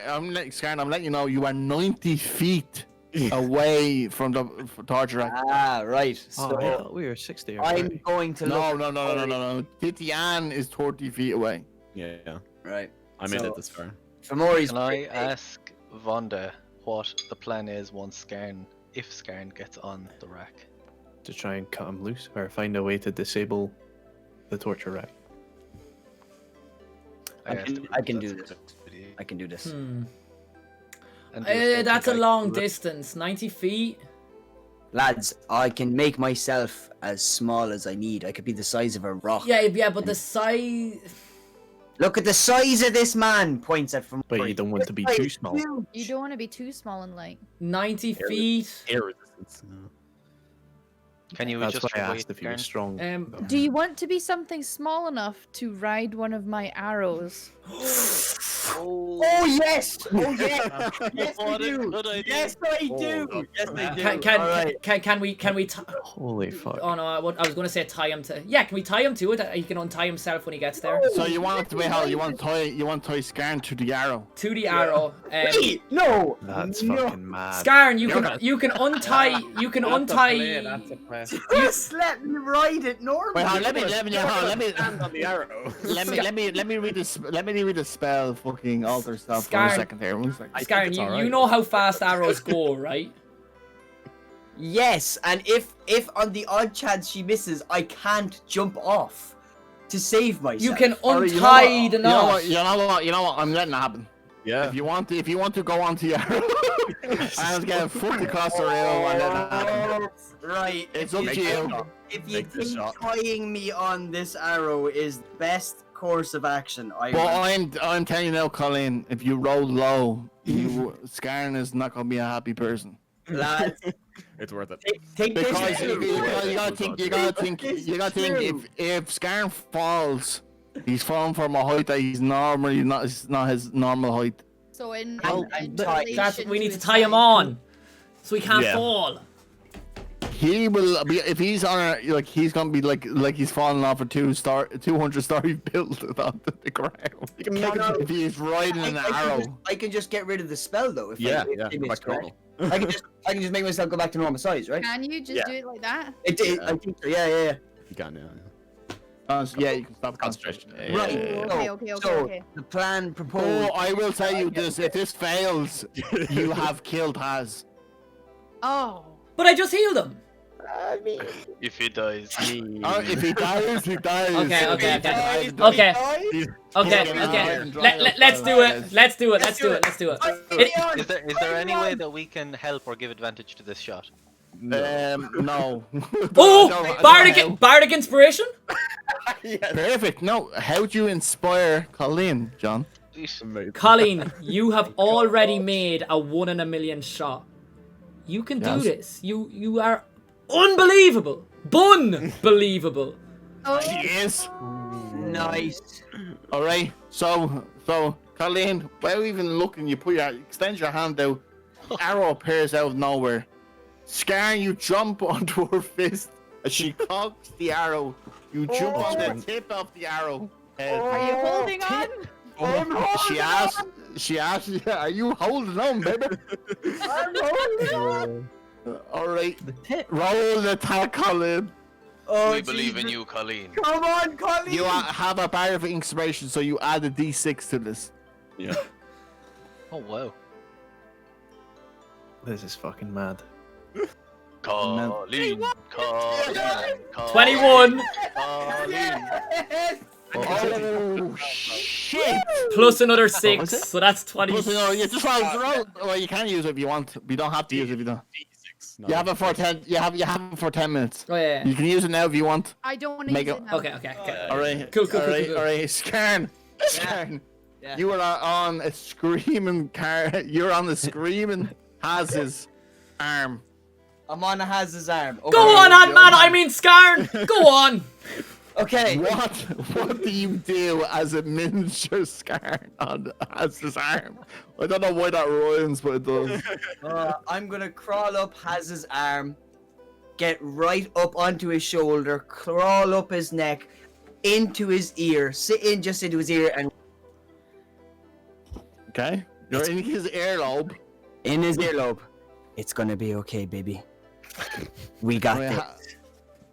[SPEAKER 4] Scar. I'm letting you know you are 90 feet away from the torture rack.
[SPEAKER 6] Ah, right.
[SPEAKER 7] Oh,
[SPEAKER 6] So
[SPEAKER 7] I thought we were 60 or
[SPEAKER 6] I'm
[SPEAKER 7] 30.
[SPEAKER 6] going to look.
[SPEAKER 4] No. Titian is 30 feet away.
[SPEAKER 5] Yeah.
[SPEAKER 6] Right.
[SPEAKER 5] I made
[SPEAKER 6] So-
[SPEAKER 5] it this far.
[SPEAKER 6] Famori's.
[SPEAKER 2] Can I
[SPEAKER 6] pretty big.
[SPEAKER 2] ask Vonda what the plan is once Skarn, if Skarn gets on the rack?
[SPEAKER 7] To try and cut him loose or find a way to disable the torture rack.
[SPEAKER 6] I
[SPEAKER 2] asked
[SPEAKER 6] can-
[SPEAKER 2] if
[SPEAKER 6] I can
[SPEAKER 2] that's
[SPEAKER 6] do
[SPEAKER 2] a
[SPEAKER 6] this.
[SPEAKER 2] good idea.
[SPEAKER 6] I can do this.
[SPEAKER 2] And do you think
[SPEAKER 1] That's a
[SPEAKER 2] I
[SPEAKER 1] long
[SPEAKER 2] could-
[SPEAKER 1] distance. 90 feet.
[SPEAKER 6] Lads, I can make myself as small as I need. I could be the size of a rock.
[SPEAKER 1] Yeah, but the size.
[SPEAKER 6] Look at the size of this man. Points at Famori.
[SPEAKER 7] But you don't want to be too small.
[SPEAKER 3] You don't want to be too small and light.
[SPEAKER 1] 90 feet.
[SPEAKER 5] Air resistance. No.
[SPEAKER 2] Can you
[SPEAKER 7] That's
[SPEAKER 2] just
[SPEAKER 7] why I
[SPEAKER 2] wait,
[SPEAKER 7] asked if he was
[SPEAKER 2] Skarn?
[SPEAKER 7] strong.
[SPEAKER 3] Do you want to be something small enough to ride one of my arrows?
[SPEAKER 6] Oh yes! Oh yes! Yes, I
[SPEAKER 2] What a
[SPEAKER 6] do!
[SPEAKER 2] good idea.
[SPEAKER 6] Yes, I do! Yes, I do!
[SPEAKER 1] Can we
[SPEAKER 7] Holy fuck.
[SPEAKER 1] Oh no, I was going to say tie him to. Yeah, can we tie him to it? He can untie himself when he gets there.
[SPEAKER 4] So you want it to be how you want to tie Skarn to the arrow.
[SPEAKER 1] To the arrow.
[SPEAKER 6] Wait, no!
[SPEAKER 7] That's
[SPEAKER 6] no.
[SPEAKER 7] fucking mad.
[SPEAKER 1] Skarn, you can untie. You can untie.
[SPEAKER 6] Just let me ride it normally.
[SPEAKER 4] Wait, let me
[SPEAKER 5] Stand on the arrow.
[SPEAKER 4] let me read this. Let me read the spell. Fucking alter stuff for a
[SPEAKER 1] Skarn.
[SPEAKER 4] second here. 1 second.
[SPEAKER 1] Skarn,
[SPEAKER 5] it's
[SPEAKER 1] you
[SPEAKER 5] alright.
[SPEAKER 1] know how fast arrows go, right?
[SPEAKER 6] Yes, and if on the odd chance she misses, I can't jump off to save myself.
[SPEAKER 1] You can
[SPEAKER 4] Alright,
[SPEAKER 1] untie the knot.
[SPEAKER 4] You know what? I'm letting it happen.
[SPEAKER 5] Yeah.
[SPEAKER 4] If you want to go onto the arrow, and get a foot across the rail and let it happen.
[SPEAKER 6] Right.
[SPEAKER 4] It's
[SPEAKER 6] if
[SPEAKER 4] up
[SPEAKER 6] you
[SPEAKER 4] to you.
[SPEAKER 6] think- If you
[SPEAKER 5] Take the
[SPEAKER 6] think
[SPEAKER 5] shot.
[SPEAKER 6] tying me on this arrow is the best course of action, I
[SPEAKER 4] But I'm telling you now, Colleen. If you roll low, Skarn is not gonna be a happy person.
[SPEAKER 6] lads,
[SPEAKER 5] It's worth it.
[SPEAKER 6] take this.
[SPEAKER 4] Because
[SPEAKER 6] too.
[SPEAKER 4] you gotta think. If Skarn falls, he's falling from a height that he's normally not. It's not his normal height.
[SPEAKER 3] So in,
[SPEAKER 6] Well,
[SPEAKER 3] in
[SPEAKER 6] but
[SPEAKER 1] That's
[SPEAKER 3] relation
[SPEAKER 1] we need to
[SPEAKER 3] his
[SPEAKER 1] tie him
[SPEAKER 3] height.
[SPEAKER 1] on, so he can't
[SPEAKER 5] Yeah.
[SPEAKER 1] fall.
[SPEAKER 4] He will be if he's on a like he's gonna be like he's falling off a 200-story building onto the ground.
[SPEAKER 5] You can make it.
[SPEAKER 4] If he's riding an arrow.
[SPEAKER 6] I can just get rid of the spell though. If
[SPEAKER 5] Yeah,
[SPEAKER 6] I,
[SPEAKER 5] yeah.
[SPEAKER 6] if
[SPEAKER 5] Go
[SPEAKER 6] it's
[SPEAKER 5] back to
[SPEAKER 6] correct.
[SPEAKER 5] normal.
[SPEAKER 6] I can just make myself go back to normal size, right?
[SPEAKER 3] Can you just
[SPEAKER 5] Yeah.
[SPEAKER 3] do it like that?
[SPEAKER 6] I think so. Yeah.
[SPEAKER 5] You can, yeah.
[SPEAKER 4] Yeah, you can stop
[SPEAKER 5] Concentration.
[SPEAKER 4] concentration.
[SPEAKER 6] Right.
[SPEAKER 3] Okay,
[SPEAKER 6] So
[SPEAKER 3] okay.
[SPEAKER 6] the plan proposed.
[SPEAKER 4] Oh, I will tell you this: if this fails, you have killed Haz.
[SPEAKER 3] Oh.
[SPEAKER 1] But I just healed him.
[SPEAKER 2] If he dies.
[SPEAKER 4] If he dies, he dies.
[SPEAKER 1] Okay,
[SPEAKER 4] If he
[SPEAKER 1] okay.
[SPEAKER 4] dies, he dies.
[SPEAKER 1] Okay.
[SPEAKER 4] He's-
[SPEAKER 1] Okay,
[SPEAKER 4] Yeah,
[SPEAKER 1] okay.
[SPEAKER 4] yeah.
[SPEAKER 1] Let's do it. Let's do it. Let's do it. Let's do it.
[SPEAKER 2] Is there any way that we can help or give advantage to this shot?
[SPEAKER 4] No.
[SPEAKER 1] Oh, bardic inspiration.
[SPEAKER 4] Perfect. No, how do you inspire Colleen, John?
[SPEAKER 5] Amazing.
[SPEAKER 1] Colleen, you have already made a 1 in a million shot. You can do
[SPEAKER 4] Yes.
[SPEAKER 1] this. You are unbelievable. Unbelievable.
[SPEAKER 3] Oh.
[SPEAKER 4] Yes.
[SPEAKER 6] Nice.
[SPEAKER 4] All right. So, Colleen, without even looking, you extend your hand out. Arrow appears out of nowhere. Scar, you jump onto her fist as she cocks the arrow. You jump on the tip of the arrow.
[SPEAKER 3] Are you holding on?
[SPEAKER 4] She asks, are you holding on, baby?
[SPEAKER 6] I'm holding on.
[SPEAKER 4] All right. Roll the attack, Colleen.
[SPEAKER 6] Oh,
[SPEAKER 2] We believe in
[SPEAKER 6] Jesus.
[SPEAKER 2] you, Colleen.
[SPEAKER 6] Come on, Colleen.
[SPEAKER 4] You have a bar of inspiration, so you add a d6 to this.
[SPEAKER 5] Yeah.
[SPEAKER 2] Oh wow.
[SPEAKER 7] This is fucking mad.
[SPEAKER 2] Colleen. Colleen.
[SPEAKER 1] 21
[SPEAKER 2] Colleen.
[SPEAKER 4] Oh, shit!
[SPEAKER 1] plus another
[SPEAKER 4] was
[SPEAKER 1] 6,
[SPEAKER 4] it?
[SPEAKER 1] so that's 20.
[SPEAKER 4] Plus, you just roll. Well, you can use it if you want. You don't have to use it if you don't. You have it for 10. You have it for 10 minutes.
[SPEAKER 1] Oh yeah.
[SPEAKER 4] You can use it now if you want.
[SPEAKER 3] I don't want to
[SPEAKER 4] Make
[SPEAKER 3] use
[SPEAKER 4] it-
[SPEAKER 3] it now.
[SPEAKER 1] Okay.
[SPEAKER 4] All right.
[SPEAKER 1] Cool.
[SPEAKER 4] All right. Scarn.
[SPEAKER 6] Yeah.
[SPEAKER 4] You are on a screaming car. You're on the screaming Haz's arm.
[SPEAKER 6] I'm on Haz's arm.
[SPEAKER 1] Go on, Ant-Man. I mean, Scarn. Go on.
[SPEAKER 6] Okay.
[SPEAKER 4] What do you do as a miniature Scarn on Haz's arm? I don't know why that rhymes, but it does.
[SPEAKER 6] I'm gonna crawl up Haz's arm, get right up onto his shoulder, crawl up his neck, into his ear, sit in just into his ear, and
[SPEAKER 4] Okay. You're in his earlobe.
[SPEAKER 6] in his earlobe. It's gonna be okay, baby. We got
[SPEAKER 4] Right,
[SPEAKER 6] this.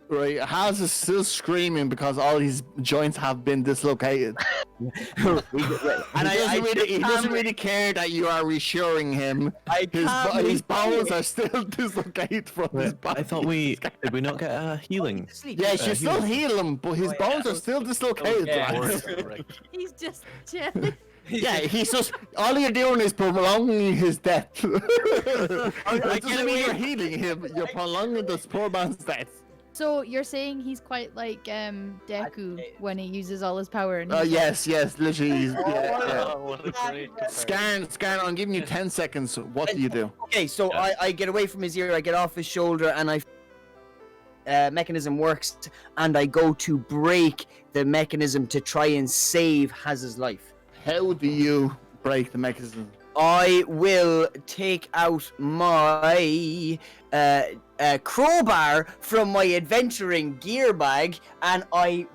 [SPEAKER 4] Right. Haz is still screaming because all his joints have been dislocated.
[SPEAKER 6] And
[SPEAKER 4] He doesn't really care that you are reassuring him. His bones are still dislocated from his body.
[SPEAKER 7] I thought did we not get a healing?
[SPEAKER 4] Yes, you still heal him, but his bones are still dislocated.
[SPEAKER 1] Yeah.
[SPEAKER 4] right?
[SPEAKER 3] He's just.
[SPEAKER 4] Yeah, he's just all you're doing is prolonging his death. That doesn't mean you're healing him. You're prolonging this poor man's death.
[SPEAKER 3] So you're saying he's quite like Deku when he uses all his power. And
[SPEAKER 4] Yes, literally.
[SPEAKER 2] What a great
[SPEAKER 4] Scan, I'm giving you 10 seconds. What do you do?
[SPEAKER 6] Okay, so I get away from his ear, I get off his shoulder, and mechanism works, and I go to break the mechanism to try and save Haz's life.
[SPEAKER 4] How do you break the mechanism?
[SPEAKER 6] I will take out my crowbar from my adventuring gear bag, and I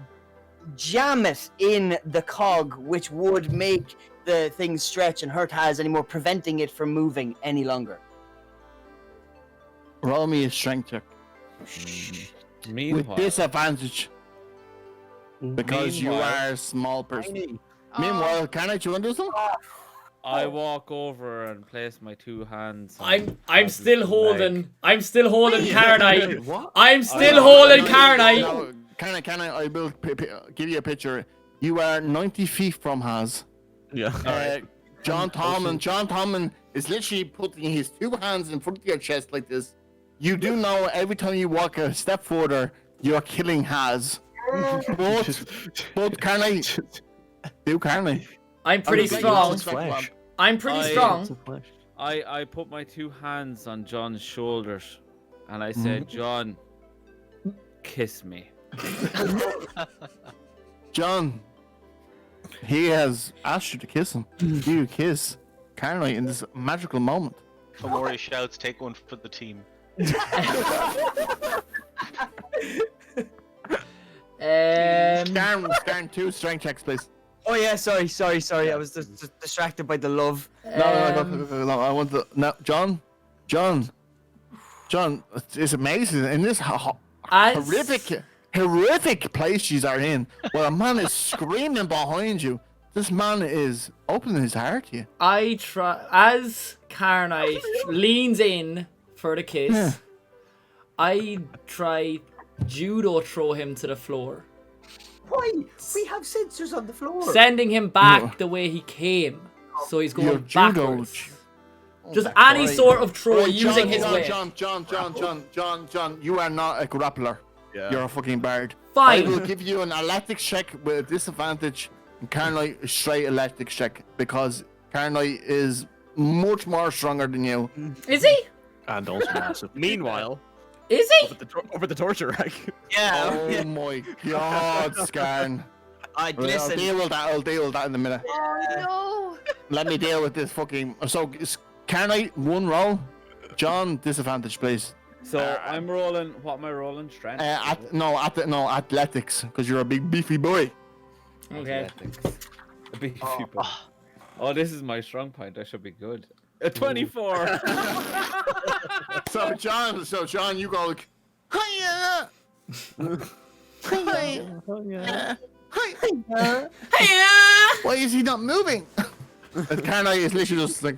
[SPEAKER 6] jam it in the cog, which would make the thing stretch and hurt Haz anymore, preventing it from moving any longer.
[SPEAKER 4] Roll me a strength check. With
[SPEAKER 8] Meanwhile,
[SPEAKER 4] disadvantage. Because you
[SPEAKER 8] Meanwhile-
[SPEAKER 4] are a small person.
[SPEAKER 3] Oh,
[SPEAKER 4] Meanwhile, can I do you want to do something?
[SPEAKER 8] I walk over and place my two hands. on
[SPEAKER 1] I'm
[SPEAKER 8] Haz's
[SPEAKER 1] still
[SPEAKER 8] leg.
[SPEAKER 1] holding. I'm still holding Carnite.
[SPEAKER 7] What?
[SPEAKER 1] I'm still holding Carnite.
[SPEAKER 4] No, can I? I will give you a picture. You are 90 feet from Haz.
[SPEAKER 7] Yeah.
[SPEAKER 4] John Tomlin is literally putting his two hands in front of your chest like this. You do know every time you walk a step further, you're killing Haz. but can I?
[SPEAKER 1] I'm pretty strong.
[SPEAKER 7] Flesh.
[SPEAKER 1] I'm pretty
[SPEAKER 8] I-
[SPEAKER 1] strong.
[SPEAKER 8] I put my two hands on John's shoulders, and I said, "John, kiss me."
[SPEAKER 4] John, he has asked you to kiss him. You kiss Carnite in this magical moment.
[SPEAKER 2] Amori shouts, "Take one for the team."
[SPEAKER 4] Scan 2 strength checks, please.
[SPEAKER 6] Oh yeah, sorry. I was just distracted by the love.
[SPEAKER 4] No, I want to. No, John, it's amazing in this horrific place you are in, where a man is screaming behind you. This man is opening his heart to you.
[SPEAKER 1] I try as Carnite leans in for the kiss.
[SPEAKER 4] Yeah.
[SPEAKER 1] I try judo throw him to the floor,
[SPEAKER 6] Why? We have sensors on the floor.
[SPEAKER 1] sending him back the way he came. So he's
[SPEAKER 4] You're
[SPEAKER 1] going
[SPEAKER 4] judo.
[SPEAKER 1] backwards. Just any sort of throw
[SPEAKER 4] Right,
[SPEAKER 1] using his weight.
[SPEAKER 4] John, you are not a grappler.
[SPEAKER 7] Yeah.
[SPEAKER 4] You're a fucking bard.
[SPEAKER 1] Fine.
[SPEAKER 4] I will give you an athletics check with a disadvantage. And Carnite is straight athletics check because Carnite is much more stronger than you.
[SPEAKER 1] Is he?
[SPEAKER 7] And also massive. Meanwhile,
[SPEAKER 1] Is he?
[SPEAKER 7] over the torture rack.
[SPEAKER 6] Yeah.
[SPEAKER 4] Oh my God, Scan.
[SPEAKER 6] I
[SPEAKER 4] Right,
[SPEAKER 6] listen.
[SPEAKER 4] I'll deal with that in a minute.
[SPEAKER 3] Oh
[SPEAKER 4] Let me deal with this fucking. So, Carnite, one roll. John, disadvantage, please.
[SPEAKER 8] So I'm rolling. What am I rolling? Strength.
[SPEAKER 4] Athletics, because you're a big beefy boy.
[SPEAKER 1] Okay.
[SPEAKER 8] Athletics. A beefy boy. Oh, this is my strong point. I should be good. A 24.
[SPEAKER 4] So John, you go like, hiya, hiya, hiya. Why is he not moving? And Carnite is literally just like,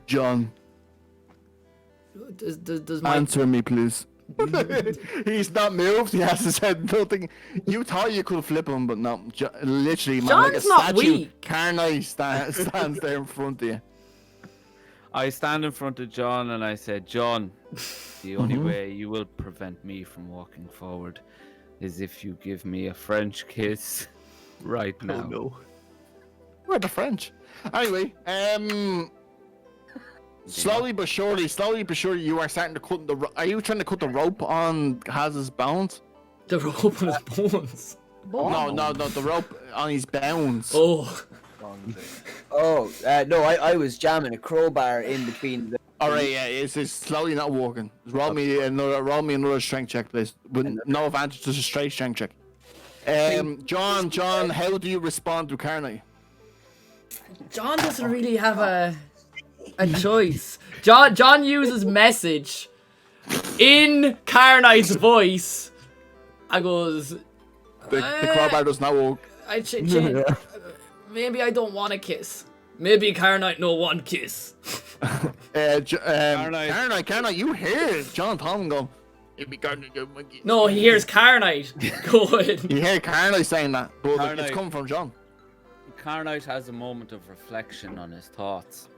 [SPEAKER 4] John,
[SPEAKER 1] Does my
[SPEAKER 4] answer me, please. He's not moved. He hasn't said nothing. You thought you could flip him, but no. Literally, man, like a
[SPEAKER 1] John's not
[SPEAKER 4] statue.
[SPEAKER 1] weak.
[SPEAKER 4] Carnite stands there in front of you.
[SPEAKER 8] I stand in front of John and I said, John, the only way you will prevent me from walking forward is if you give me a French kiss right now.
[SPEAKER 7] Oh no.
[SPEAKER 4] We're the French. Anyway, slowly but surely, you are starting to cut the. Are you trying to cut the rope on Haz's bones?
[SPEAKER 1] The rope on his bones.
[SPEAKER 4] No, the rope on his bones.
[SPEAKER 1] Oh.
[SPEAKER 6] Oh, no, I was jamming a crowbar in between the.
[SPEAKER 4] All right, yeah, it's slowly not working. Roll me another strength check, please. With no advantage, just a straight strength check. John, how do you respond to Carnage?
[SPEAKER 1] John doesn't really have a choice. John uses message in Carnite's voice. I goes.
[SPEAKER 4] The crowbar does not work.
[SPEAKER 1] Maybe I don't want a kiss. Maybe Carnite no one kiss.
[SPEAKER 4] Carnite, you hear John Tom go. If we can't get my kiss.
[SPEAKER 1] No, he hears Carnite. Good.
[SPEAKER 4] You hear Carnite saying that, but it's
[SPEAKER 8] Carnite.
[SPEAKER 4] coming from John.
[SPEAKER 8] Carnite has a moment of reflection on his thoughts.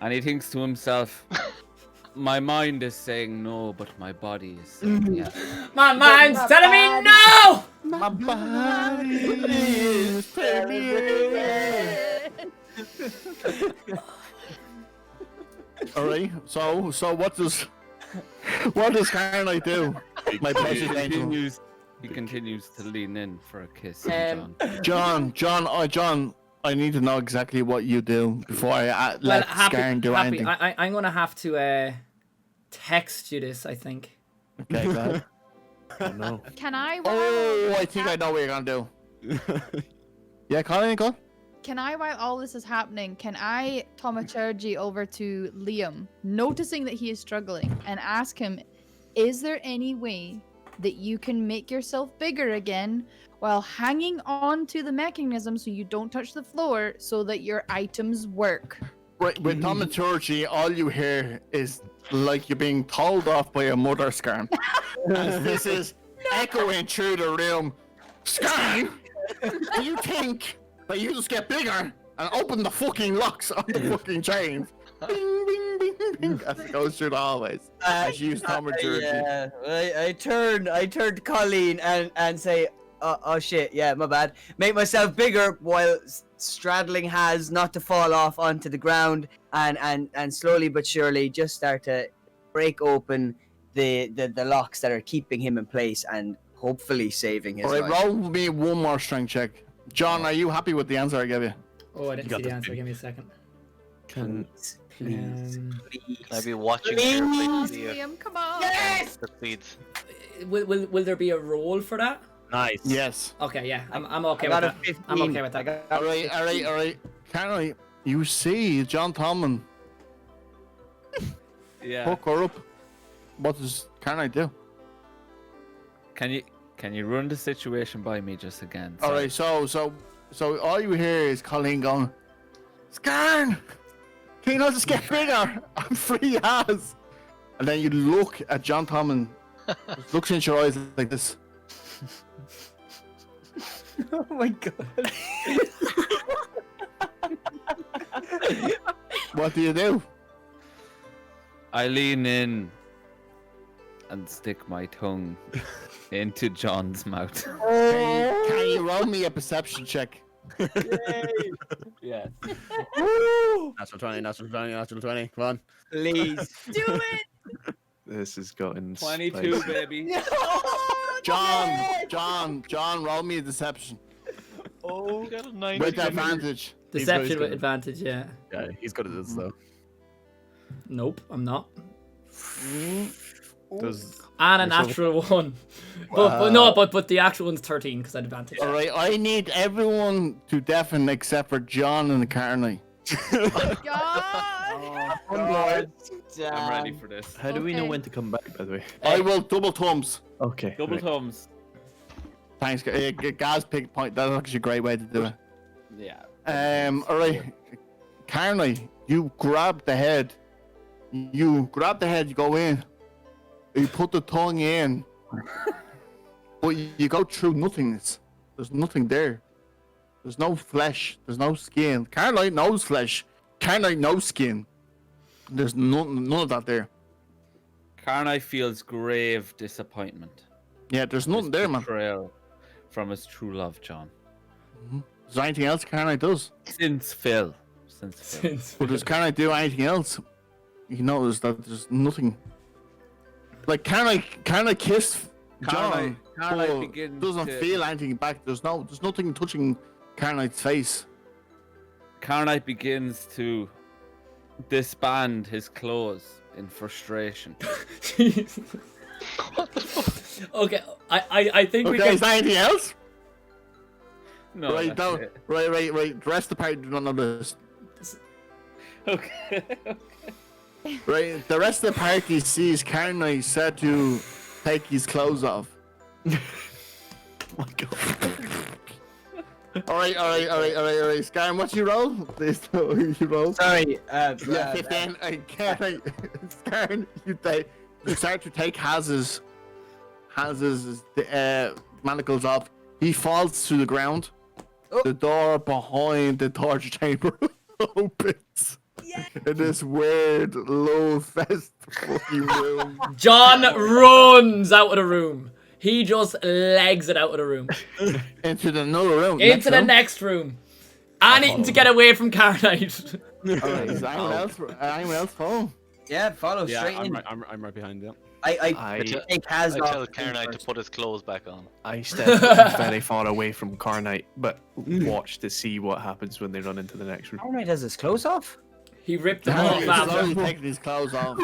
[SPEAKER 8] And he thinks to himself, my mind is saying no, but my body is saying yes.
[SPEAKER 1] My mind's telling me no!
[SPEAKER 4] My body is telling me. Alright, so what does Carnite do? My precious angel.
[SPEAKER 8] He continues to lean in for a kiss from John.
[SPEAKER 4] John, I need to know exactly what you do before I let Scarn do anything.
[SPEAKER 1] I'm gonna have to text you this, I think.
[SPEAKER 4] Okay, go ahead.
[SPEAKER 7] Oh no.
[SPEAKER 3] Can I?
[SPEAKER 4] Oh, I think I know what you're gonna do. Yeah, Colin, go.
[SPEAKER 3] Can I, while all this is happening, can I Thaumaturgy over to Liam, noticing that he is struggling, and ask him, is there any way that you can make yourself bigger again while hanging on to the mechanism so you don't touch the floor so that your items work?
[SPEAKER 4] Right, with Thaumaturgy, all you hear is like you're being told off by a mother, Scarn. As this is echoing through the room. Scarn, do you think that you just get bigger and open the fucking locks on the fucking chains? Bing, bing, bing, bing, as it goes through the hallways. As you use Thaumaturgy.
[SPEAKER 6] Yeah, I turn to Colleen and say, oh shit, yeah, my bad. Make myself bigger while straddling Haz not to fall off onto the ground, and slowly but surely just start to break open the locks that are keeping him in place and hopefully saving his life.
[SPEAKER 4] Alright, roll me one more strength check. John, are you happy with the answer I gave you?
[SPEAKER 1] Oh, I didn't see the answer. Give me a second.
[SPEAKER 6] Please.
[SPEAKER 2] Can I be watching carefully to see if
[SPEAKER 3] Liam, come on.
[SPEAKER 6] Yes!
[SPEAKER 2] it succeeds?
[SPEAKER 1] Will there be a roll for that?
[SPEAKER 7] Nice.
[SPEAKER 4] Yes.
[SPEAKER 1] Okay, yeah, I'm okay
[SPEAKER 6] I
[SPEAKER 1] with
[SPEAKER 6] got a
[SPEAKER 1] that.
[SPEAKER 6] 15.
[SPEAKER 1] I'm okay with that.
[SPEAKER 4] Alright. Carnite, you see John Tomlin
[SPEAKER 8] Yeah.
[SPEAKER 4] hook her up. What does Carnite do?
[SPEAKER 8] Can you run the situation by me just again?
[SPEAKER 4] Alright, so all you hear is Colleen going, Scarn! Can you not just get bigger? I'm free as. And then you look at John Tomlin, just looks into your eyes like this.
[SPEAKER 6] Oh my god.
[SPEAKER 4] What do you do?
[SPEAKER 8] I lean in and stick my tongue into John's mouth.
[SPEAKER 4] Can you roll me a perception check?
[SPEAKER 8] Yeah.
[SPEAKER 5] Natural 20. Come on.
[SPEAKER 6] Please.
[SPEAKER 3] Do it.
[SPEAKER 7] This is going
[SPEAKER 8] 22,
[SPEAKER 7] spicy.
[SPEAKER 8] baby.
[SPEAKER 4] John, roll me a deception.
[SPEAKER 7] Oh, got a 9.
[SPEAKER 4] With advantage.
[SPEAKER 1] Deception with advantage, yeah.
[SPEAKER 5] Yeah, he's good at this though.
[SPEAKER 1] Nope, I'm not.
[SPEAKER 7] Does
[SPEAKER 1] And a natural one. But the actual one's 13 because I had advantage.
[SPEAKER 4] Alright, I need everyone to deafen except for John and Carney.
[SPEAKER 3] God.
[SPEAKER 8] I'm ready for this.
[SPEAKER 7] how do we know
[SPEAKER 3] Okay.
[SPEAKER 7] when to come back, by the way?
[SPEAKER 4] I will double thumbs.
[SPEAKER 7] Okay.
[SPEAKER 8] Double
[SPEAKER 7] right.
[SPEAKER 8] thumbs.
[SPEAKER 4] Thanks, Gaz pick point. That's actually a great way to do it.
[SPEAKER 8] Yeah.
[SPEAKER 4] Alright. Carney, you grab the head. You go in. You put the tongue in. But you go through nothingness. There's nothing there. There's no flesh. There's no skin. Carney knows flesh. Carney knows skin. There's none of that there.
[SPEAKER 8] Karnai feels grave disappointment.
[SPEAKER 4] Yeah, there's nothing there, man.
[SPEAKER 8] Betrayal from his true love, John.
[SPEAKER 4] Is there anything else Carnite does?
[SPEAKER 8] Since Phil.
[SPEAKER 4] But does Carnite do anything else? You notice that there's nothing. Like Carnite kissed John,
[SPEAKER 8] Carnite
[SPEAKER 4] but
[SPEAKER 8] begins
[SPEAKER 4] doesn't
[SPEAKER 8] to-
[SPEAKER 4] feel anything back. There's nothing touching Carnite's face.
[SPEAKER 8] Karnite begins to disband his clothes in frustration.
[SPEAKER 1] Jesus. Okay, I think we
[SPEAKER 4] Okay,
[SPEAKER 1] can.
[SPEAKER 4] is there anything else?
[SPEAKER 8] No,
[SPEAKER 4] right,
[SPEAKER 8] that's
[SPEAKER 4] no,
[SPEAKER 8] it.
[SPEAKER 4] right. The rest of the party do not know this.
[SPEAKER 8] Okay.
[SPEAKER 4] Right, the rest of the party sees Carnite start to take his clothes off.
[SPEAKER 7] My God.
[SPEAKER 4] All right. Scan, what you roll? Please, you roll.
[SPEAKER 6] Sorry.
[SPEAKER 4] Yeah, 15. Scan, you start to take Haz's manacles off. He falls to the ground.
[SPEAKER 6] Oh.
[SPEAKER 4] The door behind the torture chamber opens. In this weird, low fest fucking room.
[SPEAKER 1] John runs out of the room. He just legs it out of the room.
[SPEAKER 4] Into another room.
[SPEAKER 1] Into the next room. Anything to get away from Carnite.
[SPEAKER 4] Alright, is anyone else home?
[SPEAKER 6] Yeah, follow
[SPEAKER 5] Yeah,
[SPEAKER 6] straight
[SPEAKER 5] I'm
[SPEAKER 6] in.
[SPEAKER 5] right behind you.
[SPEAKER 6] I take Haz
[SPEAKER 2] I
[SPEAKER 6] off.
[SPEAKER 2] tell Carnite to put his clothes back on.
[SPEAKER 7] I step very far away from Carnite, but watch to see what happens when they run into the next room.
[SPEAKER 6] Carnite has his clothes off?
[SPEAKER 1] He ripped them
[SPEAKER 4] No,
[SPEAKER 1] off
[SPEAKER 4] he's
[SPEAKER 1] after.
[SPEAKER 4] slowly taking his clothes off.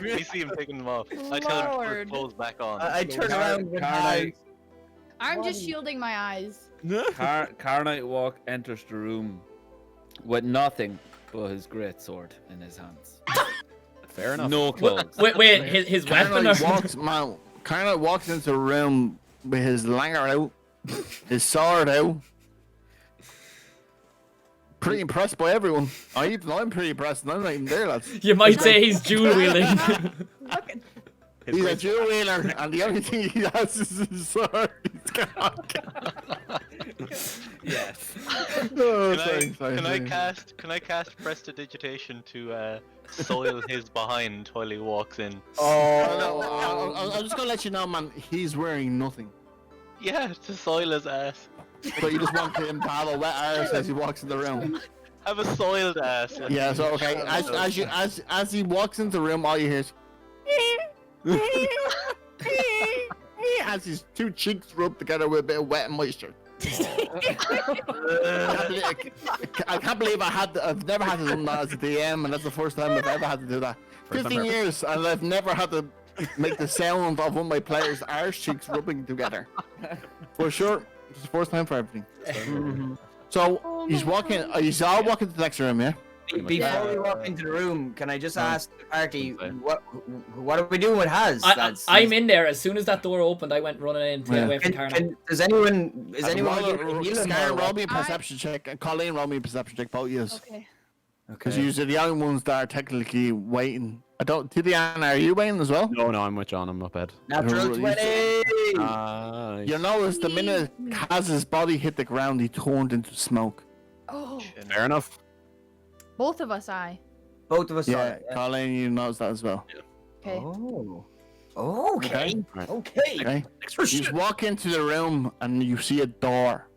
[SPEAKER 2] We see him taking them off. I tell him to put his
[SPEAKER 3] Lord.
[SPEAKER 2] clothes back on.
[SPEAKER 6] I turn around with Haz.
[SPEAKER 8] Karnite,
[SPEAKER 3] I'm just shielding my eyes.
[SPEAKER 8] Karnite enters the room with nothing but his great sword in his hands.
[SPEAKER 5] Fair enough.
[SPEAKER 8] No clothes.
[SPEAKER 1] Wait, his weapon?
[SPEAKER 4] Carnite walks into the room with his langer out, his sword out. Pretty impressed by everyone. I'm pretty impressed, and I'm not even there, lads.
[SPEAKER 1] You might say he's dual wielding.
[SPEAKER 3] Look at
[SPEAKER 4] He's a dual wheeler, and the only thing he has is his sword.
[SPEAKER 8] Yes.
[SPEAKER 4] Oh,
[SPEAKER 2] Can I cast prestidigitation to soil his behind while he walks in?
[SPEAKER 4] Oh, no, I'm just gonna let you know, man. He's wearing nothing.
[SPEAKER 2] Yeah, to soil his ass.
[SPEAKER 4] So you just want him to have a wet arse as he walks in the room.
[SPEAKER 2] Have a soiled ass.
[SPEAKER 4] Yeah. So okay, as he walks into the room, all you hear is. As his two cheeks rubbed together with a bit of wet moisture. I can't believe I've never had to do that as a DM, and that's the first time I've ever had to do that. 15 years, and I've never had to make the sound of one of my players' arse cheeks rubbing together. For sure, it's the first time for everything. So he's walking. He's all walking to the next room, yeah.
[SPEAKER 6] Before we walk into the room, can I just ask the party what are we doing with Haz?
[SPEAKER 1] I'm in there. As soon as that door opened, I went running in to get away from Carnite.
[SPEAKER 6] Does anyone heal him?
[SPEAKER 4] Scar, roll me a perception check, and Colleen, roll me a perception check. Both yous.
[SPEAKER 3] Okay.
[SPEAKER 4] Because you're the only ones that are technically waiting. I don't. Tidiana, are you waiting as well?
[SPEAKER 5] No, I'm with John. I'm up ahead.
[SPEAKER 6] Natural 20!
[SPEAKER 4] You notice the minute Haz's body hit the ground, he turned into smoke.
[SPEAKER 3] Oh,
[SPEAKER 5] Fair enough.
[SPEAKER 3] both of us, I.
[SPEAKER 6] Both of us saw
[SPEAKER 4] Yeah,
[SPEAKER 6] it.
[SPEAKER 4] Colleen, you notice that as well.
[SPEAKER 3] Okay.
[SPEAKER 6] Oh. Okay.
[SPEAKER 5] Right.
[SPEAKER 6] Okay.
[SPEAKER 4] Okay. You walk into the room and you see a door,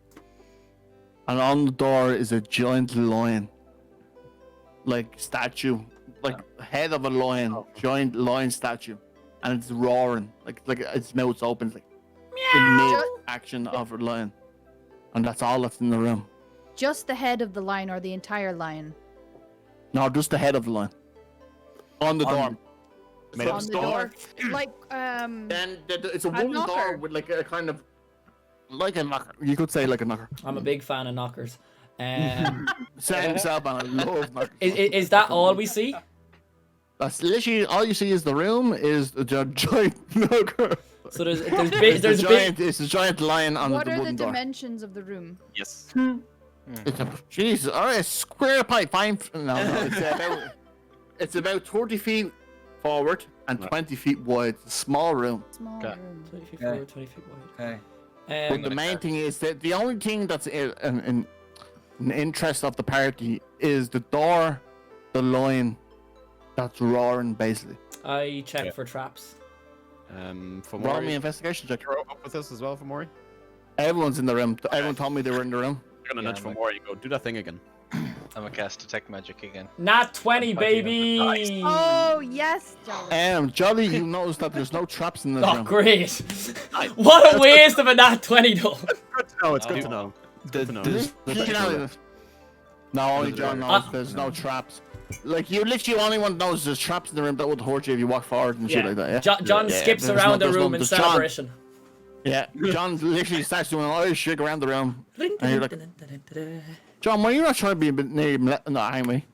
[SPEAKER 4] and on the door is a giant lion, like statue, like head of a lion, giant lion statue, and it's roaring, like its mouth's open, it's like in mid action of a lion, and that's all that's in the room.
[SPEAKER 3] Just the head of the lion or the entire lion?
[SPEAKER 4] No, just the head of the lion. On the door. Made
[SPEAKER 3] On
[SPEAKER 4] of
[SPEAKER 3] the
[SPEAKER 4] stone.
[SPEAKER 3] door. Like,
[SPEAKER 4] Then it's a wooden
[SPEAKER 3] knocker.
[SPEAKER 4] door with like a kind of like a knocker. You could say like a knocker.
[SPEAKER 1] I'm a big fan of knockers.
[SPEAKER 4] Set himself and I love knockers.
[SPEAKER 1] Is that all we see?
[SPEAKER 4] That's literally all you see is the room is the giant knocker.
[SPEAKER 1] So there's
[SPEAKER 4] It's a giant lion on
[SPEAKER 3] what
[SPEAKER 4] the
[SPEAKER 3] are the
[SPEAKER 4] wooden door.
[SPEAKER 3] dimensions of the room?
[SPEAKER 5] Yes.
[SPEAKER 4] It's a Jesus, alright, square pipe, fine. No, it's about 30 feet forward and 20 feet wide. It's a small room.
[SPEAKER 3] Small
[SPEAKER 2] Okay.
[SPEAKER 3] room.
[SPEAKER 1] 20 feet forward, 20 feet wide.
[SPEAKER 6] Okay.
[SPEAKER 4] But the main thing is that the only thing that's in interest of the party is the door the lion that's roaring, basically.
[SPEAKER 1] I check
[SPEAKER 5] Yeah.
[SPEAKER 1] for traps.
[SPEAKER 5] For
[SPEAKER 4] Roll me
[SPEAKER 5] Mori,
[SPEAKER 4] investigation check.
[SPEAKER 5] you're up with us as well for Mori.
[SPEAKER 4] Everyone's in the room. Everyone told me they were in the room.
[SPEAKER 5] You're gonna
[SPEAKER 2] Yeah,
[SPEAKER 5] nudge for
[SPEAKER 2] I'm
[SPEAKER 5] Mori. You go, do that thing again.
[SPEAKER 2] I'm gonna cast detect magic again.
[SPEAKER 1] Nat 20, baby!
[SPEAKER 3] Oh yes, Jolly.
[SPEAKER 4] Jolly, you noticed that there's no traps in this
[SPEAKER 1] Oh,
[SPEAKER 4] room.
[SPEAKER 1] great. What a waste of a nat 20, though.
[SPEAKER 5] Good to know. It's good
[SPEAKER 2] Oh.
[SPEAKER 5] to know.
[SPEAKER 7] The-
[SPEAKER 5] Good to know.
[SPEAKER 4] Did you know this? No, only John knows there's no traps. Like, you literally only one knows there's traps in the room that would hurt you if you walk forward and shit like that, yeah?
[SPEAKER 1] John
[SPEAKER 4] Yeah,
[SPEAKER 1] skips
[SPEAKER 4] there's
[SPEAKER 1] around
[SPEAKER 4] no-
[SPEAKER 1] the
[SPEAKER 4] there's no-
[SPEAKER 1] room in
[SPEAKER 4] there's John.
[SPEAKER 1] celebration.
[SPEAKER 4] Yeah, John literally starts doing an Irish shake around the room.
[SPEAKER 1] Ding,
[SPEAKER 4] And you're
[SPEAKER 1] ding,
[SPEAKER 4] like,
[SPEAKER 1] ding, ding, ding.
[SPEAKER 4] John, why are you not trying to be a bit near him? No, anyway.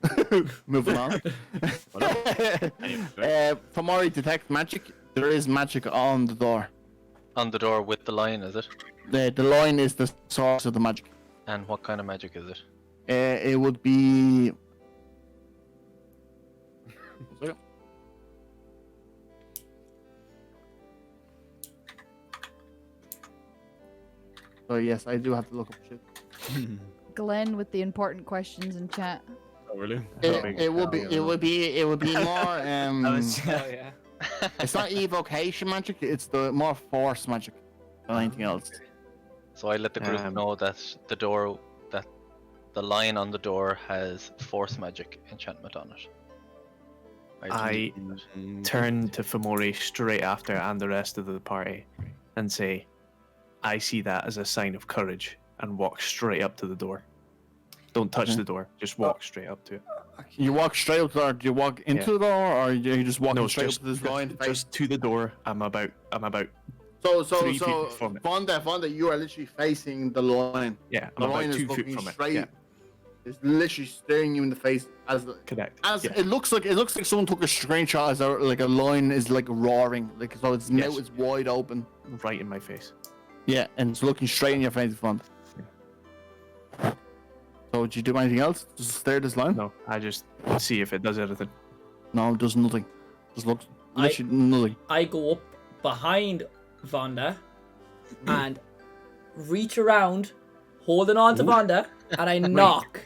[SPEAKER 4] Moving on. For Mori detect magic, there is magic on the door.
[SPEAKER 2] On the door with the lion, is it?
[SPEAKER 4] The line is the source of the magic.
[SPEAKER 2] And what kind of magic is it?
[SPEAKER 4] It would be. So yes, I do have to look up shit.
[SPEAKER 3] Glenn with the important questions in chat.
[SPEAKER 5] Oh, really?
[SPEAKER 4] It would be more.
[SPEAKER 1] Oh, yeah.
[SPEAKER 4] It's not evocation magic. It's the more force magic than anything else.
[SPEAKER 2] So I let the group know that the lion on the door has force magic enchantment on it.
[SPEAKER 7] I turn to Fomori straight after and the rest of the party and say, I see that as a sign of courage, and walk straight up to the door. Don't touch the door, just walk straight up to it.
[SPEAKER 4] You walk straight up there. Do you walk into the door, or are you just walking
[SPEAKER 7] No,
[SPEAKER 4] straight
[SPEAKER 7] just,
[SPEAKER 4] up to this lion?
[SPEAKER 7] just to the door. I'm about
[SPEAKER 4] So
[SPEAKER 7] 3 feet from it.
[SPEAKER 4] Vonda, you are literally facing the lion.
[SPEAKER 7] Yeah,
[SPEAKER 4] The
[SPEAKER 7] I'm
[SPEAKER 4] lion
[SPEAKER 7] about
[SPEAKER 4] is
[SPEAKER 7] 2 feet
[SPEAKER 4] looking
[SPEAKER 7] from it.
[SPEAKER 4] straight.
[SPEAKER 7] Yeah,
[SPEAKER 4] It's literally staring you in the face as
[SPEAKER 7] correct.
[SPEAKER 4] yeah. It looks like someone took a screenshot as like a lion is like roaring, like so its mouth is wide open.
[SPEAKER 7] Right in my face.
[SPEAKER 4] Yeah, and it's looking straight in your face in front. So did you do anything else? Just stare at this lion?
[SPEAKER 7] No, I just see if it does anything.
[SPEAKER 4] No, it does nothing. Just looks
[SPEAKER 1] I-
[SPEAKER 4] literally nothing.
[SPEAKER 1] I go up behind Vonda and reach around, holding on to Vonda, and I knock.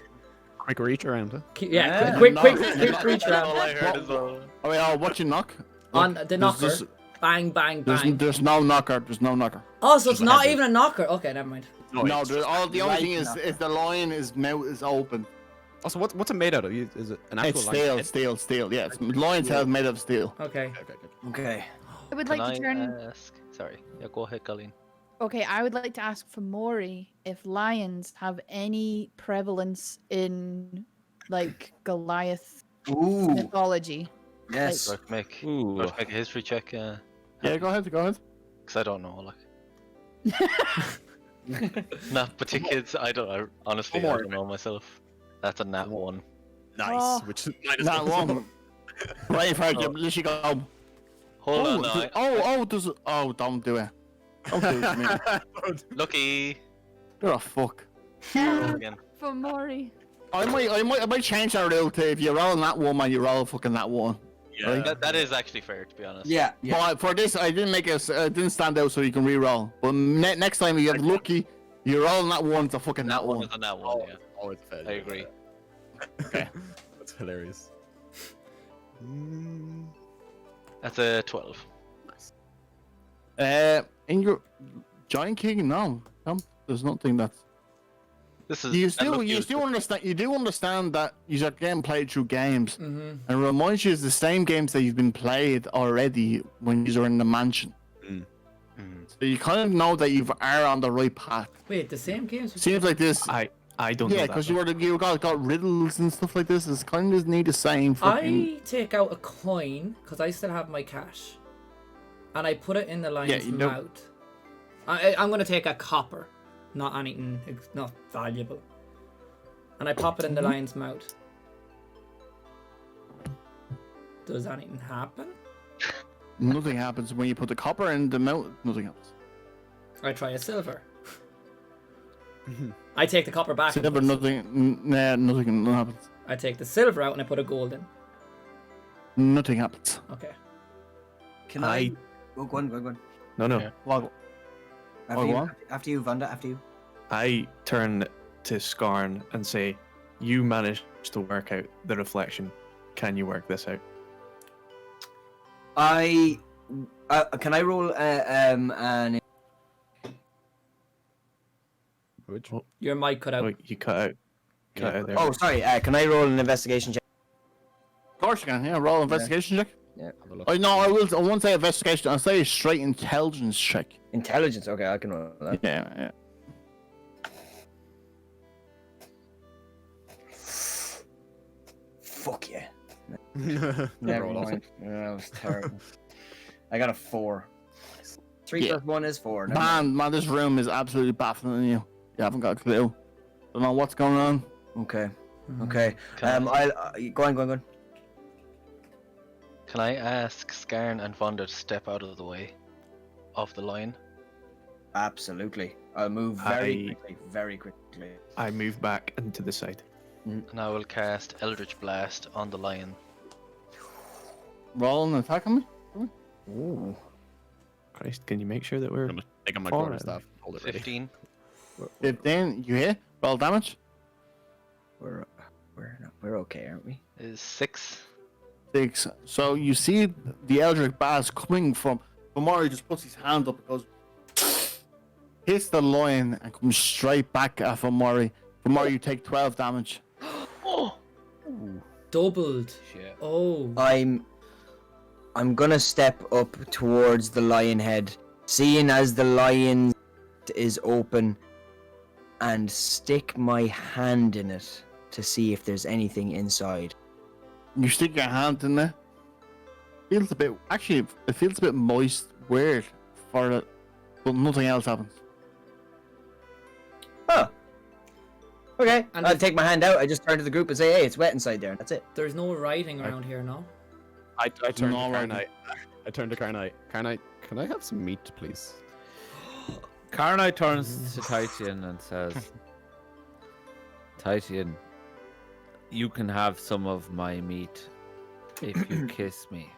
[SPEAKER 5] Quick reach around, huh?
[SPEAKER 1] Yeah,
[SPEAKER 4] Yeah.
[SPEAKER 1] quick
[SPEAKER 4] Knock.
[SPEAKER 1] reach around
[SPEAKER 2] I heard as well.
[SPEAKER 4] Oh wait, what you knock?
[SPEAKER 1] on
[SPEAKER 4] Look,
[SPEAKER 1] the knocker.
[SPEAKER 4] there's-
[SPEAKER 1] Bang, bang, bang.
[SPEAKER 4] There's no knocker. There's no knocker.
[SPEAKER 1] Oh, so it's
[SPEAKER 5] Just a
[SPEAKER 1] not
[SPEAKER 5] heavy.
[SPEAKER 1] even a knocker. Okay, never mind.
[SPEAKER 4] No, the only
[SPEAKER 6] light
[SPEAKER 4] thing is
[SPEAKER 6] knocker.
[SPEAKER 4] the lion's mouth is open.
[SPEAKER 5] Also, what's it made out of? Is it an actual
[SPEAKER 4] It's
[SPEAKER 5] lion?
[SPEAKER 4] steel. Yeah, lion's head made of steel.
[SPEAKER 1] Okay.
[SPEAKER 6] Okay.
[SPEAKER 3] I would
[SPEAKER 2] Can
[SPEAKER 3] like to
[SPEAKER 2] I
[SPEAKER 3] turn.
[SPEAKER 2] ask? Sorry. Yeah, go ahead, Colleen.
[SPEAKER 3] Okay, I would like to ask Fomori if lions have any prevalence in like Goliath
[SPEAKER 6] Ooh.
[SPEAKER 3] mythology.
[SPEAKER 6] Yes.
[SPEAKER 2] Do I have to make,
[SPEAKER 8] Ooh.
[SPEAKER 2] do I have to make a history check?
[SPEAKER 4] Yeah, go ahead.
[SPEAKER 2] Because I don't know, like. Nah, but the kids, I honestly, I don't know myself. That's a nat 1.
[SPEAKER 5] Nice.
[SPEAKER 3] Oh.
[SPEAKER 5] Which is minus
[SPEAKER 4] Not one. Right, for you literally go.
[SPEAKER 2] Hold on, now.
[SPEAKER 4] Don't do it. Don't do it to me.
[SPEAKER 2] Lucky.
[SPEAKER 4] You're a fuck.
[SPEAKER 2] Roll again.
[SPEAKER 3] Fomori.
[SPEAKER 4] I might change that rule to if you roll that one, you roll fucking that one.
[SPEAKER 5] Yeah.
[SPEAKER 2] That is actually fair, to be honest.
[SPEAKER 6] Yeah. Yeah.
[SPEAKER 4] But for this, I didn't didn't stand out so you can re-roll. But next time you get lucky, you roll that one, it's a fucking
[SPEAKER 2] Nat
[SPEAKER 4] that
[SPEAKER 2] 1
[SPEAKER 4] one.
[SPEAKER 2] is a nat 1, yeah.
[SPEAKER 5] Oh, it's fair.
[SPEAKER 2] I agree.
[SPEAKER 4] Okay.
[SPEAKER 5] That's hilarious.
[SPEAKER 2] That's a 12.
[SPEAKER 4] In your Giant King, no, there's nothing that's.
[SPEAKER 2] This is.
[SPEAKER 4] You
[SPEAKER 2] and
[SPEAKER 4] still
[SPEAKER 2] look,
[SPEAKER 4] you
[SPEAKER 2] you-
[SPEAKER 4] still understand. You do understand that you are getting played through games,
[SPEAKER 1] Mm-hmm.
[SPEAKER 4] and it reminds you of the same games that you've been played already when you were in the mansion.
[SPEAKER 2] Mhm.
[SPEAKER 4] So you kind of know that you are on the right path.
[SPEAKER 1] Wait, the same games?
[SPEAKER 4] Seems like this.
[SPEAKER 7] I don't know
[SPEAKER 4] Yeah,
[SPEAKER 7] that.
[SPEAKER 4] because
[SPEAKER 7] though.
[SPEAKER 4] you got riddles and stuff like this. It's kind of need the same. Fucking...
[SPEAKER 1] I take out a coin because I still have my cash, and I put it in the lion's
[SPEAKER 4] you know-
[SPEAKER 1] mouth. I'm gonna take a copper, not anything, it's not valuable, and I pop it in the lion's mouth. Does anything happen?
[SPEAKER 4] Nothing happens when you put the copper in the mouth. Nothing happens.
[SPEAKER 1] I try a silver. I take the copper back. and
[SPEAKER 4] Silver,
[SPEAKER 1] put-
[SPEAKER 4] nothing happens.
[SPEAKER 1] I take the silver out and I put a gold in.
[SPEAKER 4] Nothing happens.
[SPEAKER 1] Okay.
[SPEAKER 6] Can I? Oh, go on.
[SPEAKER 7] No.
[SPEAKER 2] Yeah.
[SPEAKER 4] Well,
[SPEAKER 6] After,
[SPEAKER 4] go
[SPEAKER 6] you,
[SPEAKER 4] on.
[SPEAKER 6] after you, Vanda. After you.
[SPEAKER 7] I turn to Skarn and say, "You managed to work out the reflection can you work this out?
[SPEAKER 6] Can I roll an
[SPEAKER 5] Which?
[SPEAKER 1] Your mic cut out.
[SPEAKER 7] Oh, you cut out there.
[SPEAKER 6] Oh, sorry. Can I roll an investigation check?
[SPEAKER 4] Of course you can. Yeah, roll investigation check.
[SPEAKER 5] Have a look.
[SPEAKER 4] Oh no, I won't say investigation. I'll say a straight intelligence check.
[SPEAKER 6] Intelligence. Okay, I can roll that.
[SPEAKER 4] Yeah.
[SPEAKER 6] Fuck yeah.
[SPEAKER 5] Never
[SPEAKER 6] Never
[SPEAKER 5] roll.
[SPEAKER 6] mind. Yeah, that was terrible. I got a 4. 3
[SPEAKER 4] Yeah.
[SPEAKER 6] plus 1 is 4. Never mind.
[SPEAKER 4] Man, this room is absolutely baffling you. You haven't got a clue. Don't know what's going on.
[SPEAKER 6] Okay.
[SPEAKER 1] Mm-hmm.
[SPEAKER 6] Okay.
[SPEAKER 2] Can
[SPEAKER 6] I'll go on.
[SPEAKER 2] Can I ask Skarn and Vonda to step out of the way of the line?
[SPEAKER 6] Absolutely. I'll move very quickly.
[SPEAKER 7] I move back into the side.
[SPEAKER 2] And I will cast Eldritch Blast on the lion.
[SPEAKER 4] Roll an attack on me.
[SPEAKER 6] Ooh.
[SPEAKER 7] Christ, can you make sure that we're...
[SPEAKER 5] I'm taking my
[SPEAKER 7] Alright.
[SPEAKER 5] quarterstaff. Hold it ready.
[SPEAKER 2] 15.
[SPEAKER 4] 15, you hit. Roll damage.
[SPEAKER 6] We're okay, aren't we?
[SPEAKER 2] Is 6.
[SPEAKER 4] 6. So you see the Eldritch Blast coming from Mario. Just puts his hand up and goes, hits the lion and comes straight back at Fomori. Fomori, you take 12 damage.
[SPEAKER 2] Oh!
[SPEAKER 1] Doubled.
[SPEAKER 2] Shit.
[SPEAKER 1] Oh.
[SPEAKER 6] I'm gonna step up towards the lion head, seeing as the lion is open, and stick my hand in it to see if there's anything inside.
[SPEAKER 4] You stick your hand in there. Feels a bit. Actually, it feels a bit moist, weird for it, but nothing else happens.
[SPEAKER 6] Huh. Okay.
[SPEAKER 1] And
[SPEAKER 6] I'll
[SPEAKER 1] if-
[SPEAKER 6] take my hand out. I just turn to the group and say, "Hey, it's wet inside there." That's it.
[SPEAKER 1] There's no writing around here, no?
[SPEAKER 5] I turned to
[SPEAKER 4] No, right.
[SPEAKER 5] Carnite. I turned to Carnite. Carnite, can I have some meat, please?
[SPEAKER 8] Karnai turns to Titian and says, Titian, you can have some of my meat if you kiss me.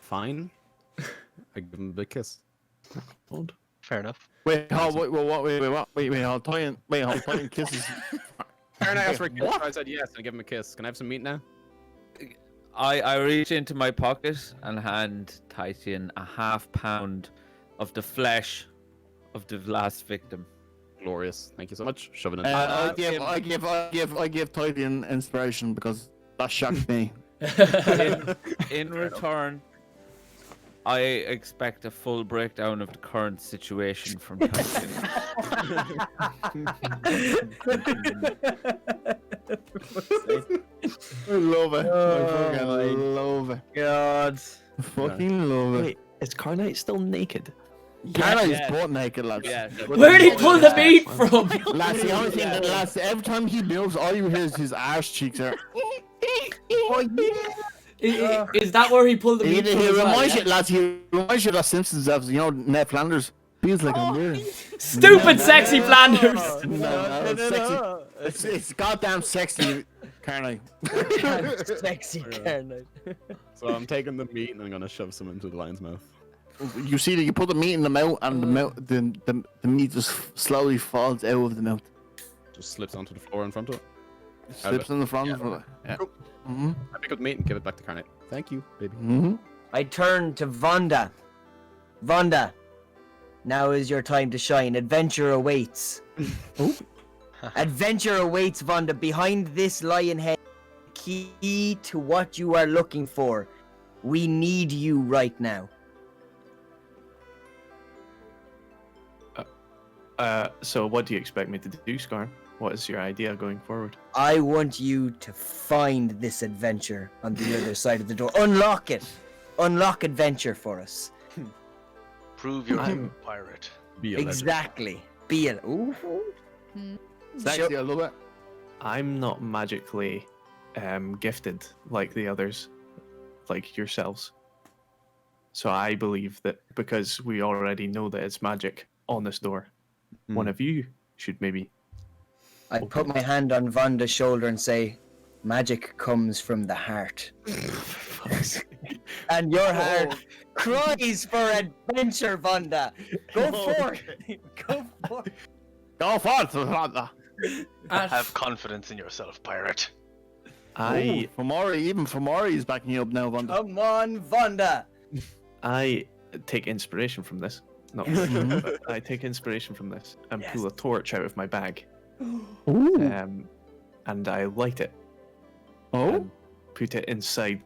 [SPEAKER 5] Fine. I give him a big kiss.
[SPEAKER 2] Fair enough.
[SPEAKER 4] Wait, hold, wait, hold, Titan kisses.
[SPEAKER 5] Carnite asked for a kiss. I said yes, and I give him a kiss. Can I have some meat now?
[SPEAKER 8] I reach into my pocket and hand Titian a half-pound of the flesh of the last victim.
[SPEAKER 5] Glorious. Thank you so much. Shove it in.
[SPEAKER 4] I give Titan inspiration because that shocked me.
[SPEAKER 8] In return, I expect a full breakdown of the current situation from Titian.
[SPEAKER 4] I love it.
[SPEAKER 6] Oh
[SPEAKER 4] I fucking
[SPEAKER 6] my
[SPEAKER 4] love it.
[SPEAKER 6] God.
[SPEAKER 4] Fucking love it.
[SPEAKER 7] Wait, is Carnite still naked?
[SPEAKER 4] Carnite is butt naked, lads.
[SPEAKER 1] Where did he pull the meat from?
[SPEAKER 4] Lads, the only thing that lads, every time he moves, all you hear is his arse cheeks are.
[SPEAKER 1] Is that where he pulled the
[SPEAKER 4] He
[SPEAKER 1] meat from? as well,
[SPEAKER 4] reminds
[SPEAKER 1] yeah?
[SPEAKER 4] you, lads, he reminds you of the Simpsons episode, you know, Ned Flanders. Feels like I'm there.
[SPEAKER 1] Stupid sexy Flanders!
[SPEAKER 4] No, sexy. It's goddamn sexy, Carnite.
[SPEAKER 6] Sexy Carnite.
[SPEAKER 5] So I'm taking the meat and I'm gonna shove some into the lion's mouth.
[SPEAKER 4] You see that you put the meat in the mouth, and the meat just slowly falls out of the mouth.
[SPEAKER 5] Just slips onto the floor in front of it.
[SPEAKER 4] Slips in the front of it. Yeah.
[SPEAKER 5] Cool.
[SPEAKER 4] Mm-hmm.
[SPEAKER 5] I pick up the meat and give it back to Carnite. Thank you, baby.
[SPEAKER 4] Mm-hmm.
[SPEAKER 6] I turn to Vonda. Vonda, now is your time to shine. Adventure awaits. Adventure awaits, Vonda. Behind this lion head, key to what you are looking for. We need you right now.
[SPEAKER 7] So what do you expect me to do, Skarn? What is your idea going forward?
[SPEAKER 6] I want you to find this adventure on the other side of the door. Unlock it. Unlock adventure for us.
[SPEAKER 2] Prove you're a pirate.
[SPEAKER 5] Be a legend.
[SPEAKER 6] Exactly. Be it. Ooh.
[SPEAKER 4] Sexy, I love it.
[SPEAKER 7] I'm not magically gifted like the others, like yourselves. So I believe that because we already know that it's magic on this door, one of you should maybe.
[SPEAKER 6] I put my hand on Vonda's shoulder and say, magic comes from the heart. And your heart cries for adventure, Vonda. Go forth. Go forth.
[SPEAKER 4] Go forth, Vonda.
[SPEAKER 2] Have confidence in yourself, pirate.
[SPEAKER 4] Even Famori is backing you up now, Vonda.
[SPEAKER 6] Come on, Vonda.
[SPEAKER 7] I take inspiration from this. No, but I take inspiration from this and pull a torch out of my bag. And I light it. And put it inside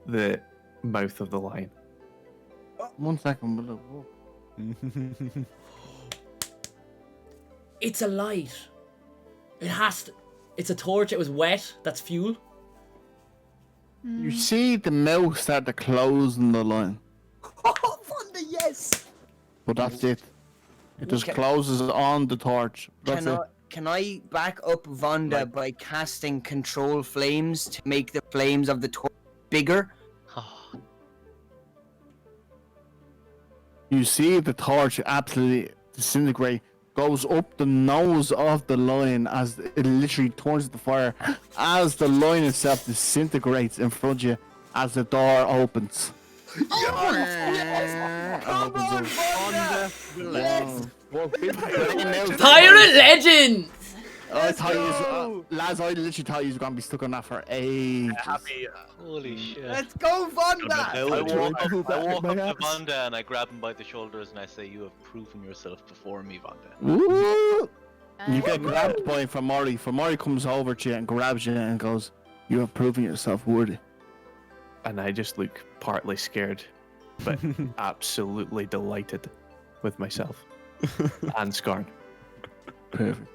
[SPEAKER 7] the mouth of the lion.
[SPEAKER 4] 1 second.
[SPEAKER 1] It's a light. It has to. It's a torch. It was wet. That's fuel.
[SPEAKER 4] You see the mouth start to close in the line.
[SPEAKER 6] Oh, Vonda, yes.
[SPEAKER 4] But that's it. It just closes on the torch. That's it.
[SPEAKER 6] Can I back up Vonda by casting control flames to make the flames of the torch bigger?
[SPEAKER 4] You see the torch absolutely disintegrate, goes up the nose of the lion as it literally turns the fire, as the lion itself disintegrates in front of you as the door opens.
[SPEAKER 6] Come on, Vonda! Yes!
[SPEAKER 1] Pirate legend.
[SPEAKER 4] I thought you, lads, I literally thought you was gonna be stuck on that for ages.
[SPEAKER 2] Holy shit.
[SPEAKER 6] Let's go, Vonda!
[SPEAKER 2] I walk up to Vonda and I grab him by the shoulders and I say, "You have proven yourself before me, Vonda."
[SPEAKER 4] Woo! You get grabbed by Famori. Famori comes over to you and grabs you and goes, "You have proven yourself worthy."
[SPEAKER 7] And I just look partly scared, but absolutely delighted with myself and Skarn.
[SPEAKER 4] Perfect.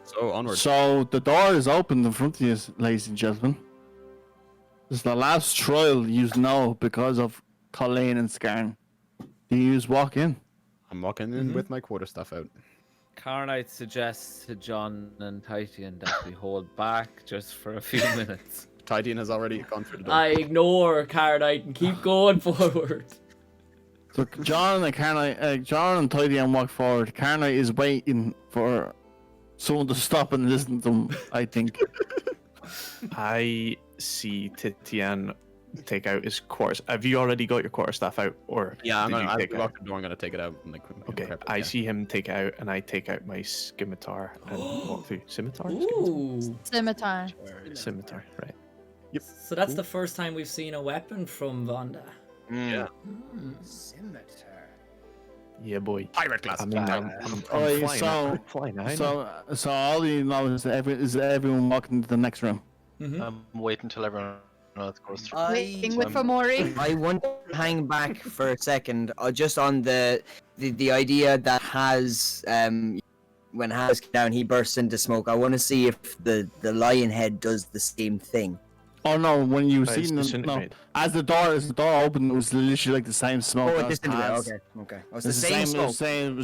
[SPEAKER 5] So onward.
[SPEAKER 4] So the door is open in front of you, ladies and gentlemen. This is the last trial you know because of Colleen and Skarn. Do you walk in?
[SPEAKER 5] I'm walking in with my quarterstaff out.
[SPEAKER 8] Carnite suggests to John and Titan that we hold back just for a few minutes.
[SPEAKER 5] Titan has already gone through the door.
[SPEAKER 1] I ignore Cardite and keep going forward.
[SPEAKER 4] So John and Titan walk forward. Carnite is waiting for someone to stop and listen to him, I think.
[SPEAKER 7] I see Titian take out his quarters. Have you already got your quarterstaff out, or
[SPEAKER 5] Yeah,
[SPEAKER 7] did you
[SPEAKER 5] I'll
[SPEAKER 7] take it out?
[SPEAKER 5] lock the door. I'm gonna take it out. And,
[SPEAKER 7] Okay,
[SPEAKER 5] prep it,
[SPEAKER 7] I
[SPEAKER 5] yeah.
[SPEAKER 7] see him take it out, and I take out my scimitar and walk through. Scimitar?
[SPEAKER 1] Ooh.
[SPEAKER 3] Scimitar.
[SPEAKER 7] Scimitar, right.
[SPEAKER 1] So that's the first time we've seen a weapon from Vonda.
[SPEAKER 7] Yeah.
[SPEAKER 6] Scimitar.
[SPEAKER 7] Yeah, boy.
[SPEAKER 5] Pirate class.
[SPEAKER 7] I mean, I'm
[SPEAKER 4] Alright,
[SPEAKER 7] flying. I'm flying. I know.
[SPEAKER 4] so all you know is that everyone walking to the next room.
[SPEAKER 2] I'm waiting until everyone else goes through.
[SPEAKER 3] Waiting with Famori.
[SPEAKER 6] I want to hang back for a second, just on the idea that has when Has came down, he bursts into smoke. I want to see if the lion head does the same thing.
[SPEAKER 4] Oh no! When you
[SPEAKER 7] It's
[SPEAKER 4] see them, no,
[SPEAKER 7] disintegrate.
[SPEAKER 4] as the door opened, it was literally like the same smoke.
[SPEAKER 6] Oh,
[SPEAKER 4] as
[SPEAKER 6] it disintegrated.
[SPEAKER 4] Has.
[SPEAKER 6] Okay. Oh, it's
[SPEAKER 4] It's
[SPEAKER 6] the same smoke.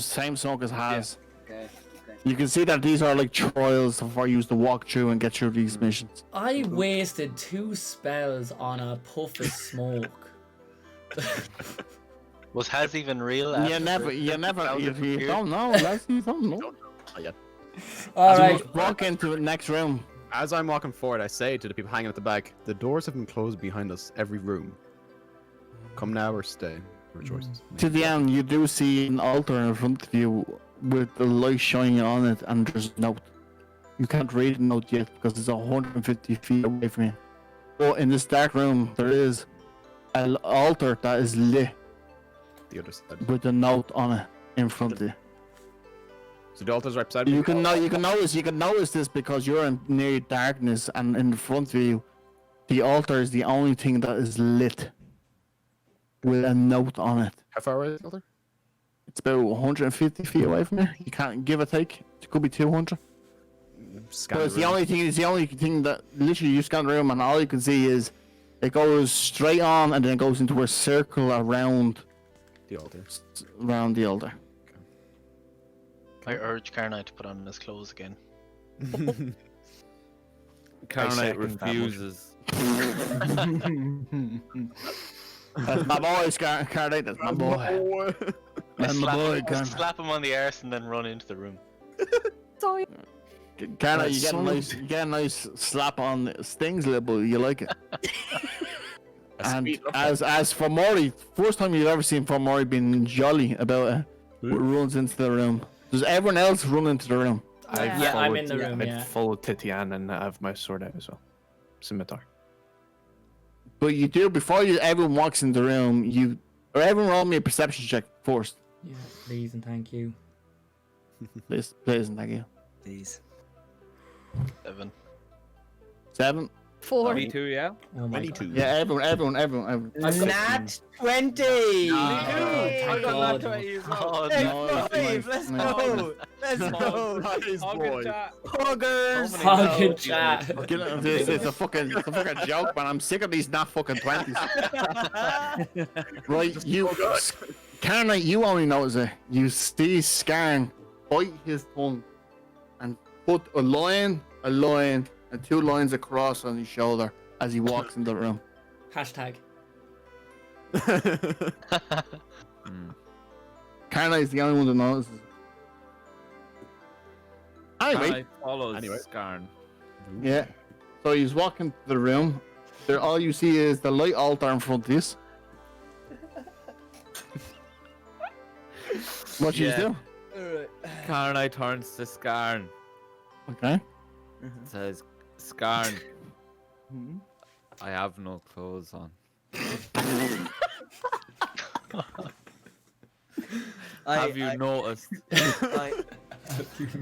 [SPEAKER 4] same smoke as Has.
[SPEAKER 6] Okay.
[SPEAKER 4] You can see that these are like trials before you use to walk through and get through these missions.
[SPEAKER 1] I wasted 2 spells on a puff of smoke.
[SPEAKER 2] Was Has even real?
[SPEAKER 4] You don't know, Les, you don't know.
[SPEAKER 5] Not yet.
[SPEAKER 1] Alright.
[SPEAKER 4] Walk into the next room.
[SPEAKER 5] As I'm walking forward, I say to the people hanging at the back, the doors have been closed behind us, every room. Come now or stay. Your choices.
[SPEAKER 4] To the end, you do see an altar in front of you with the light shining on it, and there's a note. You can't read the note yet because it's 150 feet away from you. But in this dark room, there is an altar that is lit
[SPEAKER 5] The other side.
[SPEAKER 4] with a note on it in front of you.
[SPEAKER 5] So the altar's right beside me.
[SPEAKER 4] You can notice this because you're in near darkness, and in front of you, the altar is the only thing that is lit with a note on it.
[SPEAKER 5] How far away is the altar?
[SPEAKER 4] It's about 150 feet away from you. You can't give or take. It could be 200.
[SPEAKER 5] Scan
[SPEAKER 4] But it's
[SPEAKER 5] the
[SPEAKER 4] the
[SPEAKER 5] room.
[SPEAKER 4] only thing. It's the only thing that literally you scan the room, and all you can see is it goes straight on, and then it goes into a circle around
[SPEAKER 5] The altar.
[SPEAKER 4] the altar.
[SPEAKER 2] I urge Carnite to put on his clothes again.
[SPEAKER 8] Carnite
[SPEAKER 7] second that
[SPEAKER 8] refuses.
[SPEAKER 4] That's my boy, Carnate. That's my boy. That's my boy, Carnate.
[SPEAKER 2] Slap him on the arse and then run into the room.
[SPEAKER 3] Sorry.
[SPEAKER 4] Carnate, you get a nice slap on the stings, little boy. You like it. And as for Maury, first time you've ever seen for Maury being jolly about it, runs into the room. Does everyone else run into the room?
[SPEAKER 7] I've
[SPEAKER 1] Yeah, I'm
[SPEAKER 7] followed-
[SPEAKER 1] in the room,
[SPEAKER 7] I've
[SPEAKER 1] yeah.
[SPEAKER 7] followed Titian and I have my sword out as well. Scimitar.
[SPEAKER 4] But you do before everyone walks in the room. Everyone roll me a perception check first,
[SPEAKER 1] Yeah, please and thank you.
[SPEAKER 4] please, and thank you.
[SPEAKER 6] Please.
[SPEAKER 2] 7.
[SPEAKER 4] 7.
[SPEAKER 3] 4.
[SPEAKER 8] Me too, yeah.
[SPEAKER 1] Oh my
[SPEAKER 5] 22.
[SPEAKER 1] god.
[SPEAKER 4] Yeah, everyone.
[SPEAKER 1] I've got-
[SPEAKER 6] Nat 20!
[SPEAKER 1] thank God.
[SPEAKER 2] Oh,
[SPEAKER 4] Nice,
[SPEAKER 6] Five,
[SPEAKER 4] nice,
[SPEAKER 6] let's
[SPEAKER 4] nice,
[SPEAKER 6] go! Let's go!
[SPEAKER 4] Nice boy.
[SPEAKER 6] Poggers!
[SPEAKER 1] Fucking chat.
[SPEAKER 4] It's a fucking joke, man. I'm sick of these not fucking 20s. Right, Carnite, you only notice it. You see Scarn bite his tongue and put a line, and 2 lines across on his shoulder as he walks into the room.
[SPEAKER 1] Hashtag.
[SPEAKER 4] Carnite's the only one that notices. Anyway,
[SPEAKER 8] Follows
[SPEAKER 5] Anyway.
[SPEAKER 8] Skarn.
[SPEAKER 4] yeah. So he's walking to the room. There, all you see is the light altar in front of you. What you
[SPEAKER 8] Yeah.
[SPEAKER 4] do?
[SPEAKER 8] Karnai turns to Skarn.
[SPEAKER 4] Okay.
[SPEAKER 8] Says, Skarn, I have no clothes on. Have you noticed?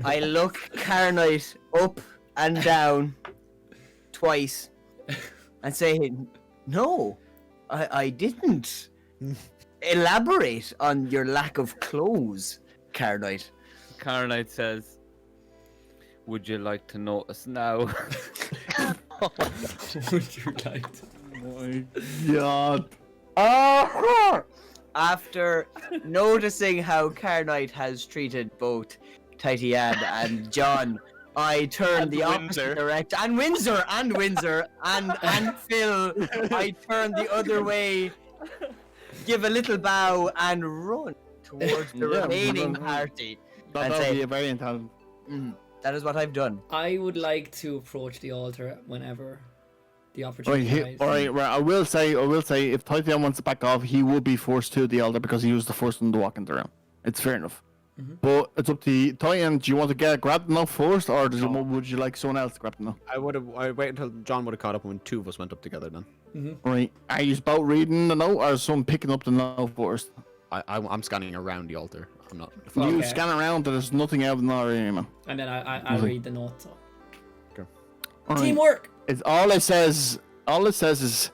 [SPEAKER 6] I look Carnite up and down twice and say, no, I didn't. Elaborate on your lack of clothes, Carnite.
[SPEAKER 8] Karnite says, would you like to notice now?
[SPEAKER 1] Would you like to?
[SPEAKER 4] My God.
[SPEAKER 6] Oh! After noticing how Carnite has treated both Titian and John, I turn the opposite direction. And Windsor, and Phil, I turn the other way, give a little bow, and run towards the
[SPEAKER 4] Yeah,
[SPEAKER 6] remaining
[SPEAKER 4] run.
[SPEAKER 6] party.
[SPEAKER 4] That
[SPEAKER 6] And
[SPEAKER 4] would
[SPEAKER 6] say,
[SPEAKER 4] be a very intelligent.
[SPEAKER 6] that is what I've done.
[SPEAKER 1] I would like to approach the altar whenever the
[SPEAKER 4] Right,
[SPEAKER 1] opportunity arises.
[SPEAKER 4] right. I will say, if Titian wants to back off, he will be forced to the altar because he was the first one to walk into the room. It's fair enough. But it's up to you. Titian, do you want to grab the now first, or would you like someone else to grab the now?
[SPEAKER 5] I'd wait until John would have caught up when 2 of us went up together then.
[SPEAKER 4] Right. Are you about reading the note, or is someone picking up the note first?
[SPEAKER 5] I'm scanning around the altar. I'm not.
[SPEAKER 4] You
[SPEAKER 1] Okay.
[SPEAKER 4] scan around, there's nothing out of the note anymore.
[SPEAKER 1] And then I'll read the note. So.
[SPEAKER 4] Alright.
[SPEAKER 1] Teamwork!
[SPEAKER 4] It's all it says is,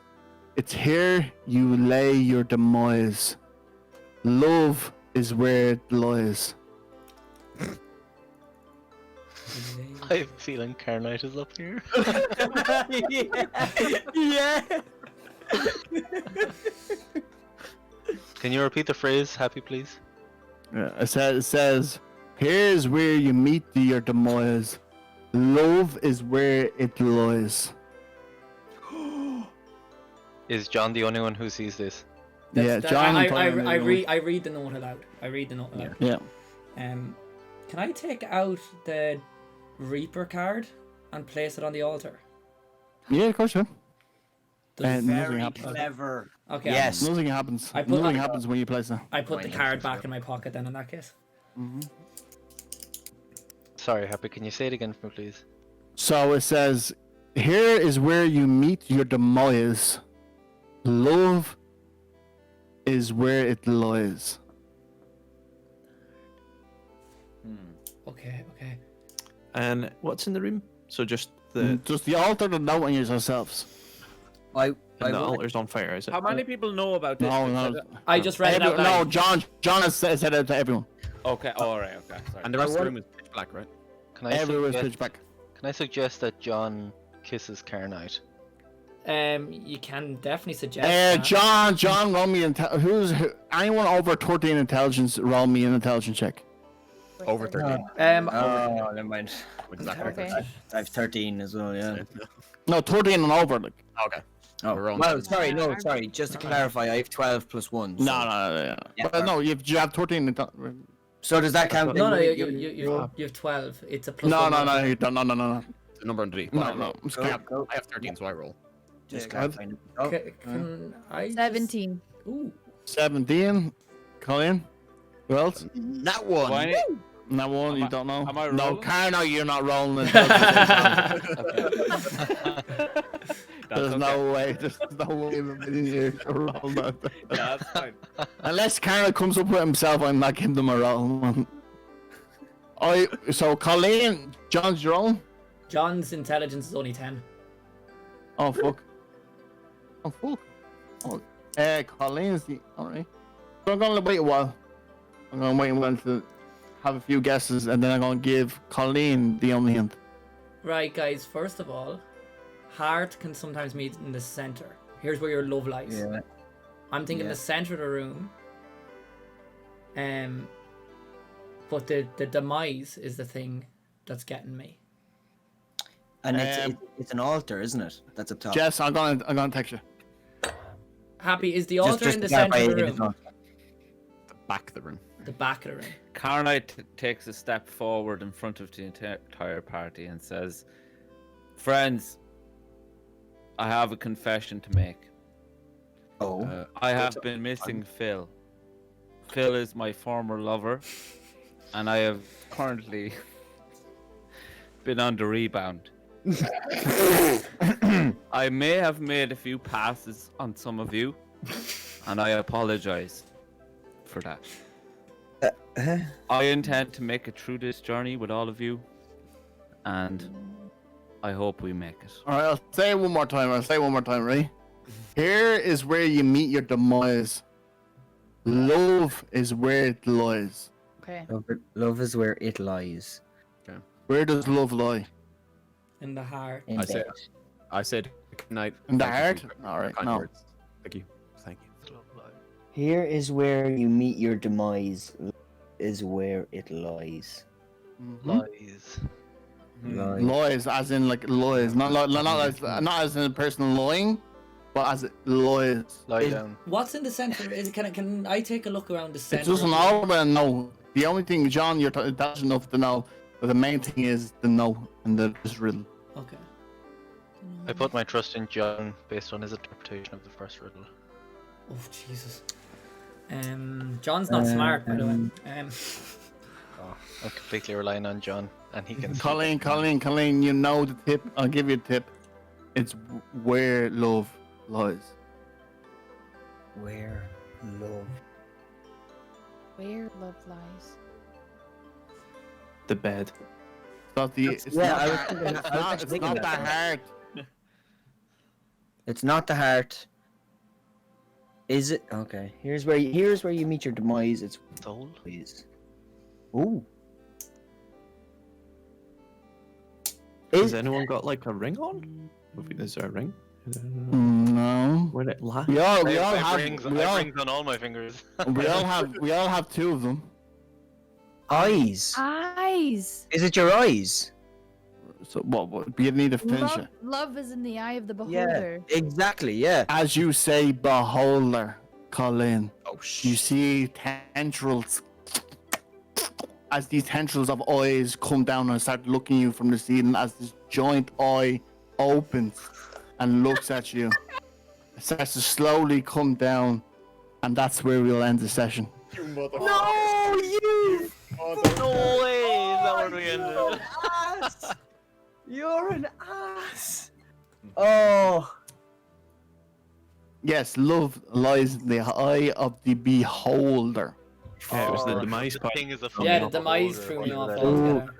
[SPEAKER 4] it's here you lay your demise. Love is where it lies.
[SPEAKER 2] I have a feeling Carnite is up here.
[SPEAKER 6] Yeah.
[SPEAKER 2] Can you repeat the phrase, Happy, please?
[SPEAKER 4] Yeah, it says, here's where you meet your demise. Love is where it lies.
[SPEAKER 2] Is John the only one who sees this?
[SPEAKER 4] Yeah, John.
[SPEAKER 1] I
[SPEAKER 4] Titian,
[SPEAKER 1] read the note aloud. I read the note aloud.
[SPEAKER 4] Yeah.
[SPEAKER 1] Can I take out the Reaper card and place it on the altar?
[SPEAKER 4] Yeah, of course, yeah.
[SPEAKER 1] Does-
[SPEAKER 4] Nothing happens.
[SPEAKER 6] Clever.
[SPEAKER 1] Okay.
[SPEAKER 6] Yes.
[SPEAKER 4] Nothing happens.
[SPEAKER 1] I put-
[SPEAKER 4] Nothing
[SPEAKER 1] I-
[SPEAKER 4] happens when you place it.
[SPEAKER 1] I put the card back in my pocket then in that case.
[SPEAKER 2] Sorry, Happy, can you say it again for me, please?
[SPEAKER 4] So it says, here is where you meet your demise. Love is where it lies.
[SPEAKER 1] Okay.
[SPEAKER 7] And what's in the room? So just the
[SPEAKER 4] Just the altar, the note, and yourselves.
[SPEAKER 7] and the altar's on fire, is it?
[SPEAKER 8] How many people know about this?
[SPEAKER 4] No.
[SPEAKER 1] I just read it out
[SPEAKER 4] No,
[SPEAKER 1] loud.
[SPEAKER 4] John has said it to everyone.
[SPEAKER 8] Okay, alright, okay. Sorry.
[SPEAKER 5] And the rest of the room is pitch black, right?
[SPEAKER 2] Can I,
[SPEAKER 4] Everyone's
[SPEAKER 2] suggest,
[SPEAKER 4] pitch back.
[SPEAKER 2] can I suggest that John kisses Carnite?
[SPEAKER 1] You can definitely suggest that.
[SPEAKER 4] John, roll me anyone over 13 intelligence, roll me an intelligence check.
[SPEAKER 5] Over 13.
[SPEAKER 6] Oh, never mind.
[SPEAKER 5] Exactly.
[SPEAKER 3] Okay.
[SPEAKER 6] I have 13 as well, yeah.
[SPEAKER 4] No, 13 and over. Like.
[SPEAKER 5] Okay.
[SPEAKER 6] Oh,
[SPEAKER 5] We're on
[SPEAKER 6] well,
[SPEAKER 5] seven.
[SPEAKER 6] sorry. Just to clarify, I have 12 plus 1. So,
[SPEAKER 4] No.
[SPEAKER 6] Yeah,
[SPEAKER 4] But no, you have 13.
[SPEAKER 6] so does that count?
[SPEAKER 1] No,
[SPEAKER 6] then?
[SPEAKER 1] you have 12. It's a plus
[SPEAKER 4] No.
[SPEAKER 1] one.
[SPEAKER 4] No.
[SPEAKER 5] The number underneath.
[SPEAKER 4] No.
[SPEAKER 5] I'm just
[SPEAKER 6] Go,
[SPEAKER 5] kidding.
[SPEAKER 6] go.
[SPEAKER 5] I have 13, so I roll.
[SPEAKER 6] Just
[SPEAKER 4] Yeah, go
[SPEAKER 6] clarifying. Oh,
[SPEAKER 1] Can I?
[SPEAKER 3] 17.
[SPEAKER 1] Ooh.
[SPEAKER 4] 17. Colin. Who else?
[SPEAKER 5] That one.
[SPEAKER 4] No one, you
[SPEAKER 8] I-
[SPEAKER 4] don't know.
[SPEAKER 8] am I
[SPEAKER 4] No,
[SPEAKER 8] rolling?
[SPEAKER 4] Carno, you're not rolling. There's no way. There's no way in a million years to roll that.
[SPEAKER 8] Yeah, that's fine.
[SPEAKER 4] Unless Carno comes up with himself, I'm not giving them a roll. Man. So Colleen, John's your own.
[SPEAKER 1] John's intelligence is only 10.
[SPEAKER 4] Oh fuck. Oh fuck. Oh, Colleen's the alright. So I'm gonna wait a while. I'm gonna wait a while to have a few guesses, and then I'm gonna give Colleen the only hint.
[SPEAKER 1] Right, guys, first of all, heart can sometimes meet in the center. Here's where your love lies.
[SPEAKER 6] Yeah.
[SPEAKER 1] I'm thinking
[SPEAKER 6] Yeah.
[SPEAKER 1] the center of the room. But the demise is the thing that's getting me.
[SPEAKER 6] And it's an altar, isn't it? That's up top.
[SPEAKER 4] Jess, I'm gonna text you.
[SPEAKER 1] Happy, is the
[SPEAKER 6] Just-
[SPEAKER 1] altar
[SPEAKER 6] just
[SPEAKER 1] in the
[SPEAKER 6] to clarify,
[SPEAKER 1] center of the
[SPEAKER 6] it is
[SPEAKER 1] room?
[SPEAKER 6] not.
[SPEAKER 5] The back of the room.
[SPEAKER 1] The back of the room.
[SPEAKER 8] Carnite takes a step forward in front of the entire party and says, "Friends, I have a confession to make.
[SPEAKER 6] Oh.
[SPEAKER 8] I have been missing Phil. Phil is my former lover, and I have currently been on the rebound. I may have made a few passes on some of you, and I apologize for that. I intend to make it through this journey with all of you, and I hope we make it."
[SPEAKER 4] Alright, I'll say it one more time. Right? Here is where you meet your demise. Love is where it lies.
[SPEAKER 3] Okay.
[SPEAKER 6] Love is where it lies.
[SPEAKER 4] Where does love lie?
[SPEAKER 1] In the heart.
[SPEAKER 6] In
[SPEAKER 5] I said-
[SPEAKER 6] bed.
[SPEAKER 5] I said good night.
[SPEAKER 4] In the
[SPEAKER 5] Thank you
[SPEAKER 4] heart?
[SPEAKER 5] for your
[SPEAKER 4] Alright,
[SPEAKER 5] kind
[SPEAKER 4] no.
[SPEAKER 5] words. Thank you. Thank you.
[SPEAKER 6] Here is where you meet your demise. Is where it lies.
[SPEAKER 2] Lies.
[SPEAKER 6] Lies.
[SPEAKER 4] Lies, as in like lies, not as in a person lying, but as it lies.
[SPEAKER 2] Lie
[SPEAKER 6] Is-
[SPEAKER 2] down.
[SPEAKER 1] What's in the center? Can I take a look around the center?
[SPEAKER 4] It's just an all about no. The only thing, John, you're that's enough to know. But the main thing is the no and the just riddle.
[SPEAKER 1] Okay.
[SPEAKER 2] I put my trust in John based on his interpretation of the first riddle.
[SPEAKER 1] Oh Jesus. John's not smart, by the way.
[SPEAKER 2] I'm completely relying on John, and he can. see
[SPEAKER 4] Colleen, you know the tip. I'll give you a tip. It's where love lies.
[SPEAKER 6] Where love.
[SPEAKER 3] Where love lies.
[SPEAKER 7] The bed.
[SPEAKER 4] It's not the. It's
[SPEAKER 6] Yeah,
[SPEAKER 4] not,
[SPEAKER 6] I was
[SPEAKER 4] that-
[SPEAKER 6] thinking
[SPEAKER 4] it's
[SPEAKER 6] that- I was
[SPEAKER 4] not,
[SPEAKER 6] actually
[SPEAKER 4] it's
[SPEAKER 6] thinking
[SPEAKER 4] not
[SPEAKER 6] that.
[SPEAKER 4] that hard.
[SPEAKER 6] It's not the heart. Is it? Okay. Here's where you meet your demise. It's
[SPEAKER 2] Soul.
[SPEAKER 6] please. Ooh.
[SPEAKER 7] Has anyone got like a ring on? Is there a ring?
[SPEAKER 4] No.
[SPEAKER 7] Where it lie?
[SPEAKER 4] We all
[SPEAKER 2] I have
[SPEAKER 4] have
[SPEAKER 2] rings,
[SPEAKER 4] we
[SPEAKER 2] I have
[SPEAKER 4] all,
[SPEAKER 2] rings on all my fingers.
[SPEAKER 4] we all have two of them.
[SPEAKER 6] Eyes.
[SPEAKER 3] Eyes.
[SPEAKER 6] Is it your eyes?
[SPEAKER 4] So what you need to finish it.
[SPEAKER 3] Love is in the eye of the
[SPEAKER 6] Yeah.
[SPEAKER 3] beholder.
[SPEAKER 6] Exactly. Yeah.
[SPEAKER 4] As you say, beholder, Colin.
[SPEAKER 6] Oh
[SPEAKER 4] You see tendrils. As these tendrils of eyes come down and start looking at you from the ceiling, as this giant eye opens and looks at you, it starts to slowly come down, and that's where we'll end the session.
[SPEAKER 6] No, you.
[SPEAKER 2] No way! Is that where we ended?
[SPEAKER 6] Ass. You're an ass. Oh.
[SPEAKER 4] Yes, love lies in the eye of the beholder.
[SPEAKER 7] Yeah, it was the
[SPEAKER 2] Oh,
[SPEAKER 7] demise
[SPEAKER 2] the
[SPEAKER 7] part.
[SPEAKER 2] thing is a
[SPEAKER 1] Yeah, the
[SPEAKER 2] fucking
[SPEAKER 1] demise
[SPEAKER 2] beholder.
[SPEAKER 1] threw me off
[SPEAKER 2] What is
[SPEAKER 1] altogether.